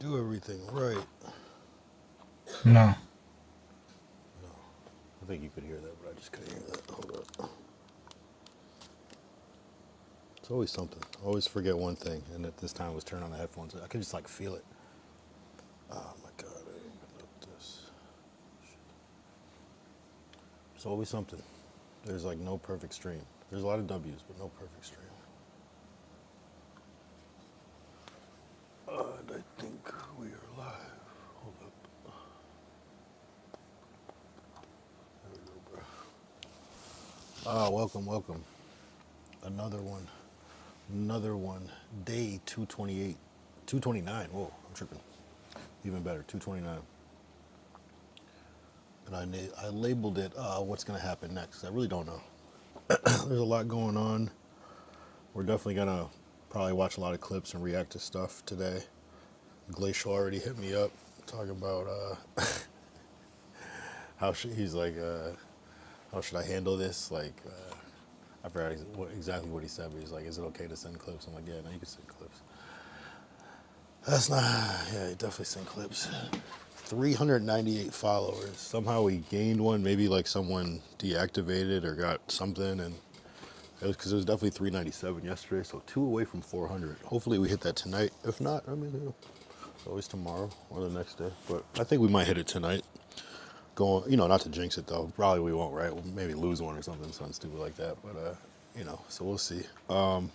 do everything right. No. No, I think you could hear that, but I just couldn't hear that. Hold up. It's always something. I always forget one thing, and at this time I was turning on the headphones. I could just like feel it. Oh my god, I didn't even look this. It's always something. There's like no perfect stream. There's a lot of W's, but no perfect stream. And I think we are live. Hold up. There we go, bro. Welcome, welcome. Another one. Another one. Day 228. 229. Whoa, I'm tripping. Even better, 229. And I labeled it what's going to happen next. I really don't know. There's a lot going on. We're definitely going to probably watch a lot of clips and react to stuff today. Glacial already hit me up talking about he's like, how should I handle this? Like, I forgot exactly what he said, but he's like, is it okay to send clips? I'm like, yeah, no, you can send clips. That's not, yeah, you definitely send clips. 398 followers. Somehow we gained one. Maybe like someone deactivated or got something, and it was because it was definitely 397 yesterday. So 2 away from 400. Hopefully we hit that tonight. If not, I mean, it's always tomorrow or the next day. But I think we might hit it tonight. Going, not to jinx it though. Probably we won't, right? We'll maybe lose one or something stupid like that. But so we'll see. Or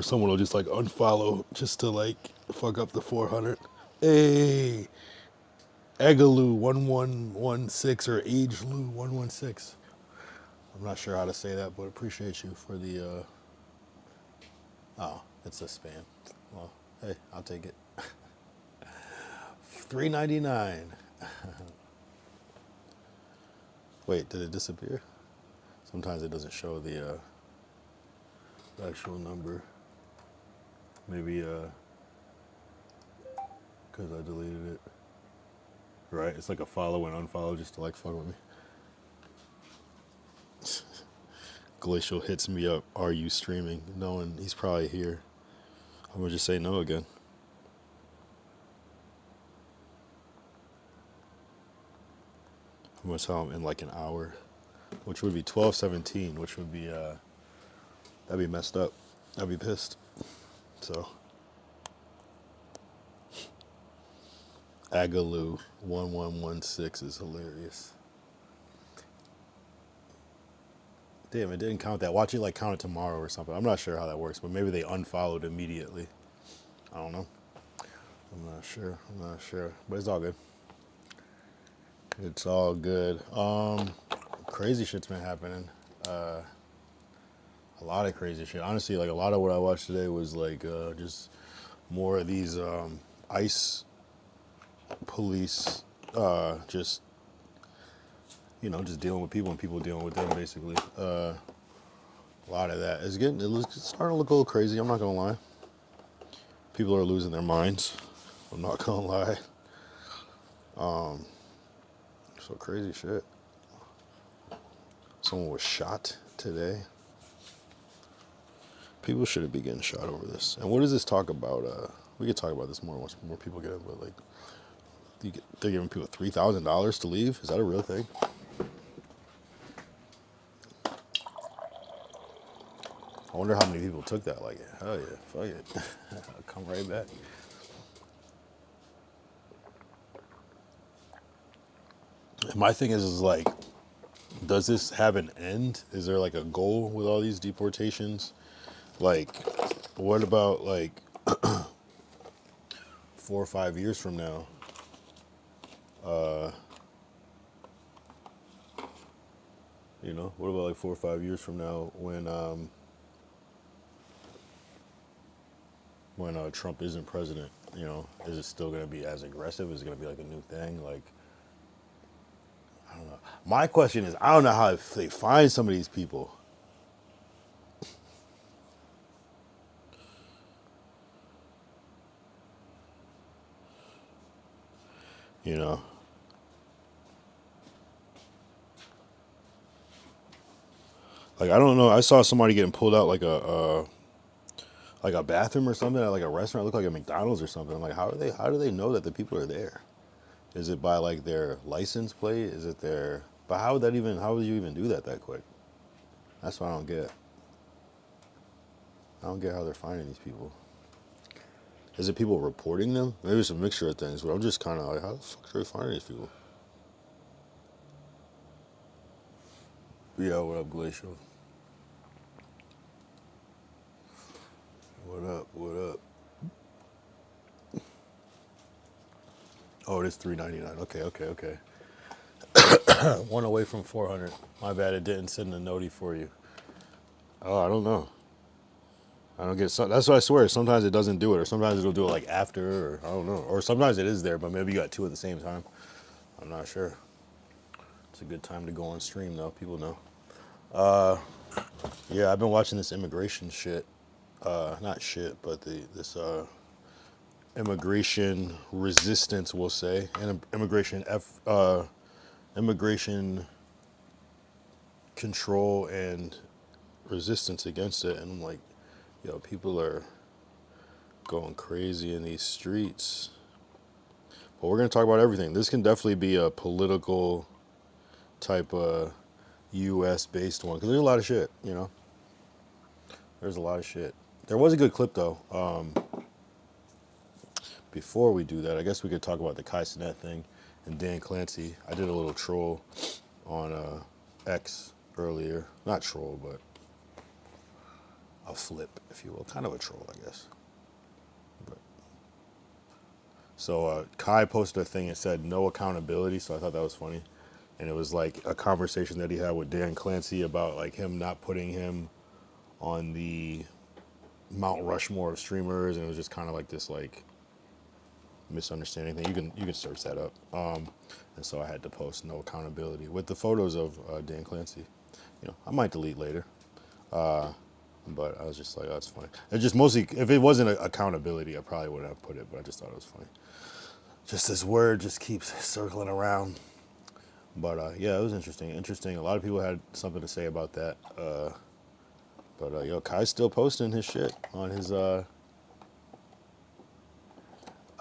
someone will just like unfollow just to like fuck up the 400. Hey, Egaloo1116 or Ageloo116. I'm not sure how to say that, but appreciate you for the. Oh, it's a spam. Well, hey, I'll take it. 399. Wait, did it disappear? Sometimes it doesn't show the actual number. Maybe because I deleted it. Right? It's like a follow and unfollow just to like fuck with me. Glacial hits me up. Are you streaming? Knowing he's probably here. I'm gonna just say no again. I'm gonna tell him in like an hour, which would be 12:17, which would be that'd be messed up. I'd be pissed. So Agaloo 1116 is hilarious. Damn, it didn't count that. Watch it like count it tomorrow or something. I'm not sure how that works, but maybe they unfollowed immediately. I don't know. I'm not sure. But it's all good. It's all good. Crazy shit's been happening. A lot of crazy shit. Honestly, like a lot of what I watched today was like just more of these ICE police, just just dealing with people and people dealing with them, basically. A lot of that. It's starting to look a little crazy. I'm not gonna lie. People are losing their minds. I'm not gonna lie. So crazy shit. Someone was shot today. People shouldn't be getting shot over this. And what does this talk about? We could talk about this more once more people get in, but like, they're giving people $3,000 to leave. Is that a real thing? I wonder how many people took that. Like, hell yeah, fuck it, I'll come right back. And my thing is like, does this have an end? Is there like a goal with all these deportations? Like, what about like 4 or 5 years from now? What about like 4 or 5 years from now when Trump isn't president? Is it still gonna be as aggressive? Is it gonna be like a new thing? Like, I don't know. My question is, I don't know how they find some of these people. You know, like I don't know. I saw somebody getting pulled out like like a bathroom or something at like a restaurant. It looked like a McDonald's or something. I'm like, how do they know that the people are there? Is it by like their license plate? Is it their? But how would you even do that quick? That's what I don't get. I don't get how they're finding these people. Is it people reporting them? Maybe it's a mixture of things, but I'm just kind of like, how the fuck are they finding these people? Yeah, what up, Glacial? What up? What up? Oh, it is $3.99. Okay. One away from 400. My bad, it didn't send a noti for you. Oh, I don't know. I don't get. That's what I swear. Sometimes it doesn't do it, or sometimes it'll do it like after, or I don't know. Or sometimes it is there, but maybe you got two at the same time. I'm not sure. It's a good time to go on stream, though. People know. Yeah, I've been watching this immigration shit. Not shit, but this immigration resistance, we'll say, and immigration control and resistance against it. And I'm like, yo, people are going crazy in these streets. But we're gonna talk about everything. This can definitely be a political type of U.S. based one because there's a lot of shit. You know, there's a lot of shit. There was a good clip though. Before we do that, I guess we could talk about the Kai Cenat thing and Dan Clancy. I did a little troll on X earlier. Not troll, but a flip, if you will. Kind of a troll, I guess. But so Kai posted a thing and said no accountability, so I thought that was funny. And it was like a conversation that he had with Dan Clancy about like him not putting him on the Mount Rushmore of streamers, and it was just kind of like this like misunderstanding thing. You can search that up. And so I had to post no accountability with the photos of Dan Clancy. You know, I might delete later, but I was just like, oh, that's funny. It just mostly, if it wasn't accountability, I probably wouldn't have put it. But I just thought it was funny. Just this word just keeps circling around. But yeah, it was interesting. Interesting. A lot of people had something to say about that. But yo, Kai's still posting his shit on his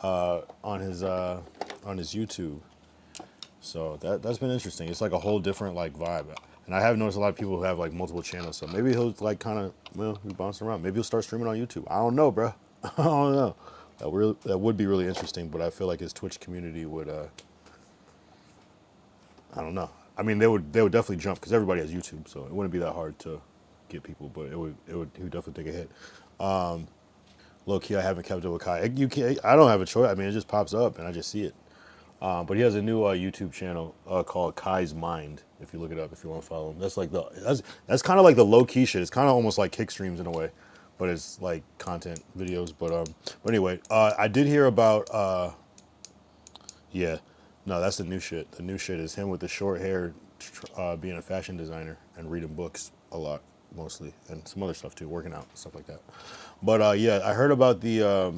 on his YouTube. So that's been interesting. It's like a whole different like vibe. And I have noticed a lot of people who have like multiple channels. So maybe he'll like kind of, well, he bouncing around. Maybe he'll start streaming on YouTube. I don't know, bro. I don't know. That would be really interesting. But I feel like his Twitch community would, I don't know. I mean, they would definitely jump because everybody has YouTube. So it wouldn't be that hard to get people. But he would definitely take a hit. Low key, I haven't kept up with Kai. I don't have a choice. I mean, it just pops up and I just see it. But he has a new YouTube channel called Kai's Mind. If you look it up, if you want to follow him, that's like that's kind of like the low key shit. It's kind of almost like kick streams in a way, but it's like content videos. But anyway, I did hear about yeah, no, that's the new shit. The new shit is him with the short hair, being a fashion designer and reading books a lot, mostly, and some other stuff too, working out stuff like that. But yeah, I heard about the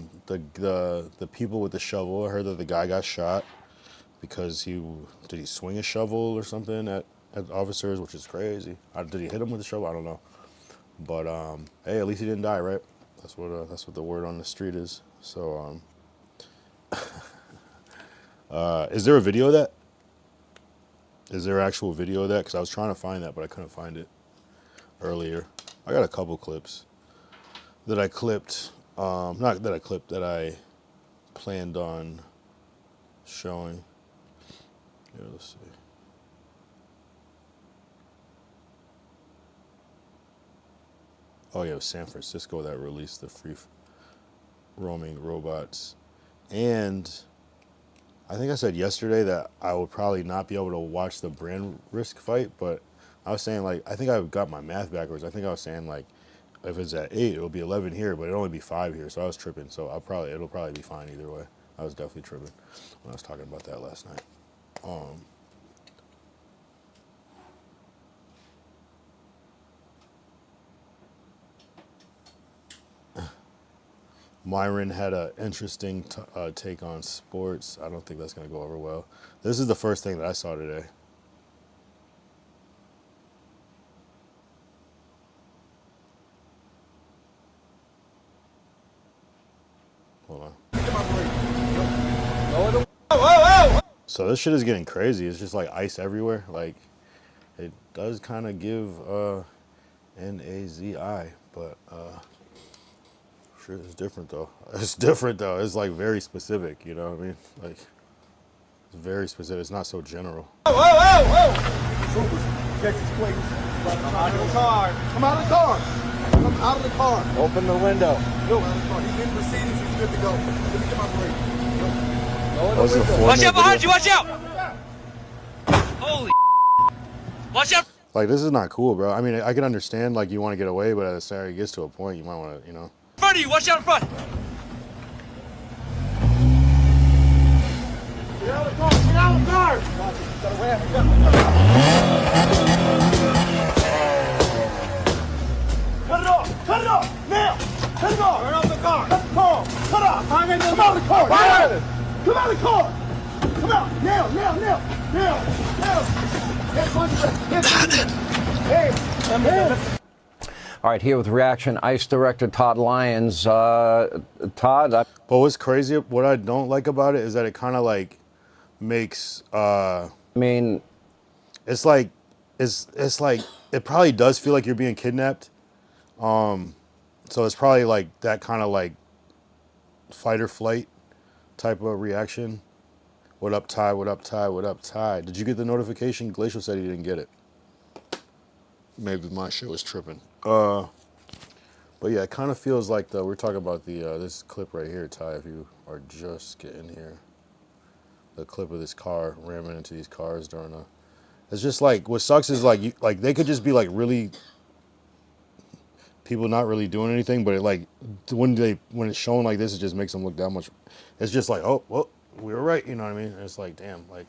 people with the shovel. I heard that the guy got shot because did he swing a shovel or something at officers, which is crazy. Did he hit him with a shovel? I don't know. But hey, at least he didn't die, right? That's what the word on the street is. So is there a video of that? Is there actual video of that? Because I was trying to find that, but I couldn't find it earlier. I got a couple clips that I clipped. Not that I clipped, that I planned on showing. Here, let's see. Oh yeah, it was San Francisco that released the free roaming robots. And I think I said yesterday that I would probably not be able to watch the brand risk fight, but I was saying like, I think I got my math backwards. I think I was saying like, if it's at 8, it'll be 11 here, but it'll only be 5 here. So I was tripping. So it'll probably be fine either way. I was definitely tripping when I was talking about that last night. Myron had an interesting take on sports. I don't think that's going to go over well. This is the first thing that I saw today. So this shit is getting crazy. It's just like ice everywhere. Like it does kind of give N-A-Z-I, but shit is different though. It's different though. It's like very specific. You know what I mean? Like it's very specific. It's not so general. Troopers, Texas plates. Come out of the car. Come out of the car. Come out of the car. Open the window. Yo, he's in proceedings. He's good to go. Let me get my break. Watch out behind you! Watch out! Holy! Watch out! Like this is not cool, bro. I mean, I can understand like you want to get away, but at the same time, it gets to a point you might want to, you know. In front of you! Watch out in front! Get out of the car. Get out of the car. Gotta ram. Cut it off. Cut it off. Now. Cut it off. Turn off the car. Cut the car off. Cut off. Come out of the car. Come out of the car. Come out. Now. Hey, I'm here. All right, here with reaction, ICE Director Todd Lyons. Todd, But what's crazy, what I don't like about it is that it kind of like makes. I mean, it's like it probably does feel like you're being kidnapped. So it's probably like that kind of like fight or flight type of reaction. What up, Ty? What up, Ty? What up, Ty? Did you get the notification? Glacial said he didn't get it. Maybe my shit was tripping. But yeah, it kind of feels like we're talking about the this clip right here, Ty. If you are just getting here, the clip of this car ramming into these cars during a. It's just like what sucks is like like they could just be like really. People not really doing anything, but it like when it's shown like this, it just makes them look that much. It's just like, oh well, we were right, you know what I mean? And it's like, damn, like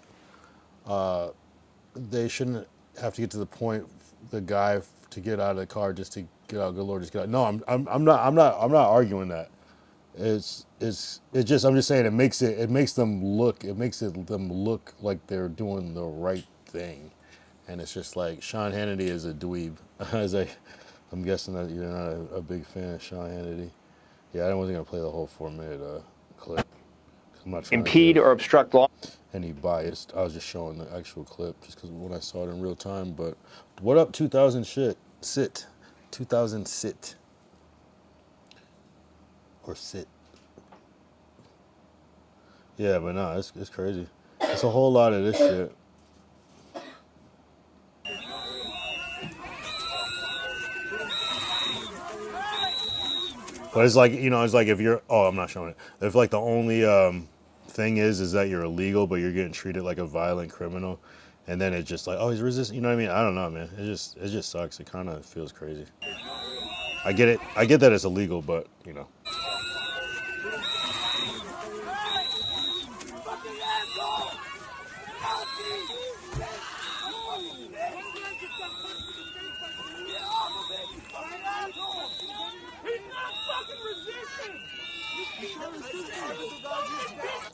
they shouldn't have to get to the point the guy to get out of the car just to get out. Good Lord, just get out. No, I'm not arguing that. I'm just saying it makes them look like they're doing the right thing, and it's just like Sean Hannity is a dweeb. I'm guessing that you're not a big fan of Sean Hannity. Yeah, I wasn't gonna play the whole 4-minute clip. I'm not trying impede or obstruct law. Any biased. I was just showing the actual clip just because when I saw it in real time. But what up, 2000 shit? Sit. 2000 sit. Or sit. Yeah, but no, it's crazy. It's a whole lot of this shit. But it's like, you know, it's like if you're, oh, I'm not showing it. If like the only thing is that you're illegal, but you're getting treated like a violent criminal, and then it's just like, oh, he's resisting. You know what I mean? I don't know, man. It just sucks. It kind of feels crazy. I get it. I get that it's illegal, but you know.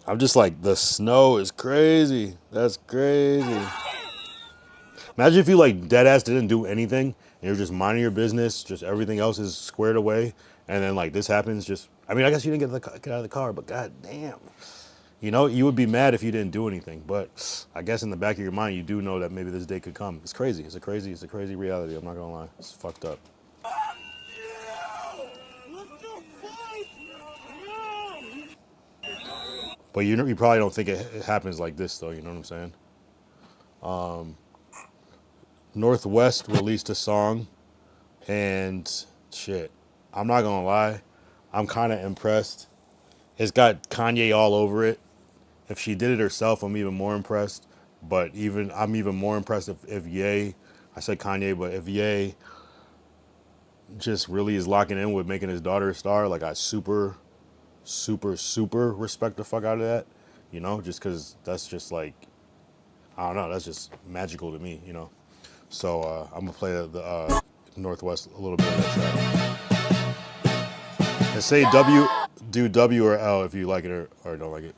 I'm just like, the snow is crazy. That's crazy. Imagine if you like dead ass didn't do anything and you're just minding your business, just everything else is squared away, and then like this happens. Just, I mean, I guess you didn't get out of the car, but god damn, you know, you would be mad if you didn't do anything. But I guess in the back of your mind, you do know that maybe this day could come. It's crazy. It's a crazy reality. I'm not gonna lie. It's fucked up. But you probably don't think it happens like this, though. You know what I'm saying? Northwest released a song, and shit, I'm not gonna lie, I'm kind of impressed. It's got Kanye all over it. If she did it herself, I'm even more impressed. But I'm even more impressed if Ye, I said Kanye, but if Ye just really is locking in with making his daughter a star, like I super respect the fuck out of that, you know, just because that's just like, I don't know, that's just magical to me, you know. So I'm gonna play the Northwest a little bit of that track. And say do W or L if you like it or don't like it.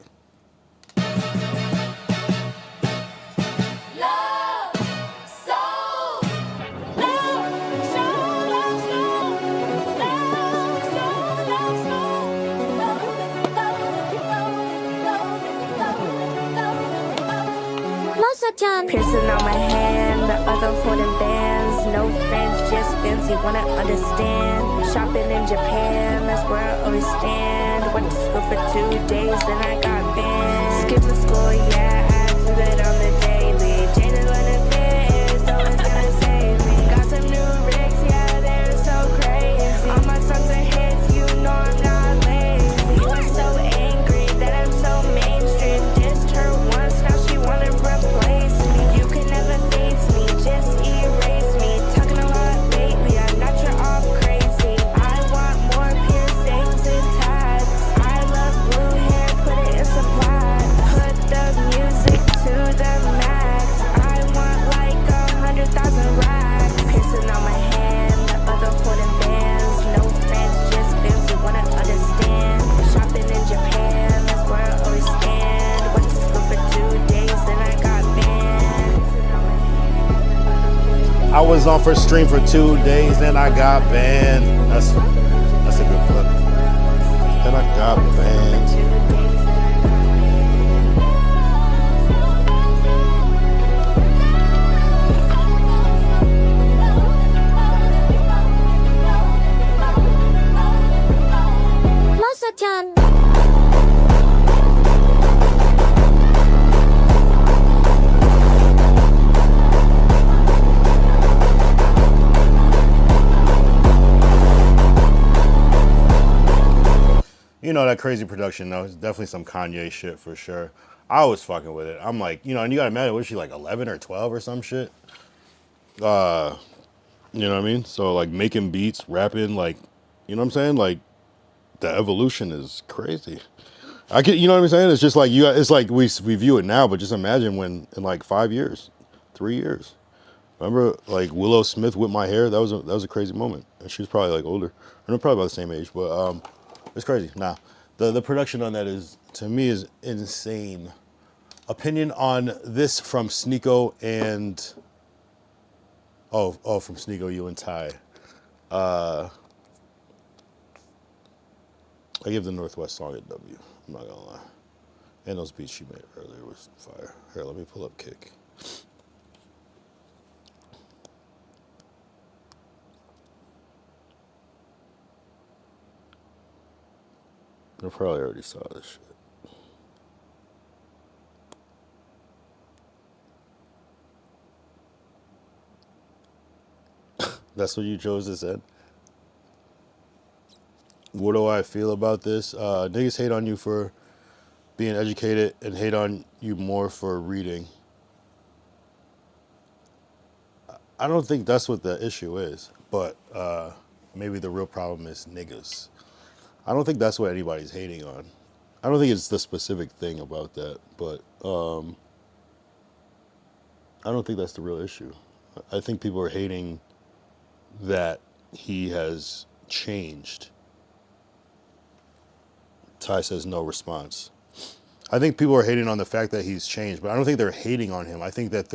Piercing on my hand, the other holding bands. No friends, just fancy, wanna understand. Shopping in Japan, that's where I always stand. Went to school for 2 days, then I got banned. Skipping school, yeah, I do that on the daily. Jaded learning fears, always gonna save me. Got some new rigs, yeah, they're so crazy. All my songs are hits, you know I'm not lazy. You are so angry that I'm so mainstream. Dissed her once, now she wanna replace me. You can never face me, just erase me. Talking a lot lately, I'm not your off crazy. I want more piercings and tats. I love blue hair, put it in some plaid. Put the music to the max. I want like 100,000 racks. Piercing on my hand, the other holding bands. No friends, just fancy, wanna understand. Shopping in Japan, that's where I always stand. Went to school for 2 days, then I got banned. I was on first stream for 2 days, then I got banned. That's a good clip. Then I got banned. You know, that crazy production, though. It's definitely some Kanye shit for sure. I was fucking with it. I'm like, you know, and you gotta imagine, was she like 11 or 12 or some shit? You know what I mean? So, like, making beats, rapping, like, you know what I'm saying? Like, the evolution is crazy. I get, you know what I'm saying? It's just like, it's like we view it now, but just imagine when, in like 5 years, 3 years. Remember, like, Willow Smith with my hair? That was a crazy moment. And she was probably, like, older. Or probably about the same age, but, it's crazy. Nah, the production on that is, to me, is insane. Opinion on this from Sneeko and from Sneeko, you and Ty. I give the Northwest song a W. I'm not gonna lie. And those beats she made earlier was fire. Here, let me pull up Kick. I probably already saw this shit. That's what you chose to say? What do I feel about this? Niggas hate on you for being educated and hate on you more for reading. I don't think that's what the issue is, but maybe the real problem is niggas. I don't think that's what anybody's hating on. I don't think it's the specific thing about that, but I don't think that's the real issue. I think people are hating that he has changed. Ty says no response. I think people are hating on the fact that he's changed, but I don't think they're hating on him. I think that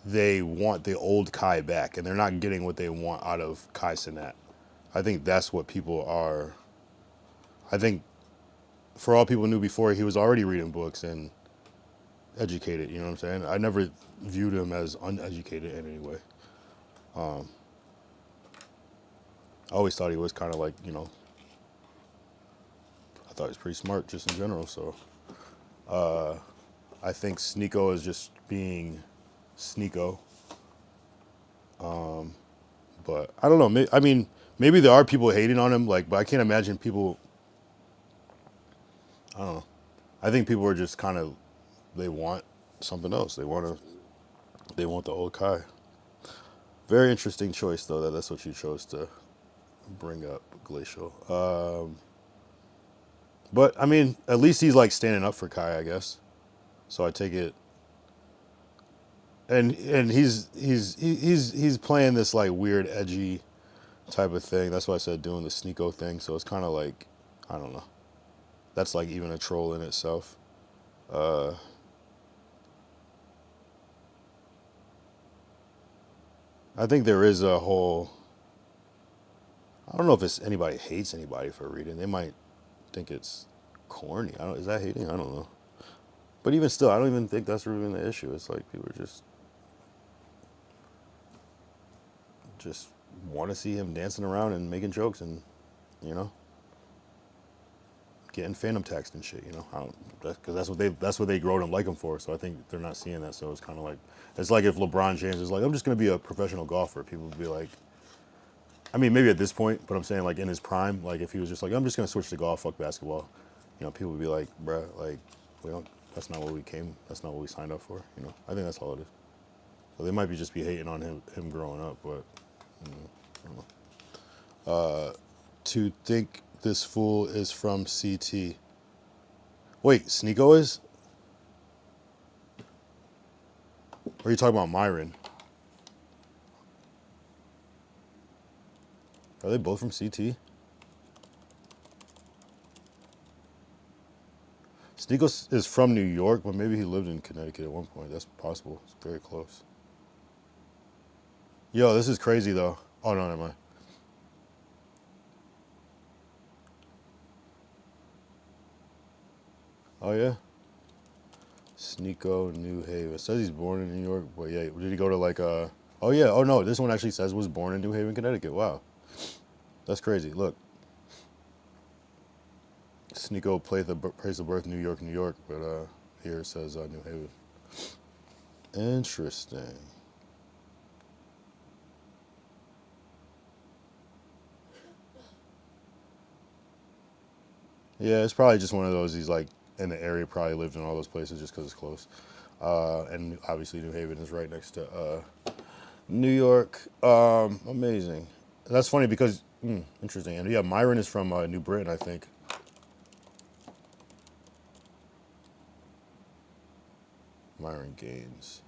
they want the old Kai back, and they're not getting what they want out of Kai Cenat. I think that's what people are. I think for all people knew before, he was already reading books and educated, you know what I'm saying? I never viewed him as uneducated in any way. I always thought he was kind of like, you know, I thought he was pretty smart just in general, so. I think Sneeko is just being Sneeko. But I don't know, I mean, maybe there are people hating on him, like, but I can't imagine people, I don't know. I think people are just kind of, they want something else. They want the old Kai. Very interesting choice, though, that's what you chose to bring up, Glacial. But, I mean, at least he's, like, standing up for Kai, I guess. So I take it. And he's playing this, like, weird, edgy type of thing. That's why I said doing the Sneeko thing. So it's kind of like, I don't know. That's, like, even a troll in itself. I think there is a whole, I don't know if it's anybody hates anybody for reading. They might think it's corny. Is that hating? I don't know. But even still, I don't even think that's really the issue. It's like people just want to see him dancing around and making jokes and, you know, getting phantom text and shit. You know, because that's what they grow him like him for. So I think they're not seeing that. So it's kind of like it's like if LeBron James is like, I'm just gonna be a professional golfer. People would be like, I mean, maybe at this point, but I'm saying like in his prime, like if he was just like, I'm just gonna switch to golf, fuck basketball. You know, people would be like, bruh, like we don't. That's not what we came. That's not what we signed up for. You know, I think that's all it is. So they might just be hating on him growing up, but you know, I don't know. To think this fool is from CT. Wait, Sneeko is? Or are you talking about Myron? Are they both from CT? Sneeko is from New York, but maybe he lived in Connecticut at one point. That's possible. It's very close. Yo, this is crazy though. Oh no, never mind. Oh yeah. Sneeko, New Haven. It says he's born in New York, but yeah, did he go to like oh yeah, oh no, this one actually says was born in New Haven, Connecticut. Wow. That's crazy. Look. Sneeko played the place of birth New York, New York, but here it says New Haven. Interesting. Yeah, it's probably just one of those. He's like in the area, probably lived in all those places just because it's close. And obviously New Haven is right next to New York. Amazing. That's funny because interesting. And yeah, Myron is from New Britain, I think. Myron Gaines.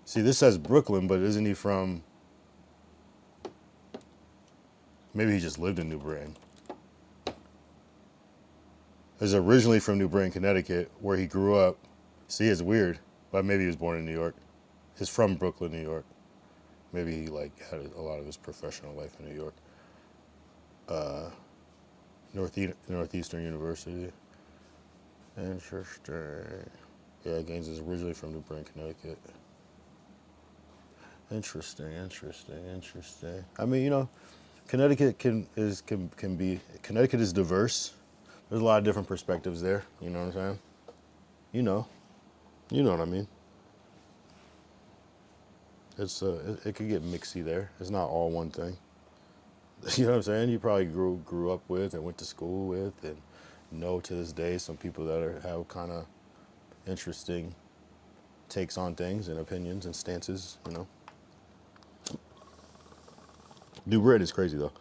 See, this says Brooklyn, but isn't he from... Maybe he just lived in New Britain. He's originally from New Britain, Connecticut, where he grew up. See, it's weird, but maybe he was born in New York. He's from Brooklyn, New York. Maybe he like had a lot of his professional life in New York. Northeastern University. Interesting. Yeah, Gaines is originally from New Britain, Connecticut. Interesting. I mean, you know, Connecticut can be Connecticut is diverse. There's a lot of different perspectives there. You know what I'm saying? You know what I mean. It's it could get mixy there. It's not all one thing. You know what I'm saying? You probably grew up with and went to school with and know to this day some people that have kind of interesting takes on things and opinions and stances. You know. New Britain is crazy though.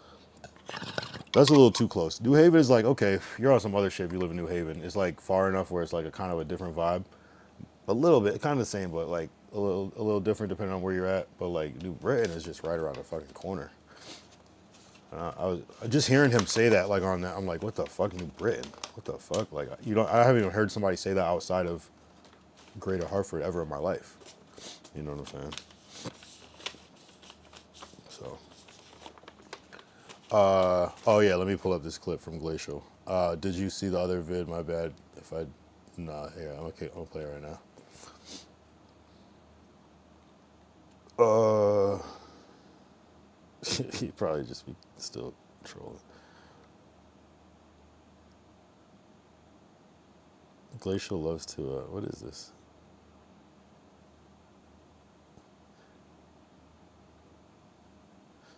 That's a little too close. New Haven is like, okay, you're on some other shit if you live in New Haven. It's like far enough where it's like a kind of a different vibe. A little bit, kind of the same, but like a little different depending on where you're at. But like New Britain is just right around the fucking corner. I was just hearing him say that like on that. I'm like, what the fuck, New Britain? What the fuck? Like, I haven't even heard somebody say that outside of Greater Hartford ever in my life. You know what I'm saying? So. Oh yeah, let me pull up this clip from Glacial. Did you see the other vid? My bad. If I, nah, here, I'm gonna play it right now. He'd probably just be still trolling. Glacial loves to, what is this?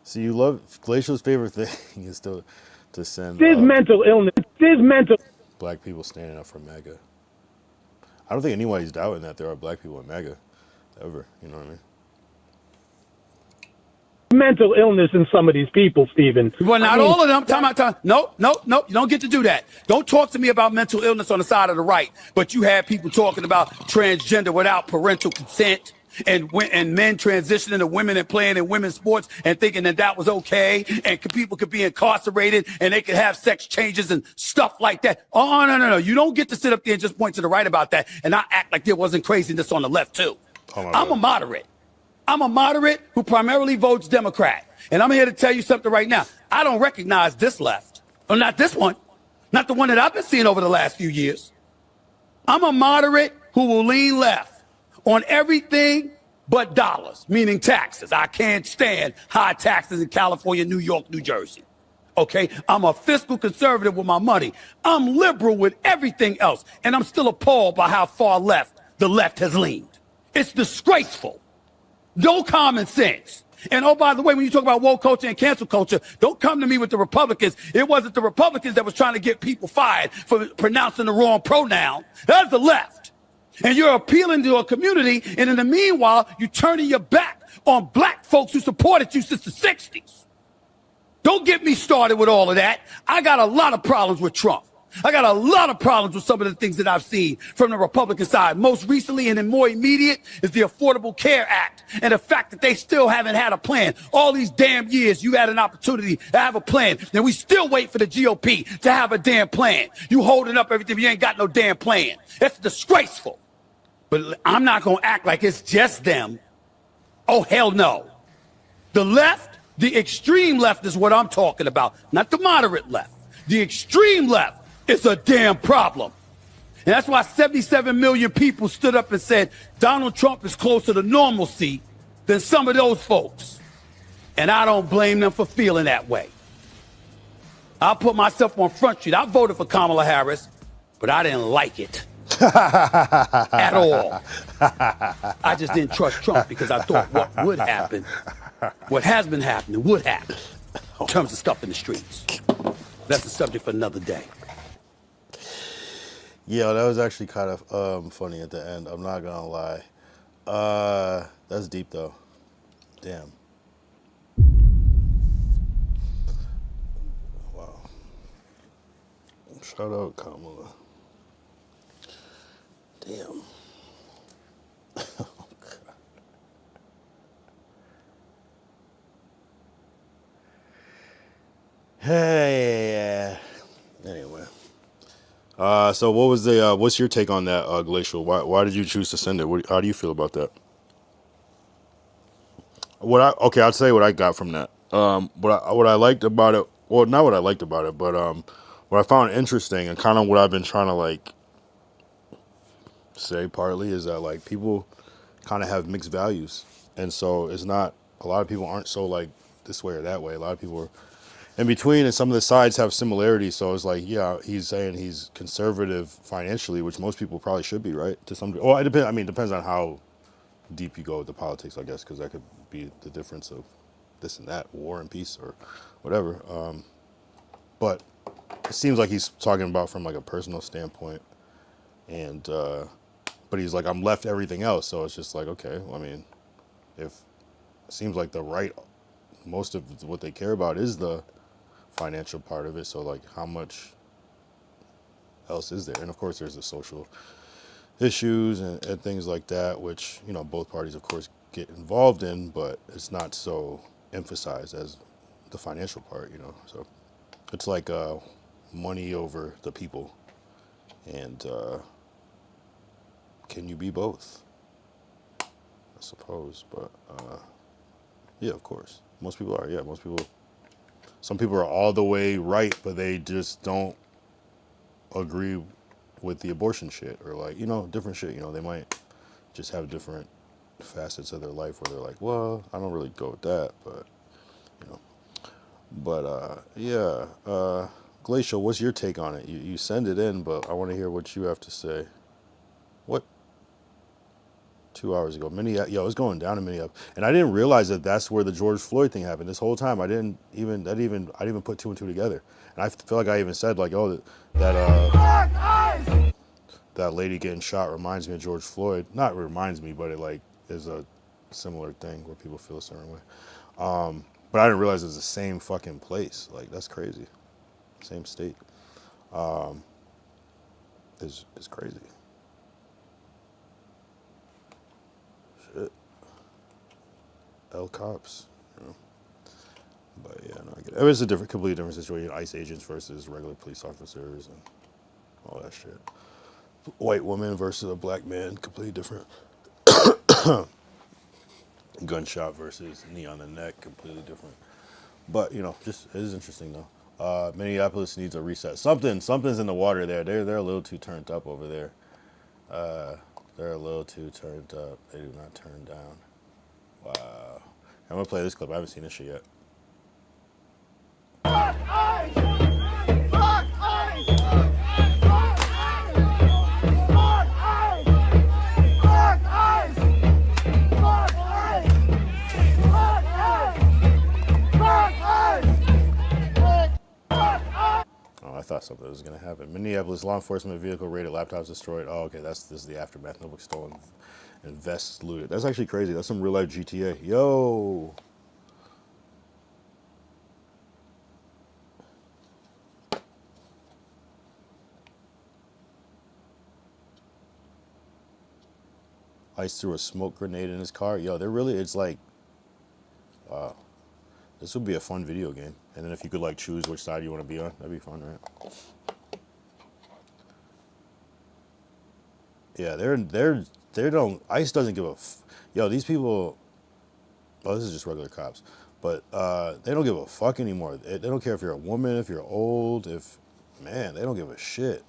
See, you love, Glacial's favorite thing is to send This mental illness. This mental. black people standing up for MAGA. I don't think anybody's doubting that there are black people in MAGA, ever, you know what I mean? Mental illness in some of these people, Stephen. Well, not all of them. Time out. No. You don't get to do that. Don't talk to me about mental illness on the side of the right. But you have people talking about transgender without parental consent and men transitioning to women and playing in women's sports and thinking that was okay. And people could be incarcerated and they could have sex changes and stuff like that. Oh, no. You don't get to sit up there and just point to the right about that and not act like there wasn't craziness on the left, too. I'm a moderate. I'm a moderate who primarily votes Democrat. And I'm here to tell you something right now. I don't recognize this left. Or not this one. not the one that I've been seeing over the last few years. I'm a moderate who will lean left on everything but dollars, meaning taxes. I can't stand high taxes in California, New York, New Jersey. Okay, I'm a fiscal conservative with my money. I'm liberal with everything else, and I'm still appalled by how far left the left has leaned. It's disgraceful. No common sense. And oh, by the way, when you talk about woke culture and cancel culture, don't come to me with the Republicans. It wasn't the Republicans that was trying to get people fired for pronouncing the wrong pronoun. That's the left. And you're appealing to a community, and in the meanwhile, you're turning your back on black folks who supported you since the 60s. Don't get me started with all of that. I got a lot of problems with Trump. I got a lot of problems with some of the things that I've seen from the Republican side. Most recently and then more immediate is the Affordable Care Act and the fact that they still haven't had a plan. All these damn years you had an opportunity to have a plan. Then we still wait for the GOP to have a damn plan. You holding up everything, but you ain't got no damn plan. That's disgraceful. But I'm not going to act like it's just them. Oh, hell no. The left, the extreme left is what I'm talking about, not the moderate left. The extreme left is a damn problem. And that's why 77 million people stood up and said Donald Trump is closer to normalcy than some of those folks. And I don't blame them for feeling that way. I'll put myself on Front Street. I voted for Kamala Harris, but I didn't like it. At all. I just didn't trust Trump because I thought what would happen, what has been happening, would happen in terms of stuff in the streets. That's a subject for another day. Yeah, that was actually kind of funny at the end. I'm not gonna lie. That's deep though. Damn. Wow. Shout out Kamala. Damn. Oh, God. Hey. Anyway. So what was the what's your take on that, Glacial? Why did you choose to send it? How do you feel about that? I'll say what I got from that. What I liked about it, well, not what I liked about it, but what I found interesting and kind of what I've been trying to like say partly is that like people kind of have mixed values, and so it's not, a lot of people aren't so like this way or that way. A lot of people are in between, and some of the sides have similarities. So it's like, yeah, he's saying he's conservative financially, which most people probably should be, right? To some degree. Well, it depends. I mean, it depends on how deep you go with the politics, I guess, because that could be the difference of this and that, war and peace or whatever. But it seems like he's talking about from like a personal standpoint, and but he's like, I'm left everything else. So it's just like, okay, well, I mean, if it seems like the right, most of what they care about is the financial part of it. So like, how much else is there? And of course, there's the social issues and things like that, which, you know, both parties, of course, get involved in, but it's not so emphasized as the financial part, you know. So it's like money over the people. And can you be both? I suppose, but yeah, of course. Most people are, yeah, most people. Some people are all the way right, but they just don't agree with the abortion shit, or like, you know, different shit. You know, they might just have different facets of their life where they're like, well, I don't really go with that, but, you know. But yeah, Glacial, what's your take on it? You send it in, but I want to hear what you have to say. What? 2 hours ago, Minneapolis. Yo, it was going down in Minneapolis, and I didn't realize that that's where the George Floyd thing happened. This whole time, I didn't even put two and two together. And I feel like I even said like, oh, that lady getting shot reminds me of George Floyd. Not reminds me, but it like is a similar thing where people feel a certain way. But I didn't realize it was the same fucking place. Like, that's crazy. Same state. Is crazy. Shit. L cops, you know. But yeah, no, I get it. It was a completely different situation. ICE agents versus regular police officers and all that shit. White woman versus a black man, completely different. Gunshot versus knee on the neck, completely different. But, you know, just, it is interesting though. Minneapolis needs a reset. Something's in the water there. They're a little too turned up over there. They're a little too turned up. They do not turn down. Wow. I'm gonna play this clip. I haven't seen this shit yet. I thought something was going to happen. Minneapolis law enforcement vehicle raided, laptops destroyed. Oh, okay, this is the aftermath. Notebook stolen and vests looted. That's actually crazy. That's some real life GTA. Yo. Ice threw a smoke grenade in his car. Yo, it's like, wow. This would be a fun video game. And then if you could like choose which side you want to be on, that'd be fun, right? Yeah, they don't. ICE doesn't give a. Yo, these people. Oh, this is just regular cops, but they don't give a fuck anymore. They don't care if you're a woman, if you're old, man, they don't give a shit.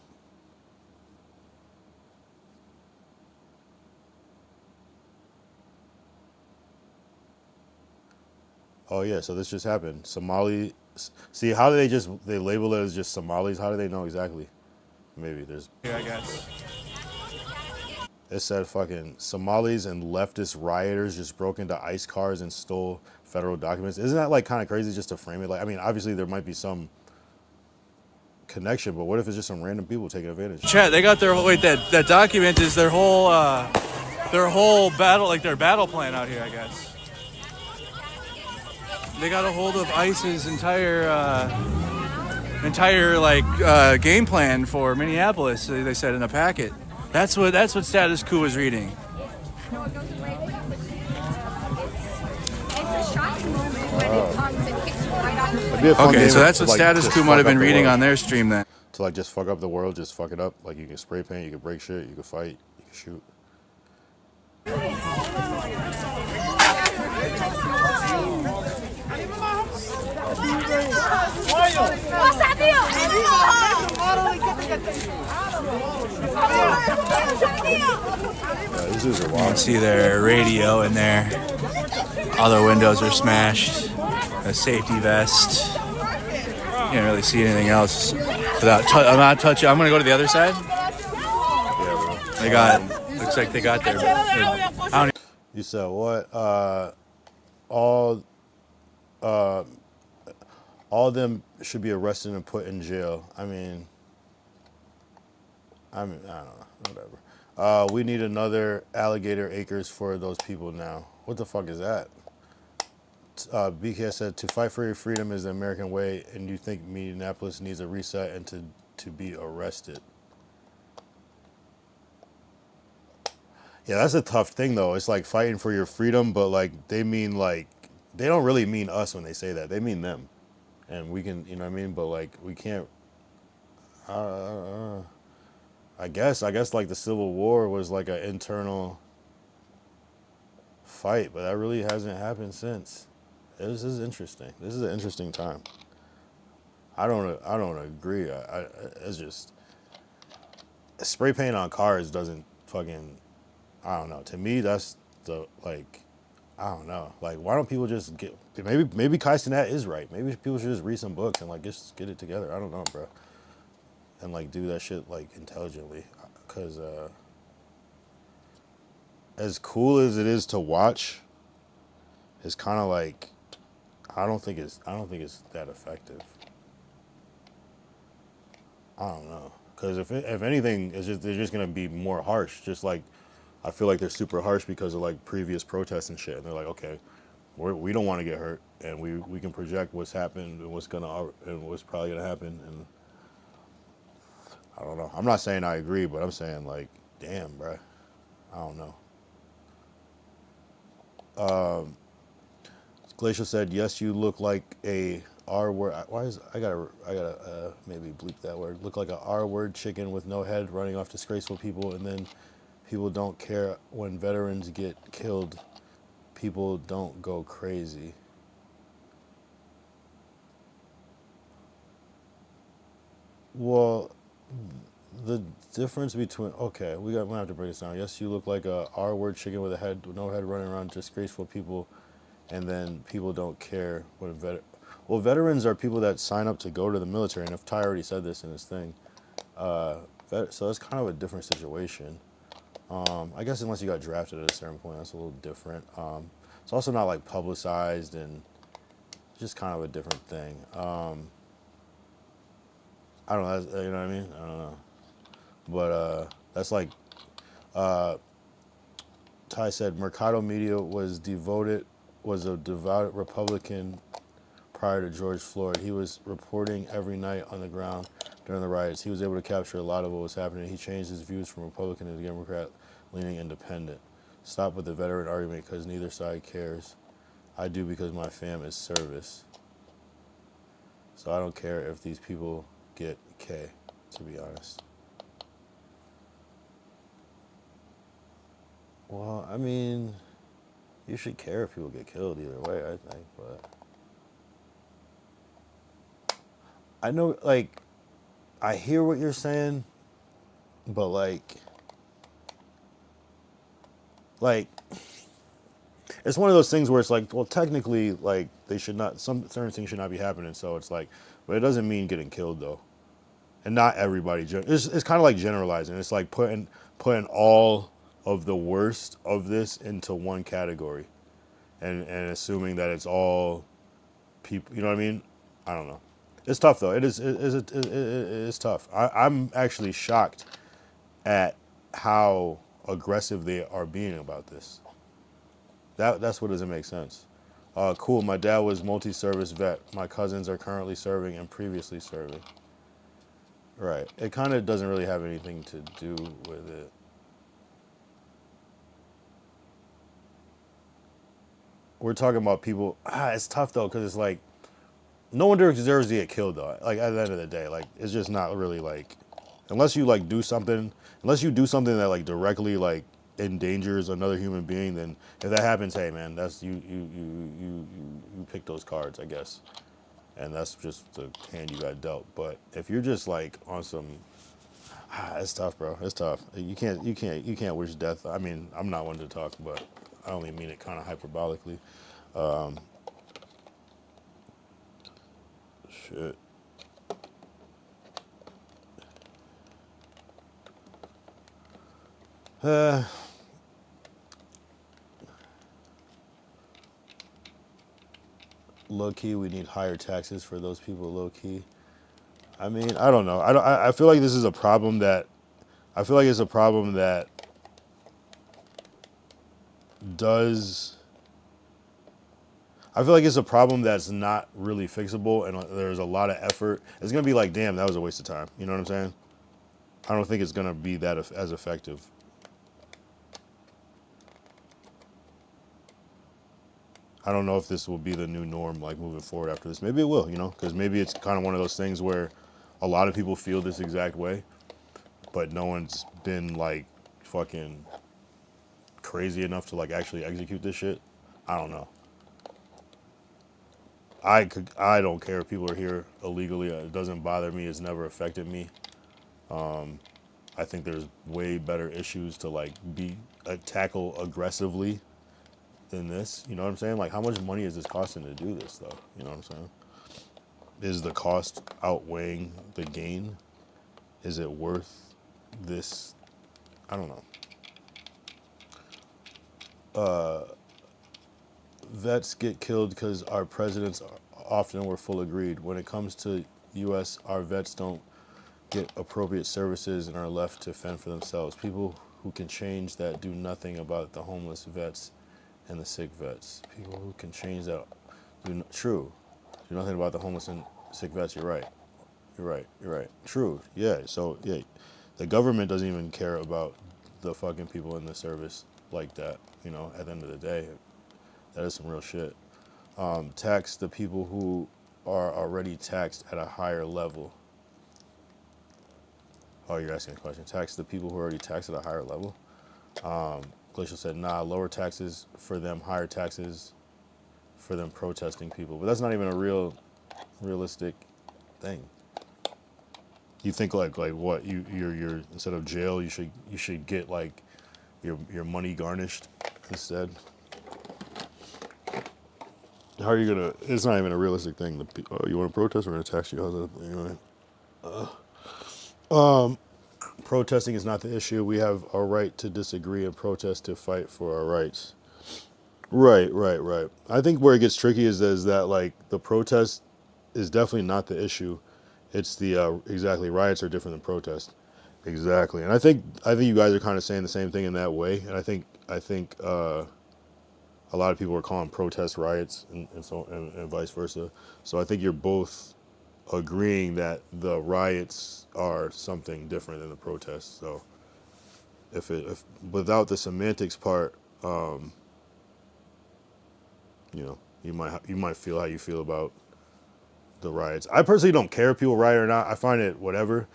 Oh yeah, so this just happened. Somali. See, how do they label it as just Somalis? How do they know exactly? Maybe there's. Yeah, I guess. It said fucking Somalis and leftist rioters just broke into ICE cars and stole federal documents. Isn't that like kind of crazy just to frame it? Like, I mean, obviously there might be some connection, but what if it's just some random people taking advantage? Chat, they got their that document is their whole battle, like their battle plan out here, I guess. They got a hold of ICE's entire game plan for Minneapolis. They said in a packet. That's what Status Quo was reading. No, it goes right. It's a shocking moment when it comes and kicks you right out the foot. Okay, so that's what Status Quo might have been reading on their stream then. To like just fuck up the world, just fuck it up. Like you can spray paint, you can break shit, you can fight, you can shoot. These dudes are You wild. can see their radio in there. All their windows are smashed. A safety vest. Can't really see anything else without. I'm not touching. I'm gonna go to the other side. Yeah, They got. Looks like they got their. I don't You said what? All of them should be arrested and put in jail. I mean, I don't know. Whatever. We need another alligator acres for those people now. What the fuck is that? BK said, to fight for your freedom is the American way, and you think Minneapolis needs a reset and to be arrested. Yeah, that's a tough thing, though. It's like fighting for your freedom, but like they mean like, they don't really mean us when they say that. They mean them. And we can, you know what I mean? But like, we can't, I guess like the Civil War was like an internal fight, but that really hasn't happened since. This is interesting. This is an interesting time. I don't agree. It's just spray paint on cars doesn't fucking, I don't know. To me, that's the like, I don't know. Like, why don't people just get, maybe Kai Cenat is right. Maybe people should just read some books and like just get it together. I don't know, bro. And like do that shit like intelligently, cause as cool as it is to watch, it's kind of like, I don't think it's that effective. I don't know, cause if anything, they're just gonna be more harsh. Just like, I feel like they're super harsh because of like previous protests and shit, and they're like, okay, we don't want to get hurt, and we can project what's happened and what's probably gonna happen, and I don't know. I'm not saying I agree, but I'm saying like, damn, bruh. I don't know. Glacial said, yes, you look like a R word. Why is, I gotta maybe bleep that word. Look like a R word chicken with no head running off disgraceful people, and then people don't care when veterans get killed. People don't go crazy. Well, the difference between we gonna have to break this down. Yes, you look like a R-word chicken with a head, with no head, running around disgraceful people, and then people don't care what a veterans are people that sign up to go to the military, and if Ty already said this in his thing, so it's kind of a different situation. I guess unless you got drafted at a certain point, that's a little different. It's also not like publicized, and just kind of a different thing. I don't know, you know what I mean? I don't know. But that's like Ty said, Mercado Media was a devout Republican prior to George Floyd. He was reporting every night on the ground during the riots. He was able to capture a lot of what was happening. He changed his views from Republican to Democrat, leaning independent. Stop with the veteran argument because neither side cares. I do because my fam is service. So I don't care if these people get K, to be honest. Well, I mean, you should care if people get killed either way, I think, but I know, like, I hear what you're saying, but like, it's one of those things where it's like, well, technically, like, they should not, some certain things should not be happening, so it's like, but it doesn't mean getting killed, though. And not everybody, it's kind of like generalizing. It's like putting all of the worst of this into one category and assuming that it's all people, you know what I mean? I don't know. It's tough, though. It's tough. I'm actually shocked at how aggressive they are being about this. That's what doesn't make sense. Cool, my dad was multi-service vet. My cousins are currently serving and previously serving. Right. It kind of doesn't really have anything to do with it. We're talking about people. It's tough, though, because it's like, no one deserves to get killed, though. Like, at the end of the day, like, it's just not really, like, unless you, like, do something that, like, directly, like, endangers another human being, then if that happens, hey, man, that's, you pick those cards, I guess. And that's just the hand you got dealt. But if you're just, like, on some, it's tough, bro. It's tough. You can't wish death. I mean, I'm not one to talk, but I only mean it kind of hyperbolically. Shit. Low key, we need higher taxes for those people. Low key. I mean, I don't know. I feel like this is a problem that. I feel like it's a problem that does. I feel like it's a problem that's not really fixable, and there's a lot of effort. It's gonna be like, damn, that was a waste of time. You know what I'm saying? I don't think it's gonna be that as effective. I don't know if this will be the new norm, like, moving forward after this. Maybe it will, you know, because maybe it's kind of one of those things where a lot of people feel this exact way, but no one's been, like, fucking crazy enough to, like, actually execute this shit. I don't know. I don't care if people are here illegally. It doesn't bother me. It's never affected me. I think there's way better issues to, like, tackle aggressively than this. You know what I'm saying? Like, how much money is this costing to do this, though? You know what I'm saying? Is the cost outweighing the gain? Is it worth this? I don't know. Vets get killed because our presidents often were full agreed. When it comes to U.S., our vets don't get appropriate services and are left to fend for themselves. People who can change that do nothing about the homeless vets and the sick vets. People who can change that do nothing about the homeless and sick vets. You're right. True. Yeah. So yeah, the government doesn't even care about the fucking people in the service like that. You know, at the end of the day, that is some real shit. Tax the people who are already taxed at a higher level. Oh, you're asking a question. Tax the people who are already taxed at a higher level? Glacial said, nah, lower taxes for them, higher taxes for them protesting people. But that's not even a realistic thing. You think like what you're instead of jail, you should get like your money garnished instead. How are you gonna? It's not even a realistic thing. You want to protest? We're gonna tax you. How's that? You know? Protesting is not the issue. We have a right to disagree and protest to fight for our rights. Right. I think where it gets tricky is that like the protest is definitely not the issue. It's the exactly riots are different than protest. Exactly, and I think you guys are kind of saying the same thing in that way. And I think a lot of people are calling protests riots and vice versa. So I think you're both agreeing that the riots are something different than the protests. So if without the semantics part, you know, you might feel how you feel about the riots. I personally don't care if people riot or not. I find it whatever.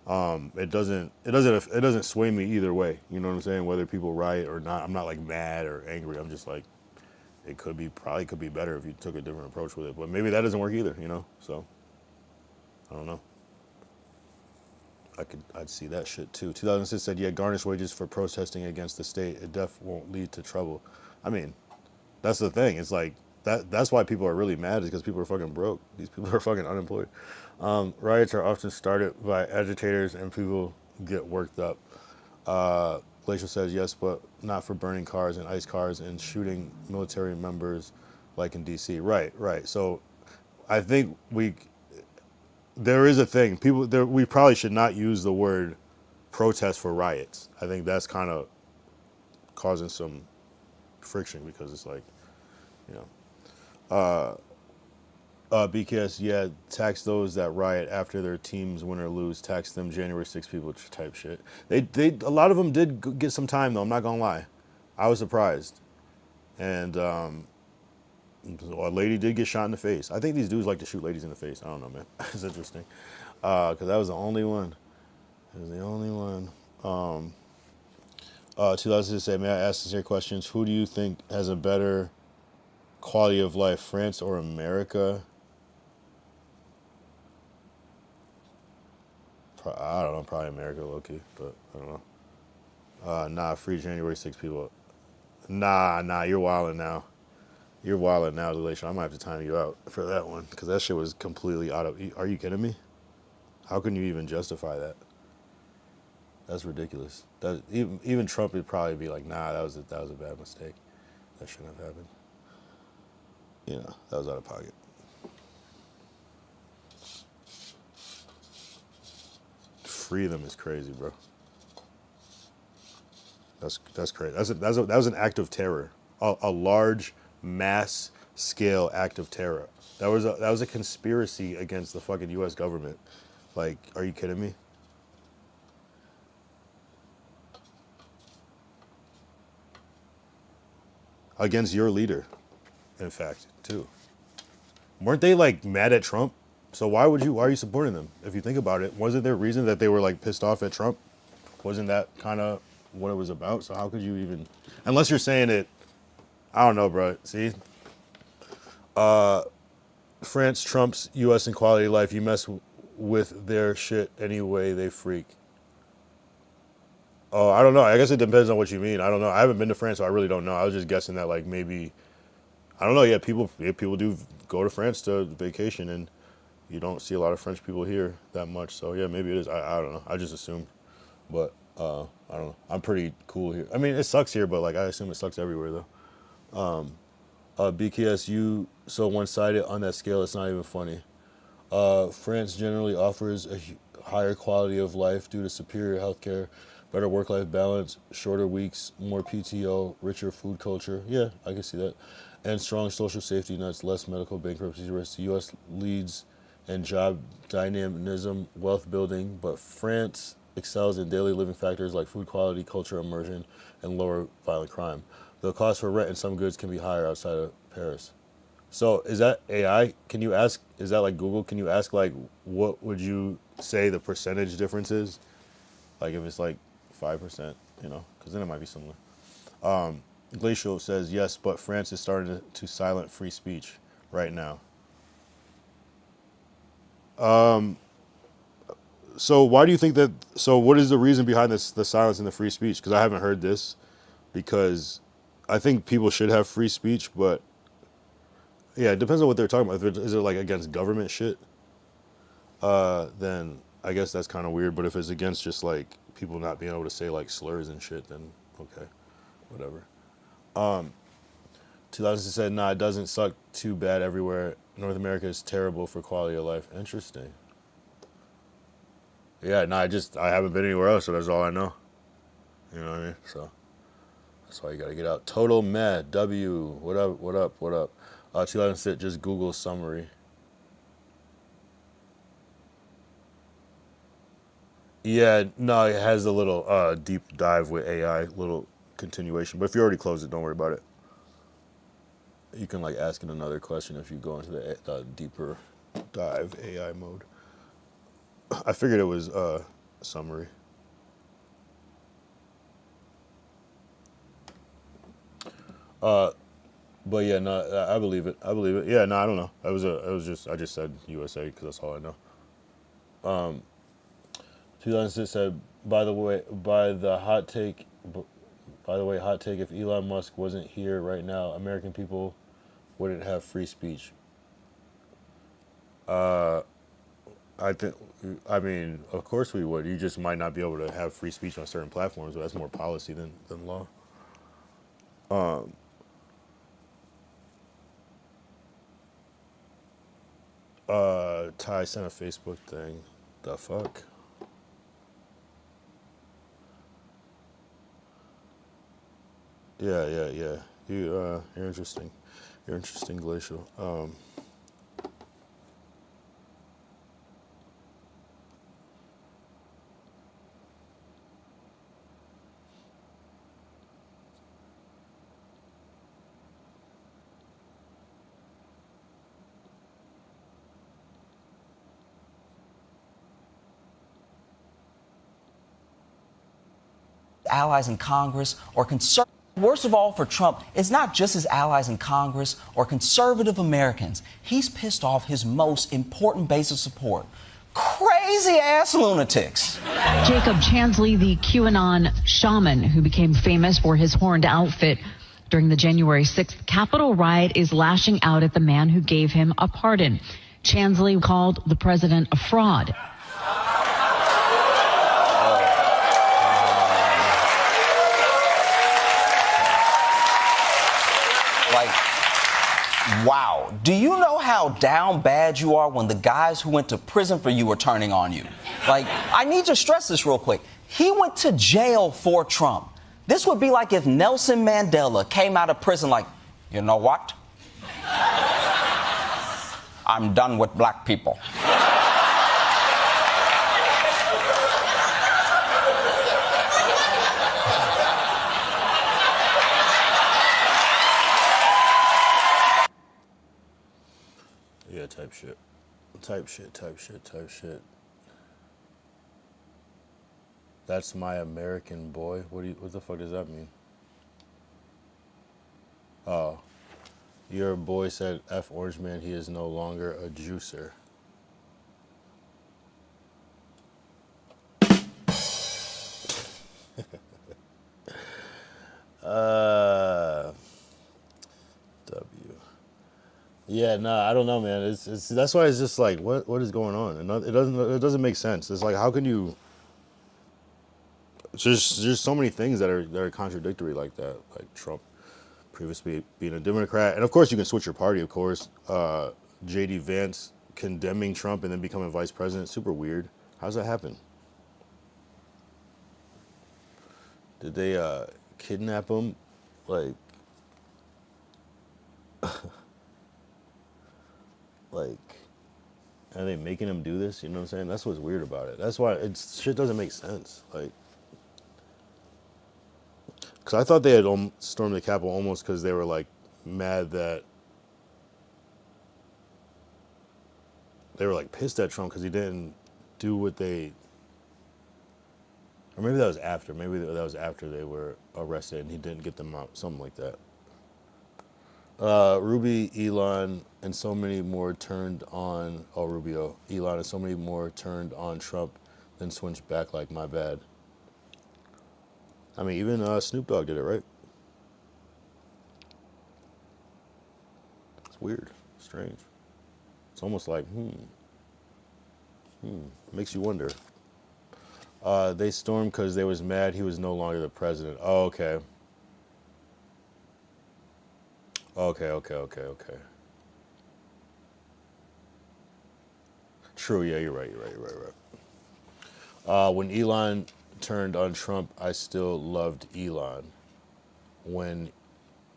It doesn't sway me either way. You know what I'm saying? Whether people riot or not, I'm not like mad or angry. I'm just like, it probably could be better if you took a different approach with it. But maybe that doesn't work either. You know? So I don't know. I'd see that shit too. 2006 said, yeah, garnish wages for protesting against the state. It won't lead to trouble. I mean, that's the thing. It's like that's why people are really mad, is because people are fucking broke. These people are fucking unemployed. Riots are often started by agitators and people get worked up. Glacial says yes, but not for burning cars and ice cars and shooting military members like in DC. Right. So I think there is a thing. We probably should not use the word protest for riots. I think that's kind of causing some friction, because it's like, you know, BKS, yeah, tax those that riot after their teams win or lose. Tax them January 6 people type shit. A lot of them did get some time though. I'm not gonna lie, I was surprised, and a lady did get shot in the face. I think these dudes like to shoot ladies in the face. I don't know, man. It's interesting, because that was the only one. It was the only one. 2006 said, may I ask sincere questions? Who do you think has a better quality of life, France or America? I don't know, probably America, low-key, but I don't know. Nah, free January 6 people. Nah, you're wilding now. You're wilding now, Delation. I might have to time you out for that one, because that shit was completely out of... Are you kidding me? How can you even justify that? That's ridiculous. That even Trump would probably be like, nah, that was a bad mistake. That shouldn't have happened. You know, that was out of pocket. Free them is crazy, bro. That's crazy. That was an act of terror, a large mass scale act of terror. That was a conspiracy against the fucking U.S. government. Like, are you kidding me? Against your leader, in fact, too. Weren't they like mad at Trump? So why are you supporting them? If you think about it, wasn't there a reason that they were like pissed off at Trump? Wasn't that kind of what it was about? So how could you even, unless you're saying it, I don't know, bro. See, France trumps U.S. in quality of life. You mess with their shit anyway, they freak. Oh, I don't know. I guess it depends on what you mean. I don't know. I haven't been to France, so I really don't know. I was just guessing that, like, maybe, I don't know. Yeah, people do go to France to vacation, and you don't see a lot of French people here that much. So yeah, maybe it is. I don't know. I just assumed, but I don't know. I'm pretty cool here. I mean, it sucks here, but like I assume it sucks everywhere though. BKS, you so one-sided on that scale. It's not even funny. France generally offers a higher quality of life due to superior healthcare, better work-life balance, shorter weeks, more PTO, richer food culture. Yeah, I can see that. And strong social safety nets, less medical bankruptcy risks. The U.S. leads in job dynamism, wealth building, but France excels in daily living factors like food quality, culture immersion, and lower violent crime. The cost for rent and some goods can be higher outside of Paris. So is that AI? Can you ask, is that like Google? Can you ask like, what would you say the percentage difference is? Like if it's like 5%, you know, because then it might be similar. Glacial says, yes, but France is starting to silence free speech right now. So why do you think that? So what is the reason behind this? The silence and the free speech? Because I haven't heard this. Because I think people should have free speech, but yeah, it depends on what they're talking about. If is it like against government shit? Then I guess that's kind of weird. But if it's against just like people not being able to say like slurs and shit, then okay, whatever. 2000 said, nah, it doesn't suck too bad everywhere. North America is terrible for quality of life. Interesting. Yeah, no, I haven't been anywhere else, so that's all I know. You know what I mean? So that's why you gotta get out. Total Mad W. What up? What up? What up? 2006, just Google summary. Yeah, no, it has a little deep dive with AI, little continuation. But if you already closed it, don't worry about it. You can like ask it another question if you go into the deeper dive AI mode. I figured it was summary. But yeah, no, I believe it. I believe it. Yeah, no, I don't know. I just said USA because that's all I know. 2006 said, by the way, hot take, if Elon Musk wasn't here right now, American people wouldn't have free speech. I mean, of course we would. You just might not be able to have free speech on certain platforms, but that's more policy than law. Ty sent a Facebook thing. The fuck? Yeah. You're interesting. You're interesting, Glacial. Allies in Congress or conservative. Worst of all for Trump, it's not just his allies in Congress or conservative Americans. He's pissed off his most important base of support. Crazy ass lunatics. Jacob Chansley, the QAnon shaman who became famous for his horned outfit during the January 6th Capitol riot, is lashing out at the man who gave him a pardon. Chansley called the president a fraud. Wow. Do you know how down bad you are when the guys who went to prison for you are turning on you? Like, I need to stress this real quick. He went to jail for Trump. This would be like if Nelson Mandela came out of prison like, you know what? I'm done with black people. Yeah, type shit. That's my American boy. What the fuck does that mean? Oh, your boy said F Orange Man, he is no longer a juicer. W. Yeah, nah, I don't know, man. It's that's why it's just like, what is going on? And it doesn't make sense. It's like, how can you? There's so many things that are contradictory like that. Like Trump previously being a Democrat, and of course you can switch your party. Of course, J.D. Vance condemning Trump and then becoming vice president. Super weird. How's that happen? Did they kidnap him? Like. Like, are they making him do this? You know what I'm saying? That's what's weird about it. That's why shit doesn't make sense. Like, because I thought they had stormed the Capitol almost because they were like mad that they were like pissed at Trump because he didn't do what they. Or maybe that was after. Maybe that was after they were arrested and he didn't get them out. Something like that. Ruby, Elon, and so many more turned on. Oh, Rubio, Elon, and so many more turned on Trump then switched back like my bad. I mean, even Snoop Dogg did it, right? It's weird, strange. It's almost like, makes you wonder. They stormed because they was mad he was no longer the president. Oh, okay. Okay. True, yeah, you're right. When Elon turned on Trump, I still loved Elon. When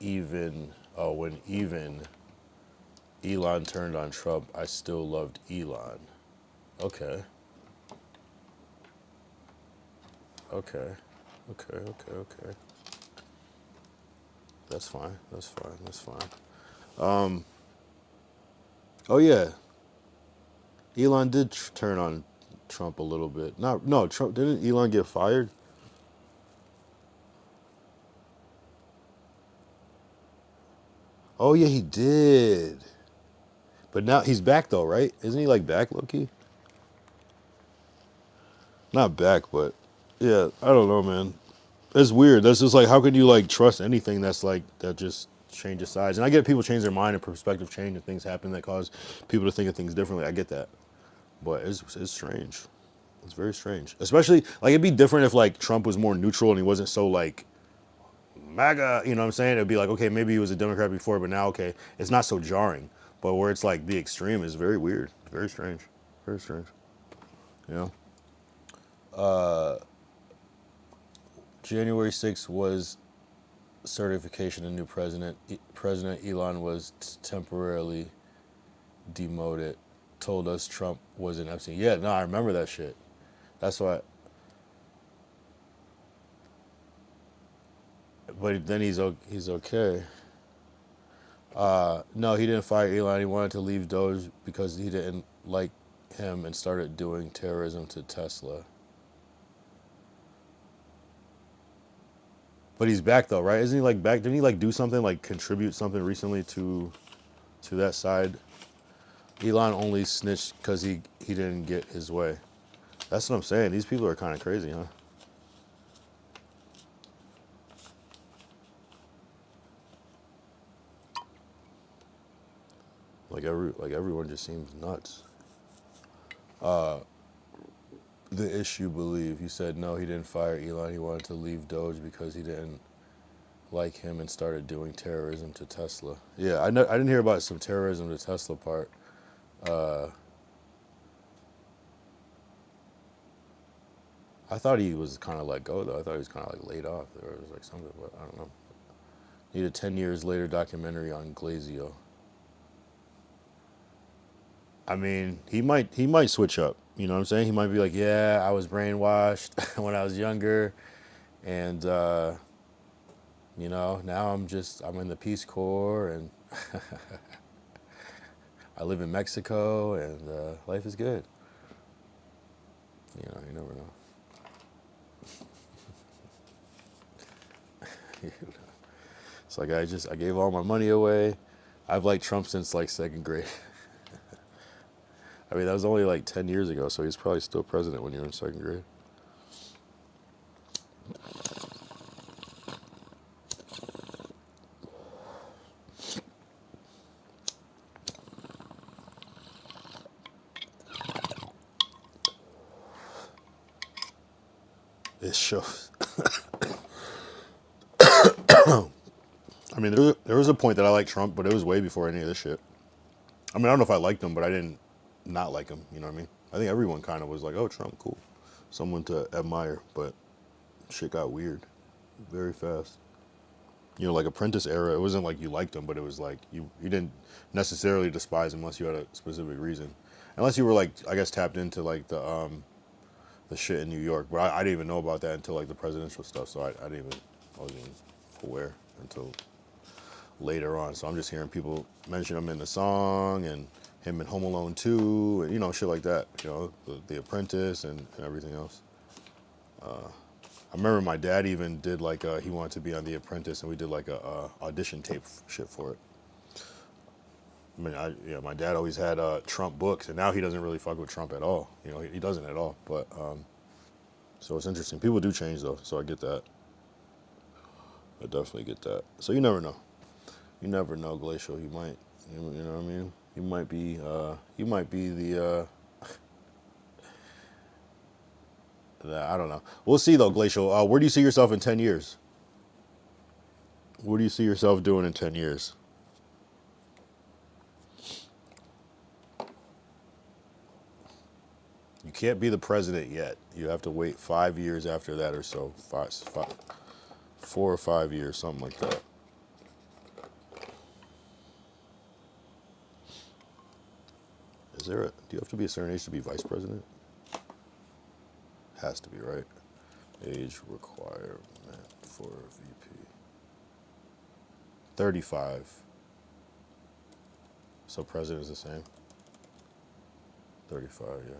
even Elon turned on Trump, I still loved Elon. Okay. That's fine. Oh yeah. Elon did turn on Trump a little bit. No, Trump didn't Elon get fired? Oh yeah, he did. But now he's back though, right? Isn't he like back, low-key? Not back, but yeah, I don't know, man. It's weird. That's just like, how can you like trust anything that's like that just changes sides? And I get people change their mind and perspective change and things happen that cause people to think of things differently. I get that, but it's strange. It's very strange. Especially like it'd be different if like Trump was more neutral and he wasn't so like MAGA. You know what I'm saying? It'd be like, okay, maybe he was a Democrat before, but now okay, it's not so jarring. But where it's like the extreme is very weird, very strange, very strange. You know. January 6th was certification of new president. President Elon was temporarily demoted. Told us Trump was an Epstein. Yeah, no, I remember that shit. That's why. But then he's okay. No, he didn't fire Elon. He wanted to leave Doge because he didn't like him and started doing terrorism to Tesla. But he's back though, right? Isn't he like back? Didn't he like do something, like contribute something recently to that side? Elon only snitched because he didn't get his way. That's what I'm saying. These people are kind of crazy, huh? Like everyone just seems nuts. The issue believe. He said no, he didn't fire Elon. He wanted to leave Doge because he didn't like him and started doing terrorism to Tesla. Yeah, I didn't hear about some terrorism to Tesla part. I thought he was kind of let go though. I thought he was kind of like laid off. There was like something, but I don't know. Need a 10 years later documentary on Glasio. I mean, he might switch up. You know what I'm saying? He might be like, yeah, I was brainwashed when I was younger, and you know, now I'm in the Peace Corps, and I live in Mexico, and life is good. You know, you never know. It's like I gave all my money away. I've liked Trump since like second grade. I mean, that was only like 10 years ago, so he's probably still president when you were in second grade. It shows. I mean, there was a point that I liked Trump, but it was way before any of this shit. I mean, I don't know if I liked him, but I didn't not like him. You know what I mean? I think everyone kind of was like, oh, Trump, cool. Someone to admire, but shit got weird very fast. You know, like Apprentice era, it wasn't like you liked him, but it was like you didn't necessarily despise him unless you had a specific reason. Unless you were like, I guess, tapped into like the shit in New York. But I didn't even know about that until like the presidential stuff, so I wasn't even aware until later on. So I'm just hearing people mention him in the song and him in Home Alone 2 and, you know, shit like that. You know, the Apprentice and everything else. I remember my dad even did like he wanted to be on The Apprentice, and we did like a audition tape shit for it. I mean, my dad always had Trump books, and now he doesn't really fuck with Trump at all. You know, he doesn't at all. But so it's interesting. People do change though, so I get that. I definitely get that. So you never know. You never know, Glacial. You might, you know what I mean? You might be the. I don't know. We'll see though, Glacial. Where do you see yourself in 10 years? What do you see yourself doing in 10 years? You can't be the president yet. You have to wait 5 years after that or so. 4 or 5 years, something like that. Do you have to be a certain age to be vice president? Has to be, right? Age requirement for VP. 35. So president is the same? 35, yeah.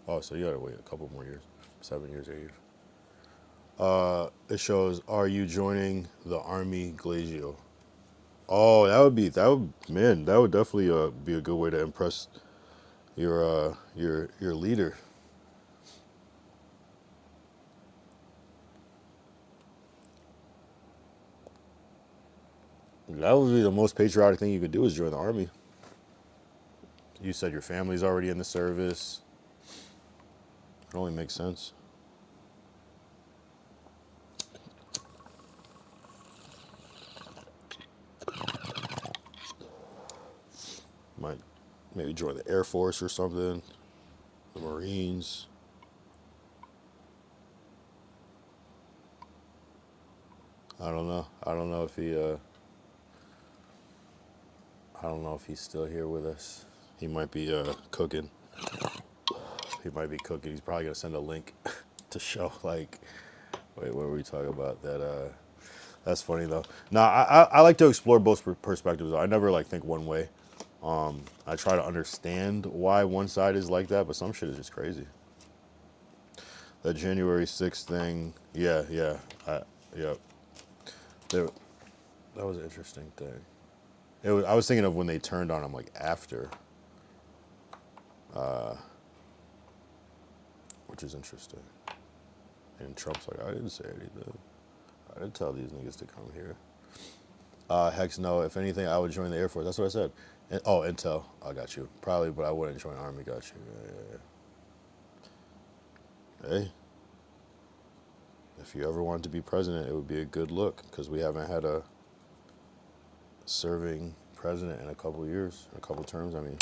Oh, so you gotta wait a couple more years. 7 years, 8 years. It shows, are you joining the Army, Glacio? Oh, that would definitely be a good way to impress your leader. That would be the most patriotic thing you could do is join the Army. You said your family's already in the service. It only makes sense. Might maybe join the Air Force or something. The Marines. I don't know. I don't know if he's still here with us. He might be cooking. He might be cooking. He's probably gonna send a link to show like, wait, what were we talking about? That's funny though. Nah, I like to explore both perspectives. I never like think one way. I try to understand why one side is like that, but some shit is just crazy. That January 6th thing, yeah. That was an interesting thing. I was thinking of when they turned on him, like after, which is interesting. And Trump's like, I didn't say anything. I didn't tell these niggas to come here. Hex, no. If anything, I would join the Air Force. That's what I said. Intel. I got you. Probably, but I wouldn't join Army. Got you. Yeah. Hey. If you ever wanted to be president, it would be a good look because we haven't had a serving president in a couple years, a couple terms. I mean,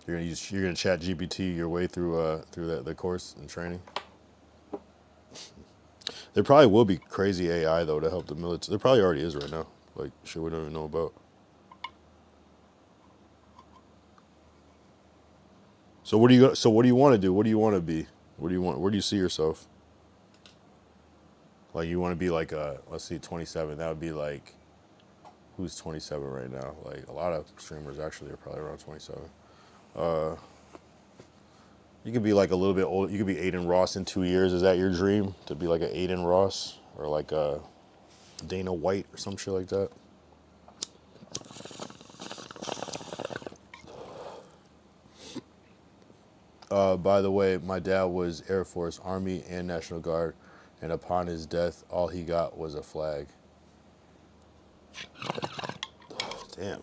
you're gonna chat GPT your way through the course and training. There probably will be crazy AI though to help the military. There probably already is right now. Like shit we don't even know about. So what do you want to do? What do you want to be? Where do you see yourself? Like you want to be like let's see, 27. That would be like, who's 27 right now? Like a lot of streamers actually are probably around 27. You could be like a little bit old. You could be Aiden Ross in 2 years. Is that your dream? To be like an Aiden Ross or like a Dana White or some shit like that? By the way, my dad was Air Force, Army, and National Guard, and upon his death, all he got was a flag. Damn.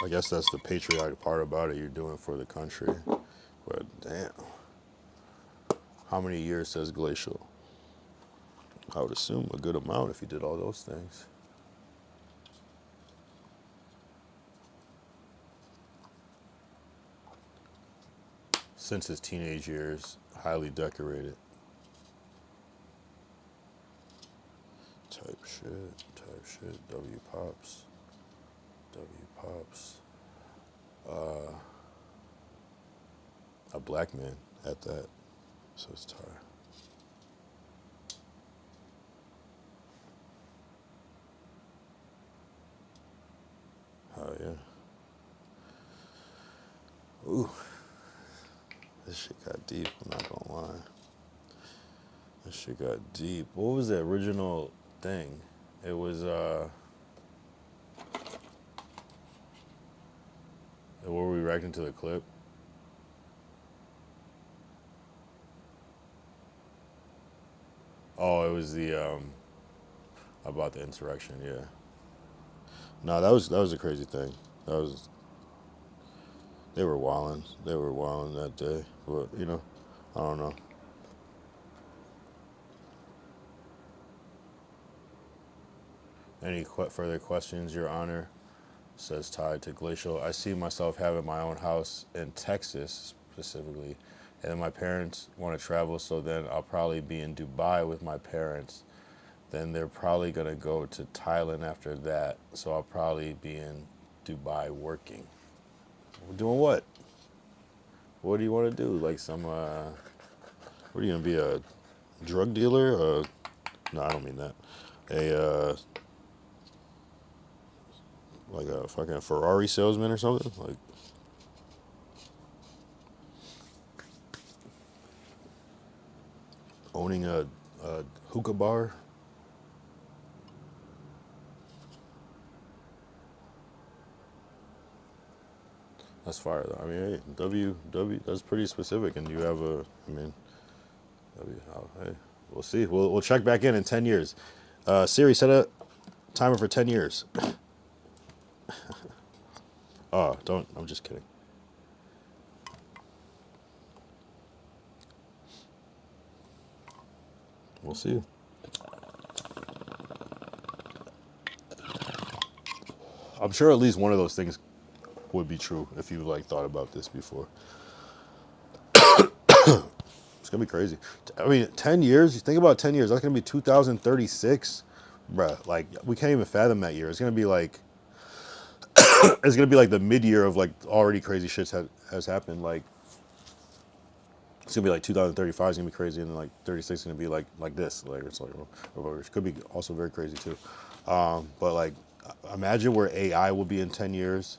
I guess that's the patriotic part about it. You're doing it for the country. But damn. How many years says Glacial? I would assume a good amount if you did all those things. Since his teenage years, highly decorated. Type shit, W Pops. A black man at that, so it's tired. Oh yeah. shit got deep. I'm not gonna lie. That shit got deep. What was the original thing? It was were we reacting to the clip? Oh, it was the about the insurrection. Yeah. No, that was a crazy thing. That was. They were wilding. They were wilding that day. But you know, I don't know. Any further questions, Your Honor? Says tied to Glacial. I see myself having my own house in Texas specifically, and then my parents want to travel, so then I'll probably be in Dubai with my parents. Then they're probably gonna go to Thailand after that, so I'll probably be in Dubai working. Doing what? What do you want to do? Like some, what are you gonna be, a drug dealer? No, I don't mean that. Like a fucking Ferrari salesman or something? Like, owning a hookah bar? That's fire though. I mean, hey, W, that's pretty specific. And you have hey, we'll see. We'll check back in 10 years. Siri, set a timer for 10 years. Oh, don't. I'm just kidding. We'll see. I'm sure at least one of those things would be true if you like thought about this before. It's gonna be crazy. I mean, 10 years. You think about 10 years. That's gonna be 2036, bruh. Like we can't even fathom that year. It's gonna be like. It's gonna be like the mid-year of like already crazy shit has happened. Like it's gonna be like 2035 is gonna be crazy, and then like 36 is gonna be like this. Like it's like it could be also very crazy too. But like imagine where AI will be in 10 years.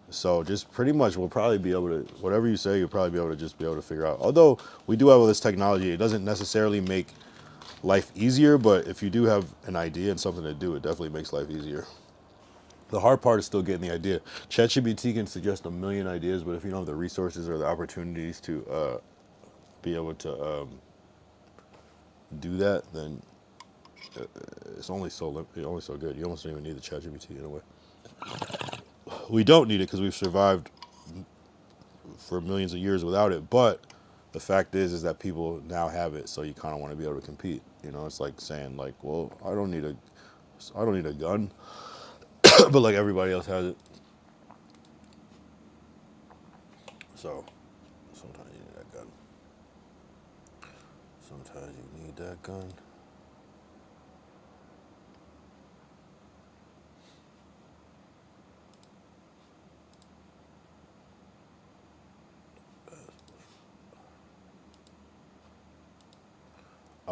So just pretty much we'll probably be able to, whatever you say, you'll probably be able to just be able to figure out. Although we do have all this technology, it doesn't necessarily make life easier, but if you do have an idea and something to do, it definitely makes life easier. The hard part is still getting the idea. ChatGPT can suggest a million ideas, but if you don't have the resources or the opportunities to be able to do that, then it's only so good. You almost don't even need the ChatGPT in a way. We don't need it because we've survived for millions of years without it. But the fact is that people now have it, so you kind of want to be able to compete. You know, it's like saying like, well, I don't need a gun. But like everybody else has it. So sometimes you need that gun. Sometimes you need that gun.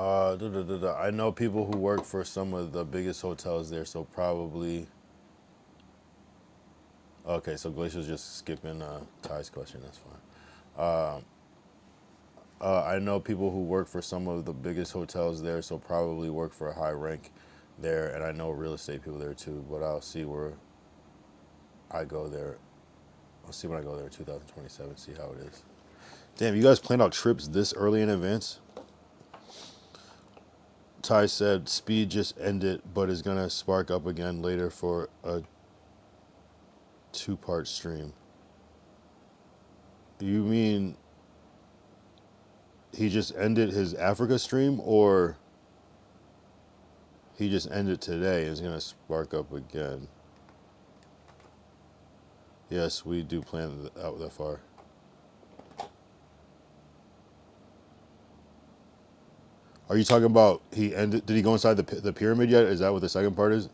I know people who work for some of the biggest hotels there, so probably. Okay, so Glacial's just skipping Ty's question. That's fine. I know people who work for some of the biggest hotels there, so probably work for a high rank there, and I know real estate people there too. But I'll see where I go there. I'll see when I go there in 2027. See how it is. Damn, you guys planned out trips this early in advance? Ty said speed just ended, but is gonna spark up again later for a 2-part stream. You mean he just ended his Africa stream, or he just ended today and is gonna spark up again? Yes, we do plan out that far. Are you talking about he ended? Did he go inside the pyramid yet? Is that what the second part is?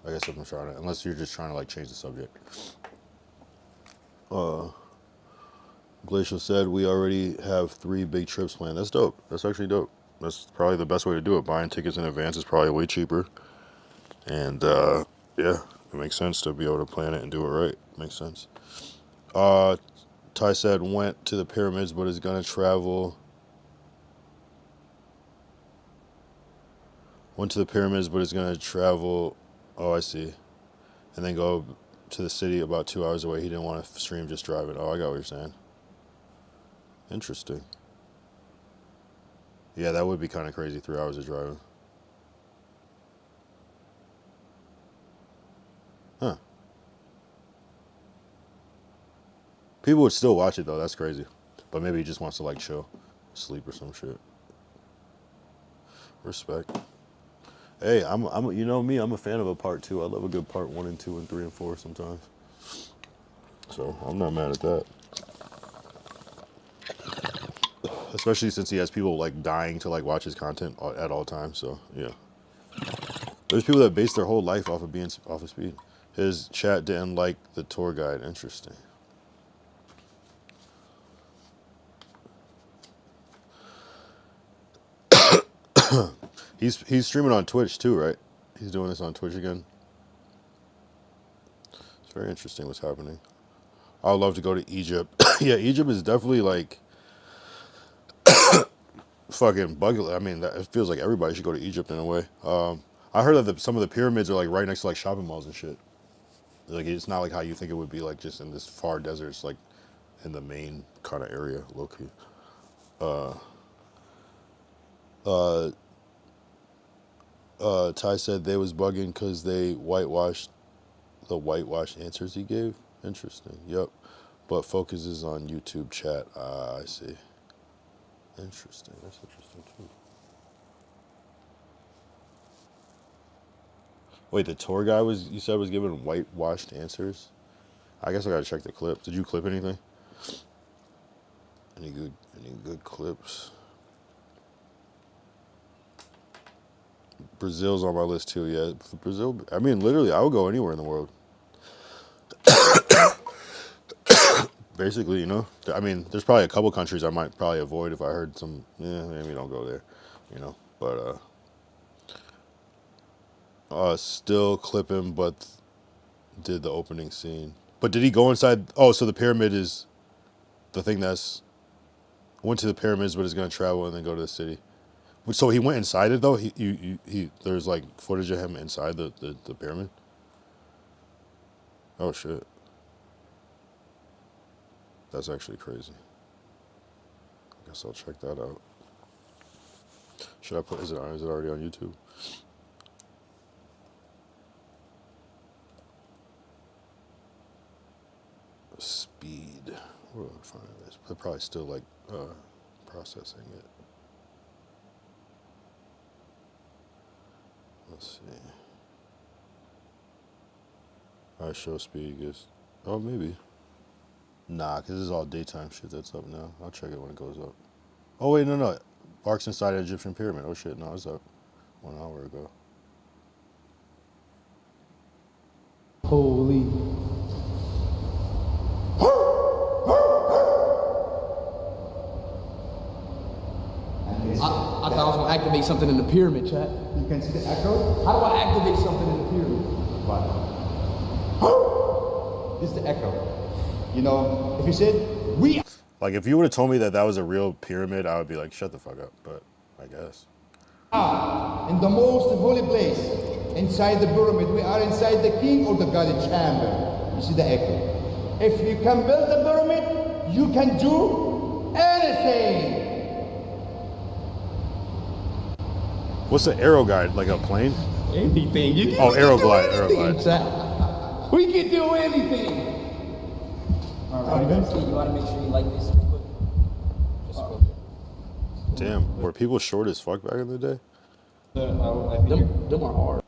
I guess I'm trying to, unless you're just trying to like change the subject. Glacial said we already have 3 big trips planned. That's dope. That's actually dope. That's probably the best way to do it. Buying tickets in advance is probably way cheaper. And yeah, it makes sense to be able to plan it and do it right. Makes sense. Ty said went to the pyramids but is gonna travel. Went to the pyramids but is gonna travel. Oh, I see. And then go to the city about 2 hours away. He didn't want to stream, just drive it. Oh, I got what you're saying. Interesting. Yeah, that would be kind of crazy, 3 hours of driving. Huh. People would still watch it though, that's crazy. But maybe he just wants to like chill, sleep or some shit. Respect. Hey, I'm you know me, I'm a fan of a part 2. I love a good part 1 and 2 and 3 and 4 sometimes. So I'm not mad at that. Especially since he has people like dying to like watch his content at all times. So yeah. There's people that base their whole life off of being off of speed. His chat didn't like the tour guide. Interesting. He's streaming on Twitch too, right? He's doing this on Twitch again. It's very interesting what's happening. I would love to go to Egypt. Yeah, Egypt is definitely like fucking bucket. I mean, it feels like everybody should go to Egypt in a way. I heard that some of the pyramids are like right next to like shopping malls and shit. Like it's not like how you think it would be, like just in this far desert. It's like in the main kind of area, low key. Ty said they was bugging because they whitewashed the whitewashed answers he gave. Interesting. Yep. But focuses on YouTube chat. I see. Interesting. That's interesting too. Wait, the tour guy you said was giving whitewashed answers? I guess I gotta check the clip. Did you clip anything? Any good clips? Brazil's on my list too, yeah. Brazil, I mean, literally, I would go anywhere in the world. Basically, you know. I mean, there's probably a couple countries I might probably avoid if I heard some, yeah, maybe don't go there, you know. But, still clipping, but did the opening scene. But did he go inside? Oh, so the pyramid is the thing that's, went to the pyramids, but is going to travel and then go to the city. So he went inside it though. There's like footage of him inside the pyramid. Oh shit, that's actually crazy. I guess I'll check that out. Should I put? Is it already on YouTube? Speed. Where would I find this? They're probably still like processing it. Let's see. Alright, show speed is. Oh, maybe. Nah, because this is all daytime shit that's up now. I'll check it when it goes up. Oh, wait, no. Barks inside an Egyptian pyramid. Oh, shit, no, it's up 1 hour ago. Holy. I thought I was going to activate something in the pyramid, chat. You can see the echo? How do I activate something in the pyramid? What? This is the echo. You know, if you said, we... Like, if you would have told me that was a real pyramid, I would be like, shut the fuck up, but I guess. In the most holy place, inside the pyramid, we are inside the king or the godly chamber. You see the echo. If you can build the pyramid, you can do anything. What's the arrow guide? Like a plane? Anything. Arrow glide. We can do anything. All right, you want to make sure you like this real quick? Just real quick. Damn, were people short as fuck back in the day? Them are hard.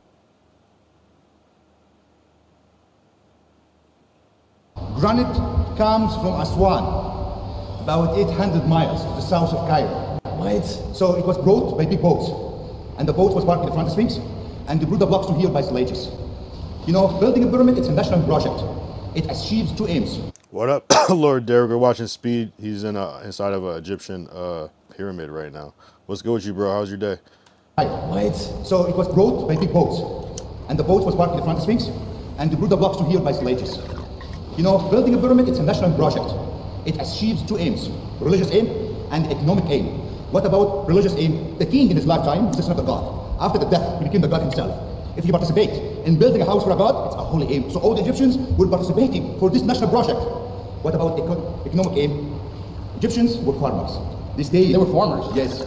Granite comes from Aswan, about 800 miles to the south of Cairo. What? So it was brought by big boats. And the boat was parked in the front of Sphinx, and they brought the blocks to here by Salages. You know, building a pyramid, it's a national project. It achieves 2 aims. What up, Lord Derek? We're watching Speed. He's inside of an Egyptian pyramid right now. What's good with you, bro? How's your day? What? So it was brought by big boats. and the boat was parked in front of the Sphinx, and they brought the blocks to here by slaves. You know, building a pyramid, it's a national project. It achieves two aims, religious aim and economic aim. What about religious aim? The king in his lifetime was the son of the god. After the death, he became the god himself. If you participate in building a house for a god, it's a holy aim. So all the Egyptians were participating for this national project. What about economic aim? Egyptians were farmers. They were farmers? Yes.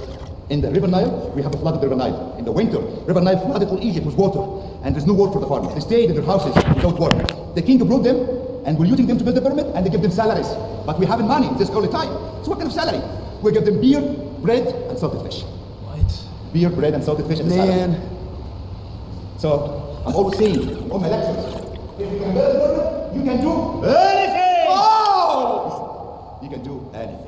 In the River Nile, we have the flood of the River Nile. In the winter, River Nile flooded all Egypt with water, and there's no work for the farmers. They stayed in their houses without work. The king brought them, and we're using them to build the pyramid, and they give them salaries. But we haven't money this early time. So what kind of salary? We give them beer, bread, and salted fish. What? Beer, bread, and salted fish. Man. So I'm always saying, all my lectures, if you can build a pyramid, you can do anything! Oh! You can do anything.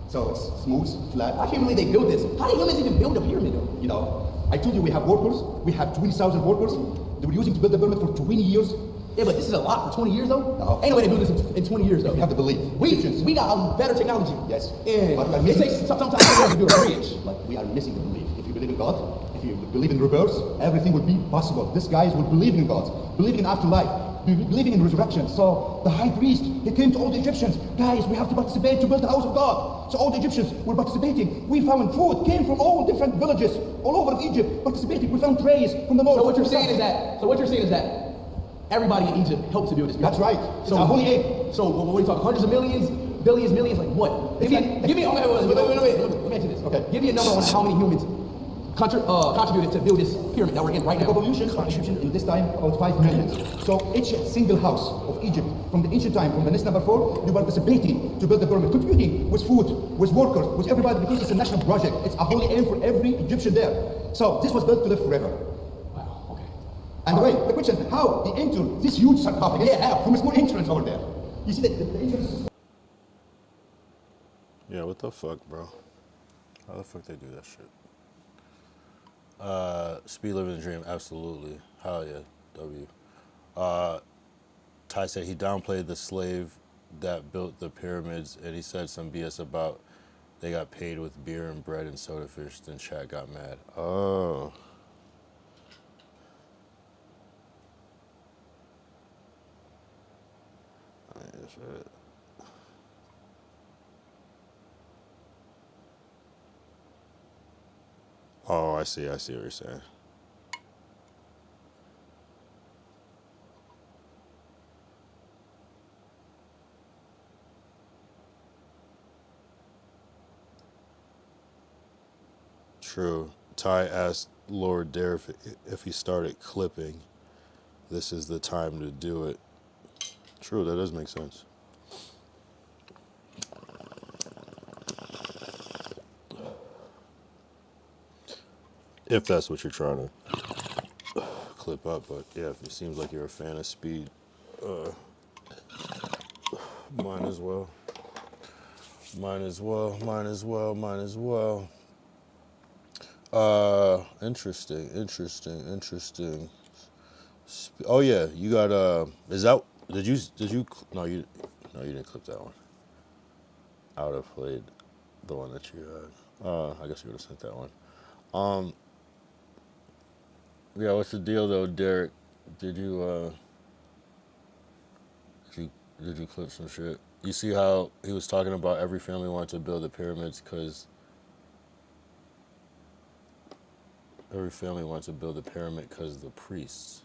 So it's smooth, flat. I can't believe they built this. How do humans even build a pyramid? You know, I told you we have workers. We have 20,000 workers. They were using to build the pyramid for 20 years. Yeah, but this is a lot for 20 years though? No. Ain't no way to do this in 20 years though. You have to believe. We got better technology. Yes. And but it takes sometimes to do a bridge. Like we are missing the belief. If you believe in God, if you believe in reverse, everything will be possible. These guys will believe in God, believing in afterlife, believing in resurrection. So the high priest, he came to all the Egyptians. Guys, we have to participate to build the house of God. So all the Egyptians were participating. We found food, came from all different villages, all over Egypt, participating. We found trays from the north. So what you're saying is that everybody in Egypt helped to build this. That's right. It's a holy aim. So what are you talking? Hundreds of millions, billions, millions? Like what? Give me. Wait. Let me answer this. Okay. Give me a number on how many humans contributed to build this pyramid that we're in right now. Contribution in this time about 5 million. So each single house of Egypt from the ancient time, from the nest number 4, they were participating to build the pyramid, contributing with food, with workers, with everybody, because it's a national project. It's a holy aim for every Egyptian there. So this was built to live forever. Wow. Okay. And the way the question is how they enter this huge sarcophagus from a small entrance over there. You see that the entrance. Yeah, what the fuck, bro? How the fuck they do that shit? Speed Living the Dream, absolutely. Hell yeah, W. Ty said he downplayed the slave that built the pyramids, and he said some BS about they got paid with beer and bread and soda fish, then chat got mad. Oh. Shit. Oh, I see what you're saying. True. Ty asked Lord Dare if he started clipping. This is the time to do it. True, that does make sense. If that's what you're trying to clip up, but yeah, it seems like you're a fan of Speed. Mine as well. Interesting. Oh yeah, you got is that did you no you didn't clip that one. I would have played the one that you had. I guess you would have sent that one. Yeah, what's the deal though, Derek? Did you clip some shit? You see how he was talking about every family wanted to build the pyramids because every family wants to build a pyramid because of the priests.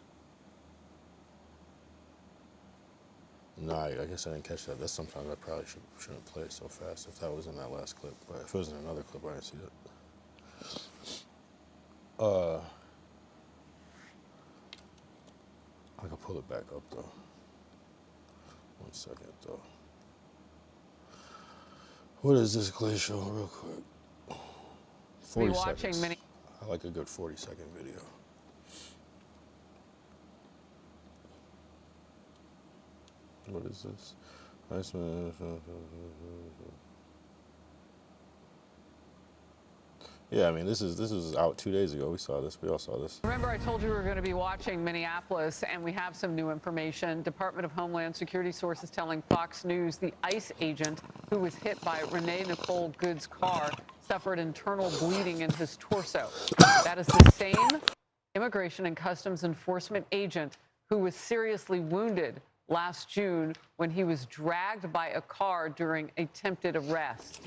No, I guess I didn't catch that. That's sometimes I probably shouldn't play it so fast if that was in that last clip. But if it was in another clip, I didn't see that. I can pull it back up though. 1 second though. What is this glacial real quick? 40 seconds. I like a good 40-second video. What is this? Yeah, I mean, this is out 2 days ago. We saw this. We all saw this. Remember, I told you we were going to be watching Minneapolis, and we have some new information. Department of Homeland Security sources telling Fox News the ICE agent who was hit by Renee Nicole Good's car suffered internal bleeding in his torso. That is the same Immigration and Customs Enforcement agent who was seriously wounded last June when he was dragged by a car during attempted arrest.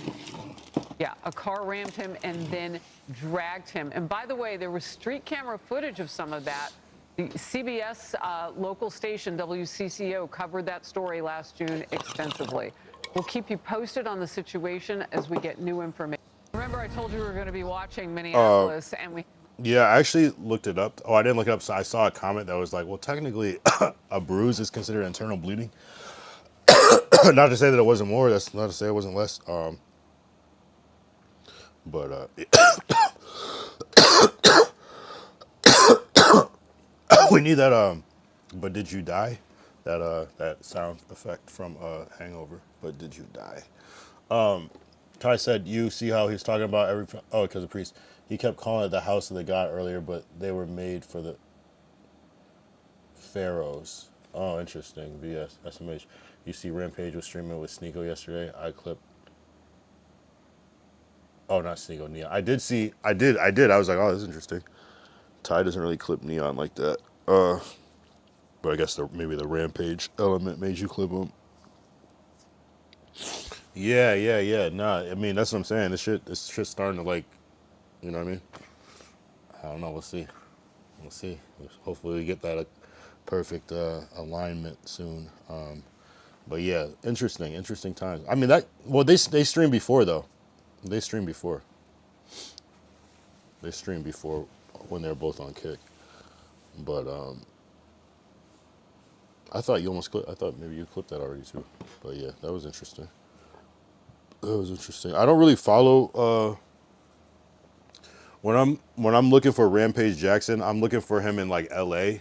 Yeah, a car rammed him and then dragged him. And by the way, there was street camera footage of some of that. The CBS local station, WCCO, covered that story last June extensively. We'll keep you posted on the situation as we get new information. Remember, I told you we were going to be watching Minneapolis, and we... Yeah, I actually looked it up. Oh, I didn't look it up. So I saw a comment that was like, well, technically, a bruise is considered internal bleeding. Not to say that it wasn't more. That's not to say it wasn't less. We need that. But did you die? That sound effect from Hangover. But did you die? Ty said, you see how he's talking about because the priest. He kept calling it the house of the god earlier, but they were made for the pharaohs. Oh, interesting. VS, SMH. You see Rampage was streaming with Sneeko yesterday. I clipped. Oh, not Sneeko, Neon. I did. I was like, oh, this is interesting. Ty doesn't really clip Neon like that. But I guess maybe the Rampage element made you clip him. Yeah. Nah, I mean, that's what I'm saying. This shit's starting to like, you know what I mean? I don't know. We'll see. Hopefully we get that perfect alignment soon. But yeah, interesting times. I mean, they streamed before though. They streamed before when they were both on Kick. But I thought you almost clipped. I thought maybe you clipped that already too. But yeah, that was interesting. I don't really follow. When I'm looking for Rampage Jackson, I'm looking for him in like LA,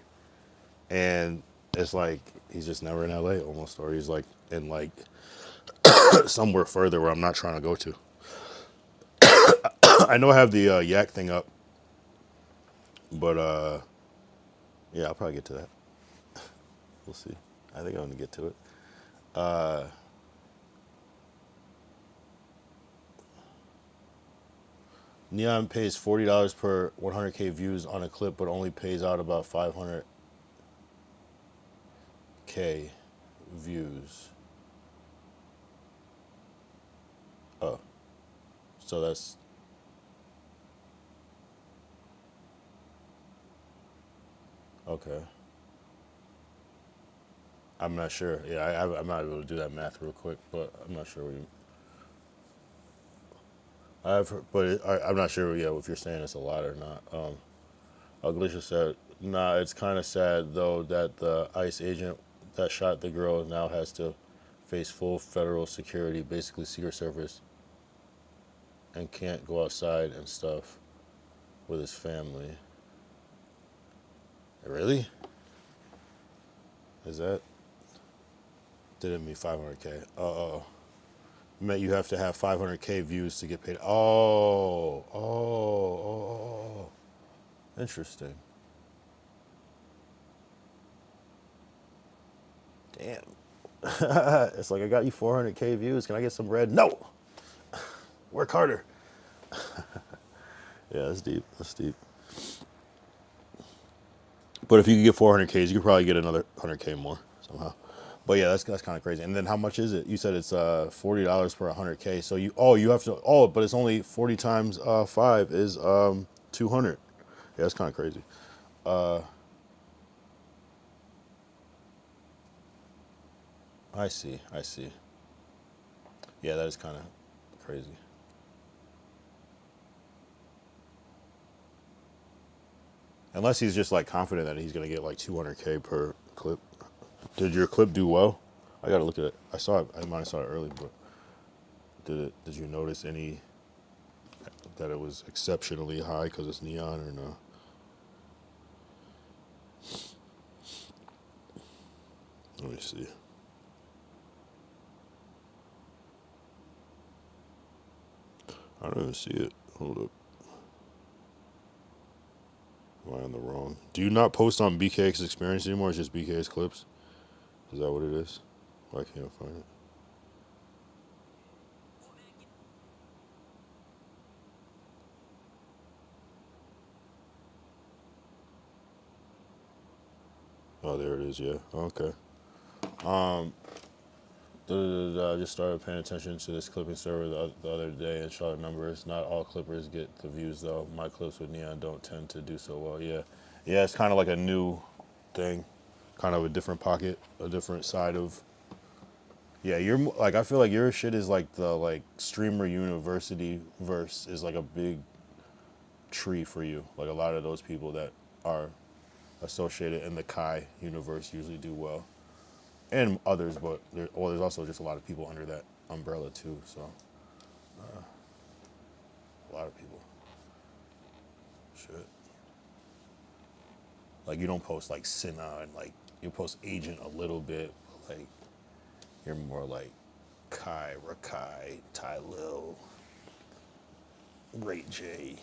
and it's like he's just never in LA almost, or he's like in like somewhere further where I'm not trying to go to. I know I have the Yak thing up, but yeah, I'll probably get to that. We'll see. I think I'm gonna get to it. Neon pays $40 per 100K views on a clip, but only pays out about 500K views. Oh, so that's okay. I'm not sure. Yeah, I'm not able to do that math real quick, but I'm not sure what you. I'm not sure. Yeah, if you're saying it's a lot or not. Alicia said, "Nah, it's kind of sad though that the ICE agent that shot the girl now has to face full federal security, basically Secret Service, and can't go outside and stuff with his family." Really? Is that? Didn't mean 500K. Meant you have to have 500K views to get paid. Oh. Interesting. Damn. It's like, I got you 400K views. Can I get some bread? No. Work harder. Yeah, that's deep. But if you could get 400Ks, you could probably get another 100K more somehow. But yeah, that's kind of crazy. And then how much is it? You said it's $40 per 100K. So you have to but it's only 40 times 5 is 200. Yeah, that's kind of crazy. I see. Yeah, that is kind of crazy. Unless he's just like confident that he's gonna get like 200K per clip. Did your clip do well? I gotta look at it. I saw it. I might have saw it early, but did you notice any that it was exceptionally high because it's Neon or no? Let me see. I don't even see it. Hold up. Am I on the wrong? Do you not post on BKX's experience anymore? It's just BKX clips? Is that what it is? Why can't I find it? Oh, there it is. Yeah. Okay. I just started paying attention to this clipping server the other day and saw the numbers. Not all clippers get the views though. My clips with Neon don't tend to do so well. Yeah. Yeah, it's kind of like a new thing, kind of a different pocket, a different side of. Yeah, you're like, I feel like your shit is like the like streamer university verse is like a big tree for you. Like a lot of those people that are associated in the Kai universe usually do well, and others, but there's also just a lot of people under that umbrella too. So a lot of people. Shit. Like you don't post like Sinna and like you post Agent a little bit, but like you're more like Kai, Rakai, Ty Lil, Ray J.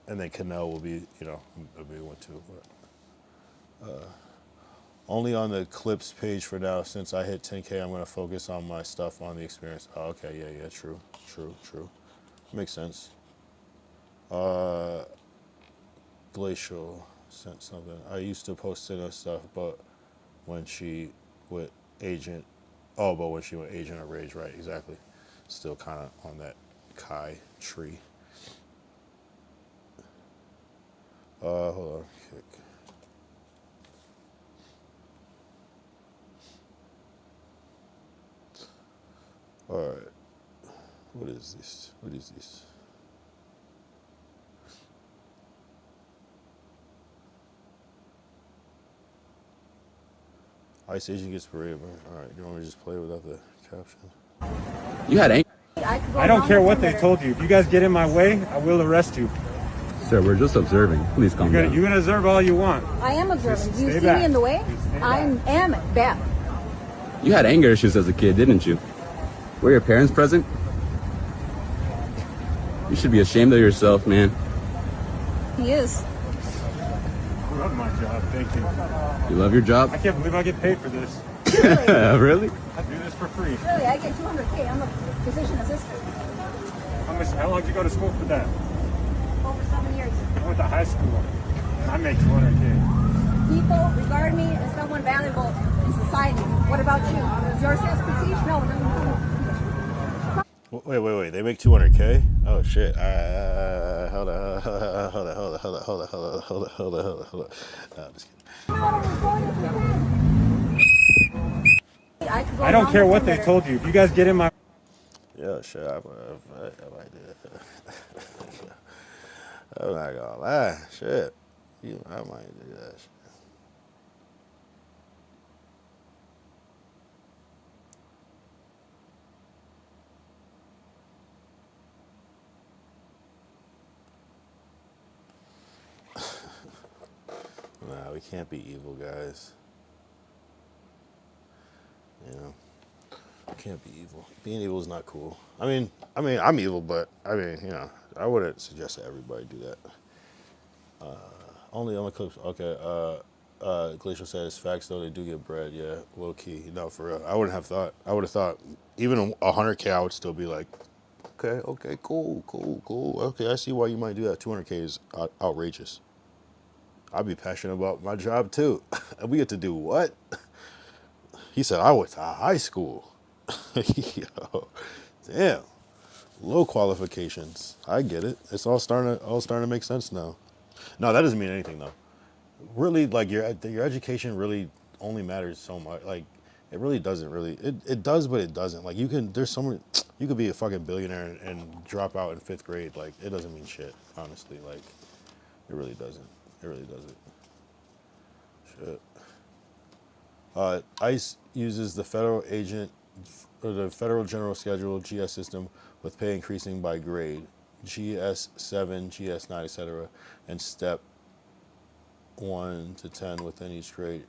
And then Canel will be, you know, a big one too. But only on the clips page for now. Since I hit 10K, I'm going to focus on my stuff on the experience. Oh, okay, yeah, true. Makes sense. Glacial sent something. I used to post Sinna stuff, but when she went Agent or Rage, right, exactly. Still kind of on that Kai tree. Hold on, quick. All right. What is this? Ice Agent gets paraded. All right, you want me to just play without the caption? You had anger. I don't care what they told you. If you guys get in my way, I will arrest you. Sir, we're just observing. Please calm down. You can observe all you want. I am observing. Do you stay see back. me in the way? I am Beth. You had anger issues as a kid, didn't you? Were your parents present? You should be ashamed of yourself, man. He is. I love my job. Thank you. You love your job? I can't believe I get paid for this. Really? I do this for free. Really, I get $200K. I'm a physician assistant. How long did you go to school for that? Over 7 years. I went to high school. I make $200K. People regard me as someone valuable in society. What about you? Is yours as prestige? No, it doesn't matter. Wait. They make 200K? Oh shit! Hold on. No, I'm just kidding. I don't care what they told you. If you guys get in my... Yeah, shit. I might do that. I'm not gonna lie. Shit. I might do that shit. Nah, we can't be evil, guys. You know, we can't be evil. Being evil is not cool. I mean, I'm evil, but you know, I wouldn't suggest that everybody do that. Only on the clips. Okay. Glacial says facts though, they do get bread. Yeah, low key. No, for real. I wouldn't have thought. I would have thought even 100K, I would still be like, okay, cool. Okay, I see why you might do that. 200K is outrageous. I'd be passionate about my job too. We get to do what? He said, I went to high school. Yo, damn. Low qualifications. I get it. It's all starting to make sense now. No, that doesn't mean anything though. Really, like your education really only matters so much. Like it really doesn't really. It does, but it doesn't. Like you could be a fucking billionaire and drop out in 5th grade. Like it doesn't mean shit. Honestly, like it really doesn't. It really doesn't. Shit. ICE uses the federal general schedule GS system with pay increasing by grade, GS7, GS9, etc., and step 1 to 10 within each grade.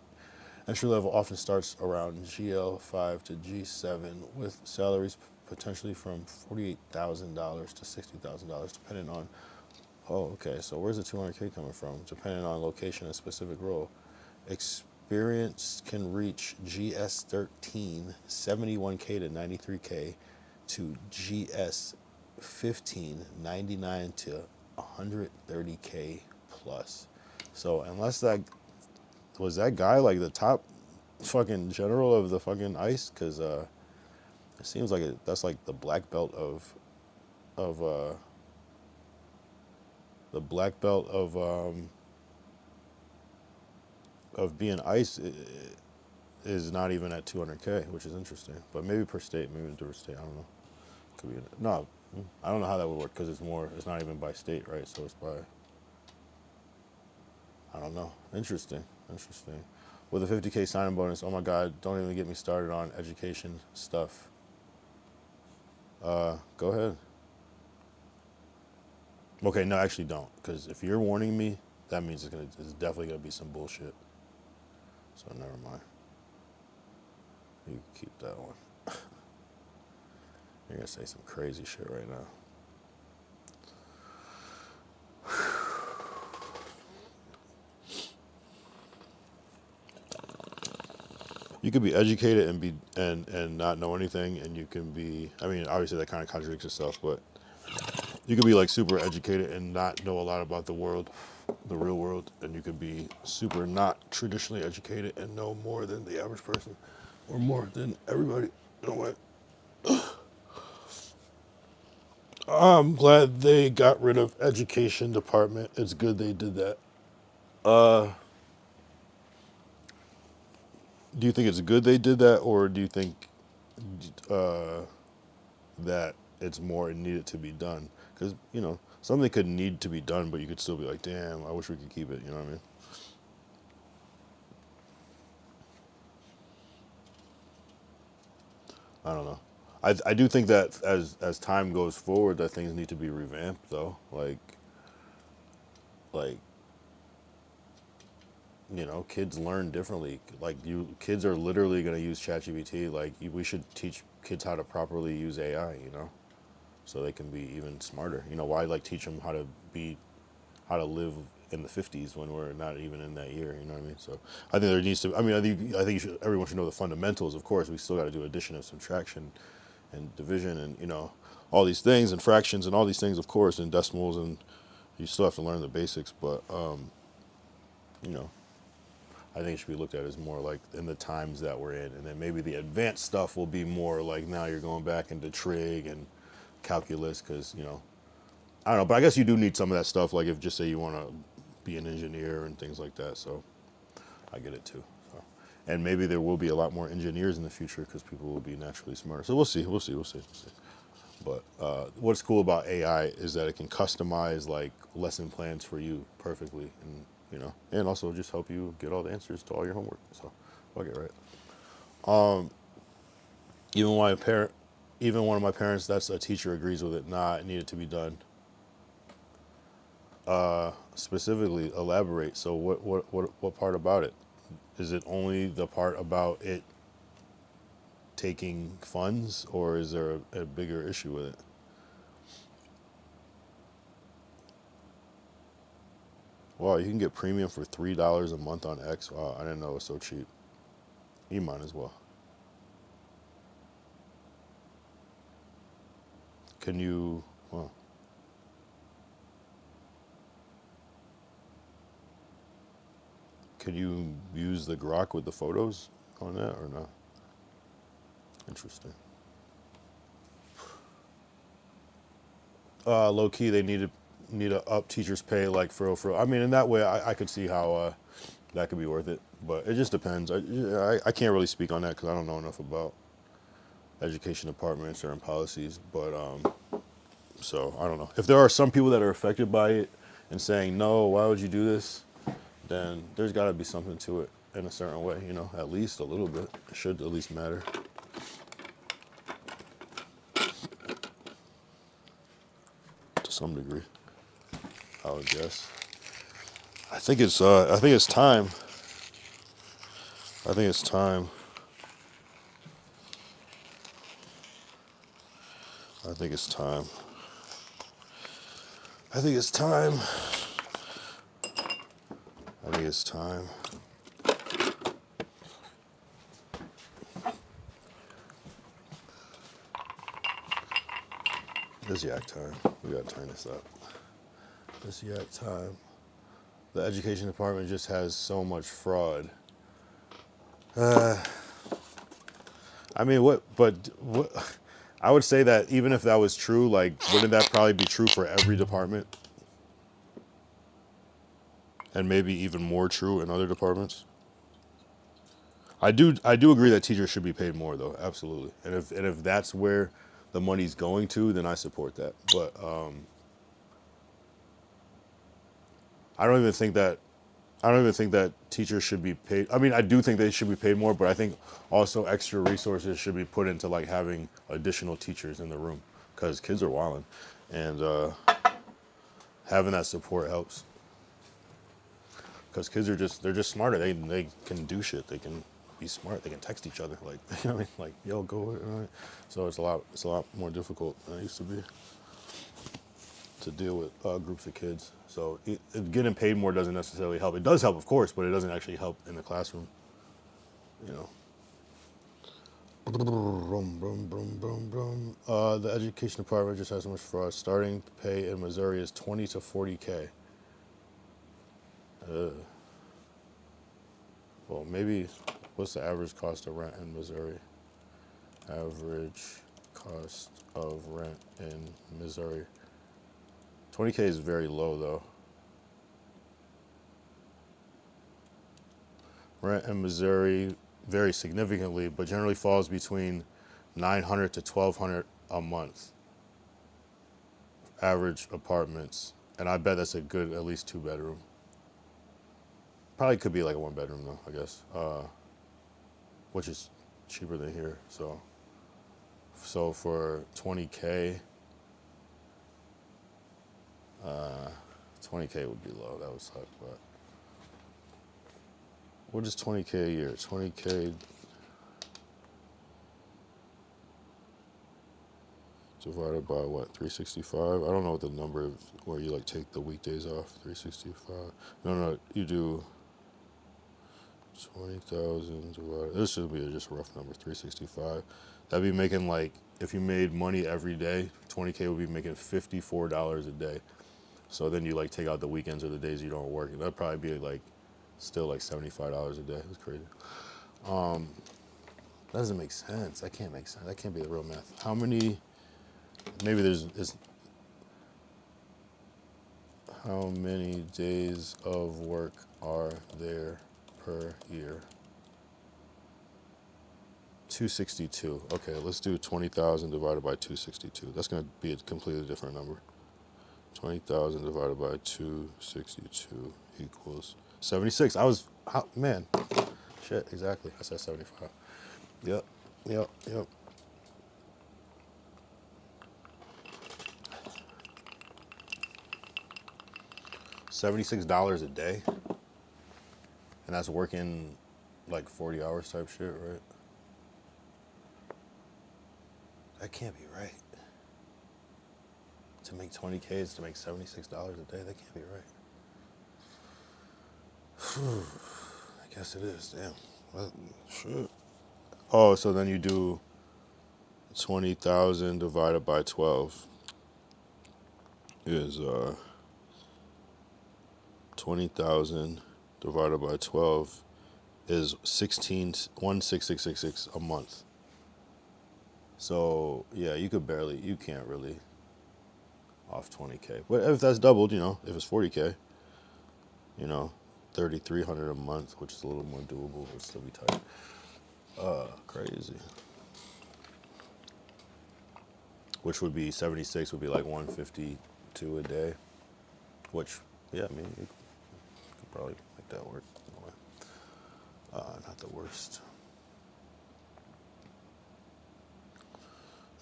Entry level often starts around GL5 to G7 with salaries potentially from $48,000 to $60,000 depending on. Oh, okay. So where's the 200K coming from? Depending on location and specific role. Experience can reach GS13, 71K to 93K, to GS15, 99 to 130K plus. So unless that was that guy like the top fucking general of the fucking ICE, because it seems like that's like the black belt of the black belt of being ICE is not even at 200K, which is interesting. But maybe per state, maybe a different state. I don't know. Could be no. I don't know how that would work because it's not even by state, right? So it's by. I don't know. Interesting. With a 50K signing bonus, oh my God! Don't even get me started on education stuff. Go ahead. Okay, no, actually don't, because if you're warning me, that means it's definitely gonna be some bullshit. So never mind. You can keep that one. You're gonna say some crazy shit right now. You could be educated and not know anything, and you can be. I mean, obviously that kind of contradicts itself, but you could be like super educated and not know a lot about the world, the real world, and you could be super not traditionally educated and know more than the average person, or more than everybody. In a way. I'm glad they got rid of education department. It's good they did that. Do you think it's good they did that, or do you think that it's more it needed to be done? Because, you know, something could need to be done, but you could still be like, damn, I wish we could keep it. You know what I mean? I don't know. I do think that as time goes forward, that things need to be revamped, though. Like, you know, kids learn differently. Like, kids are literally going to use ChatGPT. Like, we should teach kids how to properly use AI, you know, so they can be even smarter. You know, why, like, teach them how to live in the 50s when we're not even in that year, you know what I mean? So I think there needs to, I think everyone should know the fundamentals, of course. We still got to do addition and subtraction and division and, you know, all these things and fractions and all these things, of course, and decimals, and you still have to learn the basics, but, you know, I think it should be looked at as more like in the times that we're in, and then maybe the advanced stuff will be more like now you're going back into trig and calculus, because, you know, I don't know, but I guess you do need some of that stuff, like if just say you want to be an engineer and things like that, so I get it too. So. And maybe there will be a lot more engineers in the future because people will be naturally smarter. So we'll see. But what's cool about AI is that it can customize like lesson plans for you perfectly, and you know, and also just help you get all the answers to all your homework. So I'll get right. Even one of my parents that's a teacher agrees with it. Nah, it needed to be done. Specifically elaborate. So what part about it? Is it only the part about it taking funds, or is there a bigger issue with it? Wow, you can get premium for $3 a month on X. Wow, I didn't know it was so cheap. You might as well. Can you, wow. Can you use the Grok with the photos on that or not? Interesting. Low key, they need to up teachers' pay, like for real. I mean, in that way, I could see how that could be worth it. But it just depends. I can't really speak on that because I don't know enough about education departments or policies. But so I don't know. If there are some people that are affected by it and saying no, why would you do this? Then there's got to be something to it in a certain way, you know, at least a little bit. It should at least matter. To some degree, I would guess. I think it's time. I think it's time. I think it's time. I think it's time. It's yak time. We gotta turn this up. It's yak time. The education department just has so much fraud. I mean, what? I would say that even if that was true, like, wouldn't that probably be true for every department? And maybe even more true in other departments. I do agree that teachers should be paid more, though, absolutely. And if that's where the money's going to, then I support that. But I don't even think that teachers should be paid. I mean, I do think they should be paid more, but I think also extra resources should be put into like having additional teachers in the room, because kids are wilding, and having that support helps. Because kids are they're just smarter. They can do shit. They can be smart. They can text each other. Like, you know what I mean? Like, yo, go. So it's a lot more difficult than it used to be to deal with groups of kids. So getting paid more doesn't necessarily help. It does help, of course, but it doesn't actually help in the classroom. You know. The education department just has so much fraud. Starting pay in Missouri is $20 to $40K. Well, maybe, what's the average cost of rent in Missouri? Average cost of rent in Missouri. 20K is very low, though. Rent in Missouri varies significantly, but generally falls between $900 to $1,200 a month. Average apartments, and I bet that's a good at least 2-bedroom. Probably could be like a 1-bedroom though, I guess, which is cheaper than here. So for 20K, 20K would be low. That would suck, but what is 20K a year? 20K divided by what? 365? I don't know what the number of where you like take the weekdays off. 365. No, you do 20,000 divided. This should be just a rough number. 365. That'd be making, like, if you made money every day, 20K would be making $54 a day. So then you like take out the weekends or the days you don't work, and that'd probably be like still like $75 a day. That's crazy. That doesn't make sense. That can't make sense. That can't be the real math. How many? Maybe how many days of work are there per year? 262. Okay, let's do 20,000 divided by 262. That's going to be a completely different number. 20,000 divided by 262 equals 76. Man, shit, exactly. I said 75. Yep. $76 a day, and that's working like 40 hours type shit, right? That can't be right. To make 20K is to make $76 a day. That can't be right. I guess it is. Damn. Well, shit. Oh, so then you do 20,000 divided by 12 is 20,000 divided by 12 is 16666 a month. So yeah, you can't really off 20K. But if that's doubled, if it's 40K, 3,300 a month, which is a little more doable, would still be tight. Crazy. Which would be 76 would be like 152 a day. Which, yeah, I mean, you could probably make that work. Not the worst.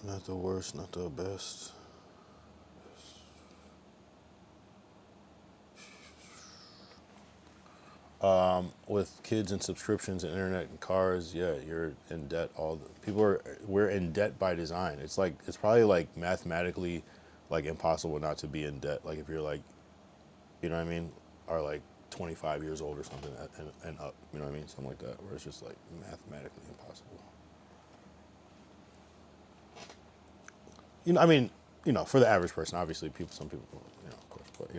Not the worst, not the best. With kids and subscriptions and internet and cars, yeah, you're in debt. We're in debt by design. It's probably like mathematically like impossible not to be in debt. Like if you're like, you know what I mean, are like 25 years old or something and up, you know what I mean, something like that, where it's just like mathematically impossible. I mean, for the average person, obviously some people, of course, but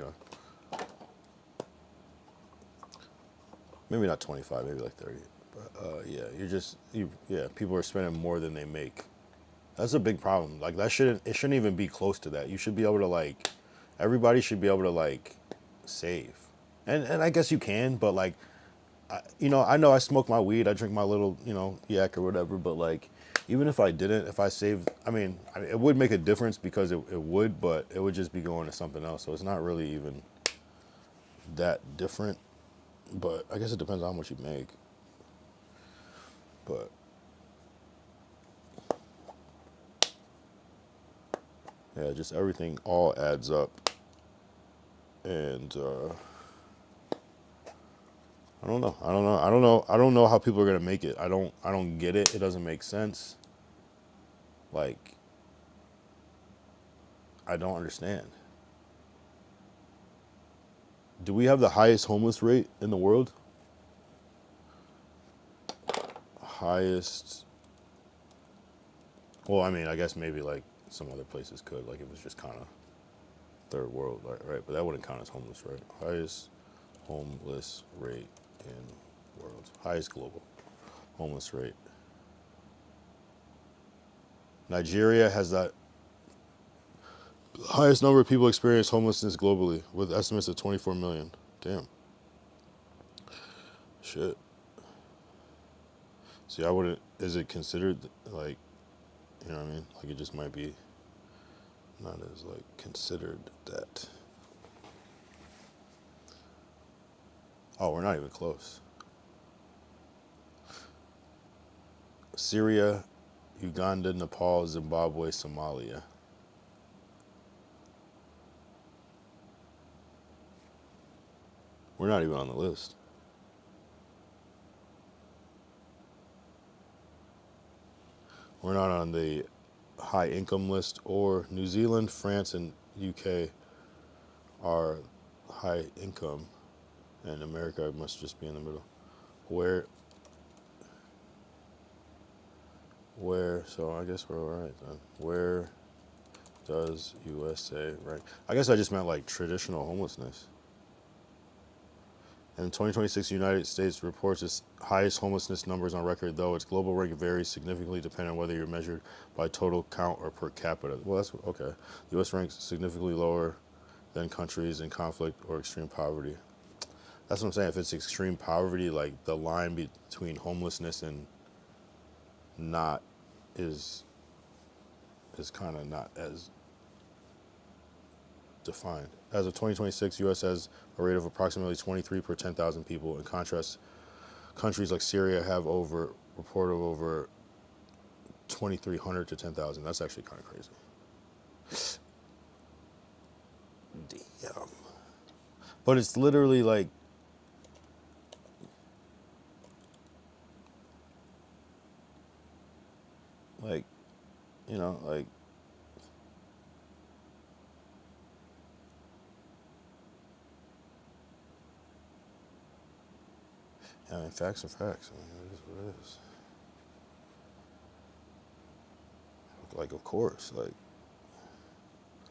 maybe not 25, maybe like 30. But yeah, people are spending more than they make. That's a big problem. Like it shouldn't even be close to that. You should be able to like, everybody should be able to like save. And I guess you can, but like, I know I smoke my weed, I drink my little, yak or whatever, but like, even if I didn't, if I saved, it would make a difference because it would, but it would just be going to something else. So it's not really even that different, but I guess it depends on how much you make. But yeah, just everything all adds up. And I don't know how people are gonna make it. I don't get it. It doesn't make sense. Like, I don't understand. Do we have the highest homeless rate in the world? Highest. Well, I guess maybe like some other places could, like it was just kind of third world, right? But that wouldn't count as homeless, right? Highest homeless rate in world. Highest global homeless rate. Nigeria has that highest number of people experience homelessness globally, with estimates of 24 million. Damn. Shit. See, is it considered like, you know what I mean? Like it just might be not as like considered that. Oh, we're not even close. Syria, Uganda, Nepal, Zimbabwe, Somalia. We're not even on the list. We're not on the high income list, or New Zealand, France, and UK are high income, and America must just be in the middle. So I guess we're all right then. Where does USA rank? I guess I just meant like traditional homelessness. And in 2026, the United States reports its highest homelessness numbers on record, though its global rank varies significantly depending on whether you're measured by total count or per capita. Well, that's okay. The U.S. ranks significantly lower than countries in conflict or extreme poverty. That's what I'm saying. If it's extreme poverty, like the line between homelessness and not is kind of not as defined. As of 2026, U.S. has a rate of approximately 23 per 10,000 people. In contrast, countries like Syria have reported over 2,300 to 10,000. That's actually kind of crazy. Damn. But it's literally like, like, yeah, facts are facts. It is what it is. Like, of course, like,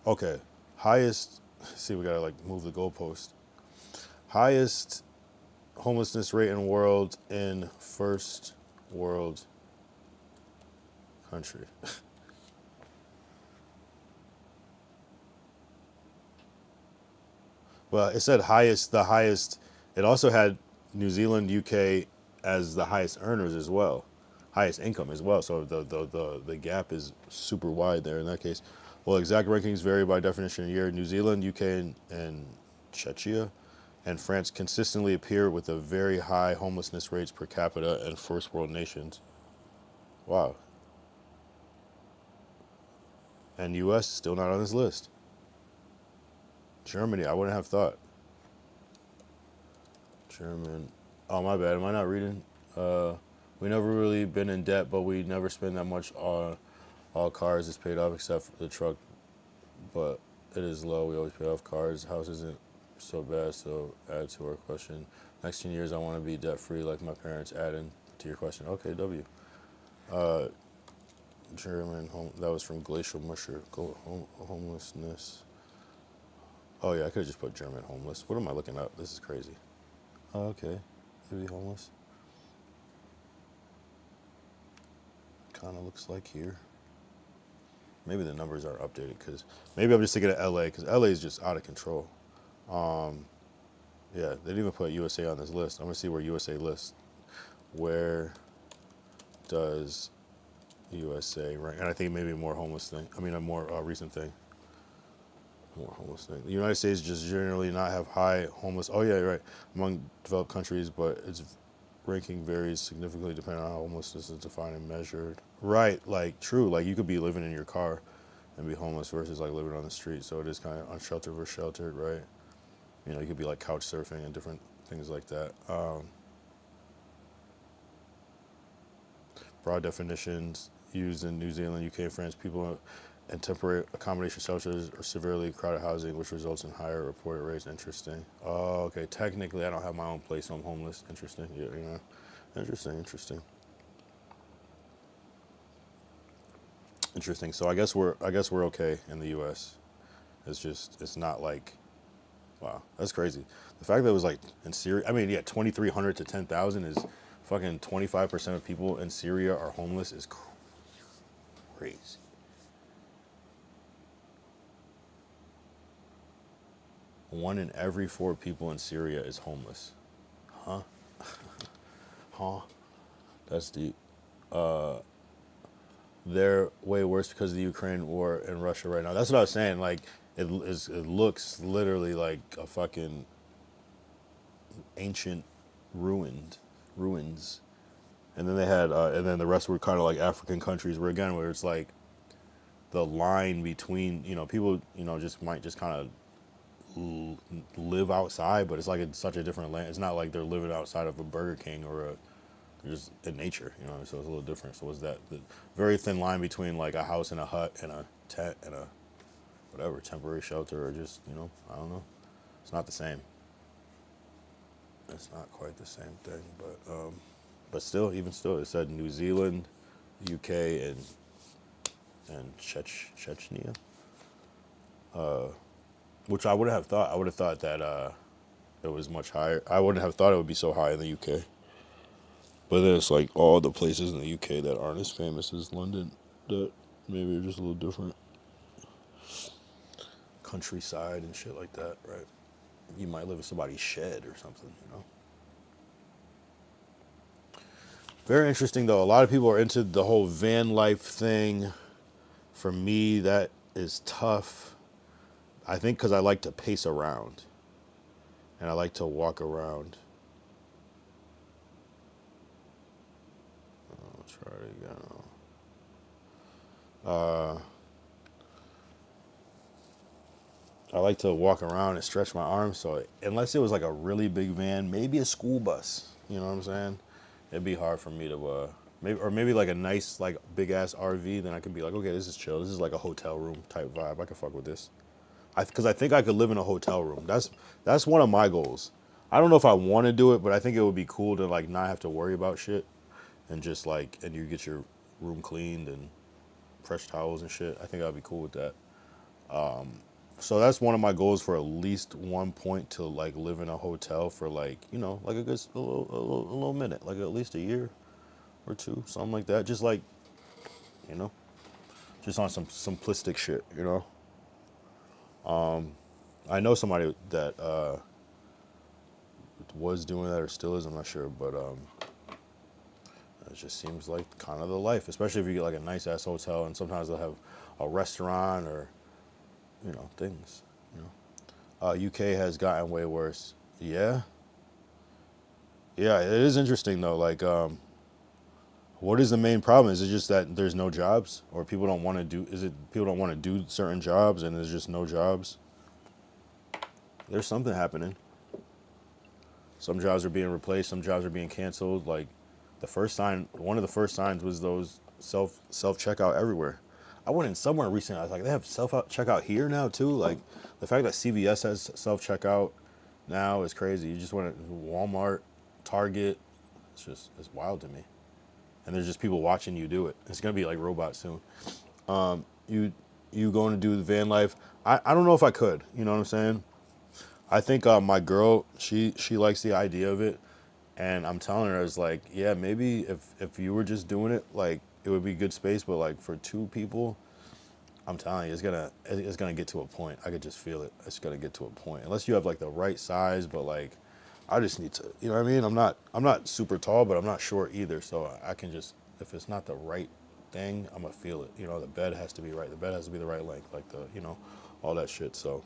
okay, highest, see, we gotta like move the goalpost. Highest homelessness rate in the world in first world country. Well, it said the highest. It also had New Zealand, UK as the highest earners as well, highest income as well. So the gap is super wide there in that case. Well, exact rankings vary by definition of year. New Zealand, UK, and Czechia and France consistently appear with a very high homelessness rates per capita in first world nations. Wow. And US still not on this list. Germany, I wouldn't have thought. German. Oh, my bad. Am I not reading? We never really been in debt, but we never spend that much on all cars is paid off except for the truck. But it is low. We always pay off cars. House isn't so bad, so add to our question. Next 10 years, I want to be debt free like my parents. Adding to your question. Okay, W. German home. That was from Glacial Musher. Homelessness. Oh yeah, I could have just put German homeless. What am I looking up? This is crazy. Oh, okay. activity homeless. Kind of looks like here. Maybe the numbers are updated because maybe I'm just thinking of LA because LA is just out of control. Yeah, they didn't even put USA on this list. I'm gonna see where USA lists. Where does USA rank? And I think maybe a more homeless thing. I mean, a more recent thing. More homeless thing. The United States just generally not have high homeless. Oh yeah, you're right. Among developed countries, but its ranking varies significantly depending on how homelessness is defined and measured. Right, like true. Like you could be living in your car and be homeless versus like living on the street. So it is kind of unsheltered versus sheltered, right? You know, you could be like couch surfing and different things like that. Broad definitions used in New Zealand, UK, France, people in temporary accommodation shelters or severely crowded housing, which results in higher reported rates. Interesting. Oh, okay. Technically, I don't have my own place, so I'm homeless. Interesting. Yeah, you know, interesting. So I guess we're okay in the U.S. It's not like, wow, that's crazy. The fact that it was like in Syria, I mean, yeah, 2,300 to 10,000 is fucking 25% of people in Syria are homeless is crazy. One in every 4 people in Syria is homeless. Huh? That's deep. They're way worse because of the Ukraine war and Russia right now. That's what I was saying. Like, it looks literally like a fucking ancient ruins. And then they had, and then the rest were kind of like African countries where it's like the line between, you know, people, you know, might kind of live outside, but it's like it's such a different land. It's not like they're living outside of a Burger King or just in nature, you know, so it's a little different. So it's that the very thin line between like a house and a hut and a tent and a whatever, temporary shelter or just, you know, I don't know. It's not the same. It's not quite the same thing, but still, even still, it said New Zealand, UK, and Chechnya. Which I wouldn't have thought. I would have thought that it was much higher. I wouldn't have thought it would be so high in the UK. But then it's like all the places in the UK that aren't as famous as London that maybe are just a little different. Countryside and shit like that, right? You might live in somebody's shed or something, you know? Very interesting, though. A lot of people are into the whole van life thing. For me, that is tough. I think because I like to pace around. And I like to walk around. I'll try it again. I like to walk around and stretch my arms. So unless it was like a really big van, maybe a school bus, you know what I'm saying? It'd be hard for me to, maybe like a nice, like big ass RV. Then I could be like, okay, this is chill. This is like a hotel room type vibe. I could fuck with this. Because I think I could live in a hotel room. That's one of my goals. I don't know if I want to do it, but I think it would be cool to like not have to worry about shit, and just like, and you get your room cleaned and fresh towels and shit. I think I'd be cool with that. So that's one of my goals for at least one point, to like live in a hotel for like, you know, like a good a little minute, like at least a year or two, something like that. Just like, you know, just on some simplistic shit, you know. I know somebody that was doing that or still is, I'm not sure, but it just seems like kind of the life, especially if you get like a nice ass hotel, and sometimes they'll have a restaurant or, you know, things, you know. UK has gotten way worse. Yeah, it is interesting though. Like, what is the main problem? Is it just that there's no jobs, or people don't want to do? Is it people don't want to do certain jobs, and there's just no jobs? There's something happening. Some jobs are being replaced. Some jobs are being canceled. Like, one of the first signs was those self checkout everywhere. I went in somewhere recently. I was like, they have self checkout here now too. Like, the fact that CVS has self checkout now is crazy. You just went to Walmart, Target. It's wild to me. And there's just people watching you do it. It's gonna be like robots soon. You going to do the van life? I don't know if I could. You know what I'm saying? I think my girl, she likes the idea of it, And I'm telling her, it's like, yeah, maybe if you were just doing it, like, it would be good space, but like for 2 people, I'm telling you, it's gonna get to a point. I could just feel it. It's gonna get to a point. Unless you have like the right size, but like, I just need to, you know what I mean? I'm not super tall, but I'm not short either. So I can just, if it's not the right thing, I'm gonna feel it. You know, the bed has to be right. The bed has to be the right length, like the, you know, all that shit. So,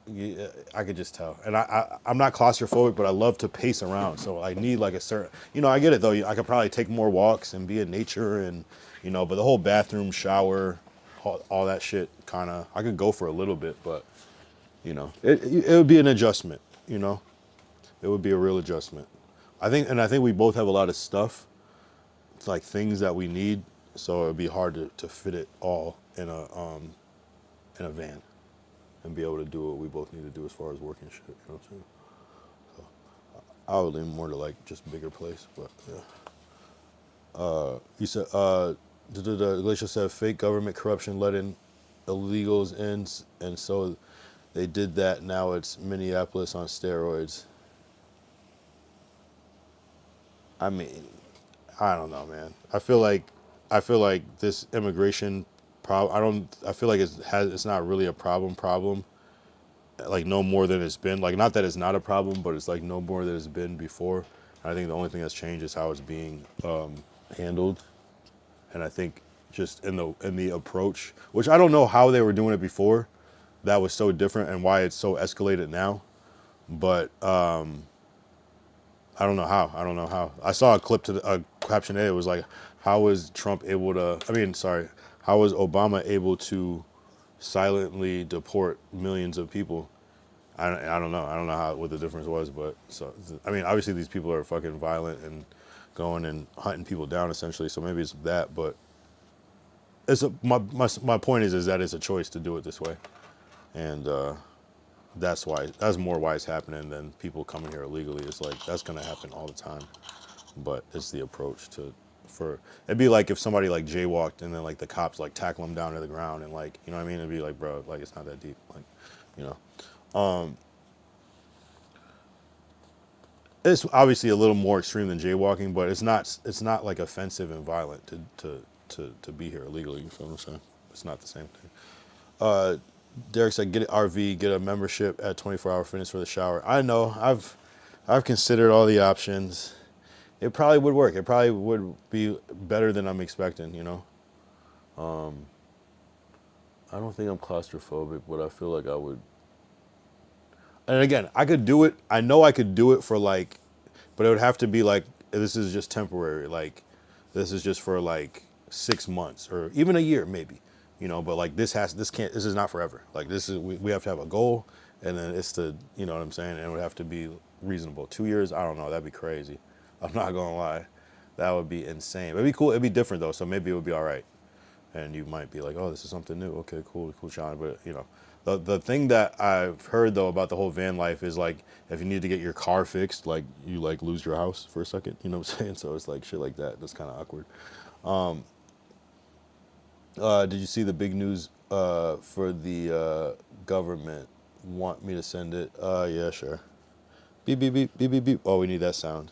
yeah, I could just tell. And I'm not claustrophobic, but I love to pace around. So I need like a certain, you know, I get it though. I could probably take more walks and be in nature and, you know, but the whole bathroom, shower, all that shit kind of, I could go for a little bit, but, you know, it would be an adjustment, you know. It would be a real adjustment. I think we both have a lot of stuff. It's like things that we need. So it would be hard to fit it all in a van and be able to do what we both need to do as far as working shit, you know what I'm saying? So I would lean more to like just bigger place, but yeah. You said, the Glacier said fake government corruption let in illegals in, and so they did that. Now it's Minneapolis on steroids. I mean, I don't know, man. I feel like this immigration problem, I feel like it's not really a problem, like no more than it's been. Like, not that it's not a problem, but it's like no more than it's been before. I think the only thing that's changed is how it's being handled. And I think just in the approach, which I don't know how they were doing it before, that was so different, and why it's so escalated now. But I don't know how. I saw a clip to a caption today. It was like, how was Trump able to, how was Obama able to silently deport millions of people? I don't know. I don't know what the difference was, but so, I mean, obviously these people are fucking violent and going and hunting people down essentially. So maybe it's that, but my point is that it's a choice to do it this way. And that's more why it's happening than people coming here illegally. It's like, that's going to happen all the time. But it's the approach it'd be like if somebody like jaywalked and then like the cops like tackle them down to the ground and like, you know what I mean? It'd be like, bro, like it's not that deep. Like, you know, it's obviously a little more extreme than jaywalking, but it's not like offensive and violent to be here illegally. You feel what I'm saying? It's not the same thing. Derek said, get an RV, get a membership at 24-hour fitness for the shower. I know, I've considered all the options. It probably would work. It probably would be better than I'm expecting, you know. I don't think I'm claustrophobic, but I feel like I would. And again, I could do it. I know I could do it for like, but it would have to be like, this is just temporary. Like, this is just for like 6 months or even a year, maybe. You know, but like this is not forever. Like we have to have a goal, and then it's you know what I'm saying? And it would have to be reasonable. 2 years, I don't know, that'd be crazy. I'm not gonna lie. That would be insane. It'd be cool, it'd be different though, so maybe it would be all right. And you might be like, oh, this is something new. Okay, cool, Sean. But you know, the thing that I've heard though about the whole van life is like, if you need to get your car fixed, like you like lose your house for a second, you know what I'm saying? So it's like shit like that. That's kind of awkward. Did you see the big news for the government? Want me to send it? Yeah, sure. Beep, beep, beep, beep, beep, beep. Oh, we need that sound.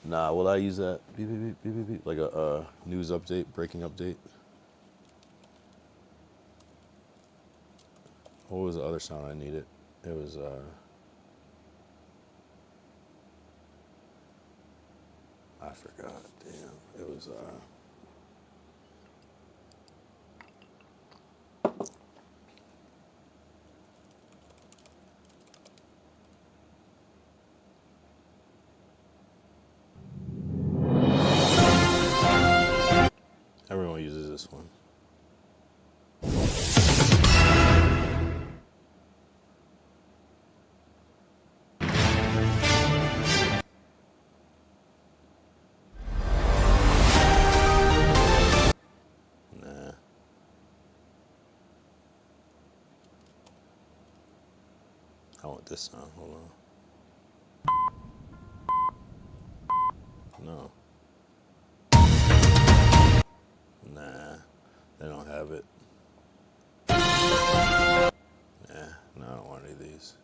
Nah, will I use that? Beep, beep, beep, beep, beep, beep. Like a news update, breaking update. What was the other sound I needed? It was, I forgot, damn. It was, everyone uses this one. Nah. I want this sound. Hold on. No. Nah, they don't have it. Nah, no, I don't want any of these.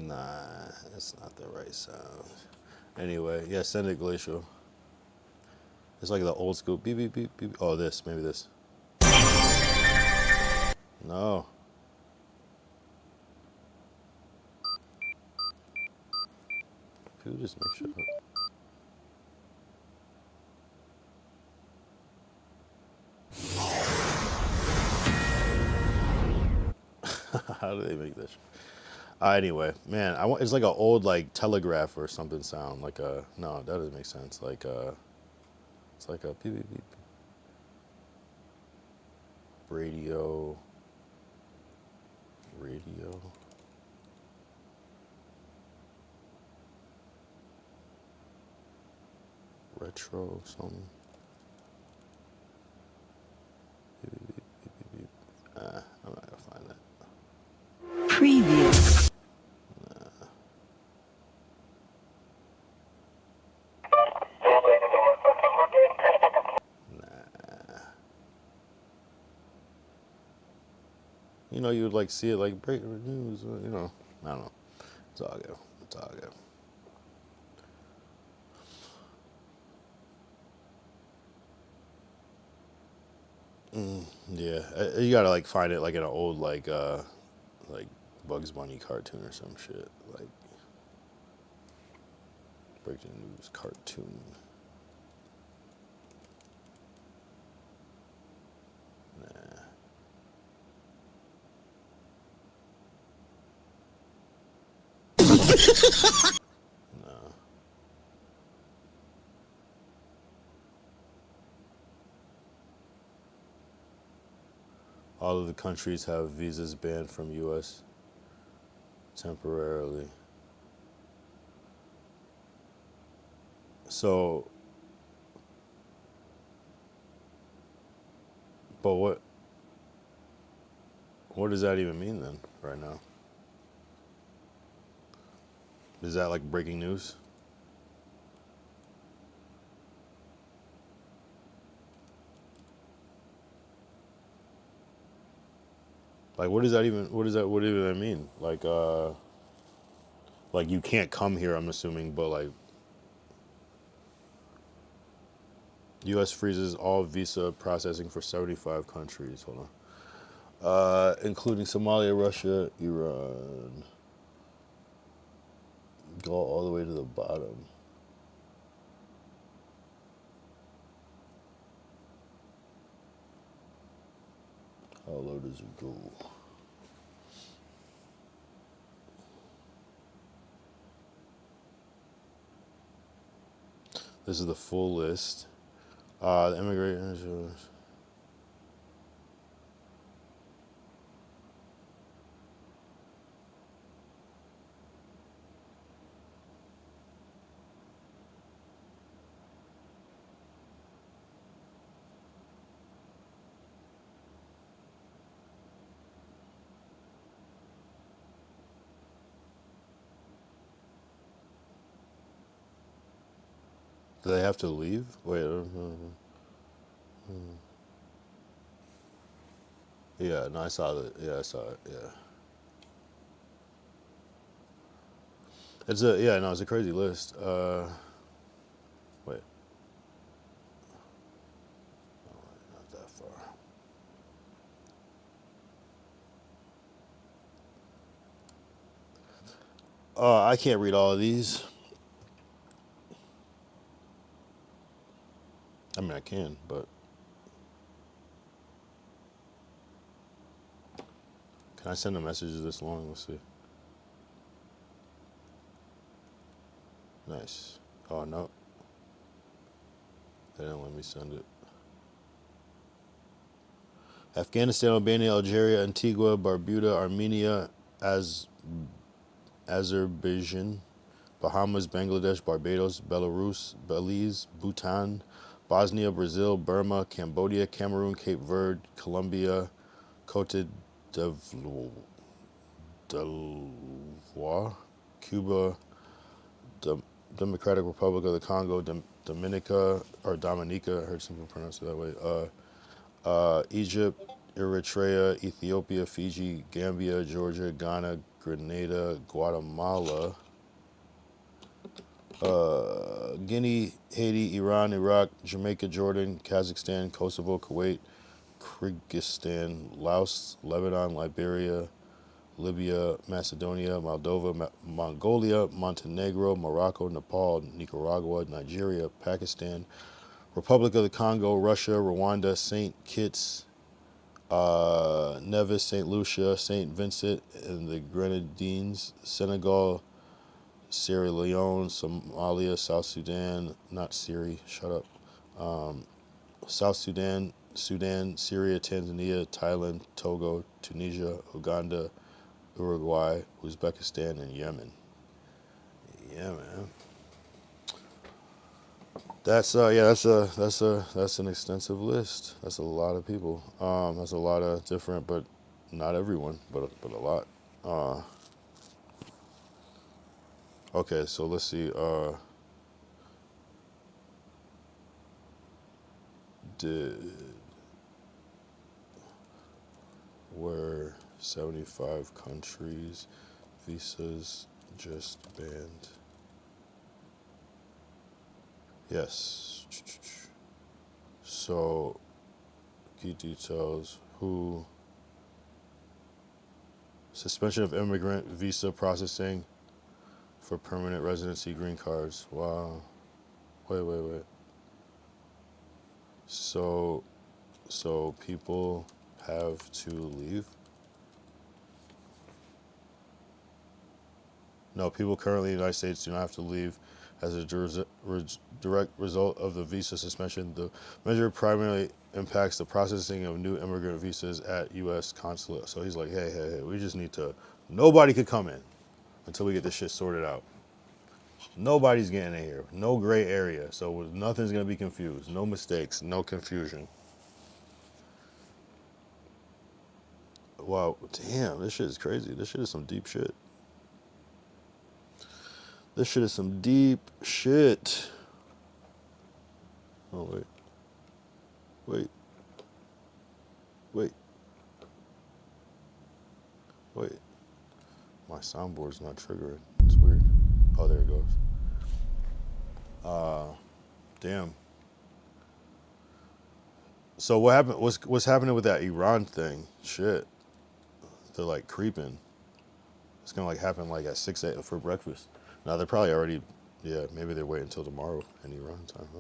Nah, it's not the right sound. Anyway, yeah, send it glacial. It's like the old school beep beep beep beep. Oh, this, maybe this. No. People just make shit up. How do they make this? Anyway, man, it's like an old like telegraph or something sound. Like a no, that doesn't make sense. Like it's like a beep beep beep. Radio. Retro something. Beep, beep, beep, beep, beep. I'm not gonna find that. Previous. You know, you would like see it like breaking news. You know, I don't know. It's all good. It's all good. Yeah, you gotta like find it like in an old like Bugs Bunny cartoon or some shit, like breaking news cartoon. No. All of the countries have visas banned from U.S. temporarily. So, but what does that even mean then, right now? Is that like breaking news? Like, what does that even mean? Like you can't come here, I'm assuming, but like, U.S. freezes all visa processing for 75 countries. Hold on. Including Somalia, Russia, Iran. Go all the way to the bottom. How low does it go? This is the full list. The immigration. Do they have to leave? Wait. Yeah, no, I saw that. Yeah, I saw it. Yeah. It's a crazy list. Wait. Oh, not that far. I can't read all of these. I mean, I can, but can I send a message this long? Let's see. Nice. Oh, no. They didn't let me send it. Afghanistan, Albania, Algeria, Antigua, Barbuda, Armenia, Azerbaijan, Bahamas, Bangladesh, Barbados, Belarus, Belize, Bhutan, Bosnia, Brazil, Burma, Cambodia, Cameroon, Cape Verde, Colombia, Cote d'Ivoire, Cuba, Democratic Republic of the Congo, Dominica, I heard some people pronounce it that way, Egypt, Eritrea, Ethiopia, Fiji, Gambia, Georgia, Ghana, Grenada, Guatemala, Guinea, Haiti, Iran, Iraq, Jamaica, Jordan, Kazakhstan, Kosovo, Kuwait, Kyrgyzstan, Laos, Lebanon, Liberia, Libya, Macedonia, Moldova, Mongolia, Montenegro, Morocco, Nepal, Nicaragua, Nigeria, Pakistan, Republic of the Congo, Russia, Rwanda, St. Kitts, Nevis, St. Lucia, St. Vincent and the Grenadines, Senegal, Sierra Leone, Somalia, South Sudan, not Syria, shut up, South Sudan, Syria, Tanzania, Thailand, Togo, Tunisia, Uganda, Uruguay, Uzbekistan, and Yemen. Yeah, man. That's that's an extensive list. That's a lot of people. That's a lot of different, but not everyone, but a lot. Okay, so let's see. Were 75 countries visas just banned? Yes. So, key details. Who? Suspension of immigrant visa processing for permanent residency green cards. Wow. Wait. So people have to leave? No, people currently in the United States do not have to leave as a direct result of the visa suspension. The measure primarily impacts the processing of new immigrant visas at U.S. consulate. So he's like, hey, we just need to, nobody could come in until we get this shit sorted out. Nobody's getting in here. No gray area. So nothing's going to be confused. No mistakes. No confusion. Wow. Damn, this shit is crazy. This shit is some deep shit. This shit is some deep shit. Oh, wait. My soundboard's not triggering. It's weird. Oh, there it goes. Damn. So what happened? What's happening with that Iran thing? Shit. They're like creeping. It's gonna like happen like at 6 a.m. for breakfast. Now they're probably already, yeah, maybe they're waiting until tomorrow in Iran time. I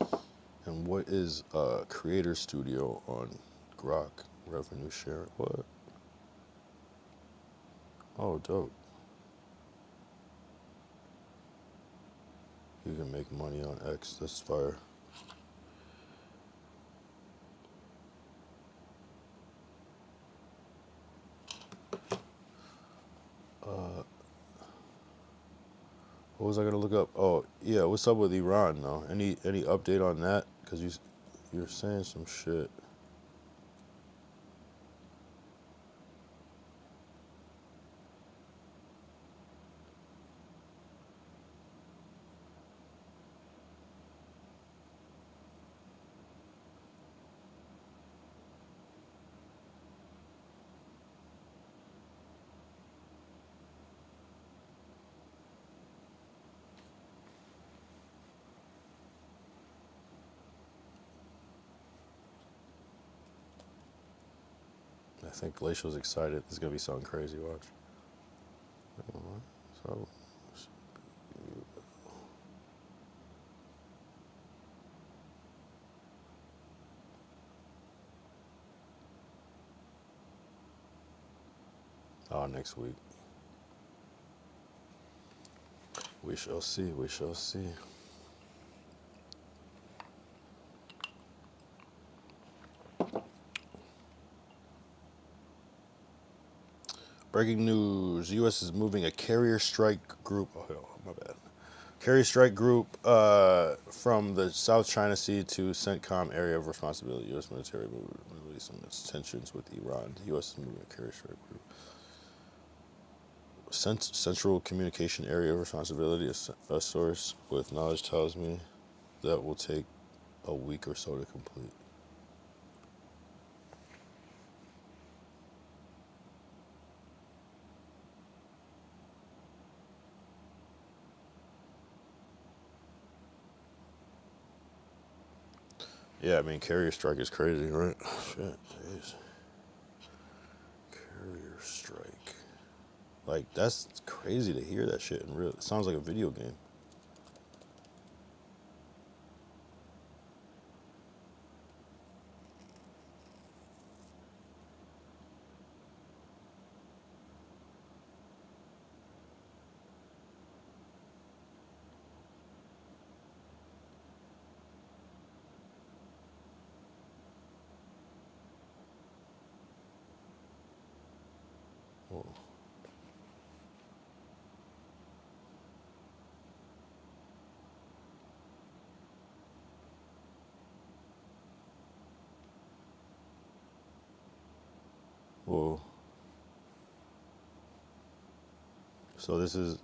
don't know. And what is Creator Studio on Grok? Revenue share? What? Oh, dope. You can make money on X. That's fire. What was I gonna look up? Oh, yeah. What's up with Iran though? Any update on that? Cause you're saying some shit. I think Glacial's excited. There's gonna be something crazy. Watch. So. Oh, next week. We shall see. We shall see. Breaking news, U.S. is moving a carrier strike group, carrier strike group from the South China Sea to CENTCOM area of responsibility. U.S. military will release some its tensions with Iran. The U.S. is moving a carrier strike group. Central Communication Area of Responsibility, a source with knowledge tells me that will take a week or so to complete. Yeah, I mean, carrier strike is crazy, right? Shit, jeez. Carrier strike. Like, that's crazy to hear that shit in real. It sounds like a video game. Whoa. Whoa. So this is.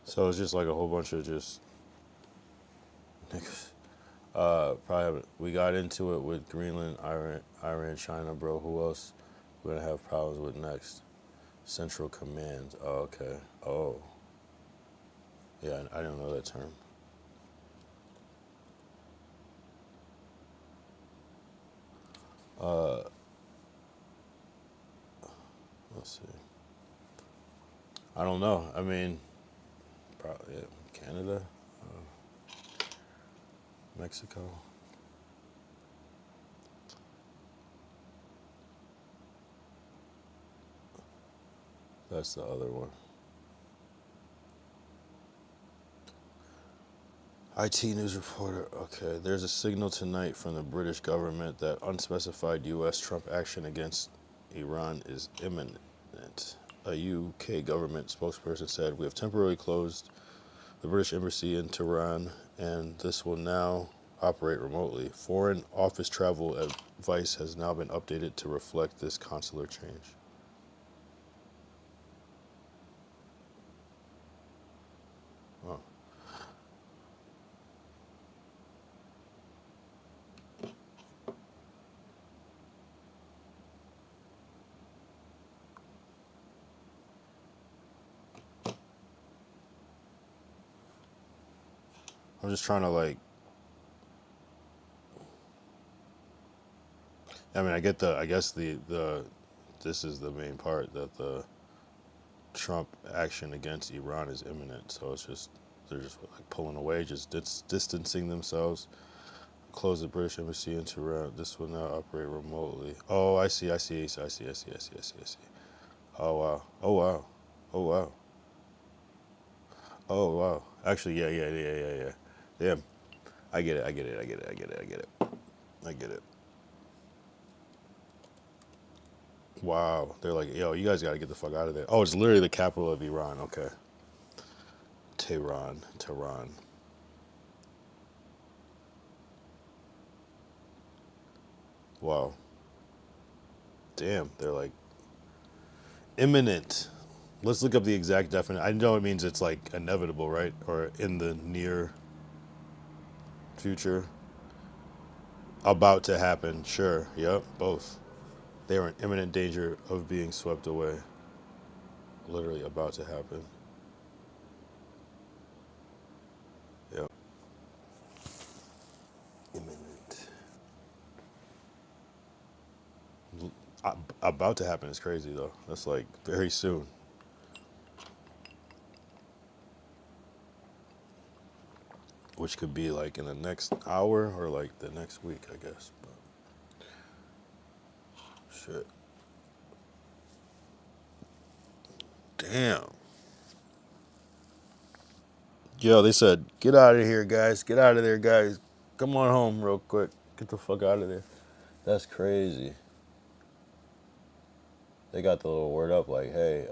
So it's just like a whole bunch of just niggas. Probably we got into it with Greenland, Iran, China, bro. Who else we're gonna have problems with next? Central Command. Oh, okay. Oh. Yeah, I didn't know that term. Let's see. I don't know. I mean, probably yeah, Canada, Mexico. That's the other one. IT news reporter. Okay, there's a signal tonight from the British government that unspecified U.S. Trump action against Iran is imminent. A UK government spokesperson said, "We have temporarily closed the British embassy in Tehran, and this will now operate remotely. Foreign office travel advice has now been updated to reflect this consular change." Wow. I'm just trying to like, I mean, I guess this is the main part, that the Trump action against Iran is imminent. So it's just, they're just like pulling away, just distancing themselves. Close the British embassy in Tehran. This will now operate remotely. Oh, I see. Oh, wow. Oh, wow. Oh, wow. Oh, wow. Actually, yeah. Damn. I get it. Wow. They're like, yo, you guys got to get the fuck out of there. Oh, it's literally the capital of Iran. Okay. Tehran. Wow. Damn. They're like, imminent. Let's look up the exact definition. I know it means it's like inevitable, right? Or in the near future. About to happen. Sure. Yep. Both. They are in imminent danger of being swept away. Literally about to happen. Yep. Imminent. About to happen is crazy though. That's like very soon. Which could be like in the next hour or like the next week, I guess. But shit. Damn. Yo, they said, get out of here, guys. Get out of there, guys. Come on home real quick. Get the fuck out of there. That's crazy. they got the little word up like, hey,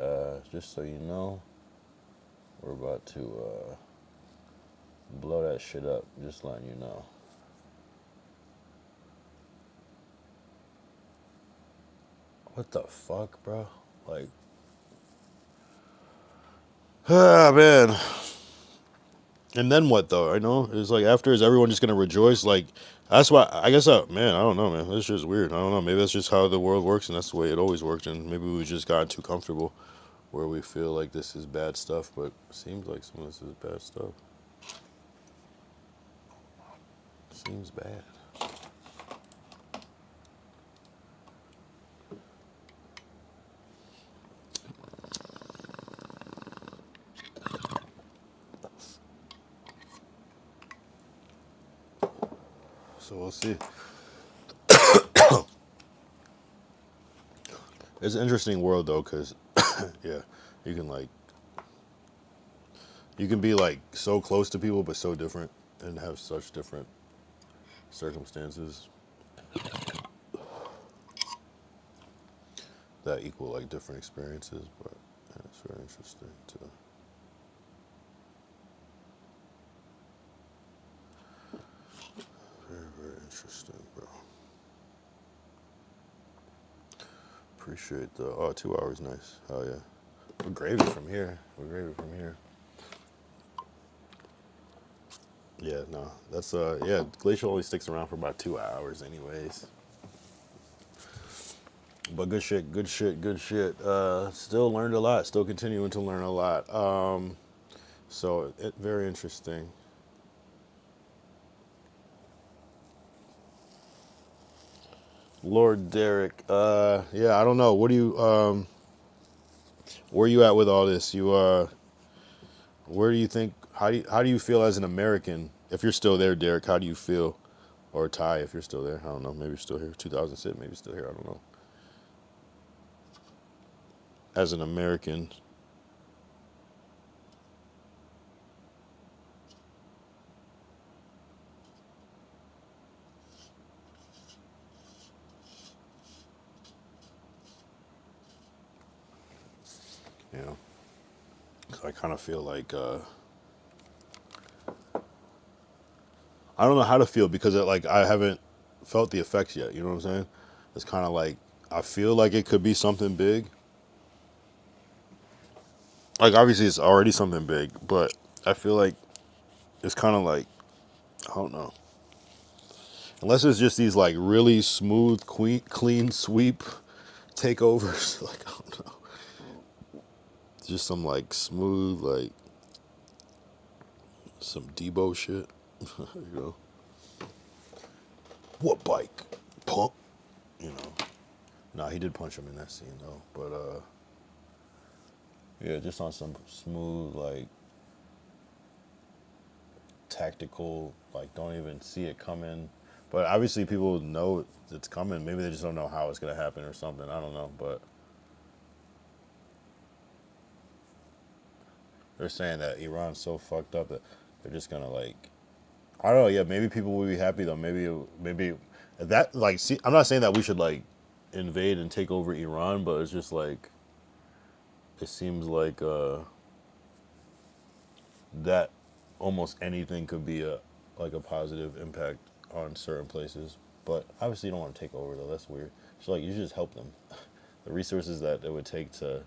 just so you know, we're about to blow that shit up. Just letting you know. What the fuck, bro? Like, ah, man. And then what, though? I know it's like after, is everyone just gonna rejoice? Like, that's why I guess, man, I don't know, man. It's just weird. I don't know. Maybe that's just how the world works, and that's the way it always worked. And maybe we just gotten too comfortable, where we feel like this is bad stuff, but it seems like some of this is bad stuff. Seems bad. So we'll see. It's an interesting world though, because yeah, you can be like so close to people but so different and have such different circumstances that equal like different experiences. But yeah, it's very interesting too. Very interesting, bro. Appreciate the 2 hours, nice. Hell yeah. We're gravy from here. Yeah, no, that's yeah. Glacial only sticks around for about 2 hours, anyways. But good shit. Still learned a lot. Still continuing to learn a lot. So very interesting. Lord Derek, yeah, I don't know. What do you, where are you at with all this? Where do you think, how do you feel as an American? If you're still there, Derek, how do you feel? Or Ty, if you're still there, I don't know. Maybe you're still here. 2006, maybe still here. I don't know. As an American. You know, so I kind of feel like I don't know how to feel because I haven't felt the effects yet. You know what I'm saying? It's kind of like I feel like it could be something big. Like obviously it's already something big, but I feel like it's kind of like I don't know. Unless it's just these like really smooth, clean sweep takeovers. Like I don't know. Just some like smooth, like some Debo shit, you know. What bike, punk? You know. Nah, he did punch him in that scene though. But yeah, just on some smooth, like tactical, like don't even see it coming. But obviously people know it's coming. Maybe they just don't know how it's gonna happen or something. I don't know, but. They're saying that Iran's so fucked up that they're just gonna like, I don't know. Yeah, maybe people will be happy though. Maybe that like. See, I'm not saying that we should like invade and take over Iran, but it's just like it seems like that almost anything could be a positive impact on certain places. But obviously, you don't want to take over though. That's weird. So like, you should just help them. The resources that it would take to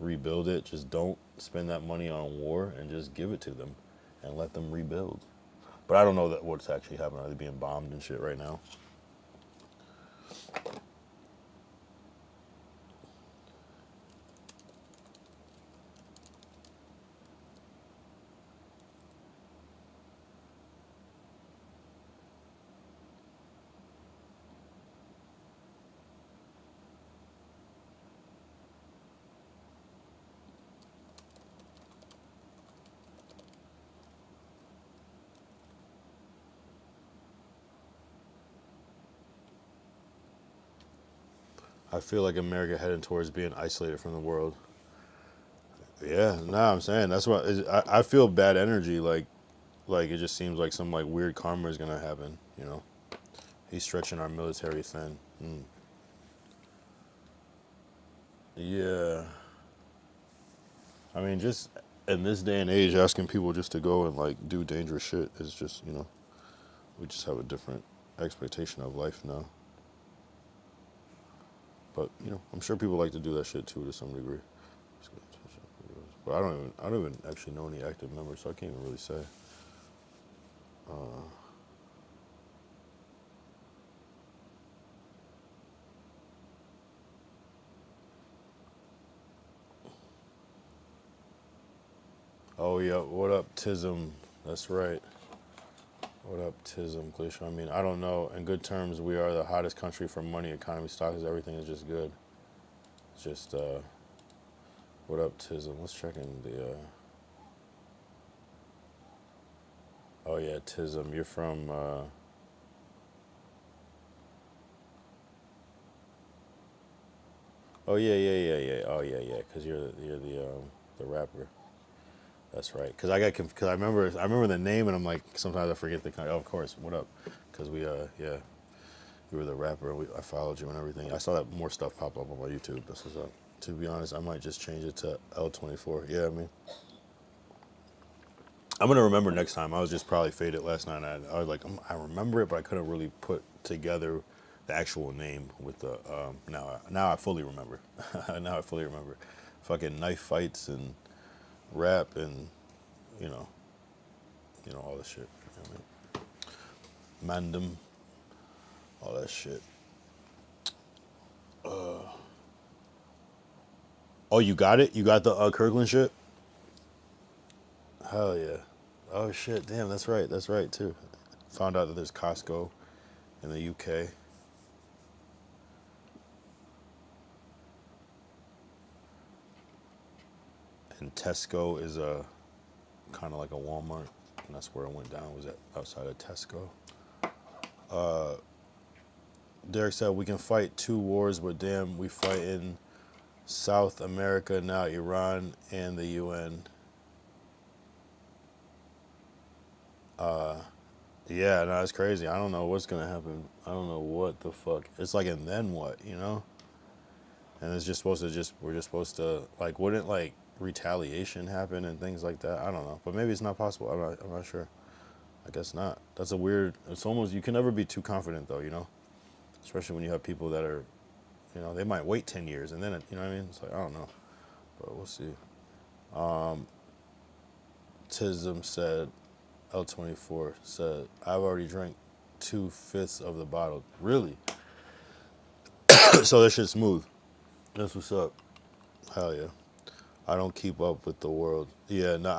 rebuild it, just don't spend that money on war and just give it to them and let them rebuild. But I don't know that what's actually happening. Are they being bombed and shit right now? I feel like America heading towards being isolated from the world. Yeah, nah, I'm saying that's what I feel. Bad energy, like it just seems like some like weird karma is gonna happen. You know, he's stretching our military thin. Yeah. I mean, just in this day and age, asking people just to go and like do dangerous shit is just, you know, we just have a different expectation of life now. But you know, I'm sure people like to do that shit too to some degree. But I don't even actually know any active members, so I can't even really say. Oh yeah, what up, Tism? That's right. What up, Tism, Glacier? I mean, I don't know. In good terms, we are the hottest country for money, economy, stocks, everything is just good. It's just, what up, Tism? Let's check in the, oh yeah, Tism, you're from, oh yeah. Oh yeah, because you're the rapper. That's right. Because I remember the name, and I'm like, sometimes I forget the kind. Oh, of course. What up? Because we, yeah, you were the rapper. And I followed you and everything. I saw that more stuff pop up on my YouTube. This was up. To be honest, I might just change it to L24. Yeah, I mean, I'm gonna remember next time. I was just probably faded last night. And I was like, I remember it, but I couldn't really put together the actual name with the. Now I fully remember. Now I fully remember. Fucking knife fights and rap and you know all this shit. You know what I mean? Mandem, all that shit. Oh, you got it? You got the Kirkland shit? Hell yeah. Oh shit, damn, that's right too. Found out that there's Costco in the UK. And Tesco is kind of like a Walmart, and that's where it went down, was outside of Tesco. Derek said, we can fight 2 wars, but damn, we fight in South America now, Iran and the UN. Yeah, no, it's crazy. I don't know what's gonna happen. I don't know what the fuck. It's like, and then what, you know? And it's just supposed to we're just supposed to, like, wouldn't like retaliation happen and things like that? I don't know, but maybe it's not possible. I'm not sure. I guess not. That's a weird. It's almost, you can never be too confident though, you know, especially when you have people that are, you know, they might wait 10 years and then you know what I mean. It's like, I don't know, but we'll see. Tism said, L24 said, I've already drank 2/5 of the bottle. Really? So that shit's smooth. That's what's up. Hell yeah. I don't keep up with the world. Yeah, no,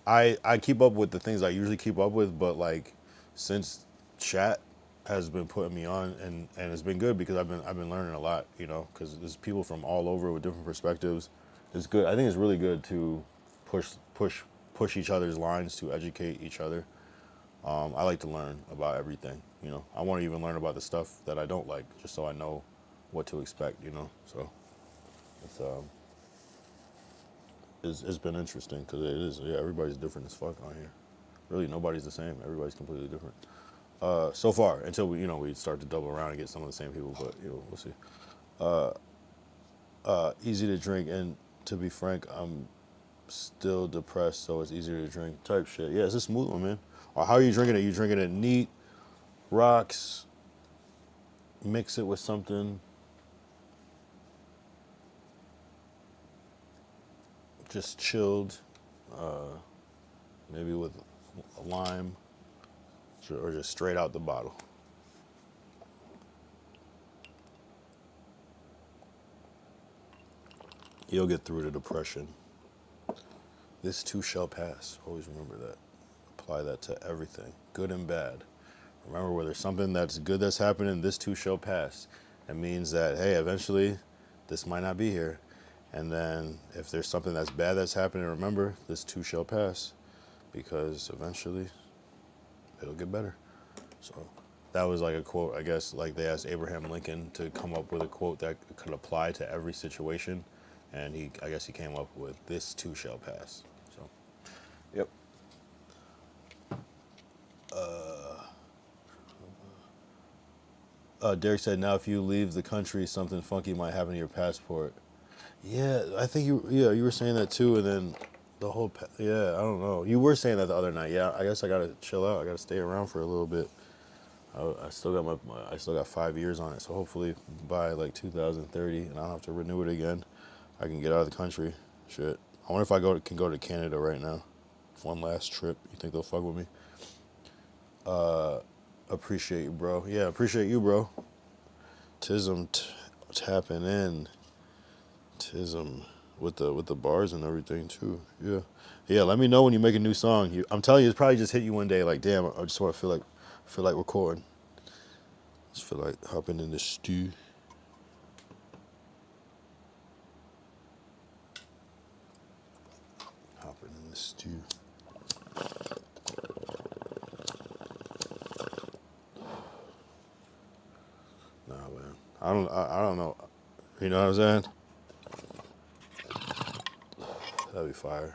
I keep up with the things I usually keep up with, but like since chat has been putting me on, and it's been good because I've been learning a lot, you know, because there's people from all over with different perspectives. It's good. I think it's really good to push each other's lines, to educate each other. I like to learn about everything, you know. I want to even learn about the stuff that I don't like, just so I know what to expect, you know. So it's been interesting because it is. Yeah, everybody's different as fuck on here. Really, nobody's the same. Everybody's completely different. So far, until we start to double around and get some of the same people, but we'll see. Easy to drink, and to be frank, I'm still depressed, so it's easier to drink type shit. Yeah, it's a smooth one, man. Or how are you drinking it? You drinking it neat, rocks, mix it with something. Just chilled, maybe with a lime, or just straight out the bottle. You'll get through the depression. This too shall pass. Always remember that. Apply that to everything, good and bad. Remember, where there's something that's good that's happening, this too shall pass. It means that, hey, eventually this might not be here. And then if there's something that's bad that's happening, remember, this too shall pass, because eventually it'll get better. So that was like a quote, I guess, like they asked Abraham Lincoln to come up with a quote that could apply to every situation. And I guess he came up with, this too shall pass. So, yep. Derek said, now if you leave the country, something funky might happen to your passport. Yeah, I think you were saying that too, and then the whole, I don't know. You were saying that the other night. Yeah, I guess I gotta chill out. I gotta stay around for a little bit. I still got I still got 5 years on it, so hopefully by like 2030, and I don't have to renew it again, I can get out of the country. Shit, I wonder if I can go to Canada right now. One last trip. You think they'll fuck with me? Appreciate you, bro. Yeah, appreciate you, bro. Tism tapping in. Tism with the bars and everything too. Yeah. Let me know when you make a new song. I'm telling you, it's probably just hit you one day. Like, damn, I just want to feel like recording. Just feel like hopping in the stew. Hopping in the stew. Nah, man. I don't know. You know what I'm saying? That'd be fire.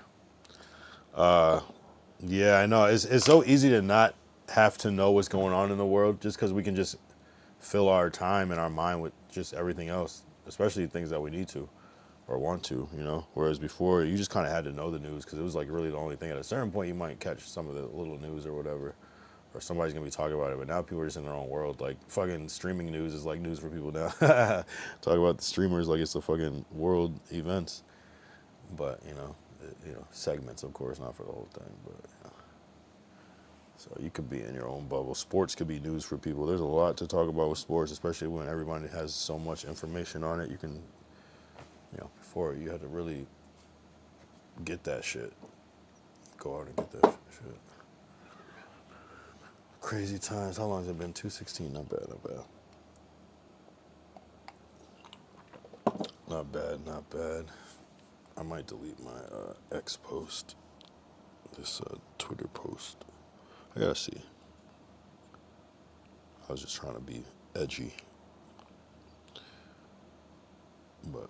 Yeah, I know. It's so easy to not have to know what's going on in the world just because we can just fill our time and our mind with just everything else, especially things that we need to or want to, you know? Whereas before, you just kind of had to know the news because it was like really the only thing. At a certain point, you might catch some of the little news or whatever, or somebody's going to be talking about it. But now people are just in their own world. Like fucking streaming news is like news for people now. Talk about the streamers like it's the fucking world events. But, you know, segments, of course, not for the whole thing, but, you know. So you could be in your own bubble. Sports could be news for people. There's a lot to talk about with sports, especially when everybody has so much information on it. You can, before you had to really get that shit. Go out and get that shit. Crazy times. How long has it been? 2:16. Not bad, not bad. Not bad, not bad. I might delete my X post, this Twitter post. I gotta see. I was just trying to be edgy. But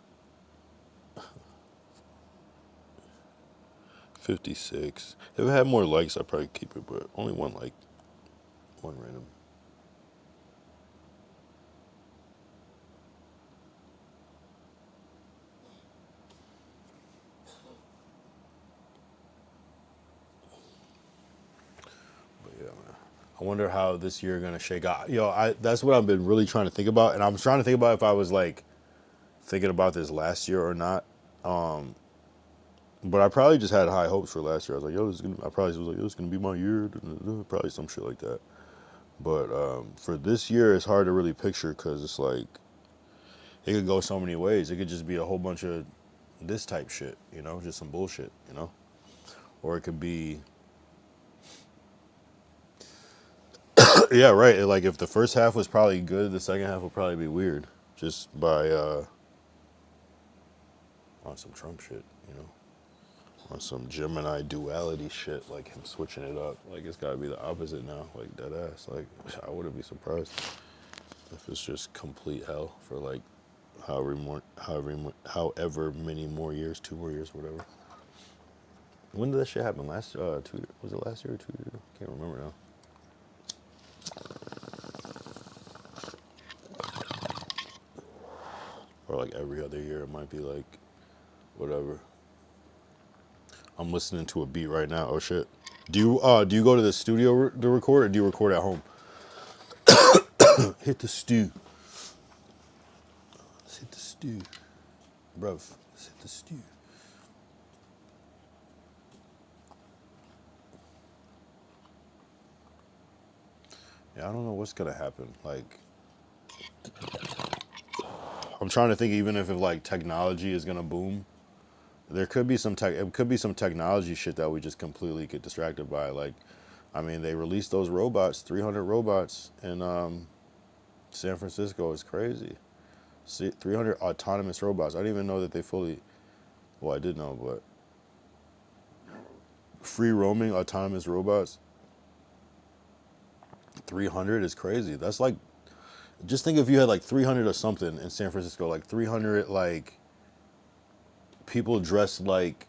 56. If it had more likes, I'd probably keep it, but only one like. One random. I wonder how this year gonna shake out. That's what I've been really trying to think about, and I'm trying to think about if I was like thinking about this last year or not. But I probably just had high hopes for last year. I was like, I probably was like, it's gonna be my year, probably some shit like that. But for this year, it's hard to really picture because it's like it could go so many ways. It could just be a whole bunch of this type shit, just some bullshit, or it could be. Yeah, right. Like if the first half was probably good, the second half will probably be weird. Just by on some Trump shit, on some Gemini duality shit, like him switching it up. Like it's gotta be the opposite now, like dead ass. Like I wouldn't be surprised if it's just complete hell for like however many more years, 2 more years, whatever. When did that shit happen? Was it last year or 2 years ago? Can't remember now. Or like every other year, it might be like whatever. I'm listening to a beat right now. Oh shit! Do you go to the studio to record, or do you record at home? Hit the stew. Let's hit the stew, bruv. Let's hit the stew. Yeah, I don't know what's gonna happen. Like, I'm trying to think, even if like technology is gonna boom, there could be some technology shit that we just completely get distracted by. Like, I mean, they released those robots, 300 robots in San Francisco. It's crazy. 300 autonomous robots. I didn't even know that they fully. Well, I did know, but free roaming autonomous robots. 300 is crazy. That's like, just think if you had like 300 or something in San Francisco, like 300 like people dressed like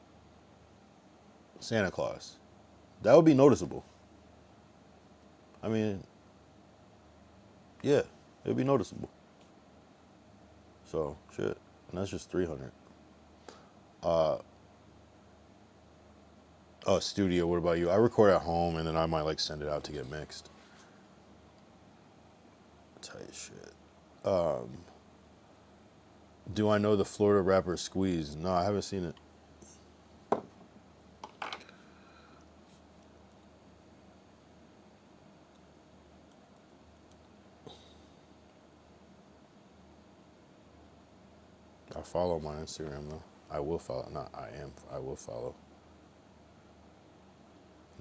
Santa Claus. That would be noticeable. I mean, yeah, It'll be noticeable. So shit, and that's just 300. Oh, studio. What about you? I record at home, and then I might like send it out to get mixed. Tight shit. Do I know the Florida rapper Squeeze? No, I haven't seen it. I follow my Instagram though. I will follow. Not I am. I will follow.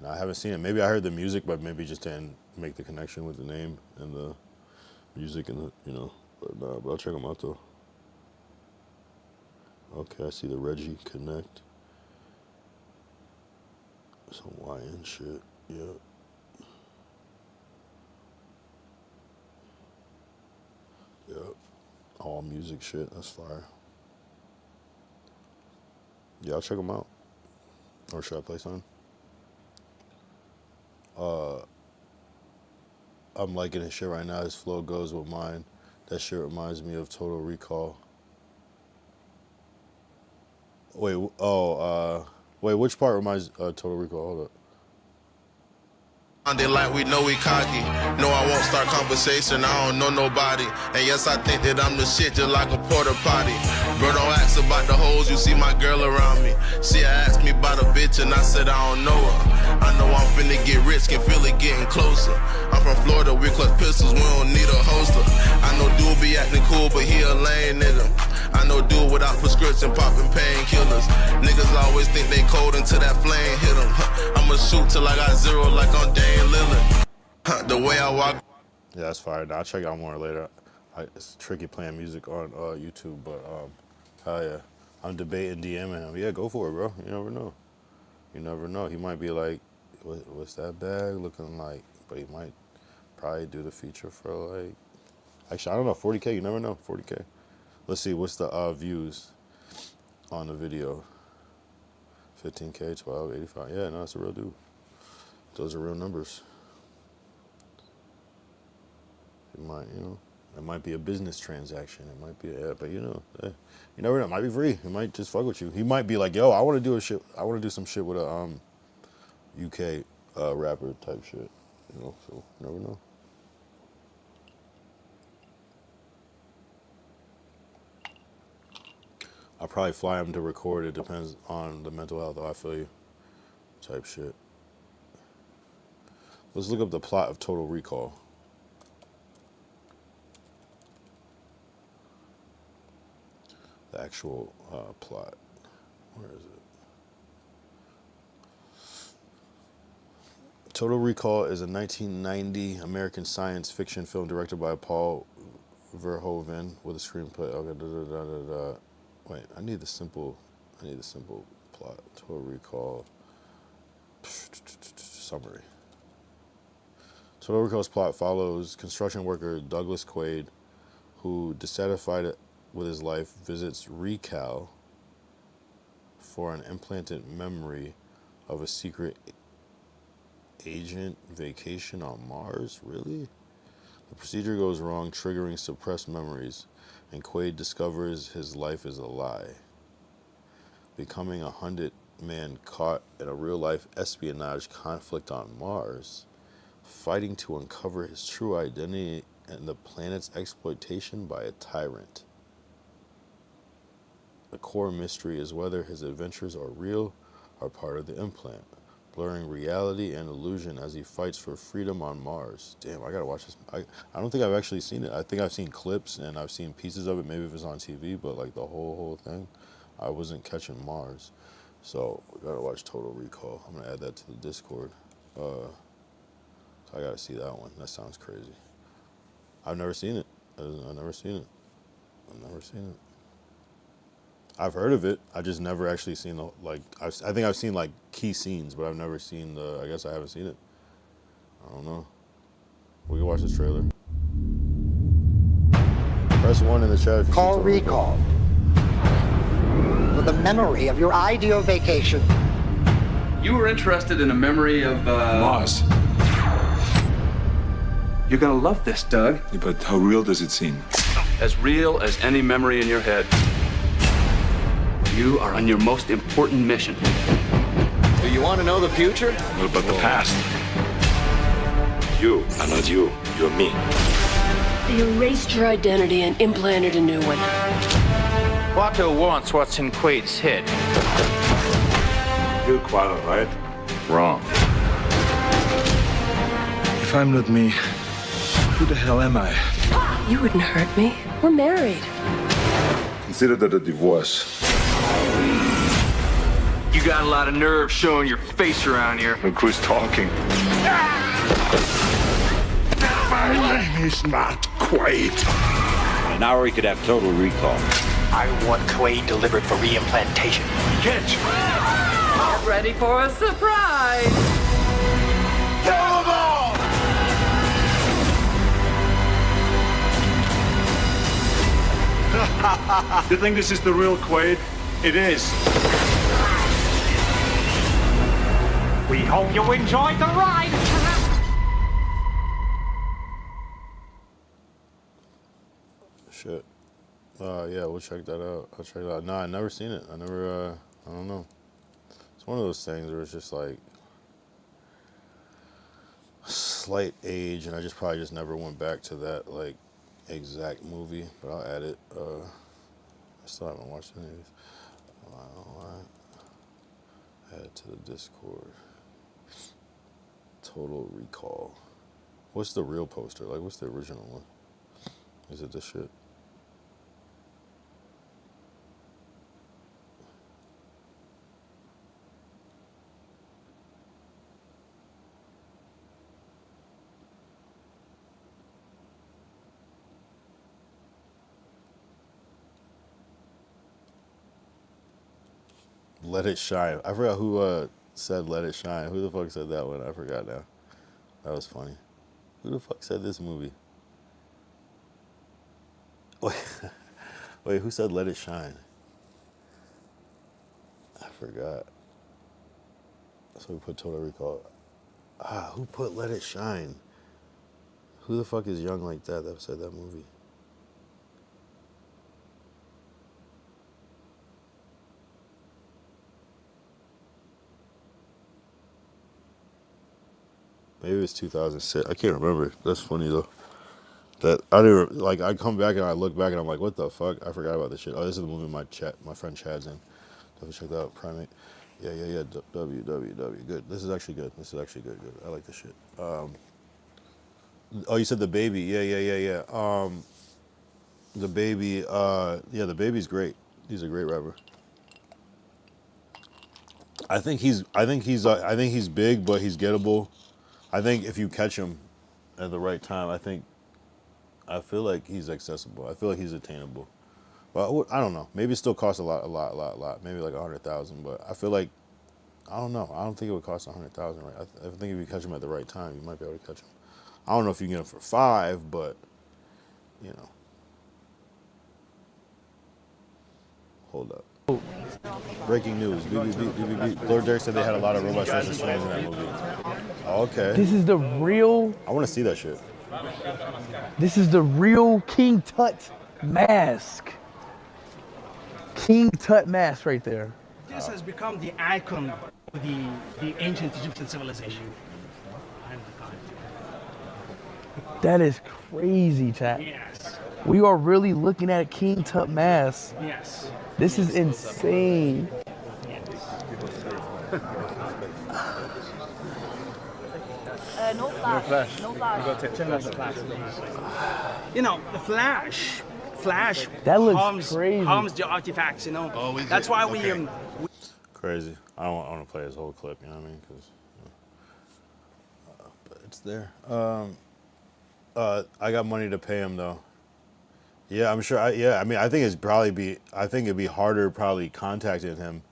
No, I haven't seen it. Maybe I heard the music, but maybe just didn't make the connection with the name and the music and the, you know. But nah, but I'll check them out though. Okay, I see the Reggie Connect. Some YN shit. Yeah. Yeah. All music shit. That's fire. Yeah, I'll check them out. Or should I play some? I'm liking his shit right now. His flow goes with mine. That shit reminds me of Total Recall. Wait, wait, which part reminds Total Recall? Hold up. They like we know we cocky. No, I won't start conversation. I don't know nobody. And yes, I think that I'm the shit just like a porta potty. Bro, don't ask about the hoes. You see my girl around me. She asked me about a bitch and I said I don't know her. I know I'm finna get rich, can feel it getting closer. I'm from Florida, we clutch pistols, we don't need a holster. I know dude be acting cool, but he a lame nigga. I know dude without prescription popping painkillers. Niggas always think they cold until that flame hit them. I'ma shoot till I got zero like I'm Dame Lillard. The way I walk. Yeah, that's fire. I'll check out more later. It's tricky playing music on YouTube, but hell yeah. I'm debating DMing him. Yeah, go for it, bro. You never know. You never know. He might be like, what's that bag looking like? But he might probably do the feature for like, actually, I don't know, 40K. You never know, 40K. Let's see, what's the views on the video? 15K, 12, 85. Yeah, no, that's a real dude. Those are real numbers. It might, you know, it might be a business transaction. It might be, yeah, but you know, you never know. It might be free. It might just fuck with you. He might be like, yo, I want to do a shit. I want to do some shit with a UK rapper type shit. You know, so you never know. I'll probably fly him to record. It depends on the mental health. Oh, I feel you. Type shit. Let's look up the plot of Total Recall. The actual plot. Where is it? Total Recall is a 1990 American science fiction film directed by Paul Verhoeven with a screenplay. Okay, Wait, I need the simple plot. Total Recall. Summary. Total Recall's plot follows construction worker Douglas Quaid, who, dissatisfied with his life, visits Recal for an implanted memory of a secret agent vacation on Mars. Really? The procedure goes wrong, triggering suppressed memories, and Quaid discovers his life is a lie. Becoming a hunted man caught in a real-life espionage conflict on Mars, fighting to uncover his true identity and the planet's exploitation by a tyrant. The core mystery is whether his adventures are real or part of the implant, blurring reality and illusion as he fights for freedom on Mars. Damn, I gotta watch this. I don't think I've actually seen it. I think I've seen clips and I've seen pieces of it, maybe if it's on TV, but like the whole thing, I wasn't catching Mars. So we gotta watch Total Recall. I'm gonna add that to the Discord. So I gotta see that one. That sounds crazy. I've never seen it. I've never seen it. I've heard of it. I just never actually seen the, like, I think I've seen like key scenes, but I've never seen the, I guess I haven't seen it. I don't know. We can watch this trailer. Press 1 in the chat. Call Recall. For the memory of your ideal vacation. You were interested in a memory of Mars. You're gonna love this, Doug. Yeah, but how real does it seem? As real as any memory in your head. You are on your most important mission. Do you want to know the future? What about the past? You are not you. You're me. They erased your identity and implanted a new one. Watto wants what's in Quaid's head. You're Quado, right? Wrong. If I'm not me, who the hell am I? You wouldn't hurt me. We're married. Consider that a divorce. You got a lot of nerve showing your face around here. Look who's talking. My name is not Quaid. An hour he could have total recall. I want Quaid delivered for reimplantation. Catch! Get ready for a surprise. Kill them all! You think this is the real Quaid? It is. We hope you enjoyed the ride. Shit. Yeah, we'll check that out. I'll check it out. Nah, I never seen it. I don't know. It's one of those things where it's just like slight age, and I probably never went back to that like exact movie, but I'll add it. I still haven't watched any of these. Add it to the Discord. Total Recall. What's the real poster? Like, what's the original one? Is it this shit? Let It Shine. I forgot who said Let It Shine. Who the fuck said that one? I forgot now. That was funny. Who the fuck said this movie? Wait, who said Let It Shine? I forgot. So we put Total Recall. Who put Let It Shine? Who the fuck is young like that said that movie? Maybe it's 2006. I can't remember. That's funny though. That I didn't like. I come back and I look back and I'm like, what the fuck? I forgot about this shit. Oh, this is the movie my friend Chad's in. Definitely check that out. Primate. Yeah. WWW. Good. This is actually good. Good. I like this shit. Oh, you said The Baby. Yeah. The Baby. The Baby's great. He's a great rapper. I think he's big, but he's gettable. I think if you catch him at the right time, I feel like he's accessible. I feel like he's attainable. Well, I don't know. Maybe it still costs a lot. Maybe like 100,000. But I feel like, I don't know. I don't think it would cost 100,000, right? I think if you catch him at the right time, you might be able to catch him. I don't know if you can get him for 5, but you know. Hold up. Breaking news. BBB. Lord Derek said they had a lot of robot stars and strings in that movie. Okay. This is the real. I want to see that shit. This is the real King Tut mask. King Tut mask right there. This has become the icon of the ancient Egyptian civilization. That is crazy, chat. Yes. We are really looking at a King Tut mask. Yes. This is insane. No flash. No flash. Turn off the flash. You know, the flash. That looks crazy. Harms the artifacts, you know. That's why we Crazy. I don't want to play his whole clip, you know what I mean? Because, but it's there. I got money to pay him though. Yeah, I'm sure. I think it'd be harder probably contacting him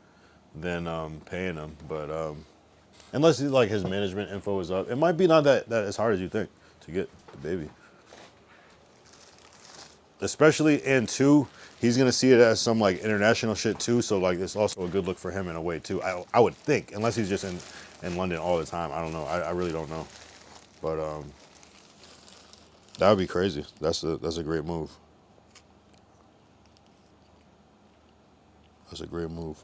than paying him. But unless like his management info is up, it might be not that as hard as you think to get The Baby. Especially, and two, he's gonna see it as some like international shit too. So like, it's also a good look for him in a way too. I would think, unless he's just in London all the time. I don't know. I really don't know. But That would be crazy. That's a great move. That's a great move.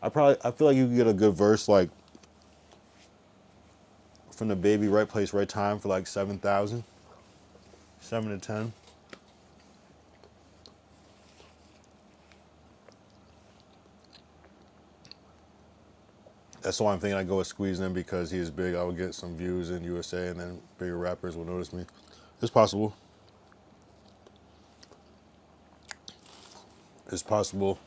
I feel like you could get a good verse like from the Baby Right Place Right Time for like 7,000, 7 to 10. That's why I'm thinking I go with Squeeze in because he is big. I would get some views in USA and then bigger rappers will notice me. It's possible. It's possible.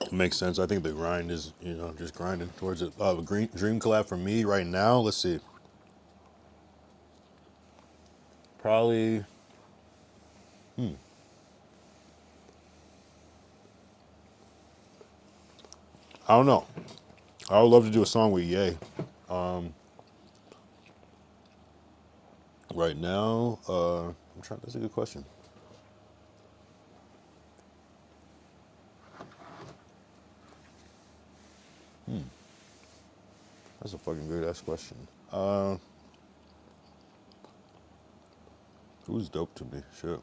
It makes sense. I think the grind is, just grinding towards it. Dream collab for me right now. Let's see. Probably. I don't know. I would love to do a song with Ye. Right now, I'm trying. That's a good question. That's a fucking great ass question. Who's dope to me? Shit.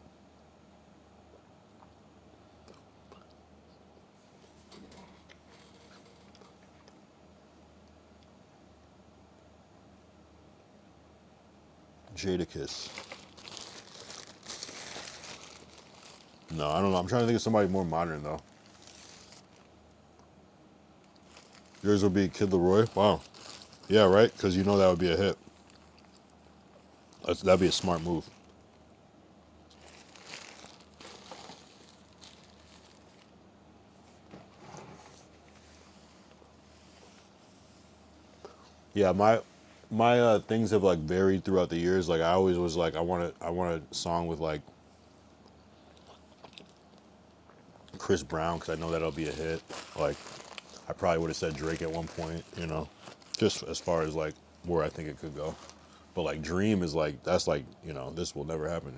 Jadakiss. No, I don't know. I'm trying to think of somebody more modern though. Yours will be Kid Laroi? Wow. Yeah, right? Because that would be a hit. That'd be a smart move. Yeah, my things have like varied throughout the years. Like I always was like I want a song with like Chris Brown because I know that'll be a hit. Like I probably would have said Drake at one point, just as far as like where I think it could go. But like Dream is like that's like this will never happen,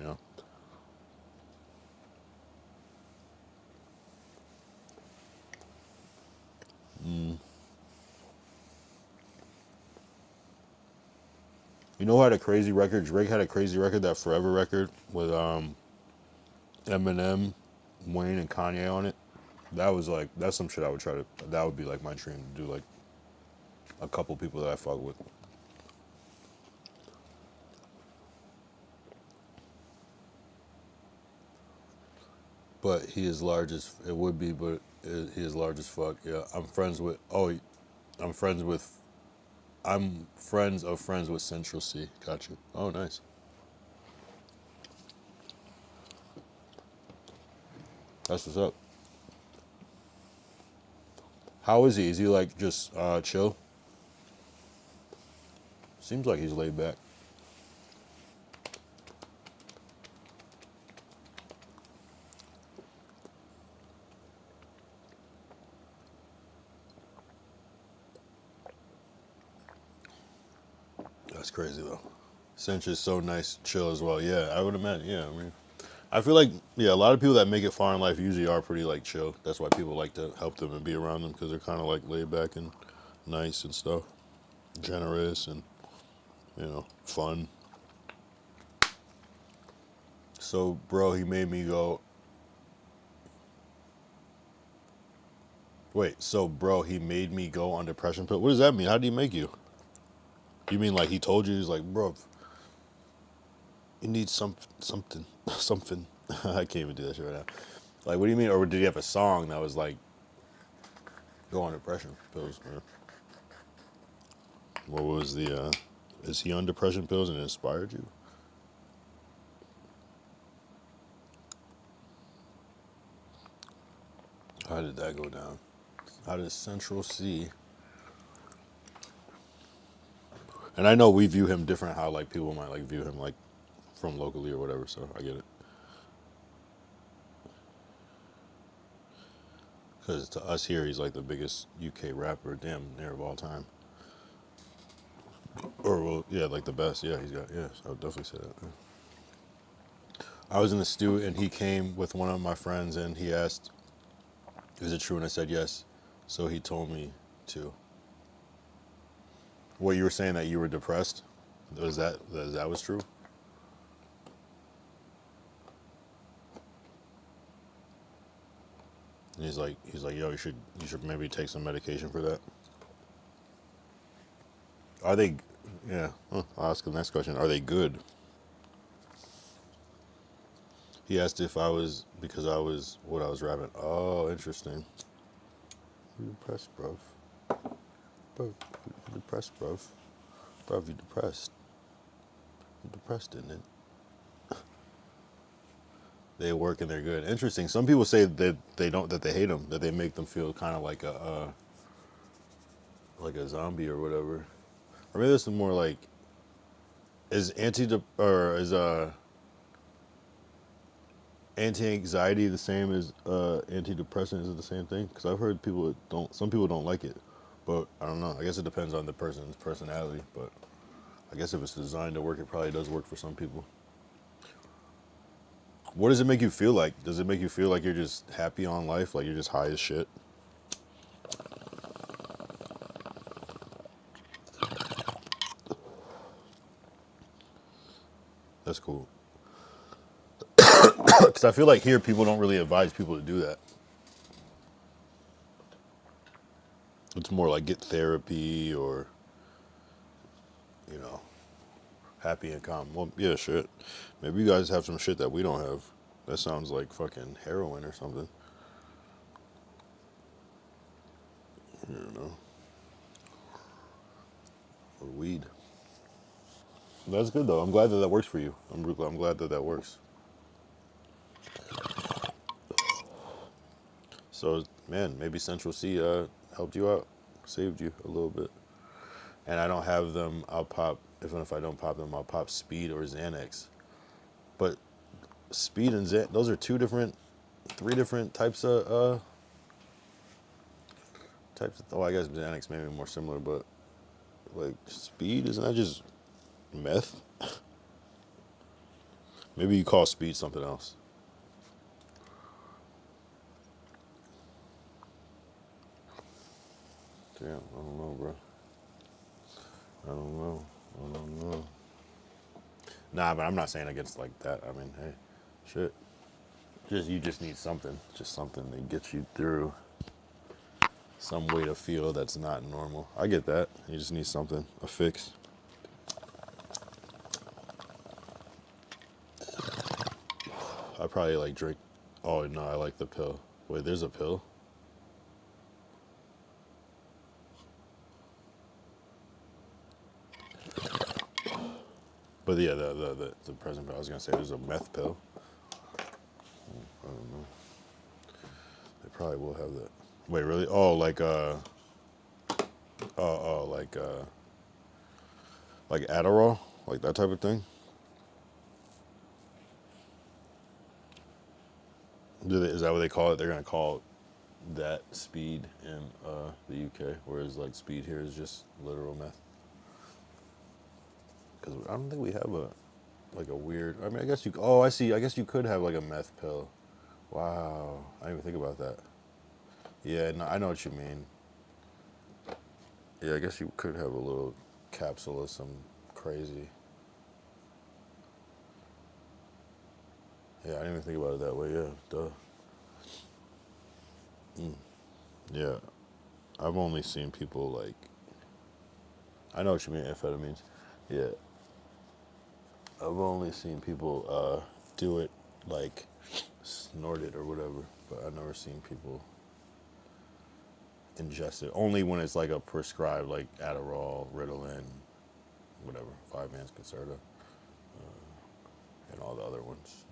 You know who had a crazy record? Drake had a crazy record, that Forever record with Eminem, Wayne, and Kanye on it. That was like, that's some shit I would try to, that would be like my dream to do, like a couple people that I fuck with. But he is large as, it would be, but he is large as fuck. Yeah, I'm friends of friends with Central C. Got you. Oh, nice. That's what's up. How is he? Is he like just chill? Seems like he's laid back. That's crazy though. Cinch is so nice, chill as well. Yeah, I would imagine. Yeah, I mean, I feel like a lot of people that make it far in life usually are pretty like chill. That's why people like to help them and be around them because they're kind of like laid back and nice and stuff, generous and fun. So, bro, he made me go. Wait, so bro, he made me go on depression pill. What does that mean? How did he make you? You mean like he told you, he's like, bro, you need something. I can't even do that shit right now. Like, what do you mean? Or did he have a song that was like, go on depression pills? Or what was the, is he on depression pills and it inspired you? How did that go down? How did Central C? And I know we view him different, how like people might like view him like from locally or whatever, so I get it. Because to us here, he's like the biggest UK rapper damn near of all time. Or well, yeah, like the best. Yeah, he's got. Yes, I would definitely say that. Yeah. I was in the stew, and he came with one of my friends, and he asked, "Is it true?" And I said yes. So he told me to. What you were saying, that you were depressed? That was true? And he's like, yo, you should maybe take some medication for that. Are they? Yeah. I'll ask the next question. Are they good? He asked if I was, because I was what I was rapping. Oh, interesting. You depressed, bruv. Bruv, you depressed, bruv. Bruv, you depressed. You depressed, isn't it? They work and they're good. Interesting. Some people say that they don't, that they hate them, that they make them feel kind of like a zombie or whatever. Or maybe this is more like, is anti-anxiety the same as antidepressant? Is it the same thing? Because I've heard some people don't like it, but I don't know. I guess it depends on the person's personality, but I guess if it's designed to work, it probably does work for some people. What does it make you feel like? Does it make you feel like you're just happy on life, like you're just high as shit? That's cool. Because I feel like here people don't really advise people to do that. It's more like get therapy or, you know, happy and calm. Well, yeah, shit. Maybe you guys have some shit that we don't have. That sounds like fucking heroin or something. I don't know. Or weed. That's good though. I'm glad that works for you. I'm glad that works. So, man, maybe Central C helped you out, saved you a little bit. And I don't have them. I'll pop, even if I don't pop them, I'll pop Speed or Xanax. But Speed and Xanax, those are three different types of, oh, I guess Xanax may be more similar, but like Speed, isn't that just meth? Maybe you call Speed something else. Damn, I don't know, bro. I don't know. Nah, but I'm not saying against like that. I mean, hey, shit. You just need something. Just something to get you through. Some way to feel that's not normal. I get that. You just need something, a fix. I probably like drink. Oh no, I like the pill. Wait, there's a pill? But yeah, the present pill. I was gonna say there's a meth pill. I don't know. They probably will have that. Wait, really? Oh, like Adderall, like that type of thing. Is that what they call it? They're gonna call that Speed in the UK, whereas like Speed here is just literal meth. Because I don't think we have a weird. I mean, I guess you. Oh, I see. I guess you could have like a meth pill. Wow, I didn't even think about that. Yeah, no, I know what you mean. Yeah, I guess you could have a little capsule of some crazy. Yeah, I didn't even think about it that way. Yeah, duh. Yeah, I've only seen people like. I know what you mean, amphetamines. Yeah. I've only seen people do it like snort it or whatever, but I've never seen people ingest it. Only when it's like a prescribed, like Adderall, Ritalin, whatever, 5-man's Concerta, and all the other ones.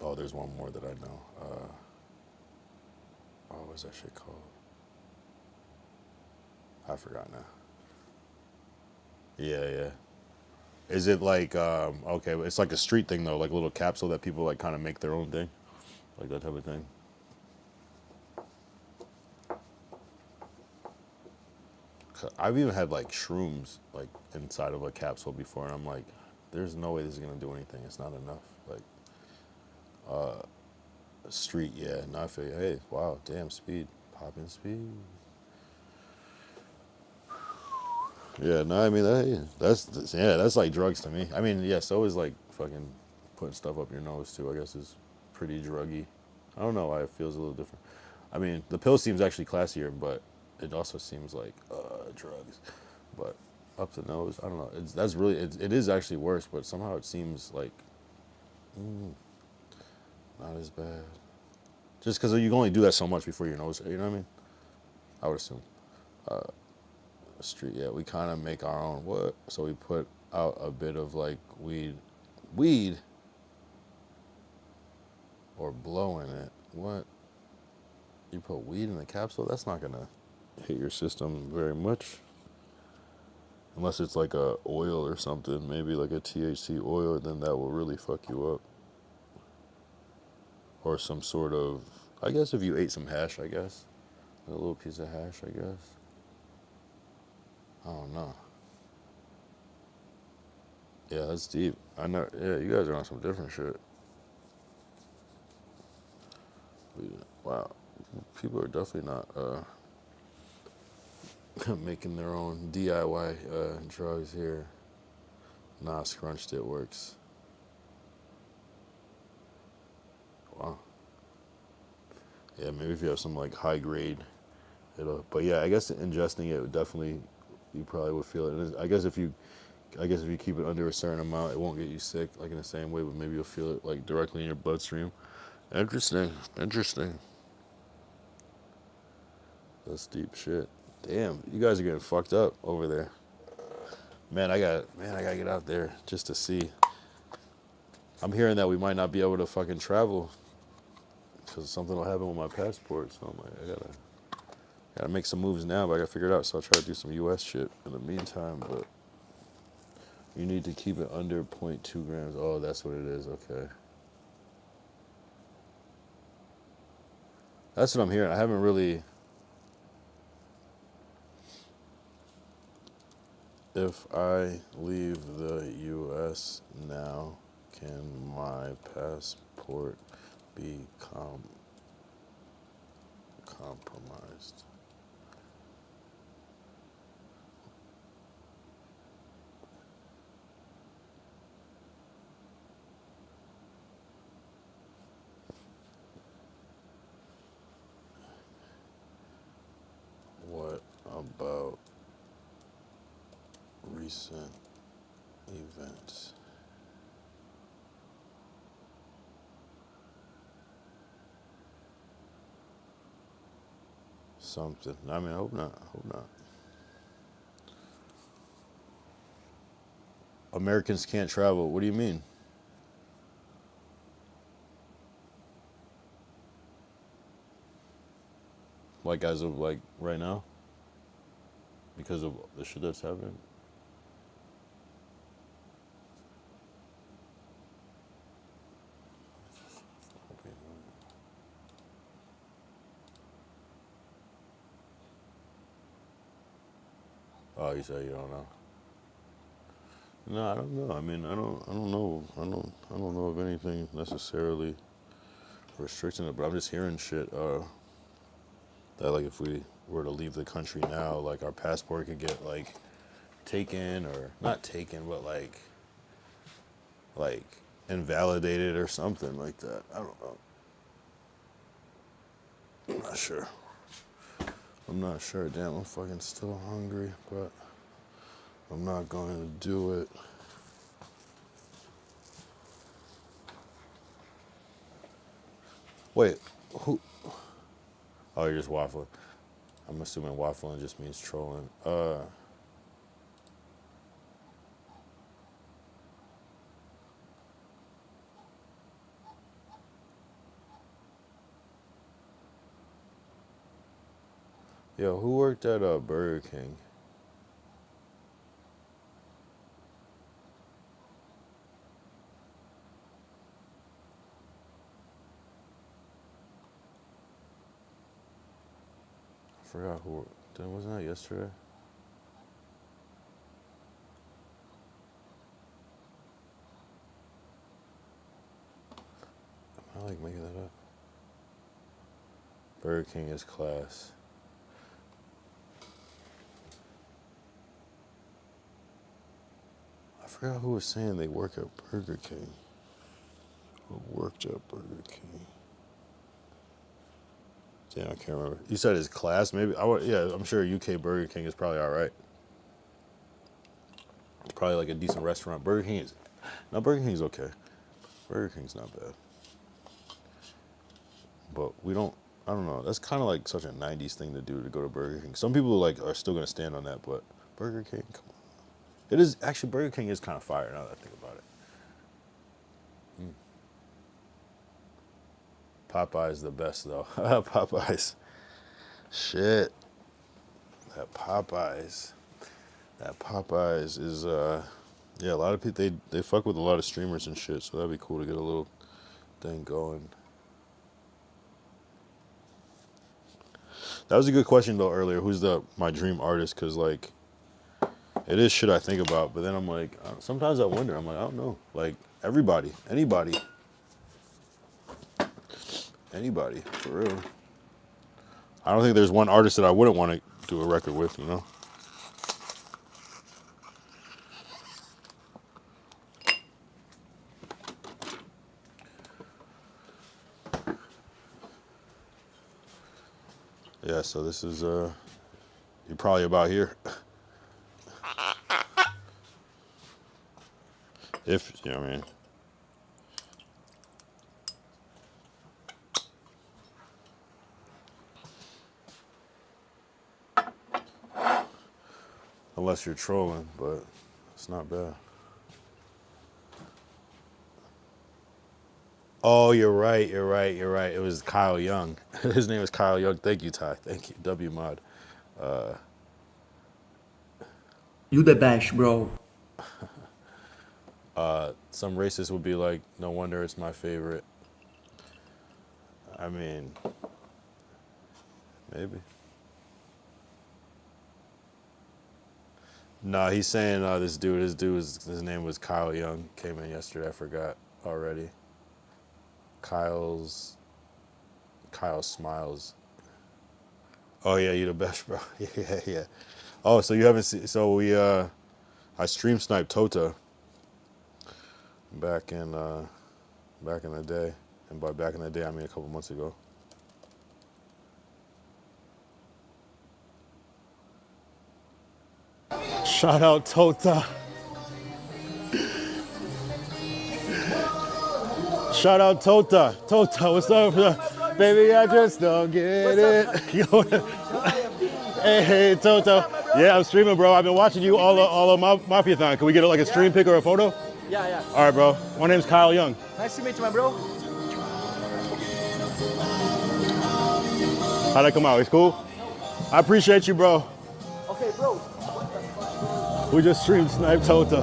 Oh, there's one more that I know. What's that shit called? I forgot now. Yeah. Is it like, okay, it's like a street thing though, like a little capsule that people like kind of make their own thing? Like that type of thing? I've even had like shrooms like inside of a capsule before, and I'm like, there's no way this is gonna do anything. It's not enough. Like, street, yeah. And I figure, hey, wow, damn, speed, popping speed. Yeah, no, I mean that's like drugs to me. I mean, yeah, so is like fucking putting stuff up your nose too. I guess is pretty druggy. I don't know why it feels a little different. I mean, the pill seems actually classier, but it also seems like drugs. But up the nose, I don't know. That's really it is actually worse, but somehow it seems like not as bad. Just because you can only do that so much before your nose, you know what I mean? I would assume. Street, yeah, we kind of make our own what? So we put out a bit of like weed, or blowing it. What? You put weed in the capsule? That's not gonna hit your system very much. Unless it's like a oil or something, maybe like a THC oil, then that will really fuck you up. Or some sort of, I guess if you ate some hash, I guess. A little piece of hash, I guess. I don't know. Yeah, that's deep. I know, yeah, you guys are on some different shit. Wow. People are definitely not making their own DIY drugs here. Nah, scrunched it works. Wow. Yeah, maybe if you have some like high grade, it'll. But yeah, I guess ingesting it would definitely, you probably would feel it. And I guess if you keep it under a certain amount, it won't get you sick like in the same way. But maybe you'll feel it like directly in your bloodstream. Interesting. That's deep shit. Damn, you guys are getting fucked up over there. Man, I gotta get out there just to see. I'm hearing that we might not be able to fucking travel because something will happen with my passport. So I'm like, I gotta make some moves now, but I gotta figure it out. So I'll try to do some U.S. shit in the meantime. But you need to keep it under 0.2 grams. Oh, that's what it is. Okay. That's what I'm hearing. I haven't really. If I leave the U.S. now, can my passport be compromised? What about recent events? Something. I mean, I hope not. Americans can't travel. What do you mean? Like as of like right now? Because of the shit that's happening? Oh, you say you don't know? No, I don't know. I mean, I don't know. I don't know of anything necessarily restricting it, but I'm just hearing shit that like if we were to leave the country now, like our passport could get like taken, or not taken, but like invalidated or something like that. I don't know. I'm not sure. Damn, I'm fucking still hungry, but I'm not going to do it. Wait, who? Oh, you're just waffling. I'm assuming waffling just means trolling. Yo, who worked at Burger King? I forgot who. Wasn't that yesterday? Burger King is class. I forgot who was saying they work at Burger King. Who worked at Burger King? Damn, I can't remember. You said it's class, maybe? Yeah, I'm sure UK Burger King is probably all right. It's probably like a decent restaurant. Burger King is okay. Burger King's not bad. But I don't know. That's kind of like such a 90s thing to do, to go to Burger King. Some people like are still going to stand on that, but Burger King, come on. It is, actually, Burger King is kind of fire now that I think about it. Popeye's the best, though. Popeyes. Shit. That Popeyes is, yeah, a lot of people, they fuck with a lot of streamers and shit, so that'd be cool to get a little thing going. That was a good question, though, earlier. Who's my dream artist? Because, like, it is shit I think about, but then I'm like, sometimes I wonder. I'm like, I don't know. Like, anybody, for real. I don't think there's one artist that I wouldn't want to do a record with, you know? Yeah, so this is, you're probably about here. If, you know what I mean. Unless you're trolling, but it's not bad. Oh, you're right. It was Kyle Young. His name is Kyle Young. Thank you, Ty. Thank you. W Mod. You the best, bro. Some racists would be like, no wonder it's my favorite. I mean, maybe. No, he's saying his name was Kyle Young. Came in yesterday. I forgot already. Kyle Smiles. Oh yeah, you the best, bro. Yeah. Oh, so you haven't seen? So I stream sniped Tota back in the day, and by back in the day I mean a couple months ago. Shout out Tota. Shout out Tota. Tota, what's up? Baby, I just don't get it. Hey, Tota. Yeah, I'm streaming, bro. I've been watching you all of Mafia-thon. Can we get like a stream pic or a photo? Yeah. All right, bro. My name's Kyle Young. Nice to meet you, my bro. How'd that come out? It's cool? I appreciate you, bro. Okay, bro. We just streamed Snipe Tota.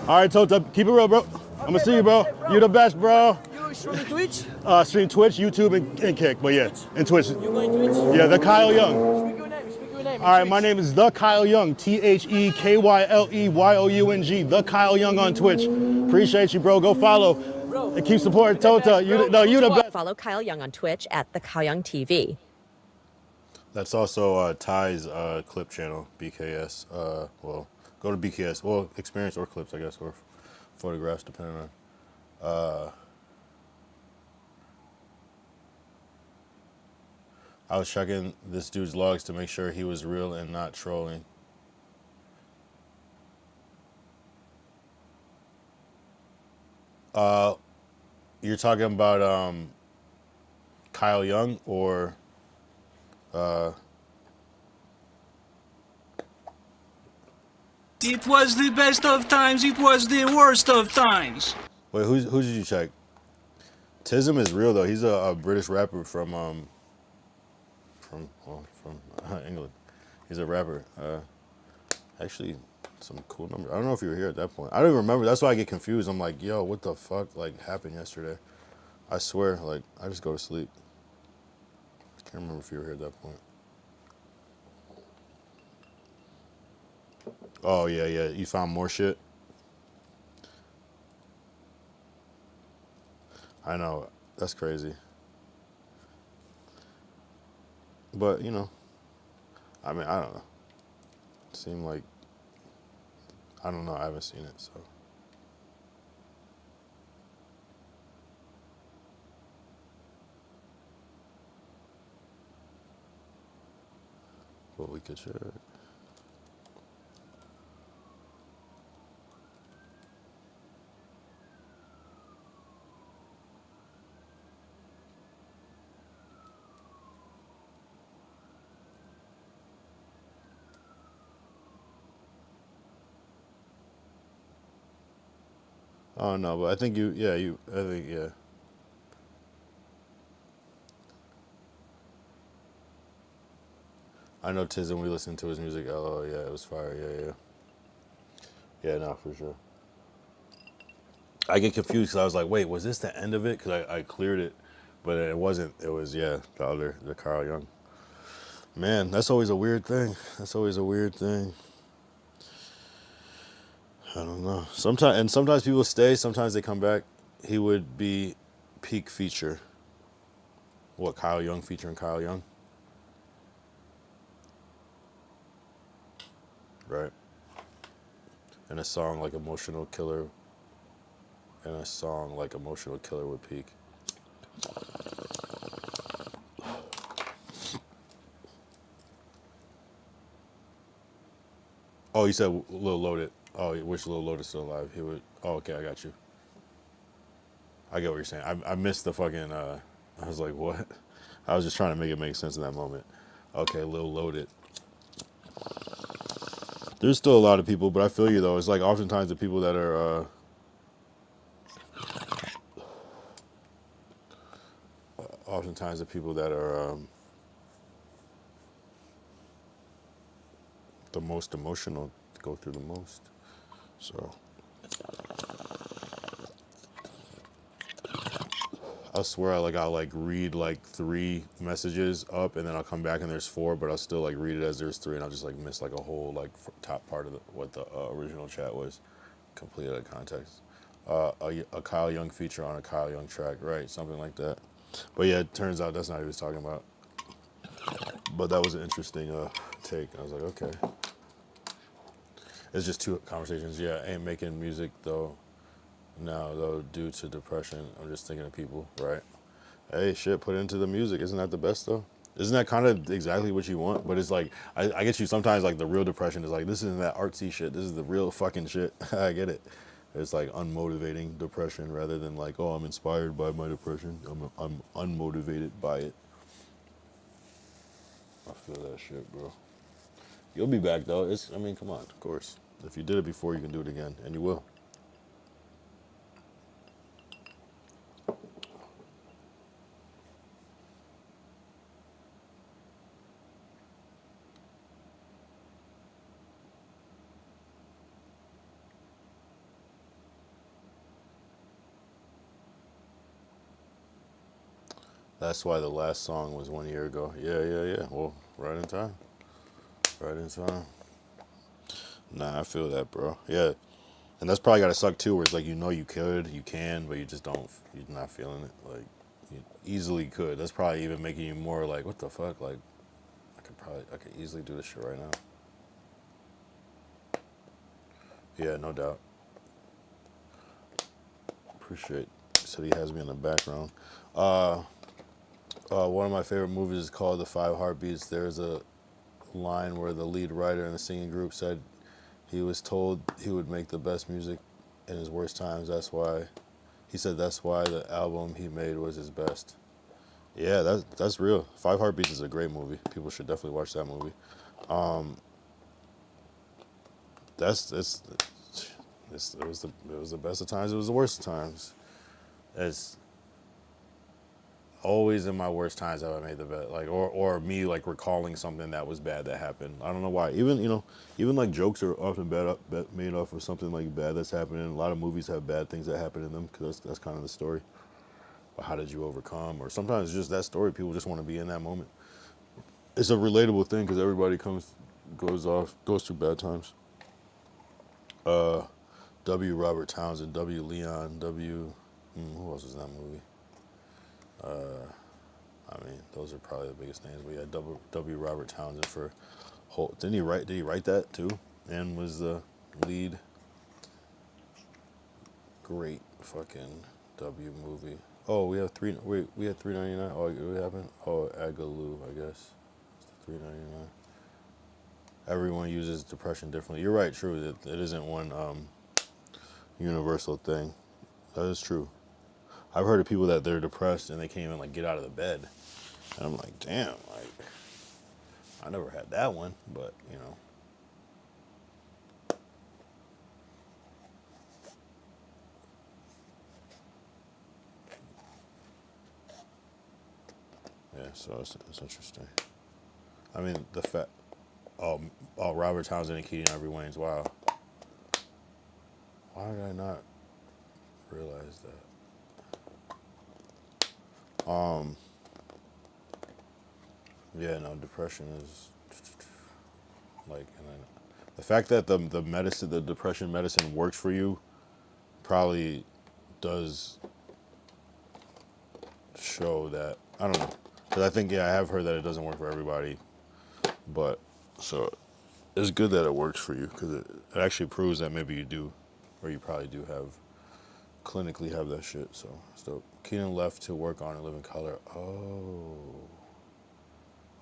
All right, Tota, keep it real, bro. I'm gonna see you, bro. You the best, bro. You stream Twitch? Stream Twitch, YouTube, and Kick, but yeah, and Twitch. You going Twitch? Yeah, the Kyle Young. Speak your name. All right, my name is the Kyle Young. TheKyleYoung. The Kyle Young on Twitch. Appreciate you, bro. Go follow and keep supporting Tota. You the best. Follow Kyle Young on Twitch at the Kyle Young TV. That's also Ty's clip channel, BKS. Well, go to BKS. Well, experience or clips, I guess, or photographs, depending on. I was checking this dude's logs to make sure he was real and not trolling. You're talking about Kyle Young or It was the best of times. It was the worst of times. Wait, who did you check? Tism is real though. He's a British rapper from England. He's a rapper. Actually, some cool number. I don't know if you were here at that point. I don't even remember. That's why I get confused. I'm like, yo, what the fuck happened yesterday? I swear, I just go to sleep. I can't remember if you were here at that point. Oh yeah. You found more shit? I know. That's crazy. But you know, I mean, I don't know. It seemed like, I don't know. I haven't seen it, so. But we could check. Oh no, but I think yeah. I know Tiz when we listened to his music. Oh yeah, it was fire. Yeah, no, for sure. I get confused because I was like, wait, was this the end of it? Because I cleared it, but it wasn't. It was the Carl Young. Man, that's always a weird thing. I don't know. Sometimes people stay. Sometimes they come back. He would be peak feature. What, Kyle Young featuring Kyle Young? Right. And a song like Emotional Killer. Would peak. Oh, you said Lil Loaded. Oh, you wish Lil Loaded still alive. He would. Oh, okay, I got you. I get what you're saying. I missed the fucking. I was like, what? I was just trying to make it make sense in that moment. Okay, Lil Loaded. There's still a lot of people, but I feel you though. It's like oftentimes the people that are. The most emotional go through the most. So I swear I'll read like 3 messages up and then I'll come back and there's 4, but I'll still like read it as there's 3 and I'll just like miss like a whole like top part of what the original chat was, completely out of context. A Kyle Young feature on a Kyle Young track, right? Something like that. But yeah, it turns out that's not what he was talking about. But that was an interesting take. I was like, okay. It's just 2 conversations. Yeah, ain't making music though now though due to depression. I'm just thinking of people, right? Hey, shit, put it into the music. Isn't that the best though? Isn't that kind of exactly what you want? But it's like, I get you sometimes like the real depression is like, this isn't that artsy shit. This is the real fucking shit. I get it. It's like unmotivating depression rather than like, oh, I'm inspired by my depression. I'm unmotivated by it. I feel that shit, bro. You'll be back though. I mean, come on, of course. If you did it before, you can do it again, and you will. That's why the last song was 1 year ago. Yeah. Well, right in time. Nah, I feel that, bro. Yeah. And that's probably got to suck too, where it's like, you can, but you just don't, you're not feeling it. Like, you easily could. That's probably even making you more like, what the fuck? Like, I could easily do this shit right now. Yeah, no doubt. Appreciate. Said he has me in the background. One of my favorite movies is called The 5 Heartbeats. There's a line where the lead writer in the singing group said he was told he would make the best music in his worst times. That's why the album he made was his best. Yeah, that's real. 5 Heartbeats is a great movie. People should definitely watch that movie. It was the best of times. It was the worst of times. It's always in my worst times have I made the best, like, or me like recalling something that was bad that happened. I don't know why. Even like jokes are often made off of something like bad that's happening. A lot of movies have bad things that happen in them because that's kind of the story. But how did you overcome? Or sometimes it's just that story. People just want to be in that moment. It's a relatable thing because everybody goes through bad times. W. Robert Townsend, W. Leon, who else was in that movie? those are probably the biggest names. We had W. Robert Townsend for whole. Did he write that too? And was the lead. Great fucking W movie. Oh, we have we had $3.99. Oh, what happened? Oh, Agaloo, I guess. It's the $3.99. Everyone uses depression differently. You're right, true. That it isn't one universal thing. That is true. I've heard of people that they're depressed and they can't even like get out of the bed. And I'm like, damn, like I never had that one, but you know. Yeah, so it's interesting. I mean, the fact, oh, Robert Townsend and Keaton Ivory Wayans. Wow. Why did I not realize that? Yeah, no, depression is like, and then the fact that the medicine, the depression medicine works for you, probably does show that. I don't know. Because I think, yeah, I have heard that it doesn't work for everybody. But, so, it's good that it works for you. Because it actually proves that maybe you do, or you probably do have, clinically have that shit. So Keaton left to work on and live in color. Oh.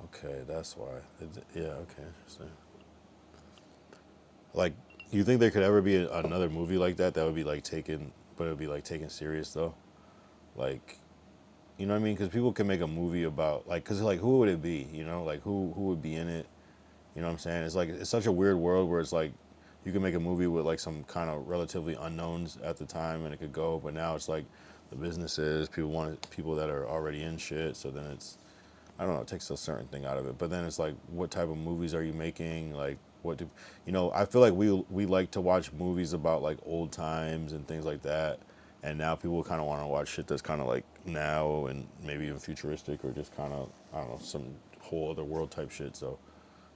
Okay, that's why. Yeah, okay, interesting. Like, you think there could ever be another movie like that would be, like, taken, but it would be, like, taken serious, though? Like... You know what I mean? Because people can make a movie about, like, because, like, who would it be? You know, like, who would be in it? You know what I'm saying? It's, like, it's such a weird world where it's, like, you can make a movie with, like, some kind of relatively unknowns at the time and it could go, but now it's, like, the businesses, people want people that are already in shit, so then it's, I don't know, it takes a certain thing out of it. But then it's, like, what type of movies are you making? Like, what do, you know, I feel like we like to watch movies about, like, old times and things like that. And now people kind of want to watch shit that's kind of like now and maybe even futuristic or just kind of, I don't know, some whole other world type shit. So,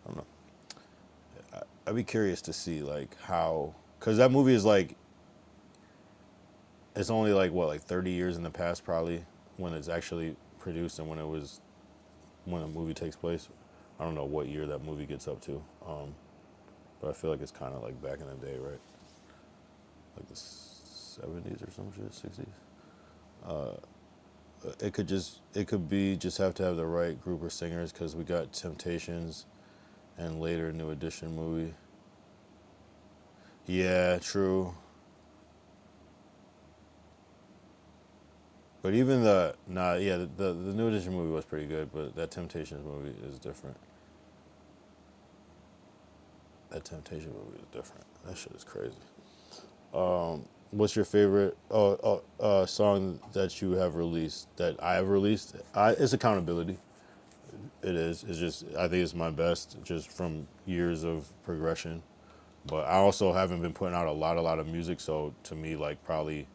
I don't know. I'd be curious to see like how, because that movie is like, it's only like, what, like 30 years in the past probably when it's actually produced and when the movie takes place. I don't know what year that movie gets up to. But I feel like it's kind of like back in the day, right? Like the 70s or some shit, 60s. It could be just have to have the right group of singers because we got Temptations and later New Edition movie. Yeah, true. But even the New Edition movie was pretty good, but that Temptations movie is different. That Temptation movie is different. That shit is crazy. What's your favorite song that you have released, that I have released? It's Accountability. It is. It's just, I think it's my best, just from years of progression. But I also haven't been putting out a lot of music, so to me, like, probably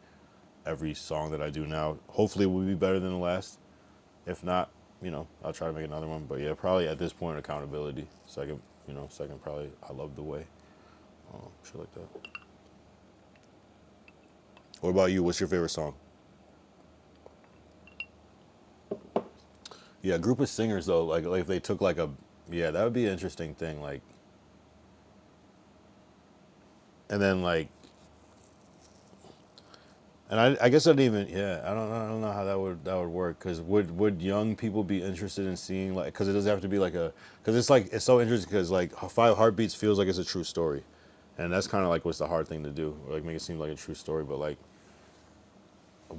every song that I do now, hopefully will be better than the last. If not, you know, I'll try to make another one. But yeah, probably at this point, Accountability. Second probably I Love the Way. Shit like that. What about you? What's your favorite song? Yeah, a group of singers though, like if they took like that would be an interesting thing, like, and then like, and I guess I don't know how that would work, because would young people be interested in seeing, like, because it doesn't have to be like because it's so interesting, because like 5 Heartbeats feels like it's a true story. And that's kind of like what's the hard thing to do, like make it seem like a true story. But like,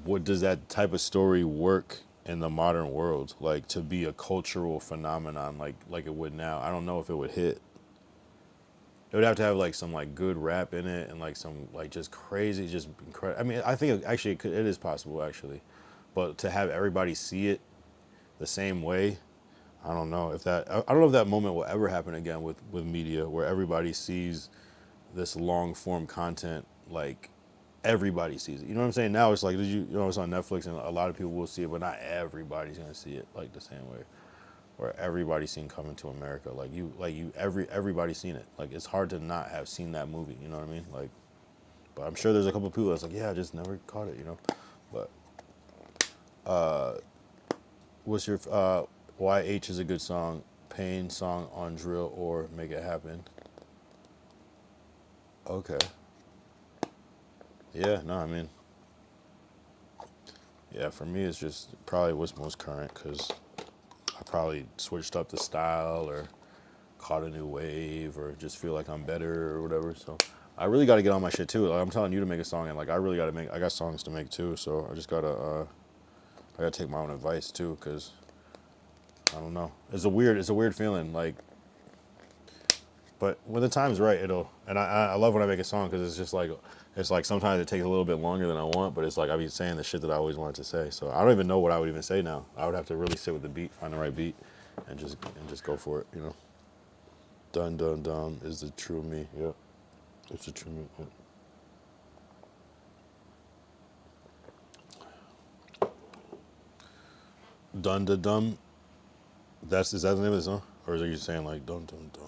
what does that type of story work in the modern world? Like to be a cultural phenomenon, like it would now. I don't know if it would hit. It would have to have like some like good rap in it and like some like just crazy, just incredible. I mean, I think it is possible actually, but to have everybody see it the same way, I don't know if that moment will ever happen again with media, where everybody sees this long form content, like everybody sees it. You know what I'm saying? Now it's like, it's on Netflix and a lot of people will see it, but not everybody's gonna see it like the same way. Where everybody's seen Coming to America, everybody's seen it. Like it's hard to not have seen that movie. You know what I mean? Like, but I'm sure there's a couple of people that's like, yeah, I just never caught it. You know, but what's your Why H is a good song. Pain song on drill or Make It Happen. Okay. Yeah, no, I mean, yeah, for me it's just probably what's most current because I probably switched up the style or caught a new wave or just feel like I'm better or whatever. So I really got to get on my shit too. Like, I'm telling you to make a song and like I really got to make. I got songs to make too. So I just gotta take my own advice too because I don't know. It's a weird feeling like. But when the time's right, it'll. And I love when I make a song because it's just like. It's like sometimes it takes a little bit longer than I want, but it's like I be saying the shit that I always wanted to say. So I don't even know what I would even say now. I would have to really sit with the beat, find the right beat, and just go for it, you know. Dun dun dun is the true me. Yeah, it's the true me. Yeah. Dun dun dun. Is that the name of the song, or is it you saying like dun dun dun?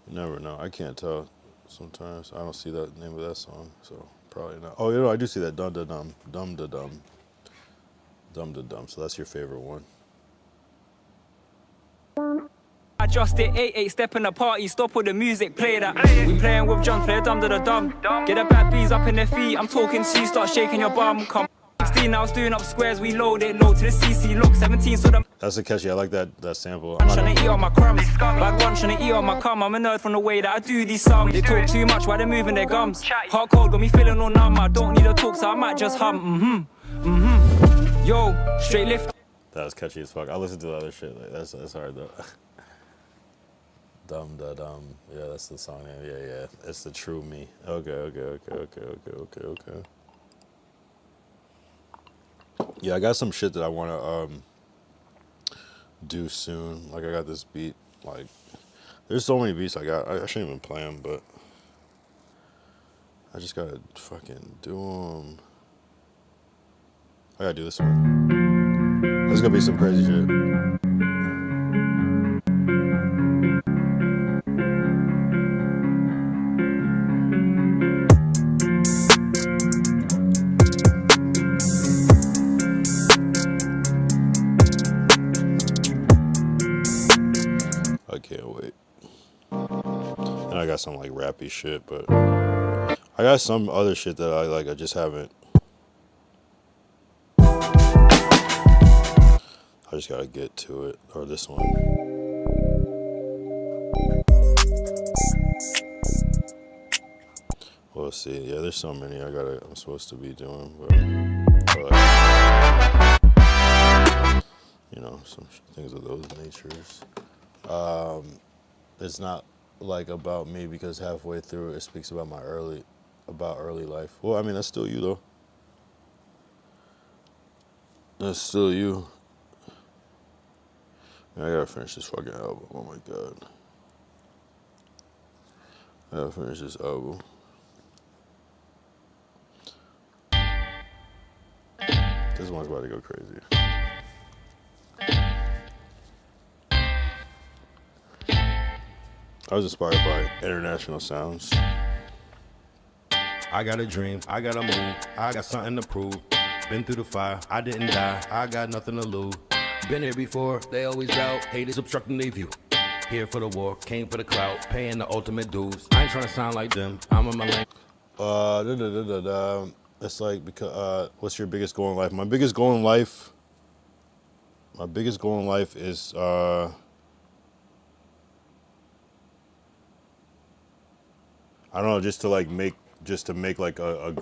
You never know. I can't tell. Sometimes I don't see that name of that song, so probably not. Oh, you know, I do see that dum da dum, dum da dum, dum da dum. So that's your favorite one. I just did 8-8 step in the party, stop all the music, play that. We playing with John, play dum da da dum. Get the black bees up in their feet, I'm talking to you, start shaking your bum. Come 16, I was doing up squares, we load it low to the CC, look 17, so the That's a catchy. I like that sample. I'm trying to eat on my crumbs. Bad one trying to eat on my cum. I'm a nerd from the way that I do these songs. They talk too much while they're moving their gums. Hot cold got me feeling all numb. I don't need a talk, so I might just hum. Yo, straight lift. That was catchy as fuck. I listened to the other shit. Like, that's hard though. Dum da dum. Yeah, that's the song name. Yeah. It's the true me. Okay. Yeah, I got some shit that I wanna do soon. Like I got this beat. Like there's so many beats I got. I shouldn't even play them, but I just gotta fucking do them. I gotta do this one. There's gonna be some crazy shit. I can't wait. And I got some like rappy shit, but I got some other shit that I like. I just haven't. I just gotta get to it. Or this one. We'll see. Yeah, there's so many I'm supposed to be doing, but you know, some things of those natures. It's not like about me because halfway through it speaks about early life. Well, I mean that's still you though. That's still you. I gotta finish this fucking album. Oh my god. I gotta finish this album. This one's about to go crazy. I was inspired by international sounds. I got a dream, I got a move, I got something to prove. Been through the fire, I didn't die, I got nothing to lose. Been here before, they always doubt, haters obstructing their view. Here for the war, came for the clout, paying the ultimate dues. I ain't trying to sound like them, I'm in my lane. It's like, because, what's your biggest goal in life? My biggest goal in life is, I don't know, just to make like a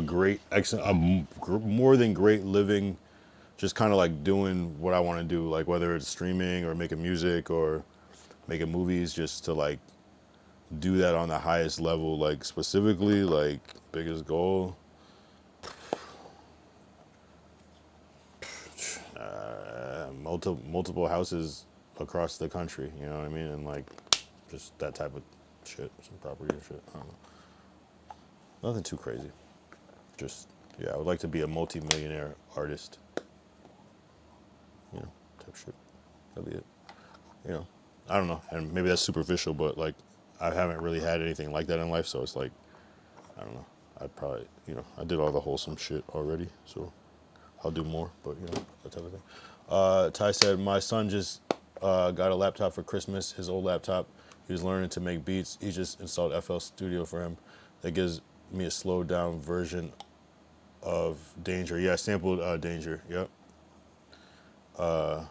great, excellent, more than great living, just kind of like doing what I want to do, like whether it's streaming or making music or making movies, just to like do that on the highest level, like specifically, like biggest goal. Multiple houses across the country, you know what I mean, and like just that type of shit, some property and shit. I don't know. Nothing too crazy. Just, yeah, I would like to be a multi-millionaire artist. You know. type shit. That'd be it. You know, I don't know, and maybe that's superficial, but like, I haven't really had anything like that in life, so it's like, I don't know. I'd probably, you know, I did all the wholesome shit already, so I'll do more, but you know, that type of thing. Ty said, my son just got a laptop for Christmas, his old laptop. He was learning to make beats. He just installed FL Studio for him. That gives me a slowed down version of Danger. Yeah, I sampled Danger, yep. On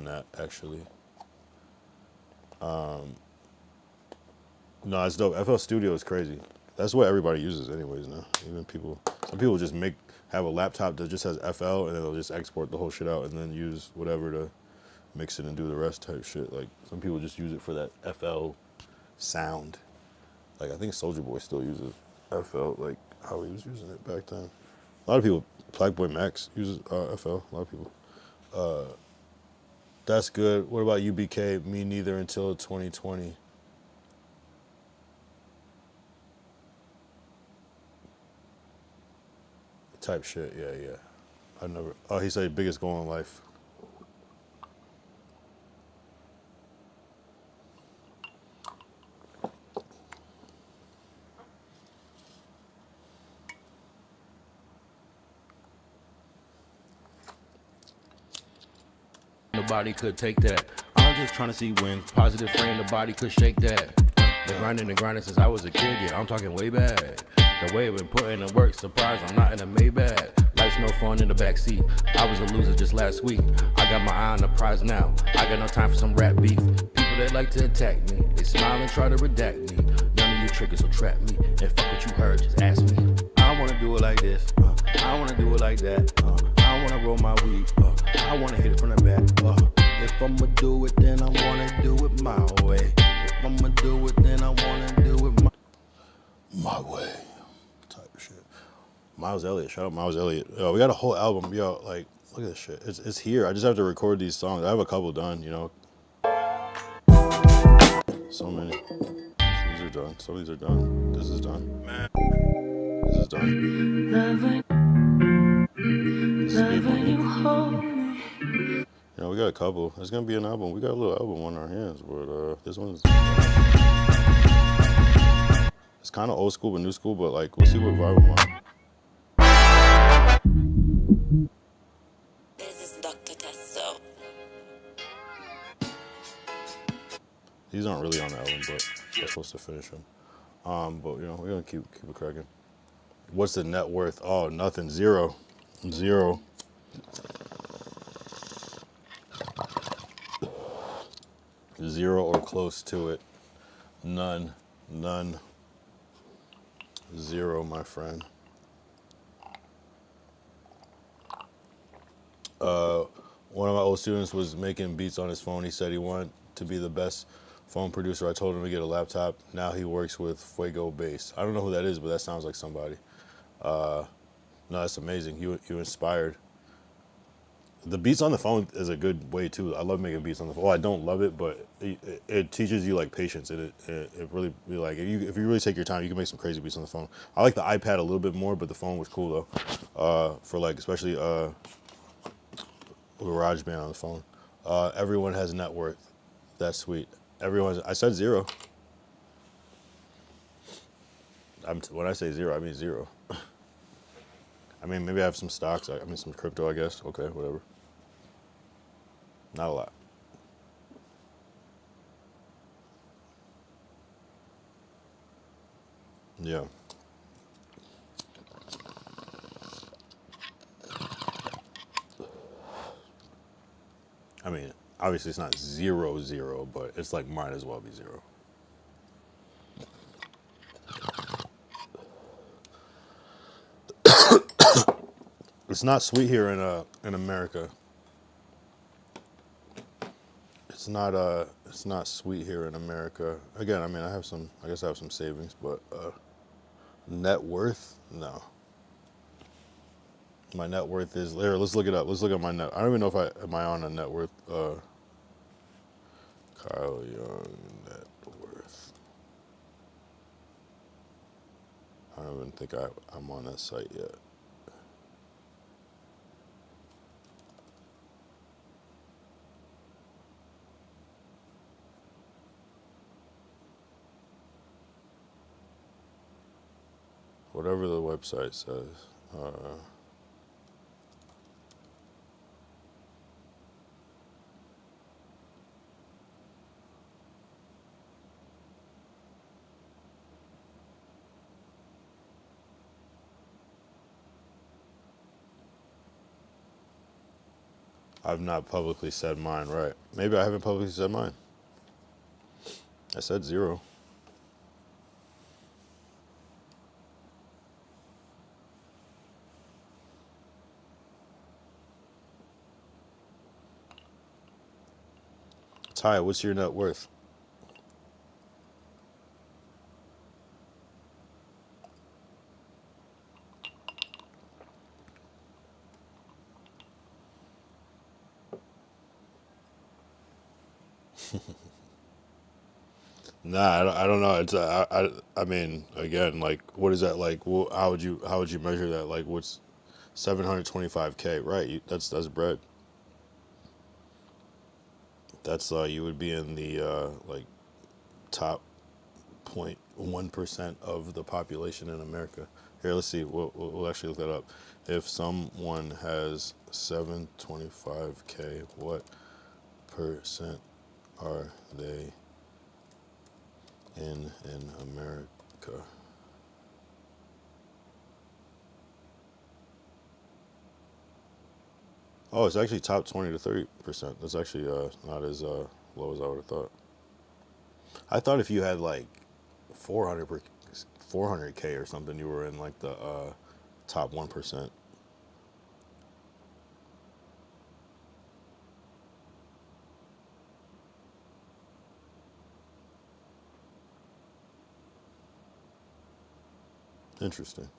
that, actually. No, it's dope. FL Studio is crazy. That's what everybody uses anyways now. Even people, some people just have a laptop that just has FL and then they'll just export the whole shit out and then use whatever to mix it and do the rest type shit. Like some people just use it for that FL sound. Like I think Soulja Boy still uses FL, like how he was using it back then. A lot of people, Blackboy Max uses FL, a lot of people. That's good. What about UBK? Me neither until 2020. Type shit, yeah. I never, oh, he said biggest goal in life. Nobody could take that. I'm just trying to see wins. Positive frame, nobody could shake that. Been grinding and grinding since I was a kid, yeah, I'm talking way back. The way I've been putting in work, surprised I'm not in a Maybach. Life's no fun in the backseat. I was a loser just last week. I got my eye on the prize now. I got no time for some rap beef. People that like to attack me, they smile and try to redact me. None of your triggers will trap me. And fuck what you heard, just ask me. I wanna do it like this. I wanna do it like that. I wanna roll my weed. I wanna hit it from the back. If I'ma do it, then I wanna do it my way. If I'ma do it, then I wanna do it my way. Type of shit. Miles Elliott, shout out Miles Elliott. Yo, we got a whole album. Yo, like, look at this shit. It's here. I just have to record these songs. I have a couple done, you know. So many. These are done. Some of these are done. This is done. This is done. This is you know, we got a couple. It's gonna be an album. We got a little album on our hands, but this one's it's kind of old school but new school. But like, we'll see what vibe I'm on. These aren't really on the album, but we're supposed to finish them. But you know, we're gonna keep it cracking. What's the net worth? Oh, nothing. Zero. Zero or close to it. None. Zero, my friend. One of my old students was making beats on his phone. He said he wanted to be the best phone producer. I told him to get a laptop. Now he works with Fuego Bass. I don't know who that is, but that sounds like somebody. No, that's amazing. You inspired. The beats on the phone is a good way too. I love making beats on the phone. Well, I don't love it, but it teaches you like patience. It really like if you really take your time, you can make some crazy beats on the phone. I like the iPad a little bit more, but the phone was cool though. For like especially GarageBand on the phone. Everyone has net worth. That's sweet. I said zero. When I say zero, I mean zero. I mean, maybe I have some stocks. I mean, some crypto, I guess. Okay, whatever. Not a lot. Yeah. I mean, obviously it's not 0, but it's like might as well be 0. It's not sweet here in America. It's not sweet here in America. Again, I mean, I guess I have some savings, but net worth, no. My net worth is there. Let's look it up. Let's look at my net. I don't even know if am I on a net worth. Kyle Young net worth. I don't even think I'm on that site yet. whatever the website says. I've not publicly said mine, right? Maybe I haven't publicly said mine. I said 0. Ty, what's your net worth? Nah, I don't know. It's I mean, again, like, what is that like? How would you measure that? Like, what's 725K? Right, that's bread. That's you would be in the like top 0.1% of the population in America. Here, let's see. We'll actually look that up. If someone has 725K, what percent are they in America? Oh, it's actually top 20 to 30%. That's actually not as low as I would have thought. I thought if you had like 400K or something, you were in like the top 1%. Interesting.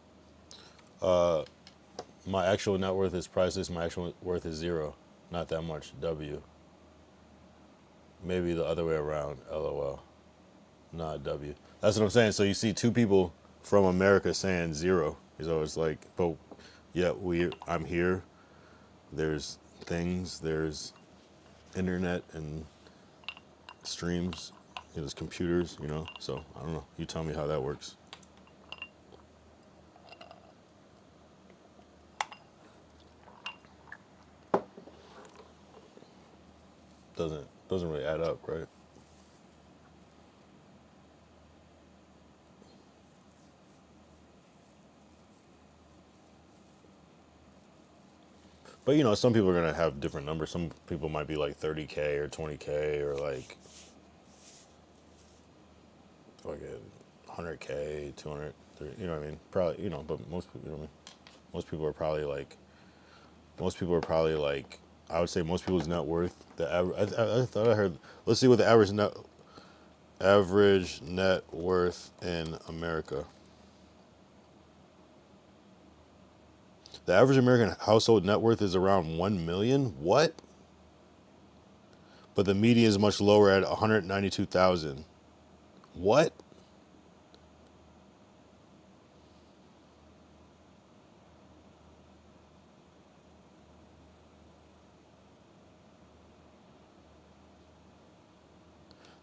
My actual net worth is priceless. My actual worth is 0. Not that much. W. Maybe the other way around. LOL. Not W. That's what I'm saying. So you see two people from America saying 0. So it's like, but yeah, I'm here. There's things. There's internet and streams. There's computers. So I don't know. You tell me how that works. Doesn't really add up, right? But some people are gonna have different numbers. Some people might be like 30K or 20K or like fucking 100K, 200. You know what I mean? Probably, but most people, what I mean? Most people are probably like. I would say most people's net worth. I thought I heard. Let's see what the average net worth in America. The average American household net worth is around 1 million. What? But the median is much lower at 192,000. What?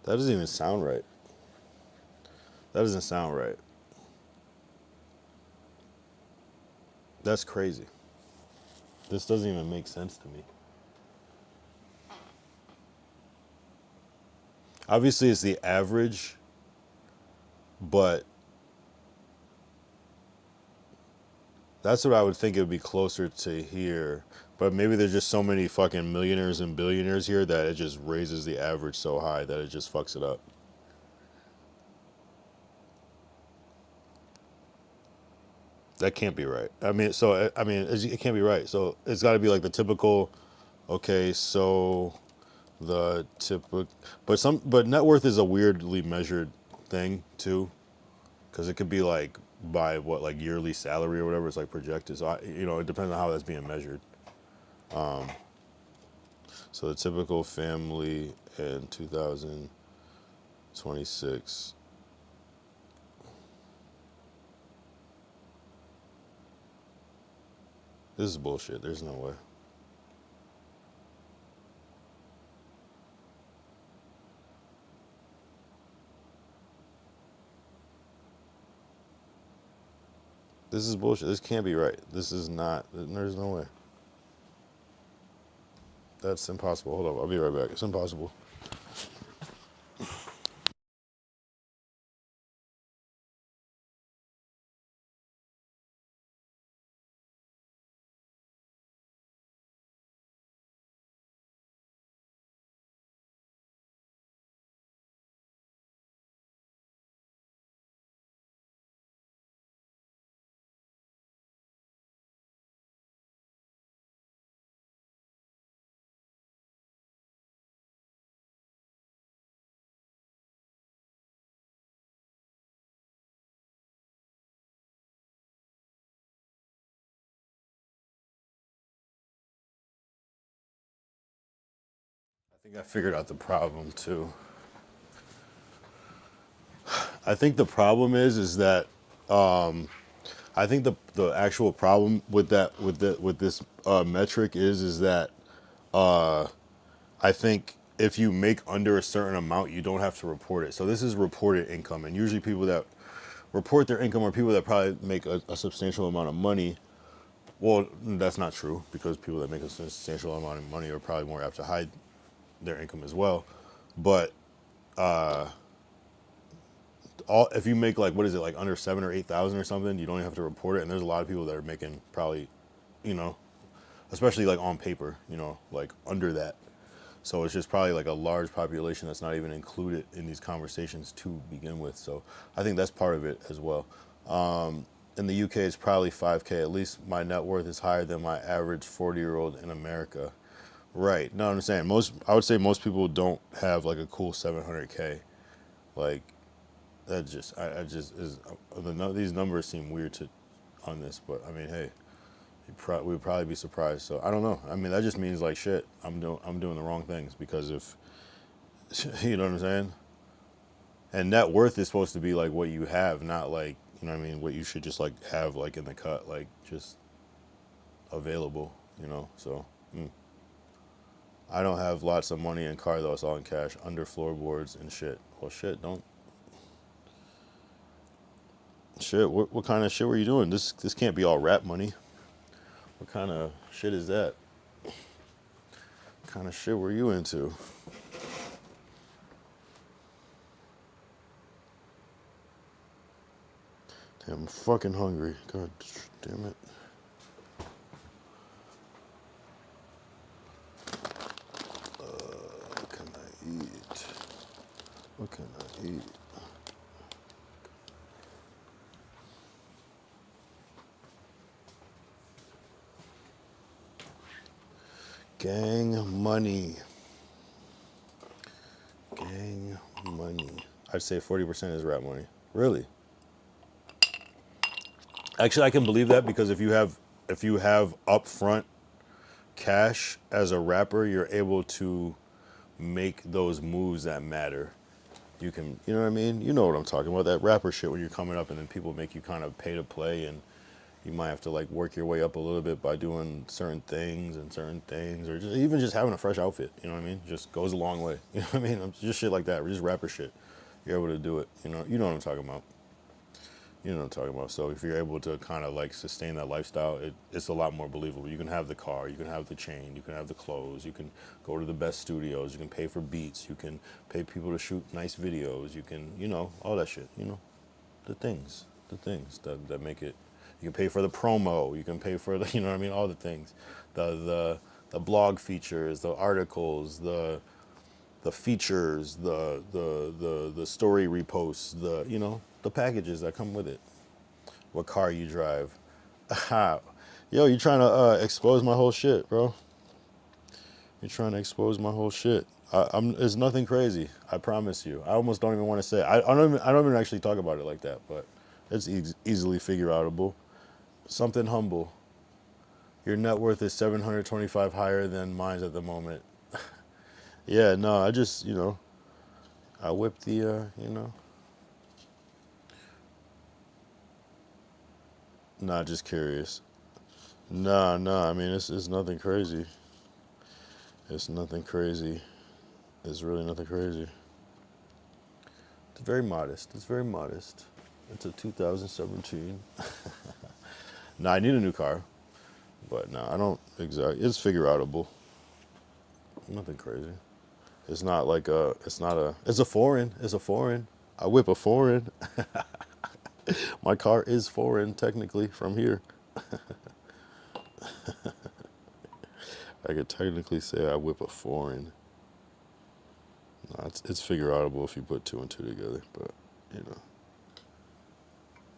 That doesn't even sound right. That doesn't sound right. That's crazy. This doesn't even make sense to me. Obviously, it's the average, but that's what I would think it would be closer to here. But maybe there's just so many fucking millionaires and billionaires here that it just raises the average so high that it just fucks it up. That can't be right. It can't be right. So it's got to be like the typical. Okay, so the typical, but net worth is a weirdly measured thing too, because it could be like by what, like yearly salary or whatever. It's like projected. So it depends on how that's being measured. So the typical family in 2026. This is bullshit. There's no way. This is bullshit. This can't be right. This is not. There's no way. That's impossible. Hold up. I'll be right back. It's impossible. I think I figured out the problem too. I think the problem is that I think the actual problem with this metric is that I think if you make under a certain amount, you don't have to report it. So this is reported income, and usually people that report their income are people that probably make a substantial amount of money. Well, that's not true, because people that make a substantial amount of money are probably more apt to hide their income as well. But if you make like, what is it, like under 7,000 or 8,000 or something, you don't even have to report it. And there's a lot of people that are making probably, you know, especially like on paper, you know, like under that. So it's just probably like a large population that's not even included in these conversations to begin with. So I think that's part of it as well. In the UK, it's probably 5K. At least my net worth is higher than my average 40-year-old in America. Right. No, I'm saying I would say most people don't have like a cool 700K. Like that just, these numbers seem weird on this, but I mean, hey, we would probably be surprised. So I don't know. I mean, that just means like shit. I'm doing the wrong things, because if, you know what I'm saying? And net worth is supposed to be like what you have, not like, you know what I mean, what you should just like have like in the cut, like just available, you know? So, I don't have lots of money in car though. It's all in cash, under floorboards and shit. Well, shit, shit, what kind of shit were you doing? This can't be all rap money. What kind of shit is that? What kind of shit were you into? Damn, I'm fucking hungry. God damn it. What can I eat? What can I eat? Gang money. Gang money. I'd say 40% is rap money. Really? Actually, I can believe that, because if you have upfront cash as a rapper, you're able to make those moves that matter. You can, you know what I mean? You know what I'm talking about, that rapper shit when you're coming up and then people make you kind of pay to play, and you might have to like work your way up a little bit by doing certain things, or just even just having a fresh outfit, you know what I mean? Just goes a long way. You know what I mean? Just shit like that, just rapper shit. You're able to do it, you know what I'm talking about. You know what I'm talking about. So if you're able to kind of like sustain that lifestyle, it's a lot more believable. You can have the car, you can have the chain, you can have the clothes, you can go to the best studios, you can pay for beats, you can pay people to shoot nice videos, you can, you know, all that shit, you know, the things that make it. You can pay for the promo, you can pay for the, you know what I mean, all the things, the blog features, the articles, the features, the story reposts, the, you know, the packages that come with it. What car you drive. Yo, you trying to expose my whole shit, bro. You're trying to expose my whole shit. It's nothing crazy, I promise you. I almost don't even want to say it. I don't even actually talk about it like that, but it's easily figure outable. Something humble. Your net worth is 725 higher than mine at the moment. Yeah, no, I just, you know, I whipped the, you know. Nah, just curious. Nah, I mean, it's nothing crazy. It's nothing crazy. It's really nothing crazy. It's very modest. It's very modest. It's a 2017. No, I need a new car, but no, I don't exactly. It's figure outable. Nothing crazy. It's not like a. It's not a. It's a foreign. It's a foreign. I whip a foreign. My car is foreign technically from here. I could technically say I whip a foreign. No, it's figure outable if you put 2 and 2 together, but you know.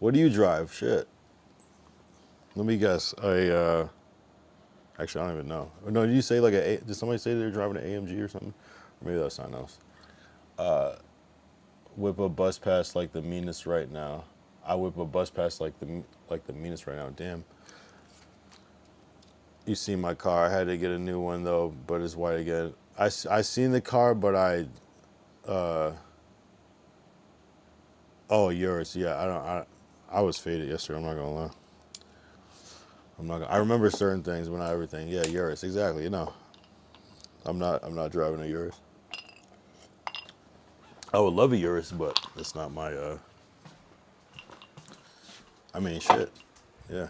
What do you drive? Shit. Let me guess. Actually, I don't even know. No, did you say like did somebody say they were driving an AMG or something? Or maybe that's something else. Whip a bus pass like the meanest right now. I whip a bus pass like the meanest right now. Damn. You see my car. I had to get a new one though, but it's white again. I seen the car, but oh, yours. Yeah, I was faded yesterday. I'm not gonna lie. I remember certain things, but not everything. Yeah, yours. Exactly. You know, I'm not driving a Urus. I would love a Urus, but it's not my. I mean, shit. Yeah.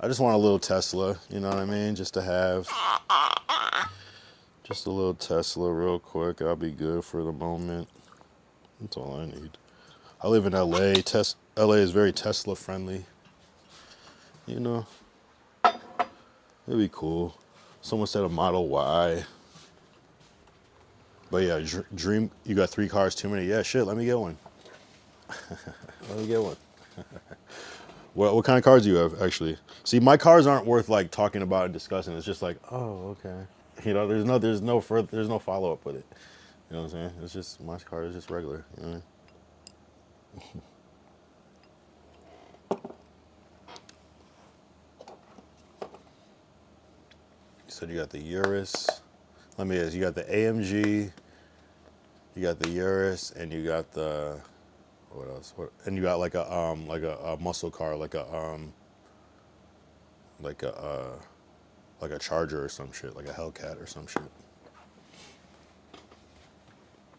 I just want a little Tesla. You know what I mean? Just to have. Just a little Tesla, real quick. I'll be good for the moment. That's all I need. I live in LA. LA is very Tesla friendly. You know. It'd be cool. Someone said a Model Y. But yeah, dream. You got 3 cars too many. Yeah, shit. Let me get one. Let me get one. What kind of cars do you have, actually? See, my cars aren't worth like talking about and discussing. It's just like, oh, okay. You know, there's no follow up with it. You know what I'm saying? It's just my car is just regular. You know what I mean? You said you got the Urus. Let me ask. You got the AMG. You got the Urus, and you got the what else? And you got like a muscle car, like a Charger or some shit, like a Hellcat or some shit.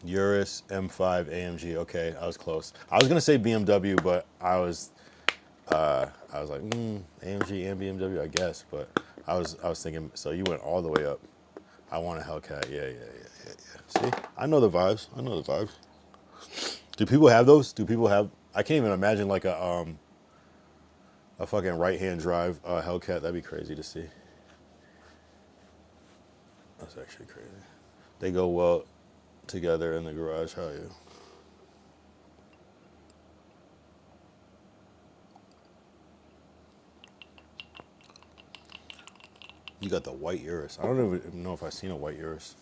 Urus, M5, AMG. Okay, I was close. I was gonna say BMW, but I was like, AMG and BMW, I guess. But I was thinking. So you went all the way up. I want a Hellcat. Yeah. See, I know the vibes. Do people have those? I can't even imagine like a fucking right-hand drive Hellcat. That'd be crazy to see. That's actually crazy. They go well together in the garage. Hell yeah. You got the white Urus. I don't even know if I've seen a white Urus.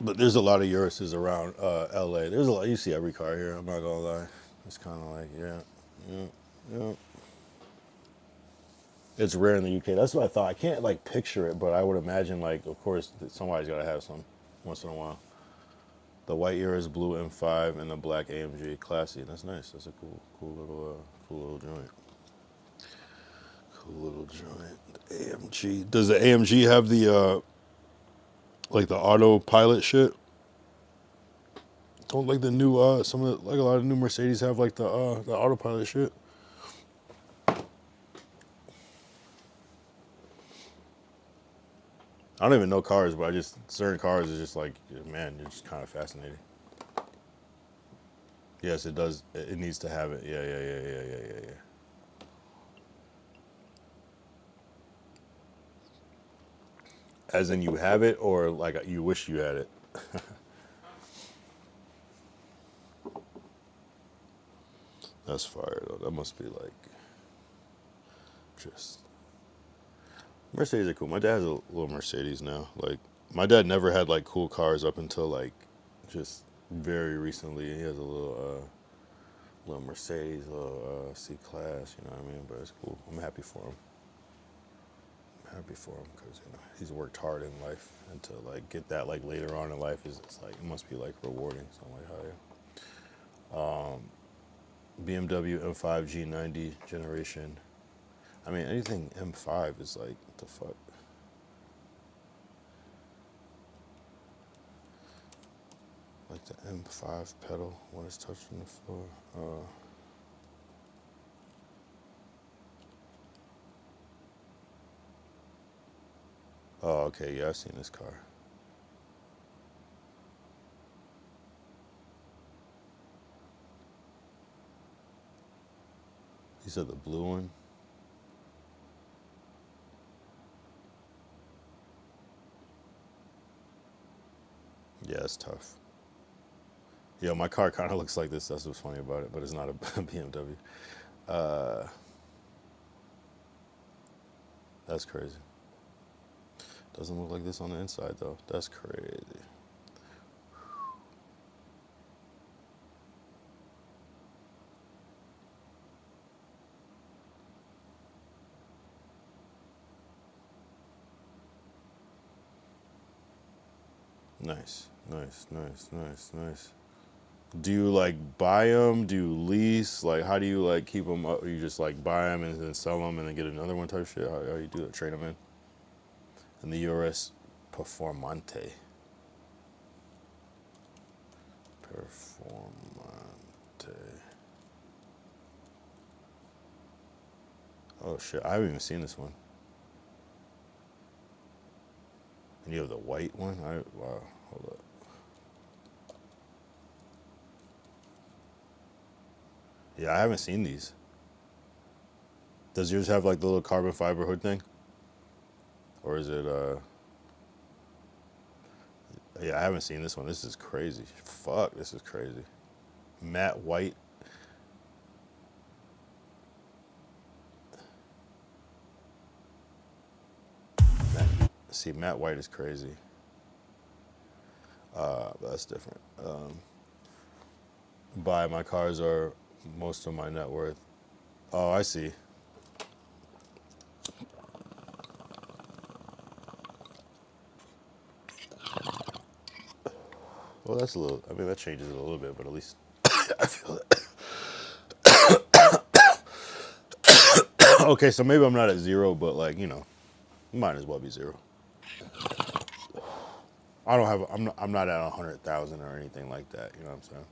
But there's a lot of Uruses around LA. There's a lot. You see every car here. I'm not gonna lie. It's kind of like, yeah. It's rare in the UK. That's what I thought. I can't like picture it, but I would imagine like, of course, somebody's gotta have some once in a while. The white Urus, blue M5, and the black AMG. Classy. That's nice. That's a cool little joint. Cool little joint. The AMG. Does the AMG have the like the autopilot shit? Don't like the new like a lot of new Mercedes have like the autopilot shit. I don't even know cars, but certain cars is just like, man, you're just kind of fascinating. Yes, it does. It needs to have it. Yeah. As in you have it, or like you wish you had it? That's fire though. That must be like just. Mercedes are cool. My dad has a little Mercedes now. Like my dad never had like cool cars up until like just very recently. He has a little Mercedes, little C-Class. You know what I mean? But it's cool. I'm happy for him. Because he's worked hard in life, and to like get that like later on in life it's like it must be like rewarding. So I'm like, BMW M5 G90 generation. I mean, anything M5 is like, what the fuck? Like The M5 pedal. What is touching the floor? Oh, okay. Yeah, I've seen this car. You said the blue one? Yeah, it's tough. Yo, my car kind of looks like this. That's what's funny about it, but it's not a BMW. That's crazy. Doesn't look like this on the inside, though. That's crazy. Nice, nice, nice, nice, nice. Do you like buy them? Do you lease? Like, how do you like keep them up? Or you just like buy them and then sell them and then get another one type shit? How you do that? Trade them in? And the URS Performante. Oh shit, I haven't even seen this one. And you have the white one? Wow, hold up. Yeah, I haven't seen these. Does yours have like the little carbon fiber hood thing? Or is it, yeah, I haven't seen this one. This is crazy. Fuck, this is crazy. Matte white. See, matte white is crazy. That's different. My cars are most of my net worth. Oh, I see. Well, that's a little, I mean, that changes it a little bit, but at least I feel it. Okay, so maybe I'm not at zero, but like, you know, might as well be zero. I don't have, I'm not at 100,000 or anything like that, you know what I'm saying?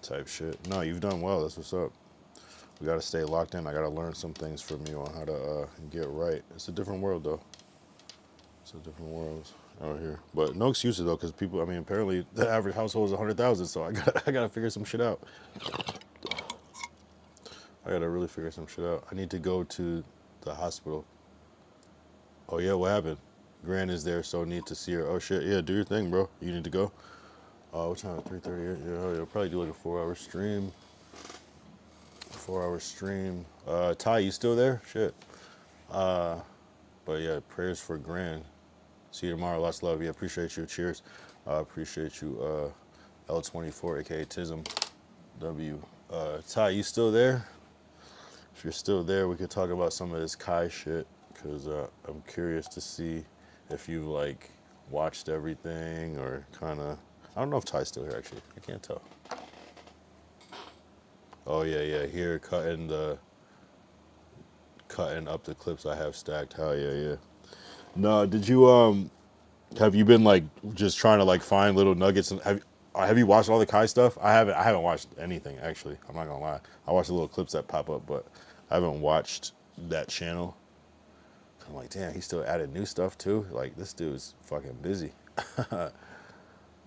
Type shit. No, you've done well. That's what's up. We got to stay locked in. I got to learn some things from you on how to get right. It's a different world, though. It's a different world out here. But no excuses, though, because people, I mean, apparently the average household is 100,000, so I got to figure some shit out. I got to really figure some shit out. I need to go to the hospital. Oh, yeah, what happened? Gran is there, so need to see her. Oh, shit. Yeah, do your thing, bro. You need to go. What time? 3:30. Yeah, you'll probably do like a 4-hour stream. 4-hour stream. Ty, you still there? Shit. But yeah, prayers for Gran. See you tomorrow. Lots of love. Yeah, appreciate you. Cheers. Appreciate you. L24, aka Tism. W. Ty, you still there? If you're still there, we could talk about some of this Kai shit, because I'm curious to see if you like watched everything or kind of. I don't know if Ty's still here, actually. I can't tell. Oh, yeah. Here, cutting up the clips I have stacked. Hell yeah. No, did you, have you been, like, just trying to, like, find little nuggets? And have you watched all the Kai stuff? I haven't watched anything, actually. I'm not gonna lie. I watched the little clips that pop up, but I haven't watched that channel. I'm like, damn, he still added new stuff, too? Like, this dude's fucking busy.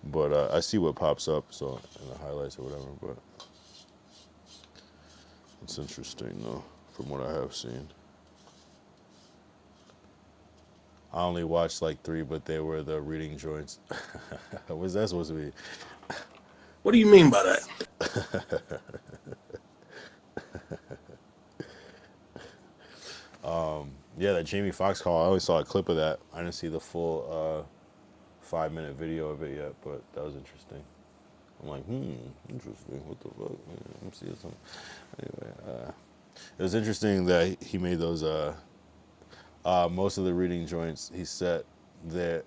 But I see what pops up, so in the highlights or whatever. But it's interesting, though, from what I have seen. I only watched like 3, but they were the reading joints. What's that supposed to be? What do you mean by that? Yeah, that Jamie Foxx call. I only saw a clip of that. I didn't see the full 5-minute video of it yet, but that was interesting. I'm like, interesting. What the fuck? I'm seeing something. Anyway, it was interesting that he made those. Most of the reading joints, he set the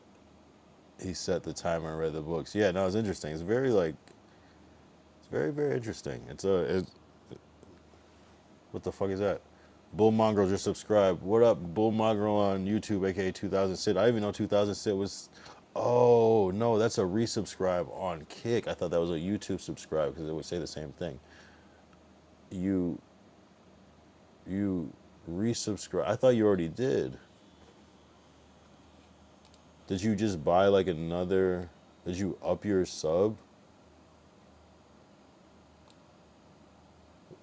timer and read the books. Yeah, no, it's interesting. It's very like Very, very interesting. What the fuck is that? Bull Mongrel just subscribed. What up, Bull Mongrel on YouTube, aka 2000 Sit. I didn't even know 2000 Sit was. Oh no, that's a resubscribe on Kick. I thought that was a YouTube subscribe because it would say the same thing. You resubscribe. I thought you already did. Did you just buy like another? Did you up your sub?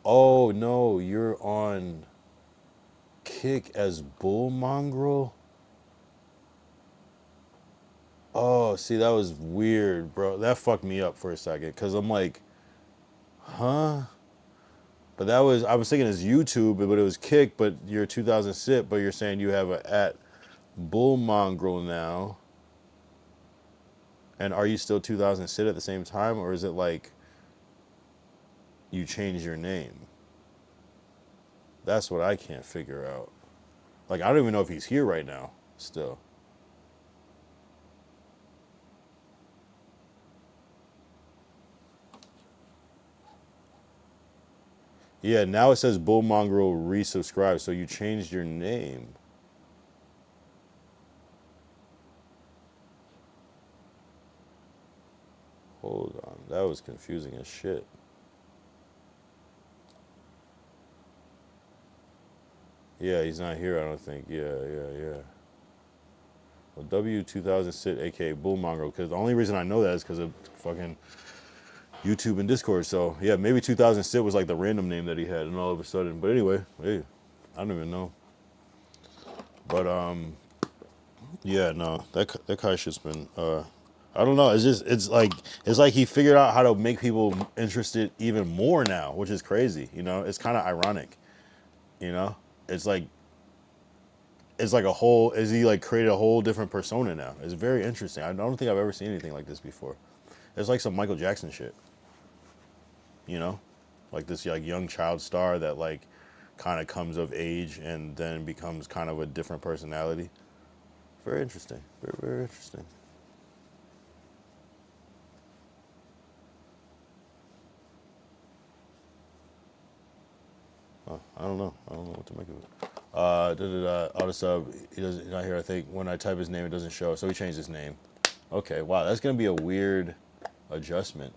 Oh no, you're on Kick as Bull Mongrel? Oh, see, that was weird, bro. That fucked me up for a second, because I'm like, huh? But I was thinking it's YouTube, but it was Kick, but you're 2000 Sit, but you're saying you have a at Bull Mongrel now. And are you still 2000 Sit at the same time, or is it like you changed your name? That's what I can't figure out. Like, I don't even know if he's here right now, still. Yeah, now it says Bull Mongrel resubscribe, so you changed your name. Hold on, that was confusing as shit. Yeah, he's not here, I don't think. Yeah. Well, W2000 Sit, aka Bull Mongrel, because the only reason I know that is because of fucking YouTube and Discord. So yeah, maybe 2000 Sit was like the random name that he had, and all of a sudden. But anyway, hey, I don't even know. But yeah, no, that Kai shit's been I don't know. It's like he figured out how to make people interested even more now, which is crazy. You know, it's kind of ironic. You know, it's like a whole. Is he like created a whole different persona now? It's very interesting. I don't think I've ever seen anything like this before. It's like some Michael Jackson shit. You know, like this like young child star that like kind of comes of age and then becomes kind of a different personality. Very interesting. Very, very interesting. I don't know what to make of it. Auto sub, he's not here. I think when I type his name, it doesn't show, so he changed his name. Okay, wow, that's gonna be a weird adjustment.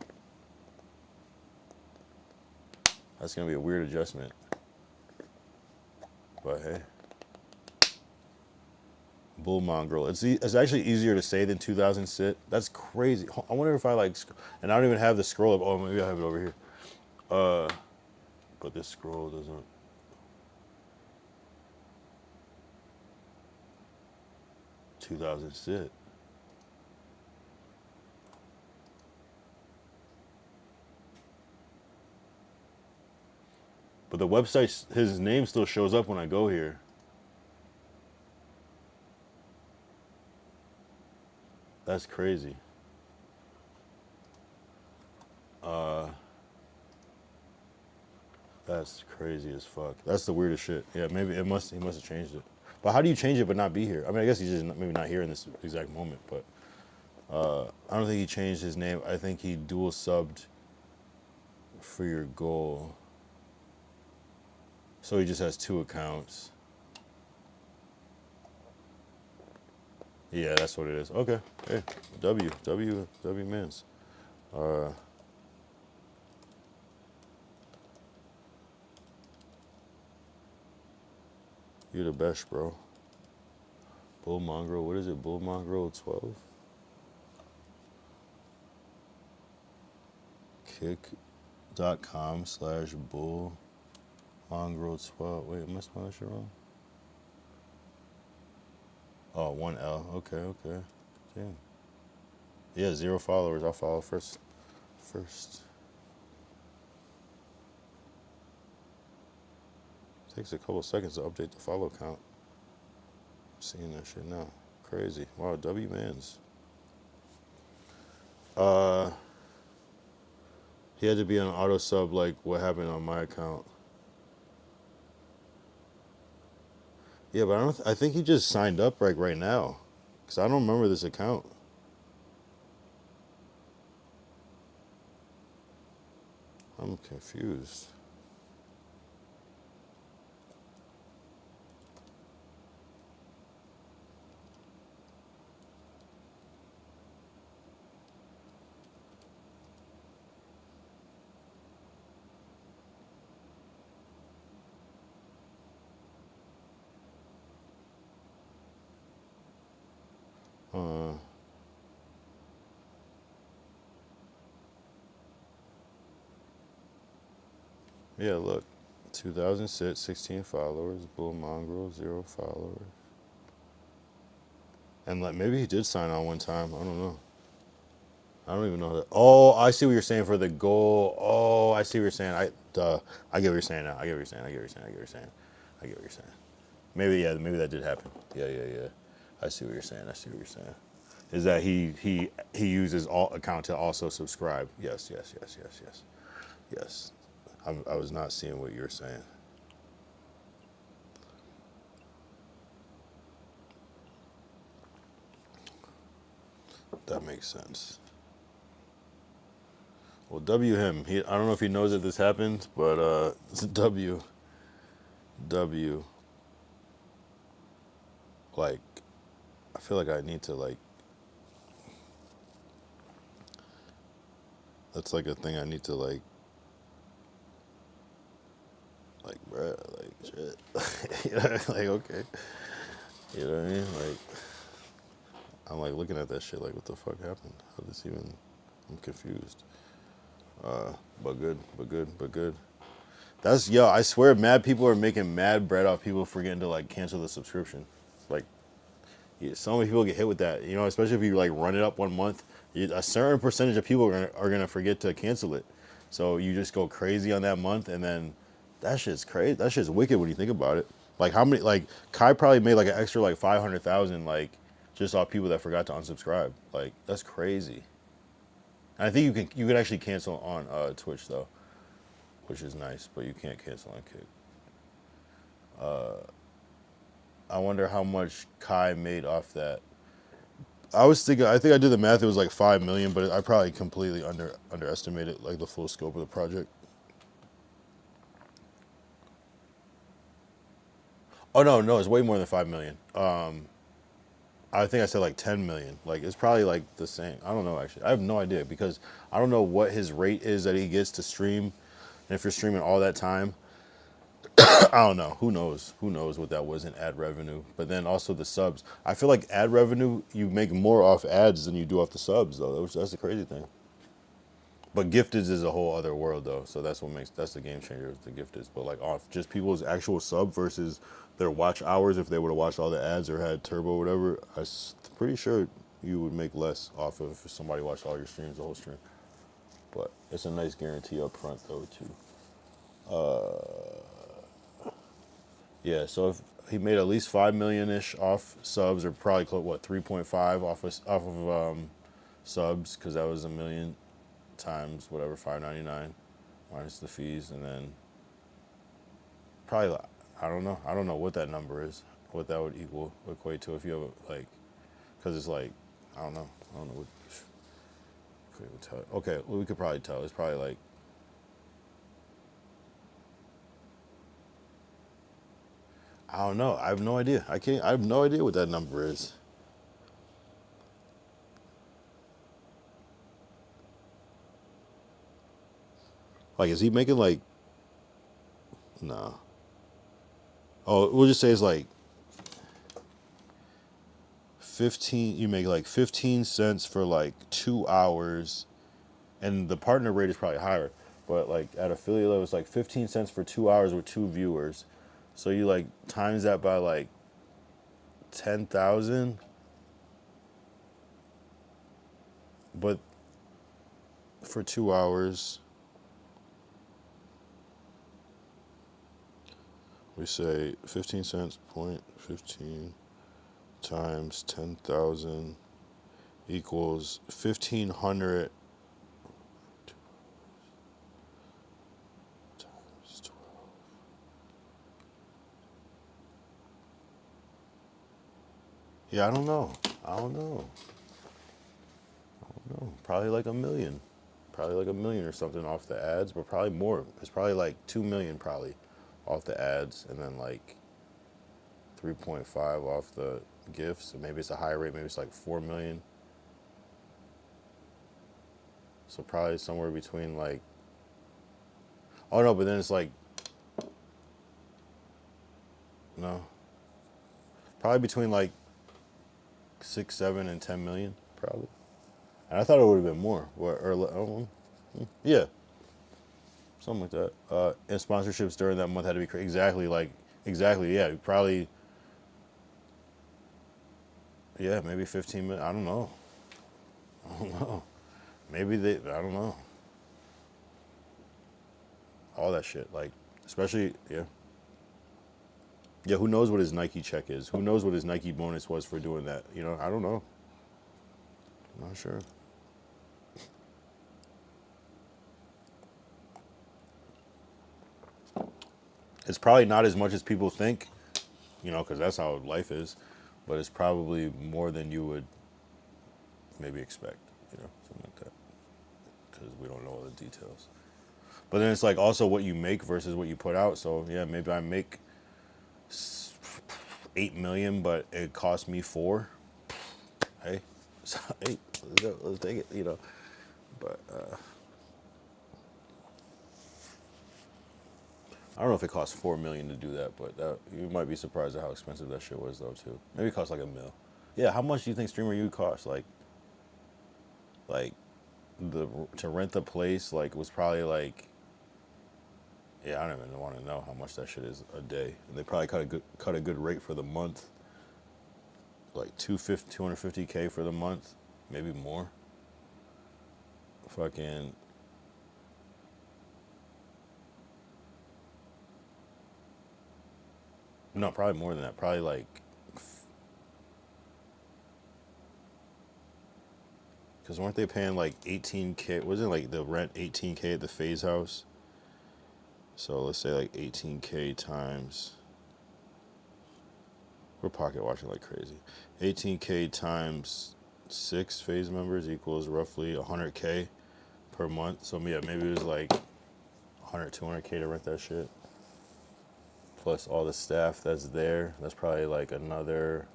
That's gonna be a weird adjustment. But hey, Bull Mongrel. It's actually easier to say than 2000 Sit. That's crazy. I wonder if I like, and I don't even have the scroll up. Oh, maybe I have it over here. But this scroll doesn't. $2,000 Sit. But the website, his name still shows up when I go here. That's crazy. That's crazy as fuck. That's the weirdest shit. Yeah, maybe he must have changed it. But how do you change it but not be here? I mean, I guess he's just maybe not here in this exact moment, but I don't think he changed his name. I think he dual subbed for your goal. So he just has 2 accounts. Yeah, that's what it is. Okay. Hey, W Mans. You're the best, bro. Bull Mongrel, what is it? Bull Mongrel 12? Kick.com/Bull Mongrel 12. Wait, am I spelling that shit wrong? Oh, 1 L. Okay. Damn. Yeah, 0 followers. I'll follow first. Takes a couple seconds to update the follow count. I'm seeing that shit now. Crazy. Wow, W Mans. He had to be on auto sub like what happened on my account. Yeah, but I think he just signed up right now. Because I don't remember this account. confused. Yeah, look. 2006, 16 followers. Bull Mongrel, 0 followers. And like maybe he did sign on one time. I don't know. I don't even know that. Oh, I see what you're saying for the goal. Oh, I see what you're saying. I get what you're saying now. I get what you're saying. I get what you're saying. Maybe that did happen. Yeah. I see what you're saying. Is that he uses all account to also subscribe? Yes. I was not seeing what you're saying. That makes sense. Well, W him. I don't know if he knows that this happened, but W. Like, I feel like I need to like. That's like a thing I need to like. Like, bruh, like shit. You know, like okay. You know what I mean? Like, I'm like looking at that shit. Like, what the fuck happened? How did this even? I'm confused. But good. That's I swear, mad people are making mad bread off people forgetting to like cancel the subscription. Like, so many people get hit with that. You know, especially if you like run it up 1 month, a certain percentage of people are gonna forget to cancel it. So you just go crazy on that month, and then that shit's crazy. That shit's wicked when you think about it. Like how many? Like Kai probably made like an extra like 500,000 like just off people that forgot to unsubscribe. Like that's crazy. And I think you can actually cancel on Twitch though, which is nice, but you can't cancel on Kick. I wonder how much Kai made off that. I think I did the math. It was like 5 million, but I probably completely underestimated like the full scope of the project. Oh no, it's way more than 5 million. I think I said like 10 million. Like it's probably like the same. I don't know actually. I have no idea because I don't know what his rate is that he gets to stream. And if you're streaming all that time, I don't know. Who knows? Who knows what that was in ad revenue? But then also the subs. I feel like ad revenue, you make more off ads than you do off the subs though. That's the crazy thing. But gifteds is a whole other world though. So that's the game changer is the gifteds. But like off just people's actual sub versus their watch hours, if they would have watched all the ads or had turbo or whatever, I'm pretty sure you would make less off of if somebody watched all your streams, the whole stream. But it's a nice guarantee up front though too. Yeah, so if he made at least 5 million-ish off subs, or probably close, 3.5 off of subs, because that was 1 million times whatever, $5.99 minus the fees, and then probably I don't know what that number is, what that would equate to if you have like, because it's like I don't know what. Okay, well we could probably tell. It's probably like. I don't know. I have no idea. I have no idea what that number is. Like, is he making like? No. Oh, we'll just say it's like 15. You make like 15 cents for like 2 hours, and the partner rate is probably higher. But like at affiliate level, it's like 15 cents for 2 hours with 2 viewers. So you like times that by like 10,000. But for 2 hours, we say 15 cents, 0.15 times 10,000 equals 1,500 times 12. Yeah, I don't know. Probably like 1 million. probably like $1 million or something off the ads, but probably more. It's probably like $2 million probably off the ads, and then like 3.5 off the gifts. So maybe it's a high rate. Maybe it's like 4 million. So probably somewhere between like, oh no, but then it's like, no, probably between like 6, 7, and 10 million, probably. And I thought it would have been more, yeah, something like that. And sponsorships during that month had to be exactly, yeah, probably, yeah, maybe 15 million. I don't know. Maybe I don't know. All that shit, like, especially, yeah. Yeah, who knows what his Nike check is? Who knows what his Nike bonus was for doing that? You know, I don't know. I'm not sure. It's probably not as much as people think, you know, because that's how life is, but it's probably more than you would maybe expect, you know, something like that, because we don't know all the details. But then it's like also what you make versus what you put out. So yeah, maybe I make 8 million, but it cost me 4. Hey, hey, let's take it, you know. But I don't know if it costs 4 million to do that, but you might be surprised at how expensive that shit was, though, too. Maybe it costs like $1 million. Yeah, how much do you think Streamer U cost? Like to rent the place, like, was probably like, yeah, I don't even want to know how much that shit is a day. And they probably cut a good rate for the month, like $250K for the month, maybe more. Fucking. No, probably more than that. Probably like, because weren't they paying like 18K? Wasn't like the rent 18K at the Phase House? So let's say like 18K times. We're pocket watching like crazy. 18K times 6 Phase members equals roughly 100K per month. So yeah, maybe it was like 100, 200K to rent that shit. Plus all the staff that's there. That's probably like another,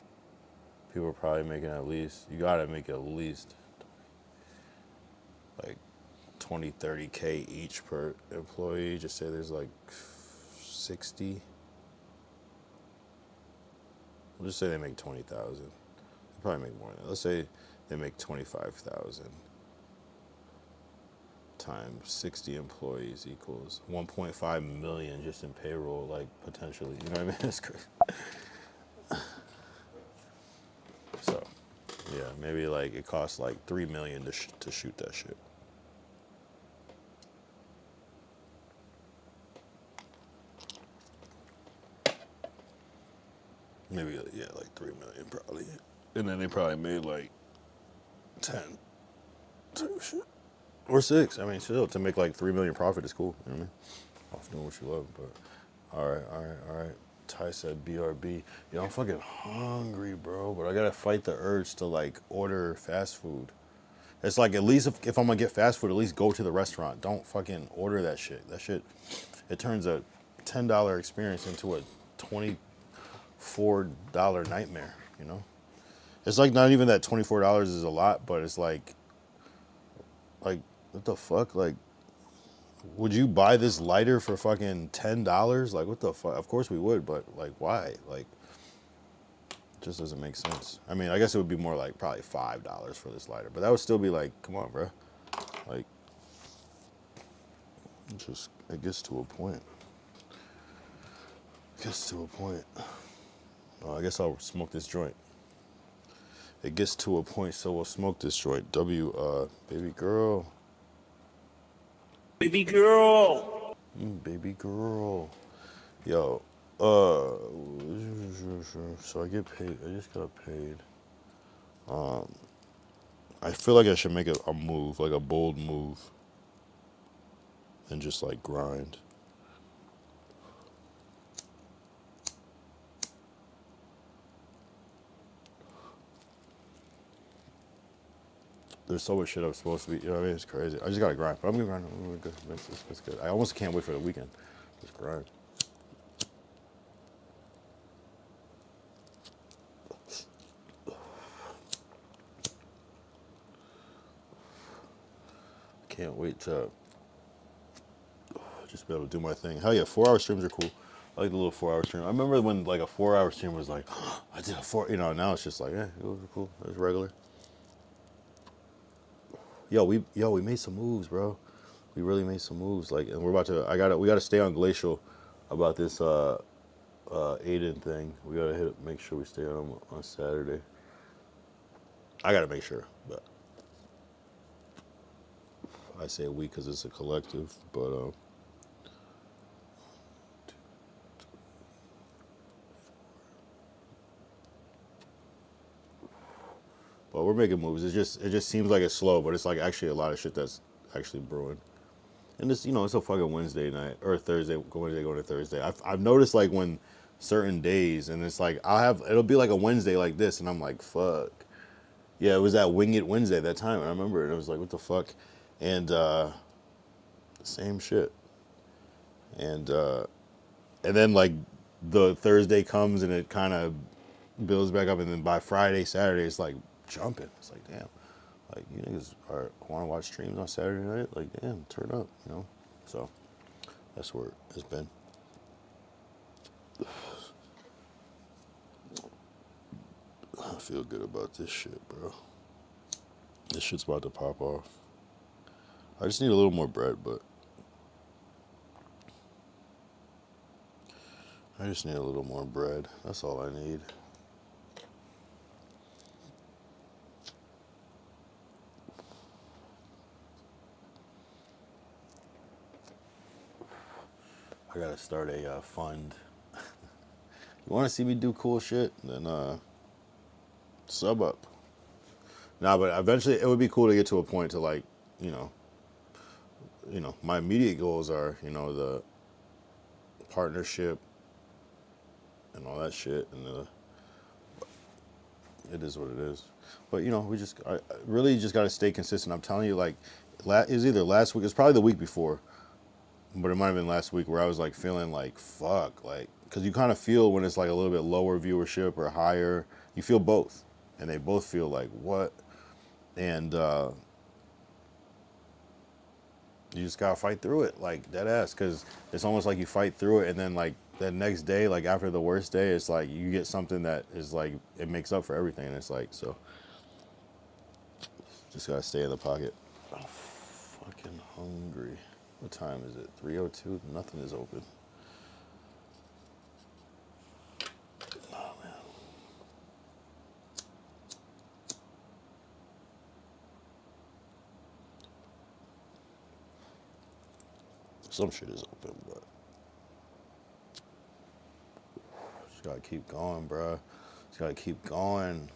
people are probably making at least, you gotta make at least like 20, 30K each per employee. Just say there's like 60. We'll just say they make 20,000. They probably make more than that. Let's say they make 25,000 times 60 employees equals 1.5 million just in payroll, like, potentially. You know what I mean? It's crazy. So, yeah, maybe like it costs like 3 million to shoot that shit. Maybe, yeah, like 3 million probably. And then they probably made like 10. Shit. Or 6. I mean, still, to make like 3 million profit is cool. You know what I mean? Off doing what you love, but all right. Ty said BRB. Yo, I'm fucking hungry, bro, but I gotta fight the urge to like order fast food. It's like, at least if I'm gonna get fast food, at least go to the restaurant. Don't fucking order that shit. That shit, it turns a $10 experience into a $24 nightmare, you know? It's like not even that $24 is a lot, but it's like, what the fuck? Like, would you buy this lighter for fucking $10? Like, what the fuck? Of course we would, but like, why? Like, it just doesn't make sense. I mean, I guess it would be more like probably $5 for this lighter, but that would still be like, come on, bro. Like, it gets to a point. Oh, I guess I'll smoke this joint. It gets to a point, so we'll smoke this joint. Baby girl. Baby girl. Baby girl. Yo, so I get paid. I just got paid. I feel like I should make a move, like a bold move, and just like grind. there's so much shit I'm supposed to be. You know what I mean? It's crazy. I just gotta grind, but I'm gonna grind. I'm good. It's good. I almost can't wait for the weekend. Just grind. Can't wait to just be able to do my thing. Hell yeah, 4-hour streams are cool. I like the little 4-hour stream. I remember when like a 4-hour stream was like, oh, I did a 4. You know, now it's just like, it was cool. It was regular. Yo, we made some moves, bro. We really made some moves. Like, and we're about to. We gotta stay on Glacial about this Aiden thing. We gotta make sure we stay on him on Saturday. I gotta make sure, but I say we because it's a collective, but but we're making moves. It just seems like it's slow, but it's like actually a lot of shit that's actually brewing. And this, it's a fucking Wednesday night or Thursday, Wednesday going to Thursday. I've noticed like when certain days, and it's like it'll be like a Wednesday like this, and I'm like, fuck. Yeah, it was that Wing It Wednesday that time. I remember it. I was like, what the fuck? And same shit. And then like the Thursday comes and it kind of builds back up, and then by Friday, Saturday, it's like jumping. It's like, damn, like you niggas want to watch streams on Saturday night? Like, damn, turn up, So that's where it's been. I feel good about this shit, bro. This shit's about to pop off. I just need a little more bread, but I just need a little more bread. That's all I need. I gotta start a fund. You want to see me do cool shit? Then sub up. Nah, but eventually it would be cool to get to a point to like, my immediate goals are, the partnership and all that shit, and it is what it is. But I really just gotta stay consistent. I'm telling you, like, it was either last week, it was probably the week before, but it might have been last week where I was like feeling like fuck, like, because you kind of feel when it's like a little bit lower viewership or higher, you feel both, and they both feel like what, and you just gotta fight through it, like dead ass, because it's almost like you fight through it, and then like the next day, like after the worst day, it's like you get something that is like it makes up for everything, and it's like, so just gotta stay in the pocket. I'm fucking hungry. What time is it? 3:02. Nothing is open. Oh man. Some shit is open, but just gotta keep going, bruh. Just gotta keep going.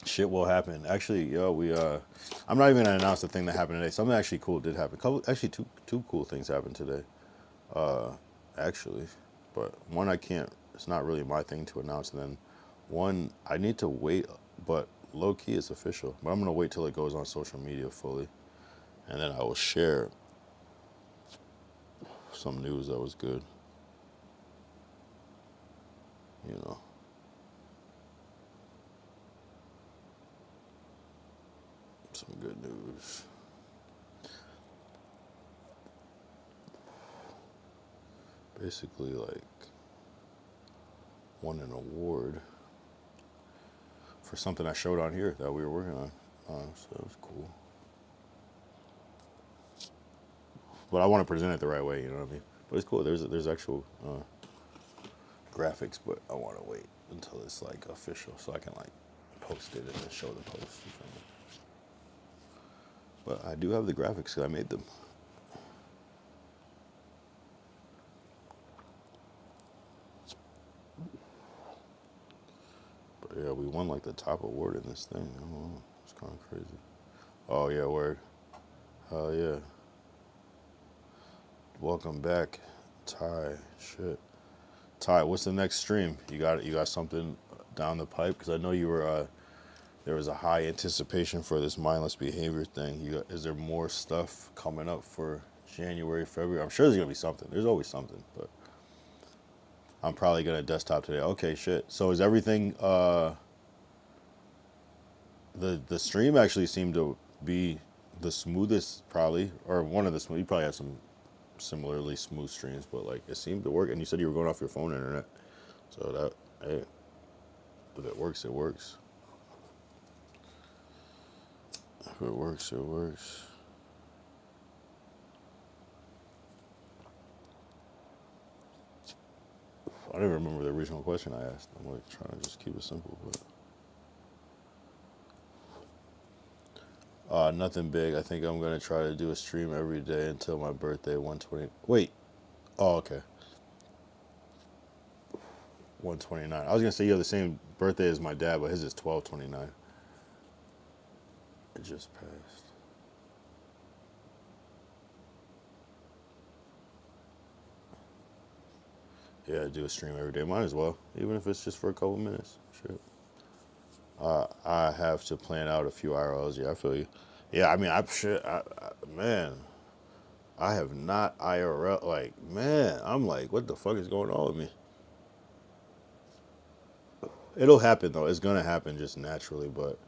Shit will happen. Actually, yo, I'm not even gonna announce the thing that happened today. Something actually cool did happen. Actually, two cool things happened today. Actually, but one I can't. It's not really my thing to announce. And then one I need to wait, but low key it's official. But I'm gonna wait till it goes on social media fully, and then I will share some news that was good. Some good news. Basically, like, won an award for something I showed on here that we were working on. So that was cool. But I want to present it the right way, you know what I mean? But it's cool. There's actual graphics, but I want to wait until it's like official so I can like post it and then show the post. You feel me? But I do have the graphics because I made them. But yeah, we won like the top award in this thing. I don't know. It's kind of crazy. Oh yeah, word. Hell yeah. Welcome back, Ty. Shit. Ty, what's the next stream? You got something down the pipe? Because I know you were there was a high anticipation for this mindless behavior thing. Is there more stuff coming up for January, February? I'm sure there's gonna be something. There's always something, but I'm probably gonna desktop today. Okay, shit. So is everything? The stream actually seemed to be the smoothest, probably, or one of the smooth. You probably had some similarly smooth streams, but like it seemed to work. And you said you were going off your phone internet, so that, hey, if it works, it works. If it works, it works. I don't even remember the original question I asked. I'm like trying to just keep it simple, but. Nothing big. I think I'm gonna try to do a stream every day until my birthday, 120. Wait. Oh, okay. 129. I was gonna say you have the same birthday as my dad, but his is 12/29. It just passed. Yeah, I do a stream every day. Might as well, even if it's just for a couple minutes. Shit. I have to plan out a few IRLs. Yeah, I feel you. Yeah, I mean, man, I have not IRL. Like, man, I'm like, what the fuck is going on with me? It'll happen though. It's gonna happen just naturally, but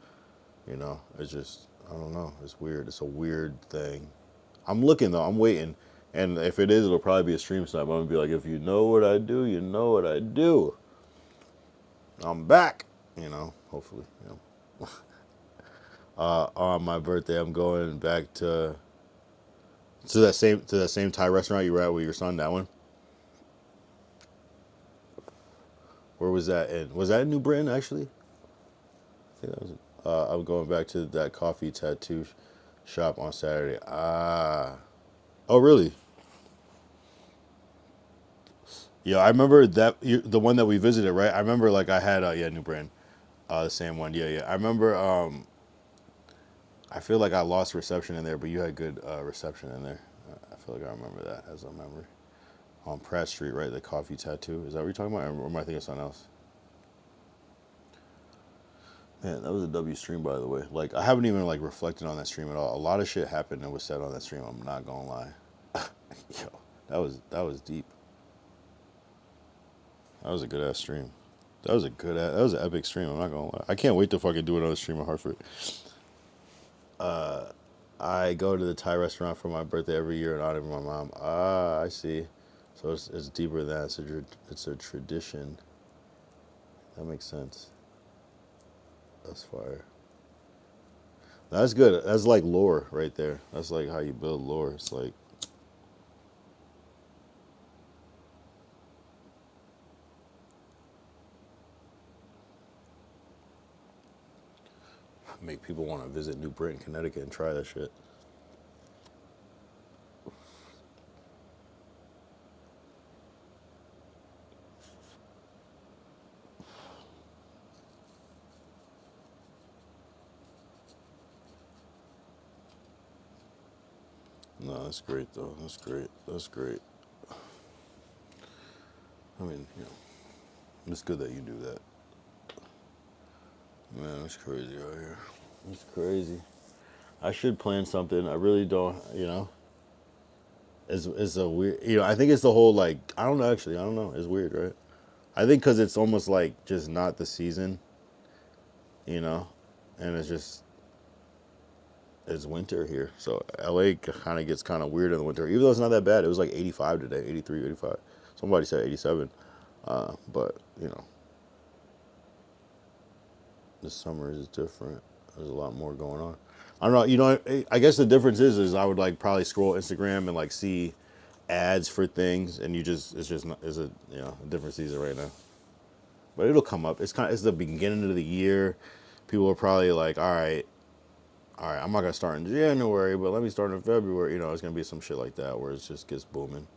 you know, it's just, I don't know. It's weird. It's a weird thing. I'm looking though. I'm waiting, and if it is, it'll probably be a stream snipe. I'm gonna be like, if you know what I do, you know what I do. I'm back. You know, hopefully. You know. On my birthday, I'm going back to that same Thai restaurant you were at with your son. That one. Where was that in? Was that in New Britain actually? I think that was. I'm going back to that coffee tattoo shop on Saturday. Oh really? Yeah, I remember that the one that we visited, right? I remember like I had New Britain, the same one. Yeah. I remember. I feel like I lost reception in there, but you had good reception in there. I feel like I remember that as a memory. On Pratt Street, right? The coffee tattoo. Is that what you're talking about? Or am I thinking of something else? Man, that was a W stream, by the way. Like, I haven't even like reflected on that stream at all. A lot of shit happened and was said on that stream. I'm not gonna lie. Yo, that was deep. That was a good ass stream. That was an epic stream. I'm not gonna lie. I can't wait to fucking do another stream in Hartford. I go to the Thai restaurant for my birthday every year in honor of my mom. I see. So it's deeper than that. It's a tradition. That makes sense. That's fire. That's good. That's like lore right there. That's like how you build lore. It's like. Make people want to visit New Britain, Connecticut and try that shit. No, that's great though. That's great. That's great. I mean, you know, it's good that you do that. Man, it's crazy out here. It's crazy. I should plan something. I really don't, you know. It's a weird, you know, I think it's the whole, like, I don't know, actually. I don't know. It's weird, right? I think because it's almost like just not the season, you know, and it's winter here. So LA kind of gets kind of weird in the winter, even though it's not that bad. It was like 85 today, 83, 85. Somebody said 87. But, you know. This summer is different. There's a lot more going on. I don't know. You know, I guess the difference is I would like probably scroll Instagram and like see ads for things, and it's a different season right now. But it'll come up. It's the beginning of the year. People are probably like, all right, I'm not gonna start in January, but let me start in February. You know, it's gonna be some shit like that where it just gets booming,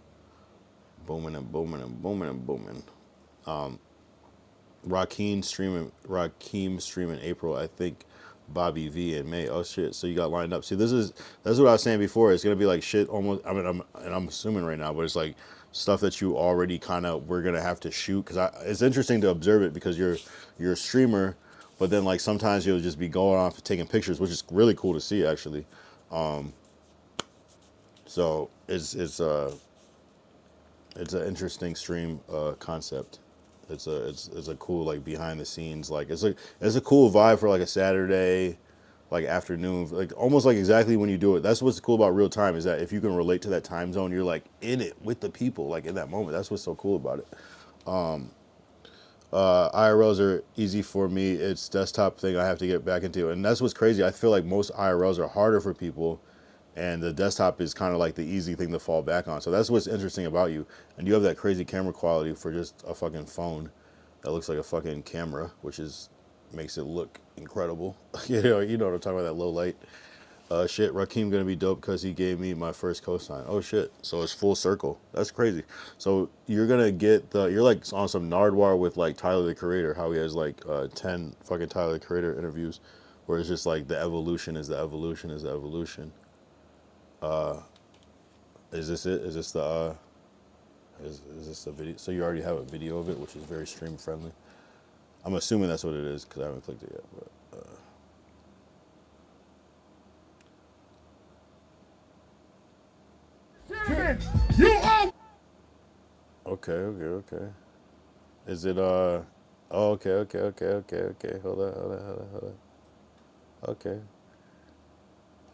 booming and booming and booming and booming. Rakeem streaming April, I think Bobby V in May. Oh shit, so you got lined up. See, that's what I was saying before. It's gonna be like shit almost. I mean, I'm assuming right now, but it's like stuff that you already we're gonna have to shoot, because it's interesting to observe it because you're a streamer But then like sometimes you'll just be going off and taking pictures, which is really cool to see actually. So it's an interesting stream concept. It's a cool like behind the scenes, like it's a cool vibe for like a Saturday like afternoon, like almost like exactly when you do it. That's what's cool about real time, is that if you can relate to that time zone, you're like in it with the people, like in that moment. That's what's so cool about it. IRLs are easy for me. It's desktop thing I have to get back into, and that's what's crazy. I feel like most IRLs are harder for people, and the desktop is kind of like the easy thing to fall back on. So that's what's interesting about you. And you have that crazy camera quality for just a fucking phone that looks like a fucking camera, which is makes it look incredible. you know what I'm talking about, that low light. Shit, Rakim gonna be dope because he gave me my first cosign. Oh shit, so it's full circle. That's crazy. So you're gonna get you're like on some Nardwuar with like Tyler the Creator, how he has like 10 fucking Tyler the Creator interviews, where it's just like the evolution is the evolution is the evolution. Is this it? Is this the is this the video? So you already have a video of it, which is very stream friendly. I'm assuming that's what it is because I haven't clicked it yet. But Okay. Is it oh, okay. Hold on. Okay.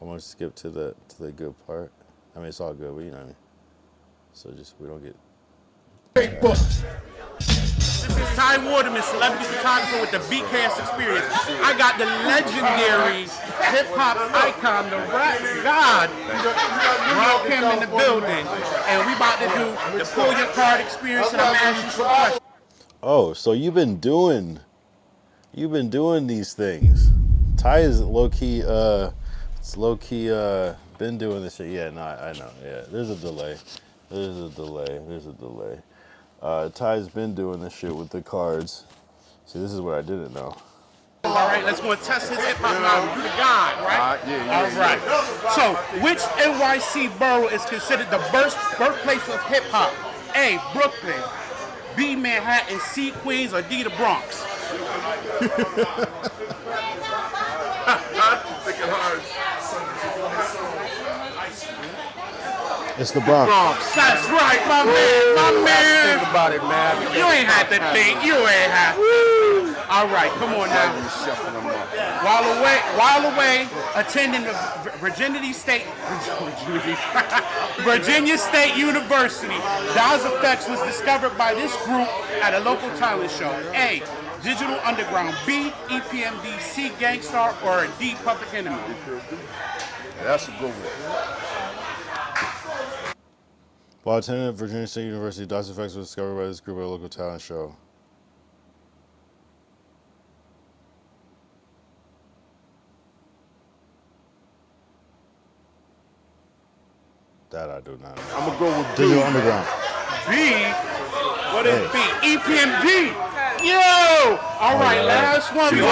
I want to skip to the good part. I mean, it's all good, but you know what I mean. So just we don't get. This is Ty Waterman, celebrity photographer with the BKS Experience. I got the legendary hip-hop icon, the rap god, Rakim in the building. And we about to do the Pull Your Card Experience, and I'm going to ask you some questions. Oh, so you've been doing these things. Ty is low-key, been doing this shit. Yeah, no, I know. Yeah, there's a delay. Ty's been doing this shit with the cards. See, this is what I didn't know. All right, let's go and test his hip-hop knowledge. You the god, right? All right. So, which NYC borough is considered the birthplace of hip-hop? A, Brooklyn. B, Manhattan. C, Queens. Or D, the Bronx? Thinking hard. It's the Bronx. That's right, my man. Think about it, man. You ain't had to think. You ain't had to. All right, come on now. While away, attending the Virginia State University, Daz Effects was discovered by this group at a local talent show. A, Digital Underground. B, EPMD. C, Gangstar. Or D, Public Enemy. That's a good one. While attending at Virginia State University, Daz Effects was discovered by this group at a local talent show. That I do not know. I'm gonna go with Digital Underground. B. What is B? EPMD. Yo! All right, last one. You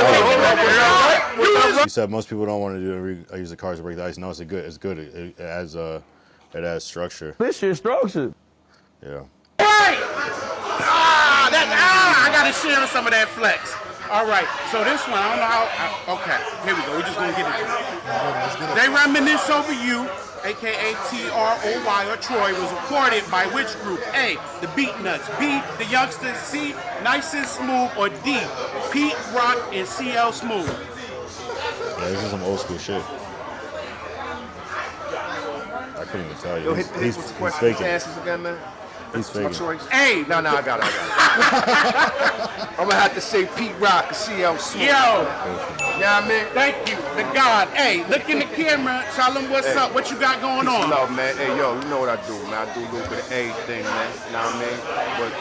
said most people don't want to do it. I use the cards to break the ice. No, it's good. It's good. It adds structure. This shit structured. Yeah. Right! I gotta share some of that flex. All right, so this one, I don't know how. Okay, here we go. We're just gonna get into it. They Reminisce Over You, aka TROY or Troy, was recorded by which group? A, the Beat Nuts. B, the Youngsters. C, Nice and Smooth. Or D, Pete Rock and CL Smooth. Yeah, this is some old school shit. I couldn't even tell you. He's faking. Chances again, man. He's faking. Hey, no, I got it. I'm gonna have to say Pete Rock and CL Smooth. Yo! Yeah, man. Thank you, the God. Hey, look in the camera. Tell them what's up. What you got going on? Love, man. Hey, yo, you know what I do, man. I do a little bit of everything, man. You know what I mean? But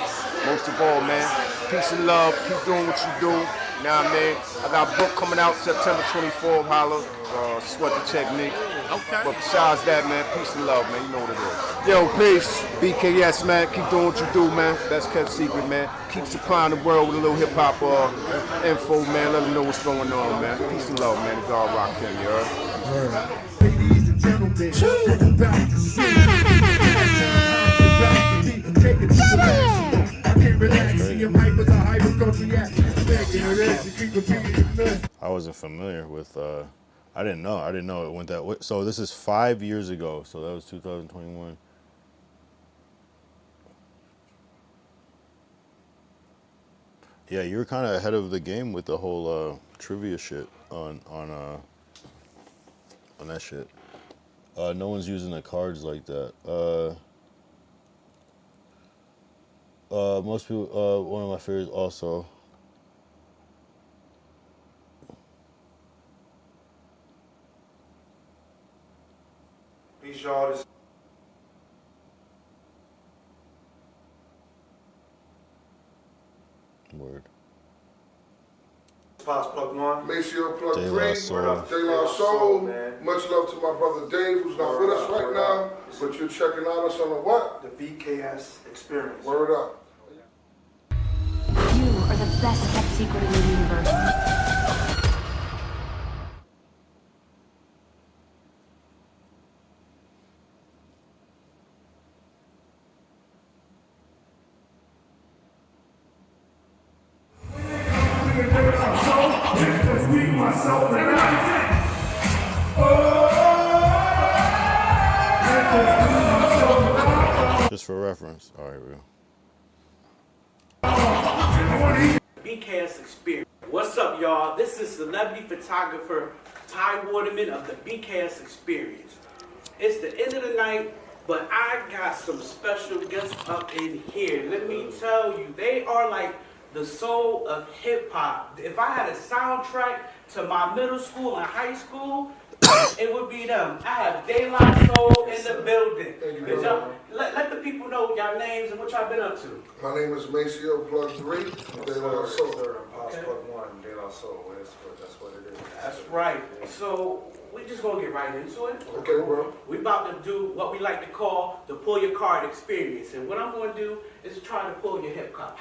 most of all, man, peace and love. Keep doing what you do. You know what I mean? I got a book coming out September 24th, holla. Sweat the Technique. Okay. But besides that, man, peace and love, man. You know what it is. Yo, peace. BKS, man. Keep doing what you do, man. Best kept secret, man. Keep supplying the world with a little hip-hop info, man. Let them know what's going on, man. Peace and love, man. God rock him, you heard? Ladies and gentlemen, I'm about to see. I can't relax, see him hype as a hyper. I wasn't familiar with. I didn't know. I didn't know it went that way. So this is 5 years ago. So that was 2021. Yeah, you were kind of ahead of the game with the whole trivia shit on that shit. No one's using the cards like that. Most people. One of my favorites also. Peace, y'all. This Word. Pops Plug One. Maceo Plug De 3. La Soul. De La Soul. Much love to my brother Dave, who's not with us right now, but you're checking out us on the what? The BKS Experience. Word up. You are the best kept secret in the universe. Just for reference. All right, real. BKS Experience. What's up, y'all? This is celebrity photographer Ty Waterman of the BKS Experience. It's the end of the night, but I got some special guests up in here. Let me tell you, they are like the soul of hip hop. If I had a soundtrack to my middle school and high school, it would be them. I have De La Soul in the building. Let the people know y'all names and what y'all been up to. My name is Maceo Plug 3. De La Soul. Pops Plug One. De La Soul. That's what it is. That's right. So we just gonna get right into it. Okay, bro. We about to do what we like to call the pull your card experience. And what I'm gonna do is try to pull your hip hop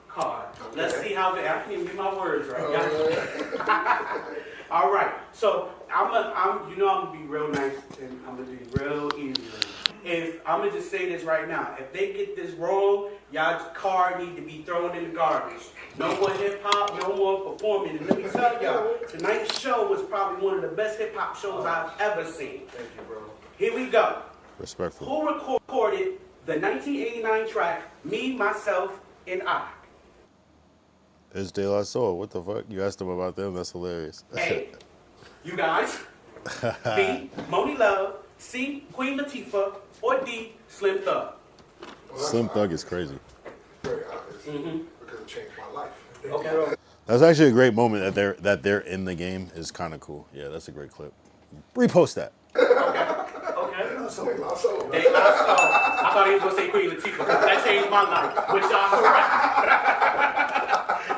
card. Okay. Let's see how I can't even get my words right. All right. So I'm gonna be real nice and I'm gonna be real easy. If I'm gonna just say this right now, if they get this wrong, y'all's card need to be thrown in the garbage. No more hip hop, no more performing. And let me tell y'all, tonight's show was probably one of the best hip hop shows I've ever seen. Thank you, bro. Here we go. Respectful. Who recorded the 1989 track Me, Myself, and I? It's De La Soul. What the fuck? You asked them about them? That's hilarious. A, you guys. B, Moni Love. C, Queen Latifah. Or D, Slim Thug. Slim Thug is crazy. Very obvious. Because it changed my life. Okay. That's actually a great moment that they're in the game. Is kind of cool. Yeah, that's a great clip. Repost that. Okay. De La Soul. De La Soul. I thought he was going to say Queen Latifah. That changed my life. Which y'all correct.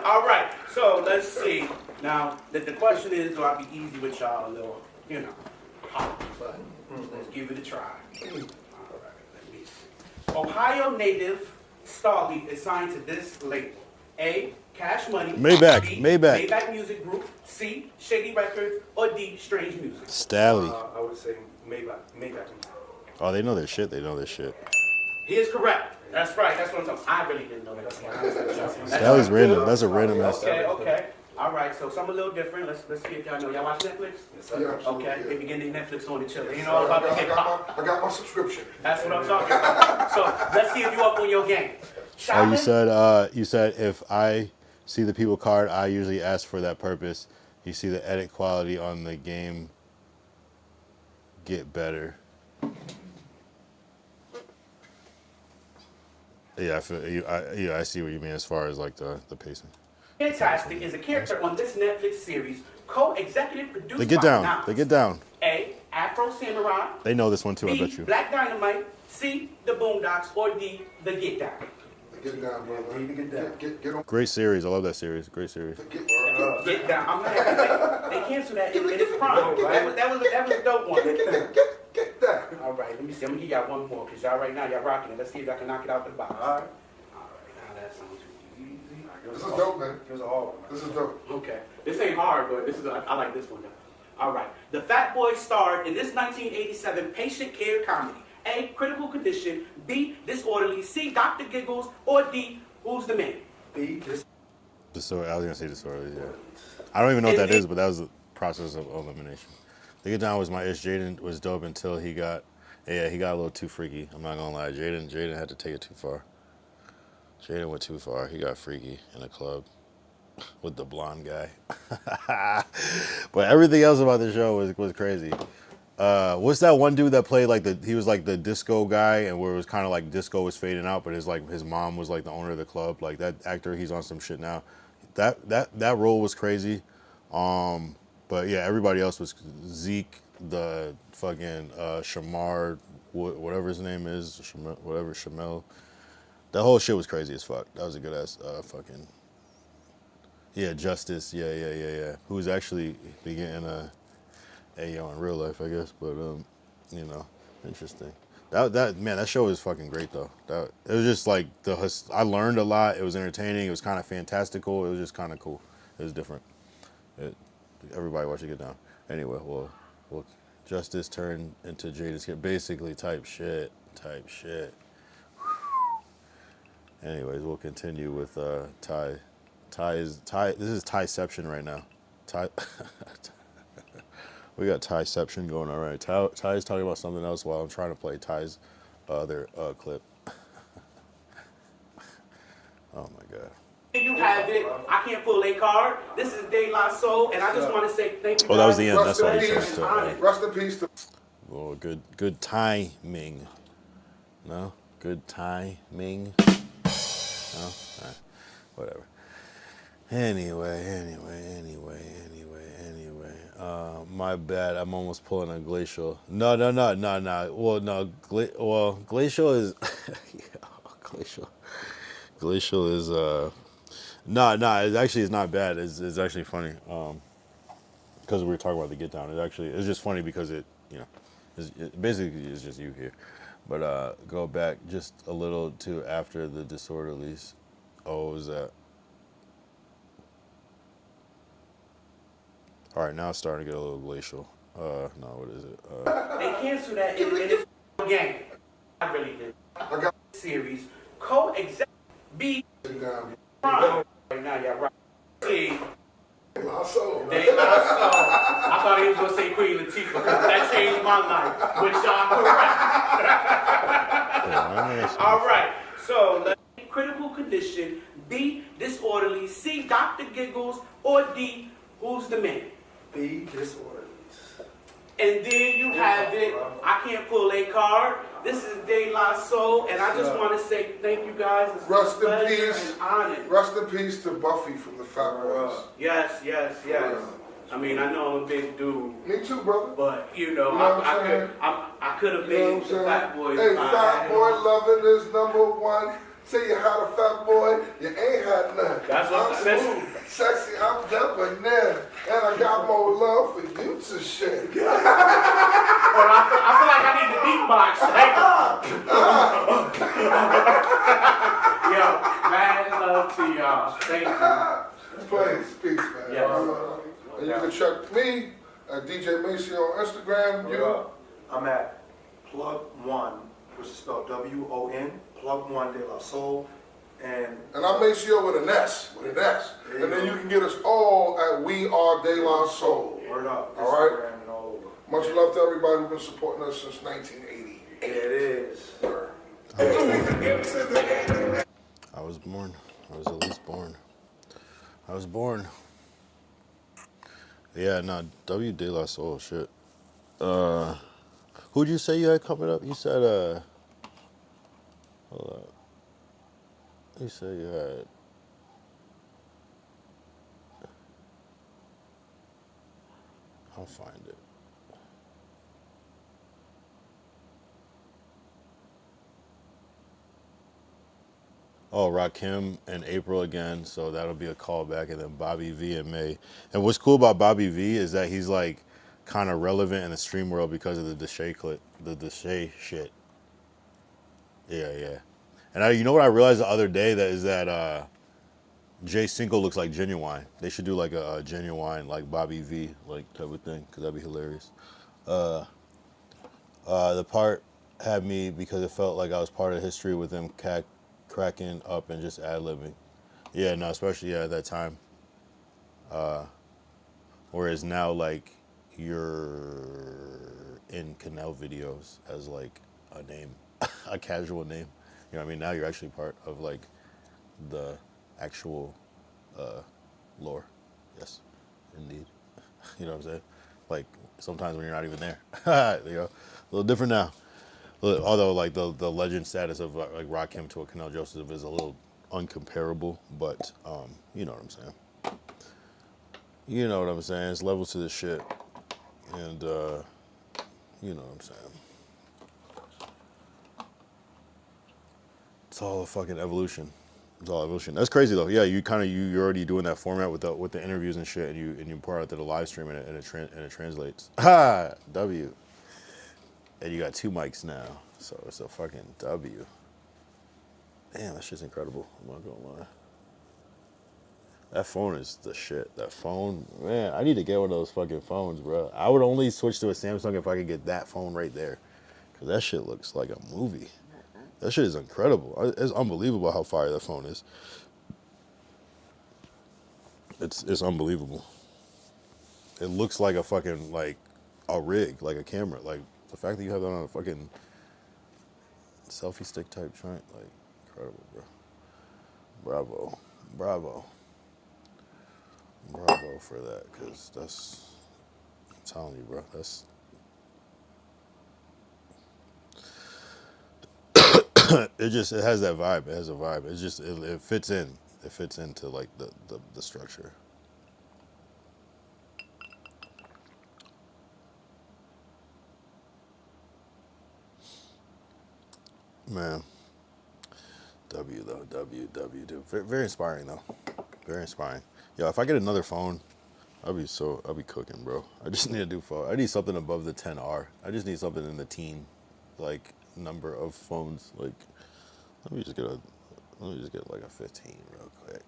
All right. So let's see. Now, the question is, do I be easy with y'all a little, hot? But let's give it a try. All right. Let me see. Ohio native Starly is signed to this label. A, Cash Money. Maybach. B, Maybach. Maybach Music Group. C, Shady Records. Or D, Strange Music. Stally. I would say Maybach. Oh, they know their shit. They know their shit. He is correct. That's right. That's what I'm talking about. I really didn't know that. Stally's random. That's a random ass. Okay. All right. So something a little different. Let's see if y'all know. Y'all watch Netflix? Yes, sir. Okay. They be getting their Netflix on the chill. You know all about the hip hop. I got my subscription. That's what I'm talking about. So let's see if you up on your game. Oh, you said if I see the people card, I usually ask for that purpose. You see the edit quality on the game get better. Yeah, I feel you. I see what you mean as far as like the pacing. Fantastic is a character on this Netflix series, co-executive produced They get by down. Nas. They get down. A, Afro Samurai. They know this one too. I B, bet you. Black Dynamite. C, The Boondocks. Or D, The Get Down. Get down, brother. Get on. Great series. I love that series. Great series. Get down. I'm happy. They canceled that in its prime. That was a dope one. Get that. All right, let me see. I'm gonna give y'all one more because y'all right now y'all rocking it. Let's see if y'all can knock it out the box. All right. Now that sounds too easy. This is dope, man. Here's a hard one. This is dope. Okay. This ain't hard, but I like this one though. All right. The Fat Boy starred in this 1987 patient care comedy. A, Critical Condition. B, Disorderly. C, Dr. Giggles. Or D, Who's the Man? Disorder. I was gonna say disorderly. Yeah. I don't even know what that is, but that was the process of elimination. The Get Down was my ish. Jaden was dope until he got a little too freaky. I'm not gonna lie. Jaden had to take it too far. Jaden went too far. He got freaky in a club with the blonde guy. But everything else about the show was crazy. What's that one dude that played he was like the disco guy, and where it was kind of like disco was fading out, but his mom was like the owner of the club. Like that actor, he's on some shit now. That role was crazy. But yeah, everybody else was Zeke, the fucking Shamar, whatever his name is, Shamel. That whole shit was crazy as fuck. That was a good ass fucking. Yeah, Justice. Yeah. Who's actually beginning in real life, I guess. But interesting. That show was fucking great though. It was just like I learned a lot. It was entertaining. It was kind of fantastical. It was just kind of cool. It was different. Everybody watch it Get Down. Anyway, well, Justice turned into Jada's kid, basically type shit. Anyways, we'll continue with Ty. This is Tyception right now. We got Tyception going on right. Ty is talking about something else while I'm trying to play Ty's other clip. Oh my god. You have it. I can't pull a card. This is De La Soul, and I just want to say thank you. Oh, that was the end. Rest That's why in he peace. said Rest in peace. Oh, good timing. No, good timing. No, whatever. Anyway. My bad. I'm almost pulling a Glacial. No. Well, Glacial is. Glacial is. No. It actually is not bad. It's actually funny. Because we were talking about the Get Down. It's just funny because it basically is just you here. But go back just a little to after the Disorderlies. Oh, what was that? All right, now it's starting to get a little glacial. No, what is it? They canceled that in this game. I really did. I got series. Co-exec B. Right now, y'all right. See. They not so. I thought he was going to say Queen Latifah. That changed my life. Which y'all correct. All right. So, critical condition. B, disorderly. C, Dr. Giggles. Or D, who's the man? B, disorderlies. And then you have it. I can't pull a card. This is De La Soul, and I just want to say thank you guys. It's Rest in peace. And honor. Rest in peace to Buffy from the Fat Boys. Yes. I mean, I know I'm a big dude. Me too, brother. But what I'm I could have made the Fat Boys. Hey, Fat Boy loving is #1. Say you had a fat boy, you ain't had none. That's what I'm saying. Sexy, I'm debonair, and I got more love for you to share. Or I feel like I need to beatbox. Yo, mad love to y'all. Thank you. Please, peace, man. Yeah. And you can check me at DJ Macy on Instagram. I'm at Plug1, which is spelled W-O-N, Plug1 De La Soul. And I'm Maceo with an S. And then you can get us all at We Are De La Soul. Word up. All right? Instagram and all over. Much love to everybody who's been supporting us since 1980. It is. I was born. I was at least born. I was born. Yeah, no, W De La Soul, shit. Who'd you say you had coming up? You said, hold up. You said you had. I'll find it. Oh, Rakim and April again, so that'll be a callback, and then Bobby V in May. And what's cool about Bobby V is that he's like kind of relevant in the stream world because of the Deshae clip, the Deshae shit. Yeah. And you know what I realized the other day that Jay Cinco looks like Genuine. They should do like a Genuine like Bobby V like type of thing because that'd be hilarious. The part had me because it felt like I was part of history with them cracking up and just ad-libbing. Yeah, no, especially at that time. Whereas now, like, you're in Canal videos as like a name, a casual name. You know what I mean? Now you're actually part of like the actual lore. Yes, indeed. You know what I'm saying? Like sometimes when you're not even there. You know, a little different now. Although like the legend status of like Rakim to a Canal Joseph is a little uncomparable, but you know what I'm saying. You know what I'm saying? It's levels to this shit, and you know what I'm saying. It's all a fucking evolution. It's all evolution. That's crazy though. Yeah, you're already doing that format with the interviews and shit, and you pour out to the live stream and it translates. Ha! W. And you got 2 mics now, so it's a fucking W. Damn, that shit's incredible. I'm not gonna lie. That phone is the shit. That phone, man, I need to get one of those fucking phones, bro. I would only switch to a Samsung if I could get that phone right there, because that shit looks like a movie. That shit is incredible. It's unbelievable how fire that phone is. It's unbelievable. It looks like a fucking, like, a rig, like a camera. Like, the fact that you have that on a fucking selfie stick type joint, like, incredible, bro. Bravo. Bravo. Bravo for that, because that's, I'm telling you, bro, that's, it has that vibe. It has a vibe. It's just, it fits in. It fits into, like, the structure. Man. W, though. W. Very inspiring, though. Very inspiring. Yo, if I get another phone, I'll be cooking, bro. I just need a new phone. I need something above the 10R. I just need something in the teen, like, number of phones. Like, let me just get like a 15 real quick.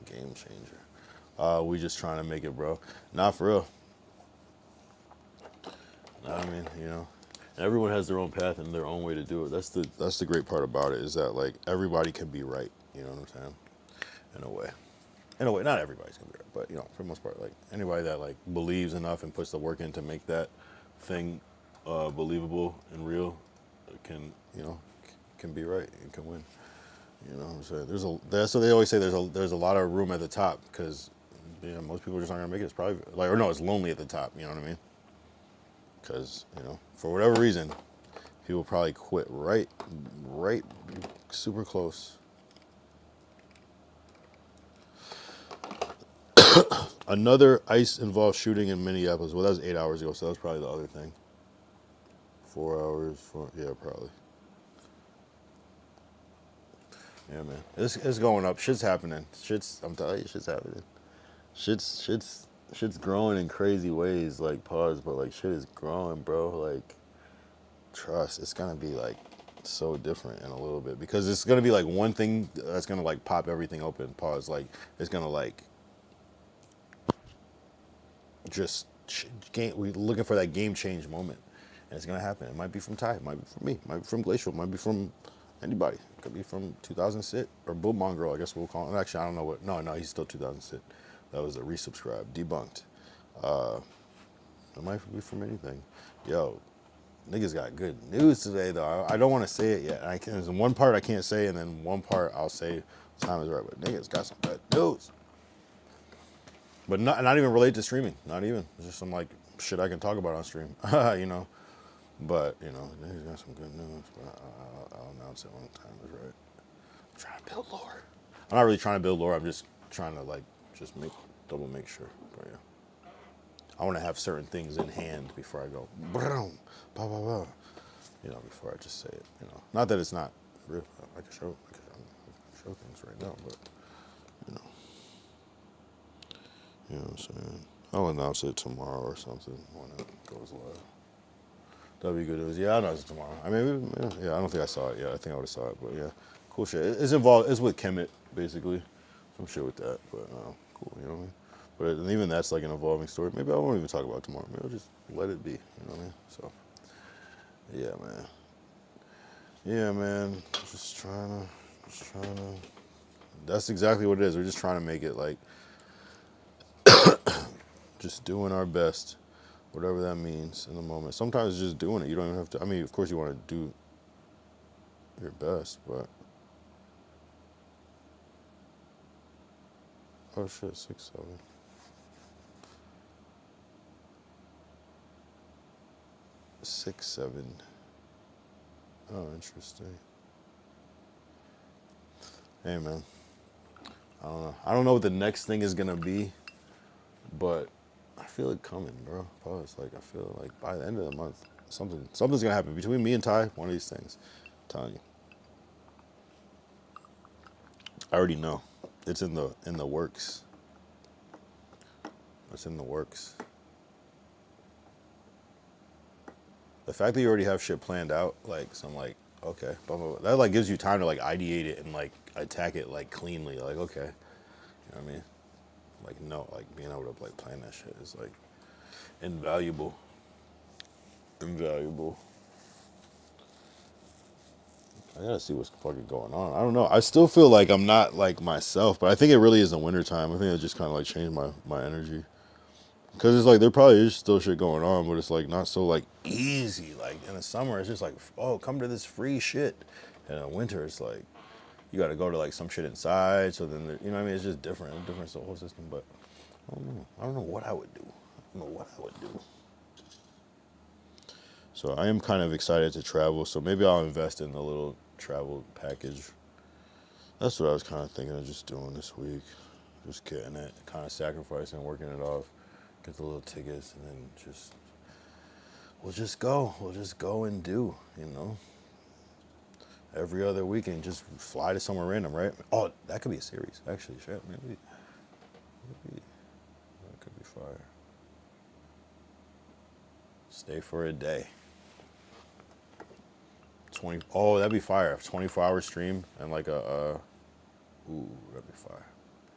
Game changer. We just trying to make it, bro. Not for real. I mean, you know, everyone has their own path and their own way to do it. That's the great part about it, is that, like, everybody can be right. You know what I'm saying? In a way, not everybody's gonna be right, but, you know, for the most part, like, anybody that, like, believes enough and puts the work in to make that thing believable and real can, you know, can be right and can win. You know what I'm saying? So they always say there's a lot of room at the top, because, you know, most people just aren't gonna make it. It's probably like, or no, it's lonely at the top. You know what I mean? Because, you know, for whatever reason, people probably quit right super close. Another ICE-involved shooting in Minneapolis. Well, that was 8 hours ago, so that was probably the other thing. 4 hours, yeah, probably. Yeah, man, it's going up. Shit's happening. I'm telling you, shit's happening. Shit's growing in crazy ways. Like, pause, but, like, shit is growing, bro. Like, trust. It's gonna be, like, so different in a little bit, because it's gonna be like one thing that's gonna, like, pop everything open. Pause. Like, it's gonna, like, just we're looking for that game change moment, and it's gonna happen. It might be from Ty, it might be from me, it might be from Glacial, it might be from anybody. It could be from 2000 Sit or Bull Mongrel, I guess we'll call him. Actually, I don't know what. No, he's still 2000 Sit. That was a resubscribe, debunked. It might be from anything. Yo, niggas got good news today, though. I don't want to say it yet. There's one part I can't say, and then one part I'll say time is right. But niggas got some bad news. But not even related to streaming. Not even. It's just some, like, shit I can talk about on stream. You know. But, you know, niggas got some good news. But I'll announce it when the time is right. I'm trying to build lore. I'm not really trying to build lore. I'm just trying to, like, just double make sure. But yeah, I want to have certain things in hand before I go, boom, blah, blah, blah. You know, before I just say it. You know, not that it's not real. I can show things right now, but, you know. You know what I'm saying? I'll announce it tomorrow or something when it goes live. That'd be good news. Yeah, I'll announce it tomorrow. I mean, yeah, I don't think I saw it yet. I think I would have saw it, but yeah, cool shit. It's involved. It's with Kemet, basically. Some shit with that, but cool. You know what I mean? But and even that's like an evolving story. Maybe I won't even talk about it tomorrow. Maybe I'll just let it be. You know what I mean? So, yeah, man. Yeah, man. Just trying to That's exactly what it is. We're just trying to make it like just doing our best, whatever that means in the moment. Sometimes it's just doing it. You don't even have to. I mean, of course you want to do your best, but oh shit, 6-7. 6-7. Oh, interesting. Hey, man. I don't know. I don't know what the next thing is gonna be, but I feel it coming, bro. I feel like by the end of the month, something's gonna happen between me and Ty. One of these things. I'm telling you. I already know. It's in the works. It's in the works. The fact that you already have shit planned out, like, so I'm like, okay, blah, blah, blah. That like gives you time to like ideate it and like attack it like cleanly, like, okay, you know what I mean? Like, no, like being able to like plan that shit is like invaluable. Invaluable. I gotta see what's fucking going on. I don't know. I still feel like I'm not like myself, but I think it really is the wintertime. I think it just kind of like changed my energy. Because it's like, there probably is still shit going on, but it's like not so like easy. Like in the summer, it's just like, oh, come to this free shit. And in winter, it's like, you got to go to like some shit inside. So then, you know what I mean? It's just different. It's different, the whole system. But I don't know. I don't know what I would do. I don't know what I would do. So I am kind of excited to travel. So maybe I'll invest in a little travel package. That's what I was kind of thinking of just doing this week. Just getting it, kind of sacrificing, working it off. Get the little tickets, and then we'll just go and do, you know. Every other weekend, just fly to somewhere random, right? Oh, that could be a series, actually. Shit, maybe that could be fire. Stay for a day. Oh, that'd be fire. 24-hour stream and like ooh, that'd be fire.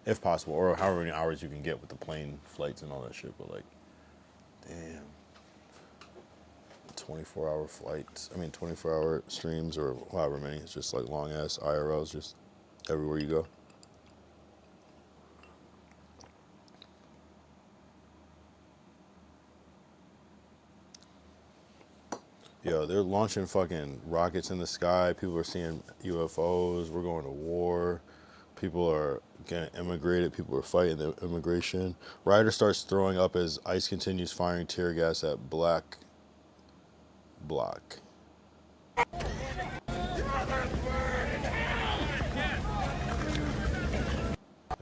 If possible, or however many hours you can get with the plane flights and all that shit, but like, damn. 24-hour flights, 24-hour streams or however many, it's just like long ass IRLs just everywhere you go. Yo, they're launching fucking rockets in the sky. People are seeing UFOs. We're going to war. People are getting immigrated. People are fighting the immigration. Ryder starts throwing up as ICE continues firing tear gas at Black Bloc.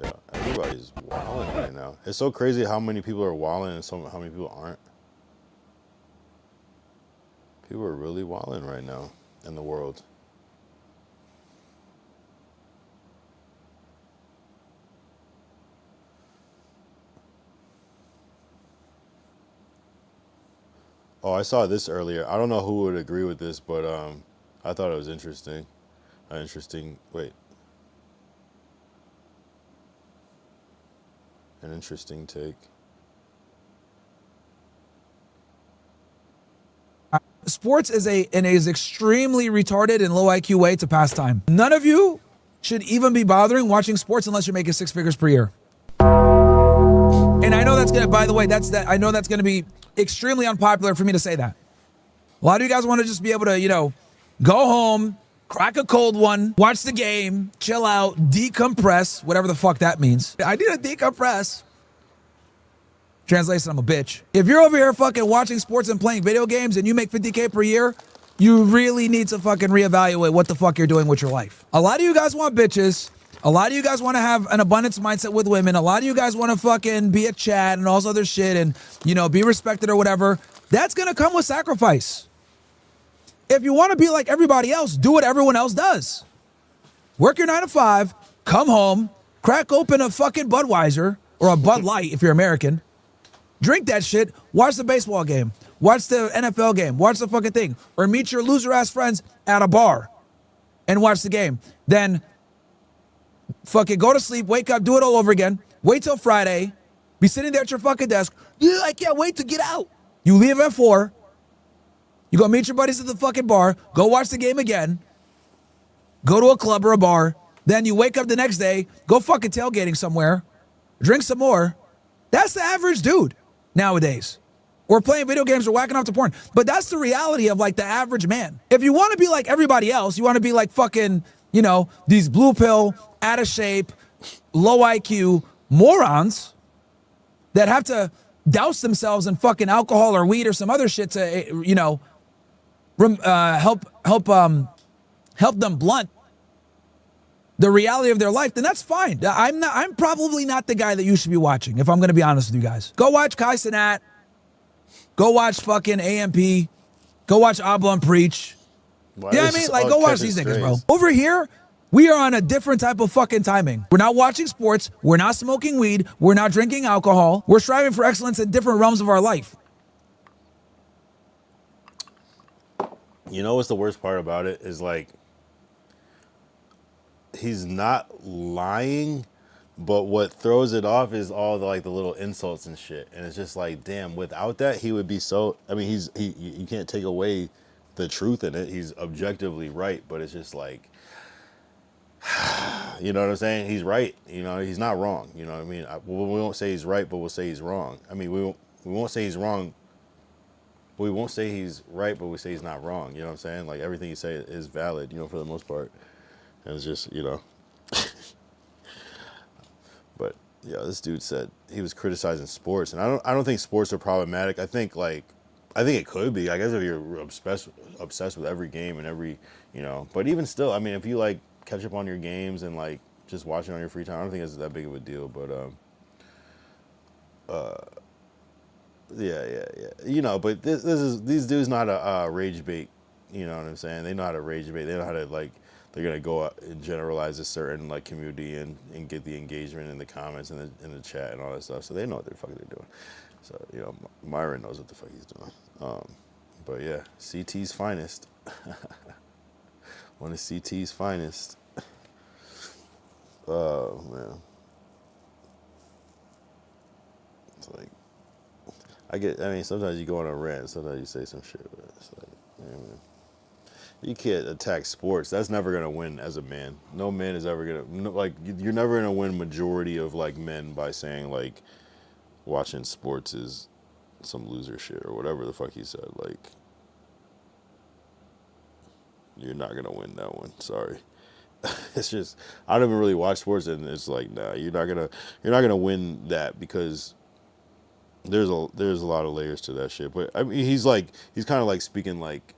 Yeah, everybody's wilding right now. It's so crazy how many people are wilding and how many people aren't. People are really wilding right now in the world. Oh, I saw this earlier. I don't know who would agree with this, but I thought it was interesting. Wait. An interesting take. Sports is is extremely retarded and low IQ way to pass time. None of you should even be bothering watching sports unless you're making 6 figures per year. And I know that's gonna, by the way, I know that's gonna be extremely unpopular for me to say that. A lot of you guys want to just be able to, you know, go home, crack a cold one, watch the game, chill out, decompress, whatever the fuck that means. I need to decompress. Translation, I'm a bitch. If you're over here fucking watching sports and playing video games and you make 50K per year, you really need to fucking reevaluate what the fuck you're doing with your life. A lot of you guys want bitches. A lot of you guys want to have an abundance mindset with women. A lot of you guys want to fucking be a Chad and all this other shit and, you know, be respected or whatever. That's going to come with sacrifice. If you want to be like everybody else, do what everyone else does. Work your 9 to 5, come home, crack open a fucking Budweiser or a Bud Light if you're American. Drink that shit, watch the baseball game, watch the NFL game, watch the fucking thing, or meet your loser ass friends at a bar and watch the game. Then fucking go to sleep, wake up, do it all over again. Wait till Friday, be sitting there at your fucking desk. Yeah, I can't wait to get out. You leave at 4. You go meet your buddies at the fucking bar, go watch the game again, go to a club or a bar, Then you wake up the next day, go fucking tailgating somewhere, drink some more. That's the average dude nowadays. Or playing video games or whacking off to porn. But that's the reality of like the average man. If you want to be like everybody else, you want to be like fucking, you know, these blue pill, out of shape, low IQ morons that have to douse themselves in fucking alcohol or weed or some other shit to, you know, help them blunt the reality of their life, then that's fine. I'm probably not the guy that you should be watching, if I'm going to be honest with you guys. Go watch Kai Cenat. Go watch fucking AMP. Go watch Oblong Preach. Wow, You know what I mean? Like, go watch these niggas, bro. Over here, we are on a different type of fucking timing. We're not watching sports. We're not smoking weed. We're not drinking alcohol. We're striving for excellence in different realms of our life. You know what's the worst part about it is like he's not lying, but what throws it off is all the like the little insults and shit. And it's just like, damn, without that he would be so, I mean, you can't take away the truth in it. He's objectively right, but it's just like, you know what I'm saying? He's right. You know, he's not wrong. You know what I mean? We won't say he's right, but we'll say he's wrong. I mean, we won't say he's wrong. We won't say he's right, but we say he's not wrong. You know what I'm saying? Like everything you say is valid, you know, for the most part. And it's just, you know. But yeah, this dude said he was criticizing sports, and I don't think sports are problematic. I think it could be. I guess if you're obsessed with every game and every, you know. But even still, I mean, if you like catch up on your games and like just watching on your free time, I don't think it's that big of a deal. But yeah. You know, but these dudes not a rage bait. You know what I'm saying? They know how to rage bait. They know how to like. They're gonna go out and generalize a certain like community and get the engagement in the comments and in the chat and all that stuff. So they know what the fuck they're doing. So you know, Myron knows what the fuck he's doing. But yeah, CT's finest. One of CT's finest. Oh man, it's like I mean, sometimes you go on a rant, sometimes you say some shit, but it's like, man. You can't attack sports. That's never gonna win as a man. No man is ever gonna like. You're never gonna win majority of like men by saying like watching sports is some loser shit or whatever the fuck he said. Like you're not gonna win that one. Sorry. It's just I don't even really watch sports, and it's like nah, you're not gonna win that because there's a lot of layers to that shit. But I mean, he's kind of like speaking like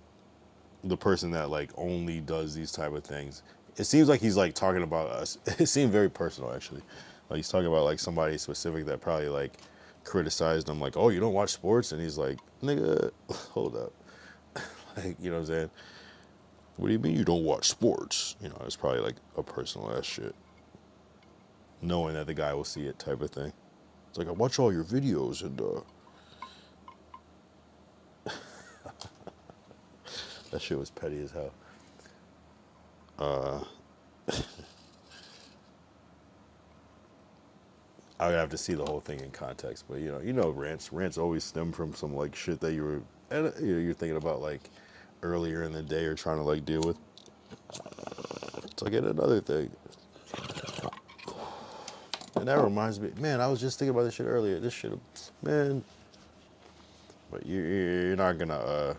the person that like only does these type of things. It seems like he's like talking about us. It seemed very personal actually. Like he's talking about like somebody specific that probably like criticized him like, oh, you don't watch sports? And he's like, nigga, hold up. Like, you know what I'm saying? What do you mean you don't watch sports? You know, it's probably like a personal ass shit. Knowing that the guy will see it type of thing. It's like, I watch all your videos and that shit was petty as hell. I would have to see the whole thing in context, but you know, rants always stem from some like shit that you're thinking about like earlier in the day or trying to like deal with. So I get another thing, and that reminds me, man, I was just thinking about this shit earlier. This shit, man. But you're not gonna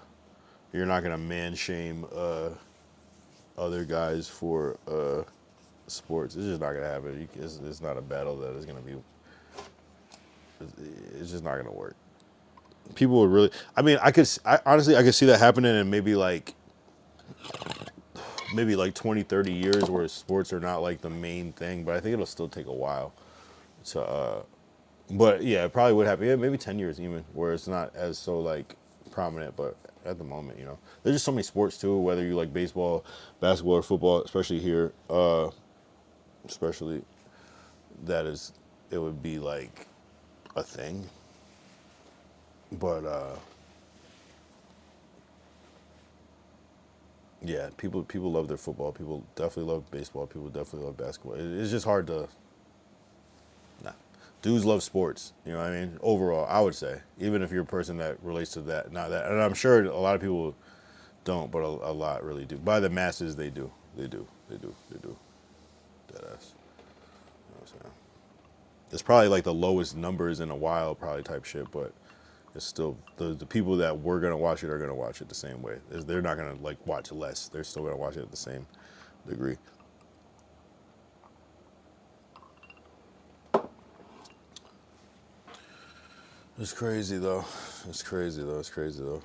man shame other guys for sports. It's just not gonna happen. It's not a battle that is gonna be. It's just not gonna work. People would really. I mean, honestly I could see that happening in maybe like 20, 30 years where sports are not like the main thing. But I think it'll still take a while. So, but yeah, it probably would happen. Yeah, maybe 10 years even, where it's not as so like prominent. But at the moment, you know, there's just so many sports too. Whether you like baseball, basketball, or football, especially here, especially it would be like a thing. But yeah, people love their football. People definitely love baseball. People definitely love basketball. It's just hard to. Dudes love sports, you know what I mean? Overall, I would say, even if you're a person that relates to that, not that, and I'm sure a lot of people don't, but a lot really do. By the masses, they do. Deadass. You know what I'm saying? It's probably like the lowest numbers in a while, probably type shit, but it's still the people that were gonna watch it are gonna watch it the same way. They're not gonna like watch less. They're still gonna watch it at the same degree. It's crazy though. It's crazy though. It's crazy though.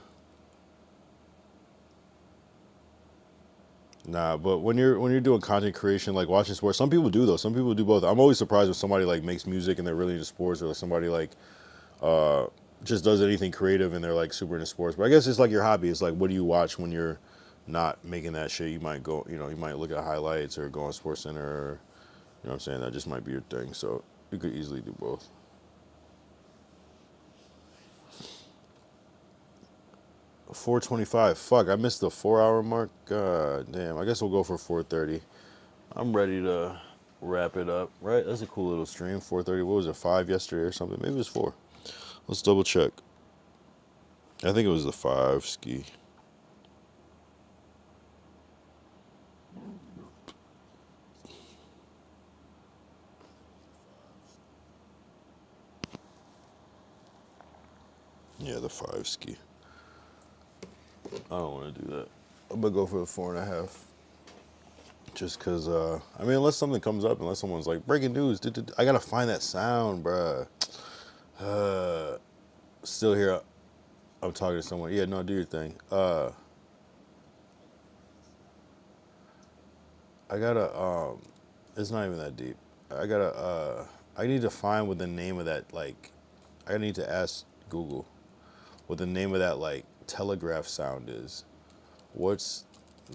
Nah, but when you're doing content creation, like watching sports, some people do though. Some people do both. I'm always surprised when somebody like makes music and they're really into sports, or like somebody like just does anything creative and they're like super into sports. But I guess it's like your hobby. It's like, what do you watch when you're not making that shit? You might go, you might look at highlights or go on SportsCenter, or, you know what I'm saying? That just might be your thing. So you could easily do both. $4:25. Fuck, I missed the 4-hour mark. God damn. I guess we'll go for 4:30. I'm ready to wrap it up. Right? That's a cool little stream. 4:30. What was it? 5 yesterday or something? Maybe it was 4. Let's double check. I think it was the 5 ski. Yeah, the 5 ski. I don't want to do that. I'm going to go for the 4.5. Just because, I mean, unless something comes up, unless someone's like, breaking news, I got to find that sound, bruh. Still here. I'm talking to someone. Yeah, no, do your thing. I gotta, it's not even that deep. I need to find what the name of that, like, I need to ask Google what the name of that, like, telegraph sound is. What's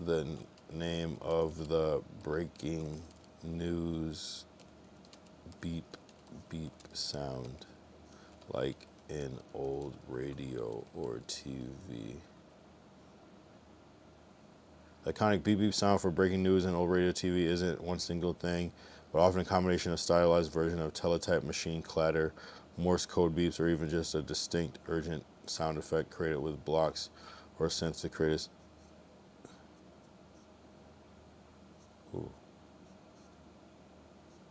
the name of the breaking news beep beep sound, like in old radio or TV? The iconic beep beep sound for breaking news in old radio TV isn't one single thing, but often a combination of stylized version of teletype machine clatter, Morse code beeps, or even just a distinct urgent sound effect created with blocks or synths to create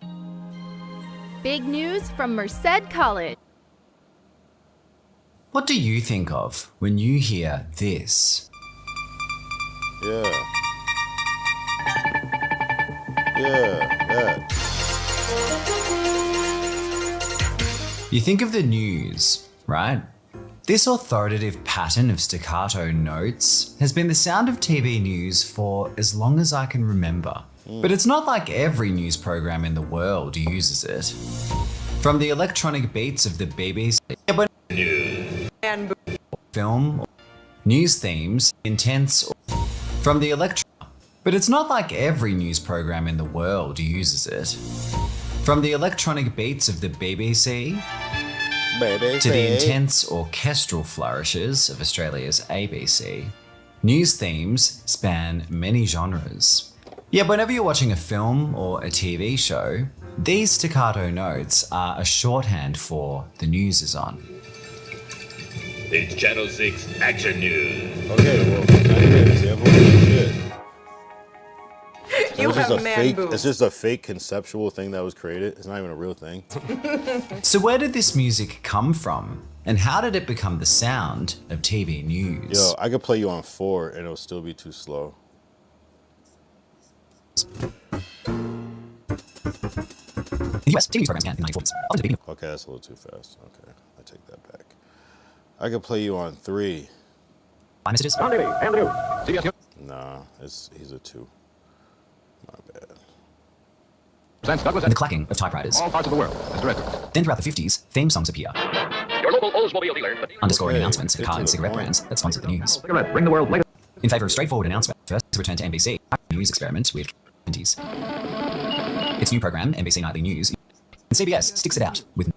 a... Big news from Merced College. What do you think of when you hear this? Yeah. That. You think of the news, right? This authoritative pattern of staccato notes has been the sound of TV news for as long as I can remember. But it's not like every news program in the world uses it. From the electronic beats of the BBC And film, news themes, intense, from the but it's not like every news program in the world uses it. From the electronic beats of the BBC to the intense orchestral flourishes of Australia's ABC, news themes span many genres. Yet whenever you're watching a film or a TV show, these staccato notes are a shorthand for the news is on. It's Channel 6 Action News. Okay, well, I didn't get an example of shit. You have man boobs. It's just a fake conceptual thing that was created. It's not even a real thing. So where did this music come from? And how did it become the sound of TV news? Yo, I could play you on 4 and it'll still be too slow. US TV programs can in 1940s. Okay, that's a little too fast. Okay, I take that back. I could play you on 3. Messages. Nah, he's a 2. My bad. And the clacking of typewriters. All parts of the world, as directed. Then throughout the 50s, theme songs appear, Your local Oldsmobile dealer. underscoring announcements of car and cigarette brands that sponsor the news. Bring the world later. In favour of straightforward announcement, first to return to NBC, news experiment with 20s. Its new program, NBC Nightly News, and CBS sticks it out with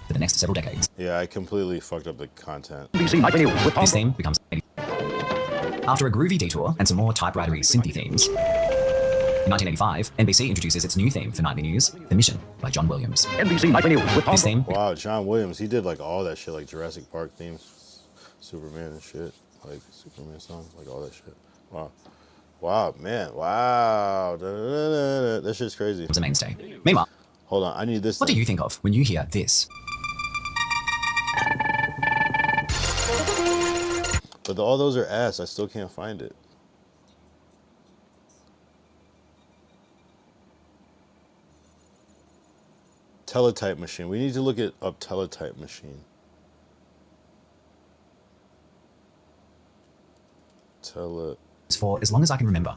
for the next several decades. Yeah, I completely fucked up the content. NBC Nightly News with This theme becomes after a groovy detour and some more typewritery synthy themes. In 1985, NBC introduces its new theme for Nightly News, The Mission by John Williams. NBC Nightly News with This theme. Wow, John Williams, he did like all that shit, like Jurassic Park themes, Superman and shit, like Superman song, like all that shit. Wow. Wow, man. Wow. That shit's crazy. It's a mainstay. Meanwhile, hold on. I need this. What do you think of when you hear this? But all those are ass. I still can't find it. Teletype machine. We need to look up teletype machine. It's for as long as I can remember.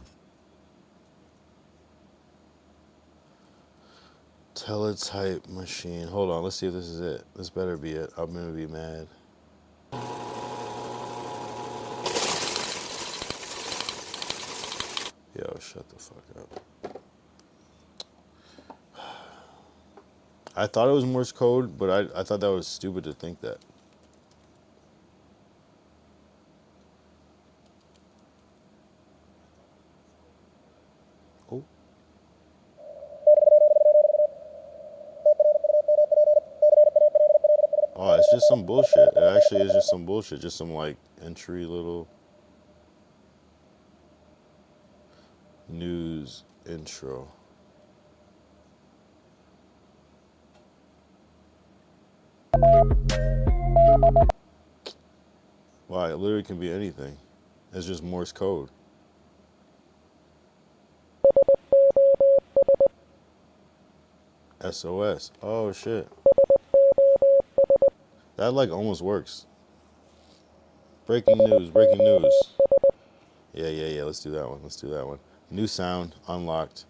Teletype machine. Hold on. Let's see if this is it. This better be it. I'm gonna be mad. Yo, shut the fuck up. I thought it was Morse code, but I thought that was stupid to think that. Oh. Oh, it's just some bullshit. It actually is just some bullshit. Just some like entry little news intro. Wow, it literally can be anything. It's just Morse code. SOS. Oh shit. That like almost works. Breaking news, breaking news. Yeah, let's do that one. Let's do that one. New sound unlocked.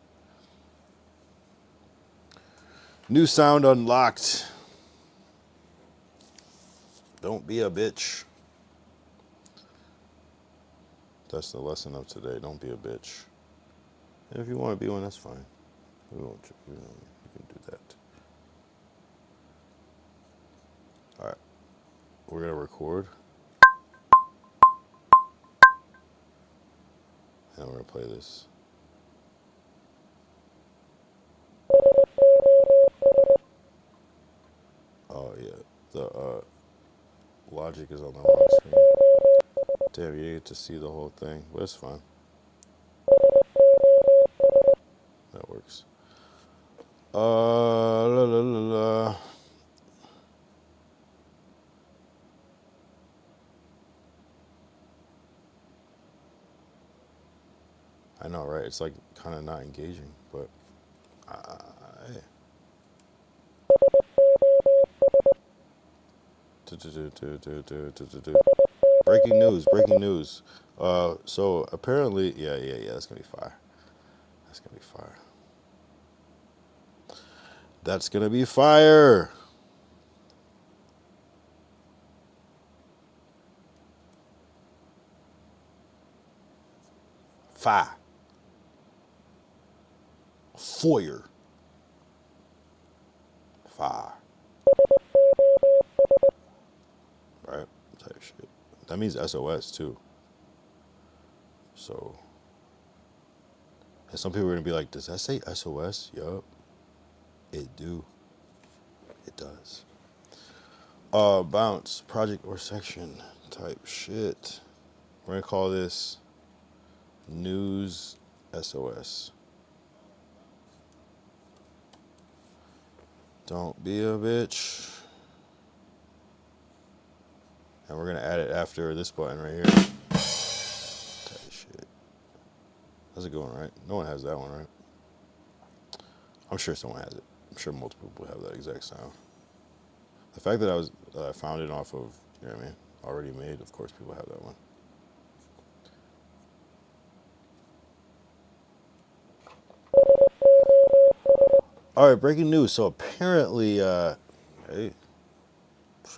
New sound unlocked. Don't be a bitch. That's the lesson of today. Don't be a bitch. And if you want to be one, that's fine. We won't. You can do that. All right. We're gonna record. And we're gonna play this. Oh yeah, the logic is on the wrong screen. Damn, you need to see the whole thing, but it's fine. That works. La la la la. I know, right? It's like kind of not engaging, but hey. Breaking news, breaking news. So apparently, yeah, that's gonna be fire. That's gonna be fire. That's gonna be fire. Fire. Foyer. Fire. Right? Type shit. That means SOS too. So, and some people are gonna be like, does that say SOS? Yup. It do. It does. Bounce, project or section type shit. We're gonna call this News SOS. Don't be a bitch. And we're gonna add it after this button right here. Tight shit. How's it going, right? No one has that one, right? I'm sure someone has it. I'm sure multiple people have that exact sound. The fact that I found it off of, you know what I mean, already made, of course people have that one. All right, breaking news. So apparently, hey,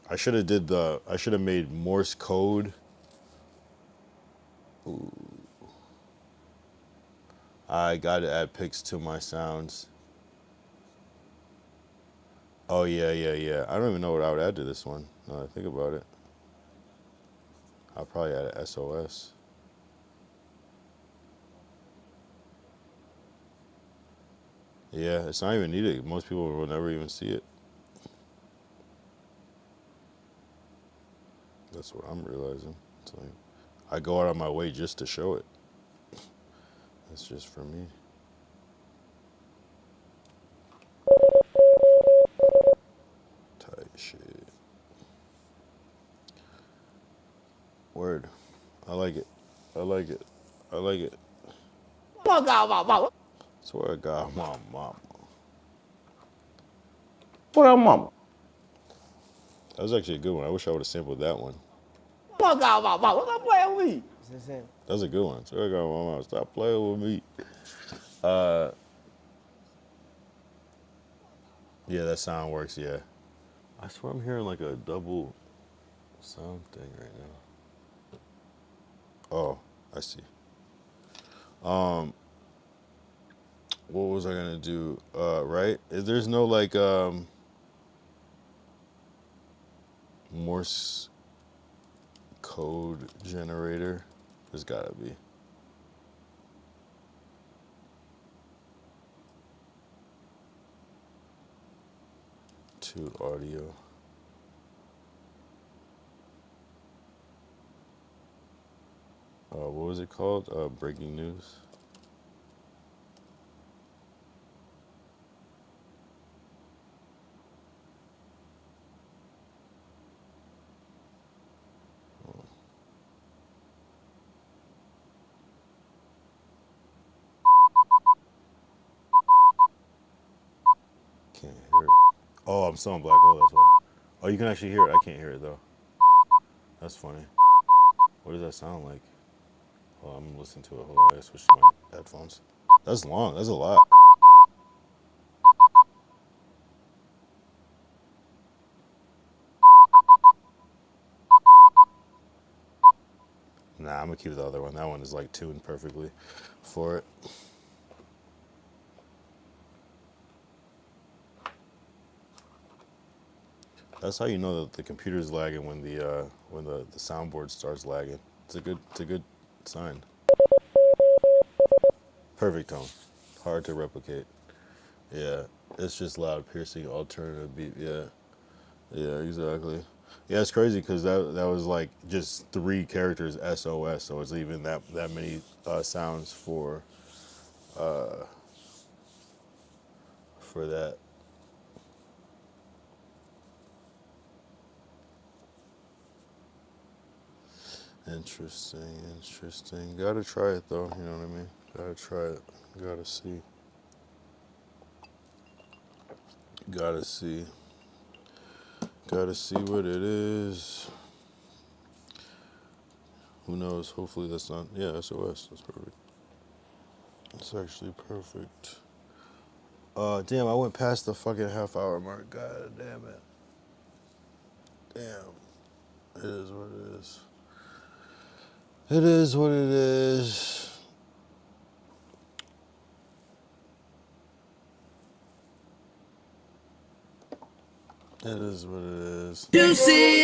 I should have made Morse code. Ooh. I got to add pics to my sounds. Oh yeah. I don't even know what I would add to this one. Now that I think about it, I'll probably add an SOS. Yeah, it's not even needed. Most people will never even see it. That's what I'm realizing. It's like, I go out of my way just to show it. That's just for me. Tight shit. Word. I like it. I like it. I like it. Swear to God, mom. What up, mama? That was actually a good one. I wish I would have sampled that one. What up, playing with me? That was a good one. Swear to God, mama, stop playing with me. Yeah, that sound works, yeah. I swear I'm hearing like a double sound thing right now. Oh, I see. What was I gonna do? Right? There's no like Morse code generator. There's gotta be. To audio. What was it called? Breaking news. Can't hear it. Oh, I'm still on black hole, that's why. Oh, you can actually hear it. I can't hear it though. That's funny. What does that sound like? Oh, I'm listening to it. Hold on, I gotta switch to my headphones. That's long. That's a lot. Nah, I'm gonna keep the other one. That one is like tuned perfectly for it. That's how you know that the computer's lagging when the soundboard starts lagging. It's a good sign. Perfect tone. Hard to replicate. Yeah, it's just loud, piercing, alternative beat. Yeah, yeah, exactly. Yeah, it's crazy because that was like just 3 characters SOS, so it's even that many sounds for that. Interesting. Gotta try it though, you know what I mean? Gotta try it. Gotta see. Gotta see what it is. Who knows? Hopefully that's not, yeah, SOS. That's perfect. That's actually perfect. Damn, I went past the fucking half-hour mark. God damn it. Damn. It is what it is. It is what it is. It is what it is.